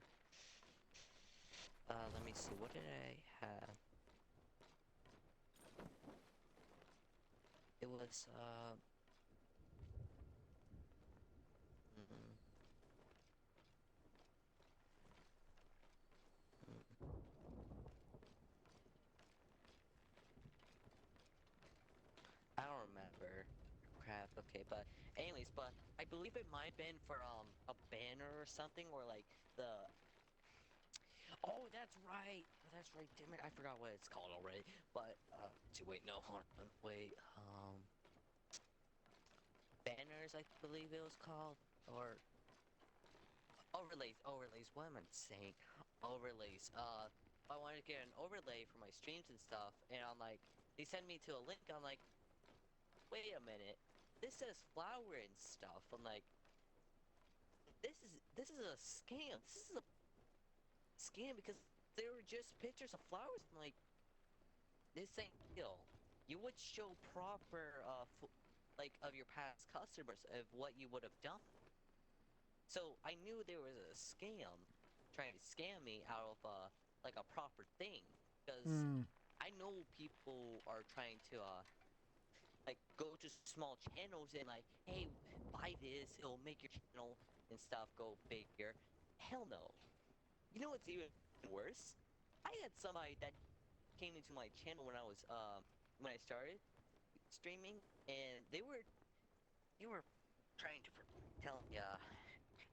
Let me see. What did I have? It was mm, mm. I don't remember. Crap. Okay, but anyways, but I believe it might have been for a banner or something, or like the. Oh, that's right. Oh, that's right. Damn it, I forgot what it's called already. But wait, no, hold on, wait. Banners, I believe it was called, or overlays. Overlays. What am I saying? Overlays. I wanted to get an overlay for my streams and stuff, and I'm like, they send me to a link. I'm like, wait a minute. This says flower and stuff. I'm like, this is a scam. This is a scam because they were just pictures of flowers. I'm like, this ain't real. You would show proper like of your past customers of what you would have done. So I knew there was a scam trying to scam me out of like a proper thing because Hmm. I know people are trying to like go to small channels and like, hey, buy this, it'll make your channel and stuff go bigger. Hell no. You know what's even worse? I had somebody that came into my channel when I started streaming, and they were trying to tell me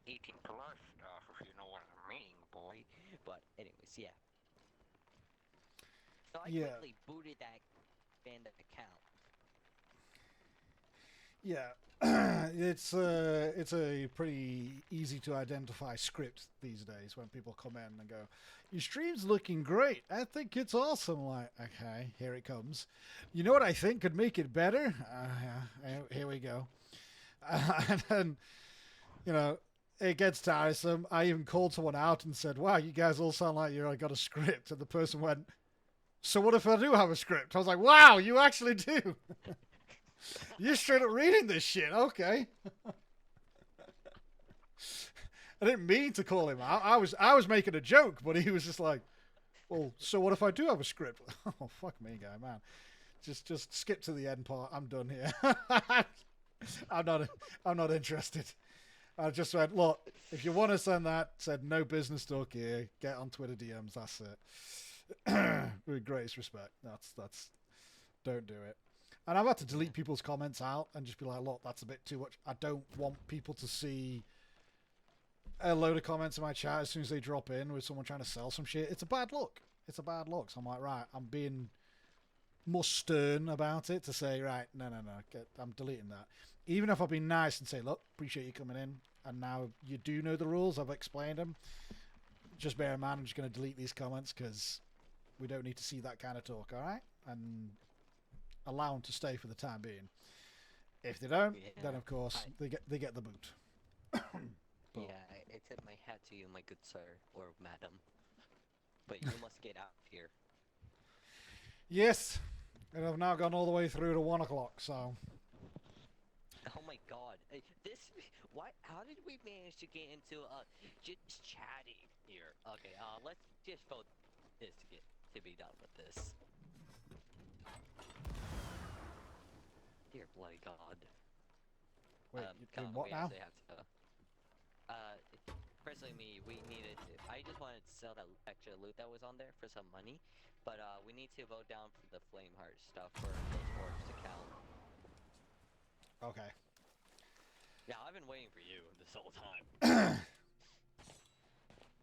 18 plus stuff, if you know what I mean, boy. But anyways, yeah. So I Yeah. quickly booted that banned account. Yeah. It's a pretty easy to identify script these days when people come in and go, your stream's looking great. I think it's awesome. Like, okay, here it comes. You know what I think could make it better? Yeah, here we go. And then, you know, it gets tiresome. I even called someone out and said, wow, you guys all sound like you got a script. And the person went, so what if I do have a script? I was like, wow, you actually do. You're straight up reading this shit. Okay. I didn't mean to call him out. I was making a joke, but he was just like, well, so what if I do have a script? Oh, fuck me, guy, man. Just skip to the end part. I'm done here. I'm not interested. I just went, look, if you want to send that, said no business talk here. Get on Twitter DMs. That's it. With greatest respect. That's. Don't do it. And I've had to delete people's comments out and just be like, look, that's a bit too much. I don't want people to see a load of comments in my chat as soon as they drop in with someone trying to sell some shit. It's a bad look. It's a bad look. So I'm like, right, I'm being more stern about it to say, right, no, I'm deleting that. Even if I've been nice and say, look, appreciate you coming in, and now you do know the rules, I've explained them. Just bear in mind, I'm just going to delete these comments because we don't need to see that kind of talk, all right? And allow them to stay for the time being. If they don't, then of course they get the boot. Yeah, I tip my hat to you, my good sir or madam. But you must get out of here. Yes, and I've now gone all the way through to 1 o'clock. So. Oh my God! This why? How did we manage to get into just chatting here? Okay, let's just vote this to be done with this. Dear bloody God. Wait, doing what now? Personally, we needed to. I just wanted to sell that extra loot that was on there for some money, but we need to vote down for the Flameheart stuff for those orbs to count. Okay. Yeah, I've been waiting for you this whole time.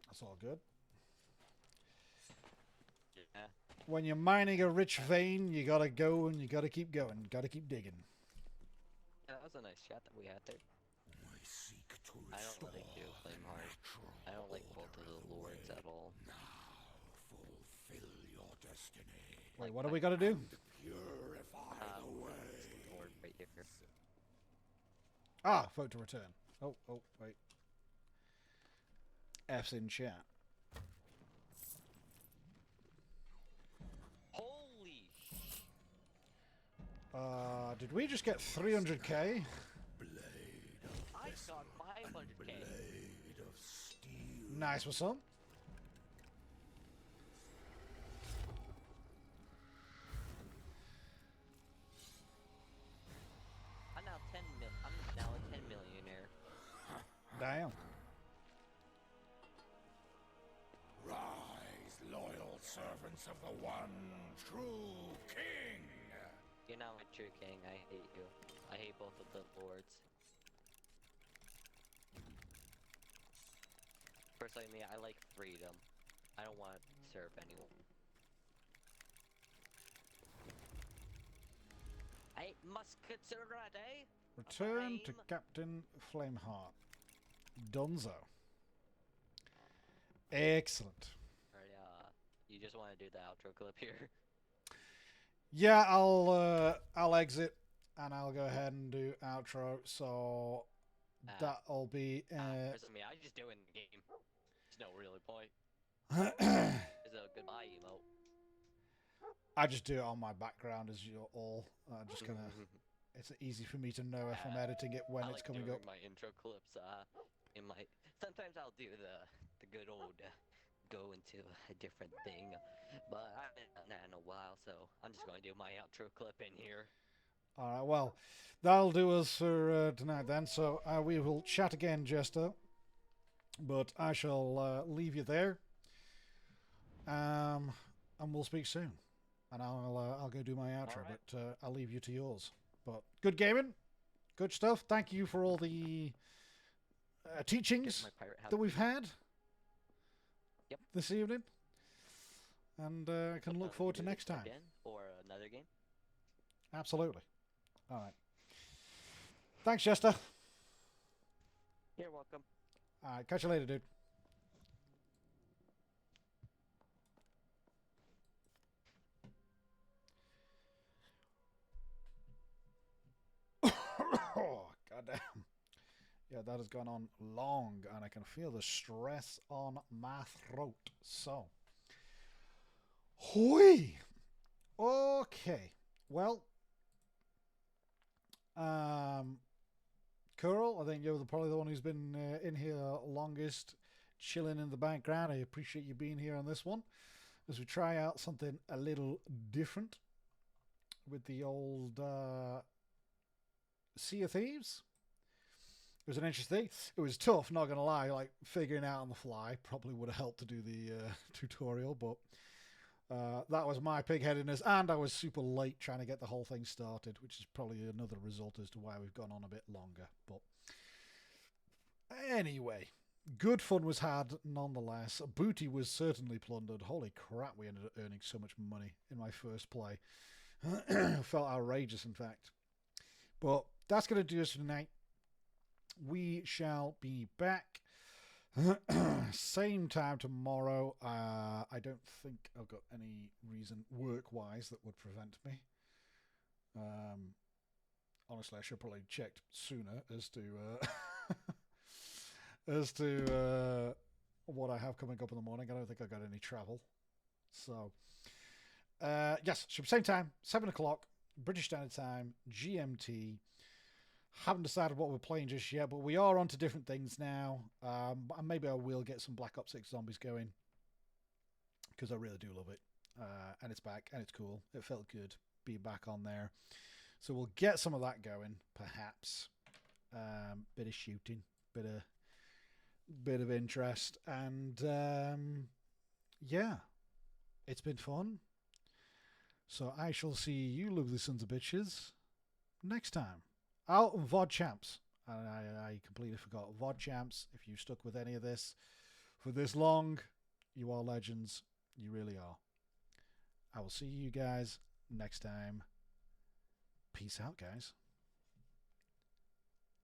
That's all good. Yeah. When you're mining a rich vein, you gotta go and you gotta keep going. Gotta keep digging. Yeah, that was a nice chat that we had there. I don't really do Flameheart. I don't like both of the lords at all. Now fulfill your destiny. Wait, Like, what do we gotta do? Purify the way. Lord right here. Ah, vote to return. Oh, wait. F's in chat. Holy Did we just get 300k? I got 500k. Nice for some. I'm now 10 mil. I'm now a 10 millionaire. Damn. Rise, loyal servants of the one true king. You're not my true king. I hate you. I hate both of the lords. Personally, me, I like freedom. I don't want to serve anyone. I must consider a day. Return to Flame. Captain Flameheart. Dunzo. Excellent. Alright, you just want to do the outro clip here? Yeah, I'll exit and I'll go ahead and do outro. So that'll be. Personally, I just do it in the game. There's no really point. There's a goodbye emote. I just do it on my background as you're all. Just kind of. It's easy for me to know if I'm editing it when I it's like coming doing up. my intro clips. In my sometimes I'll do the good old go into a different thing, but I haven't done that in a while, so I'm just going to do my outro clip in here. All right, well, that'll do us for tonight then. So we will chat again, Jester. But I shall leave you there. And we'll speak soon. And I'll go do my outro, Right. but I'll leave you to yours. But good gaming, good stuff. Thank you for all the teachings My pirate hat. that we've had Yep. this evening. And I can look forward to Do this next time. again or another game. Absolutely. All right. Thanks, Jester. You're welcome. All right, catch you later, dude. Oh, goddamn. Yeah, that has gone on long, and I can feel the stress on my throat. So, hui. Okay. Well, Curl, I think you're probably the one who's been in here longest, chilling in the background. I appreciate you being here on this one as we try out something a little different with the old Sea of Thieves. It was an interesting thing. It was tough, not gonna lie. Like figuring out on the fly probably would have helped to do the tutorial, but that was my pig-headedness, and I was super late trying to get the whole thing started, which is probably another result as to why we've gone on a bit longer. But anyway, good fun was had nonetheless. Booty was certainly plundered. Holy crap, we ended up earning so much money in my first play. Felt outrageous, in fact. But that's going to do us for tonight. We shall be back same time tomorrow. I don't think I've got any reason work-wise that would prevent me. Honestly, I should probably checked sooner as to as to what I have coming up in the morning. I don't think I got any travel. So yes, same time, 7 o'clock British Standard Time, GMT. Haven't decided what we're playing just yet, but we are on to different things now. And maybe I will get some Black Ops 6 Zombies going, because I really do love it. And it's back, and it's cool. It felt good being back on there. So we'll get some of that going, perhaps. Bit of shooting, bit of interest, and yeah, it's been fun. So I shall see you lovely sons of bitches next time. Oh, VOD Champs. And I completely forgot. VOD Champs, if you stuck with any of this for this long, you are legends. You really are. I will see you guys next time. Peace out, guys.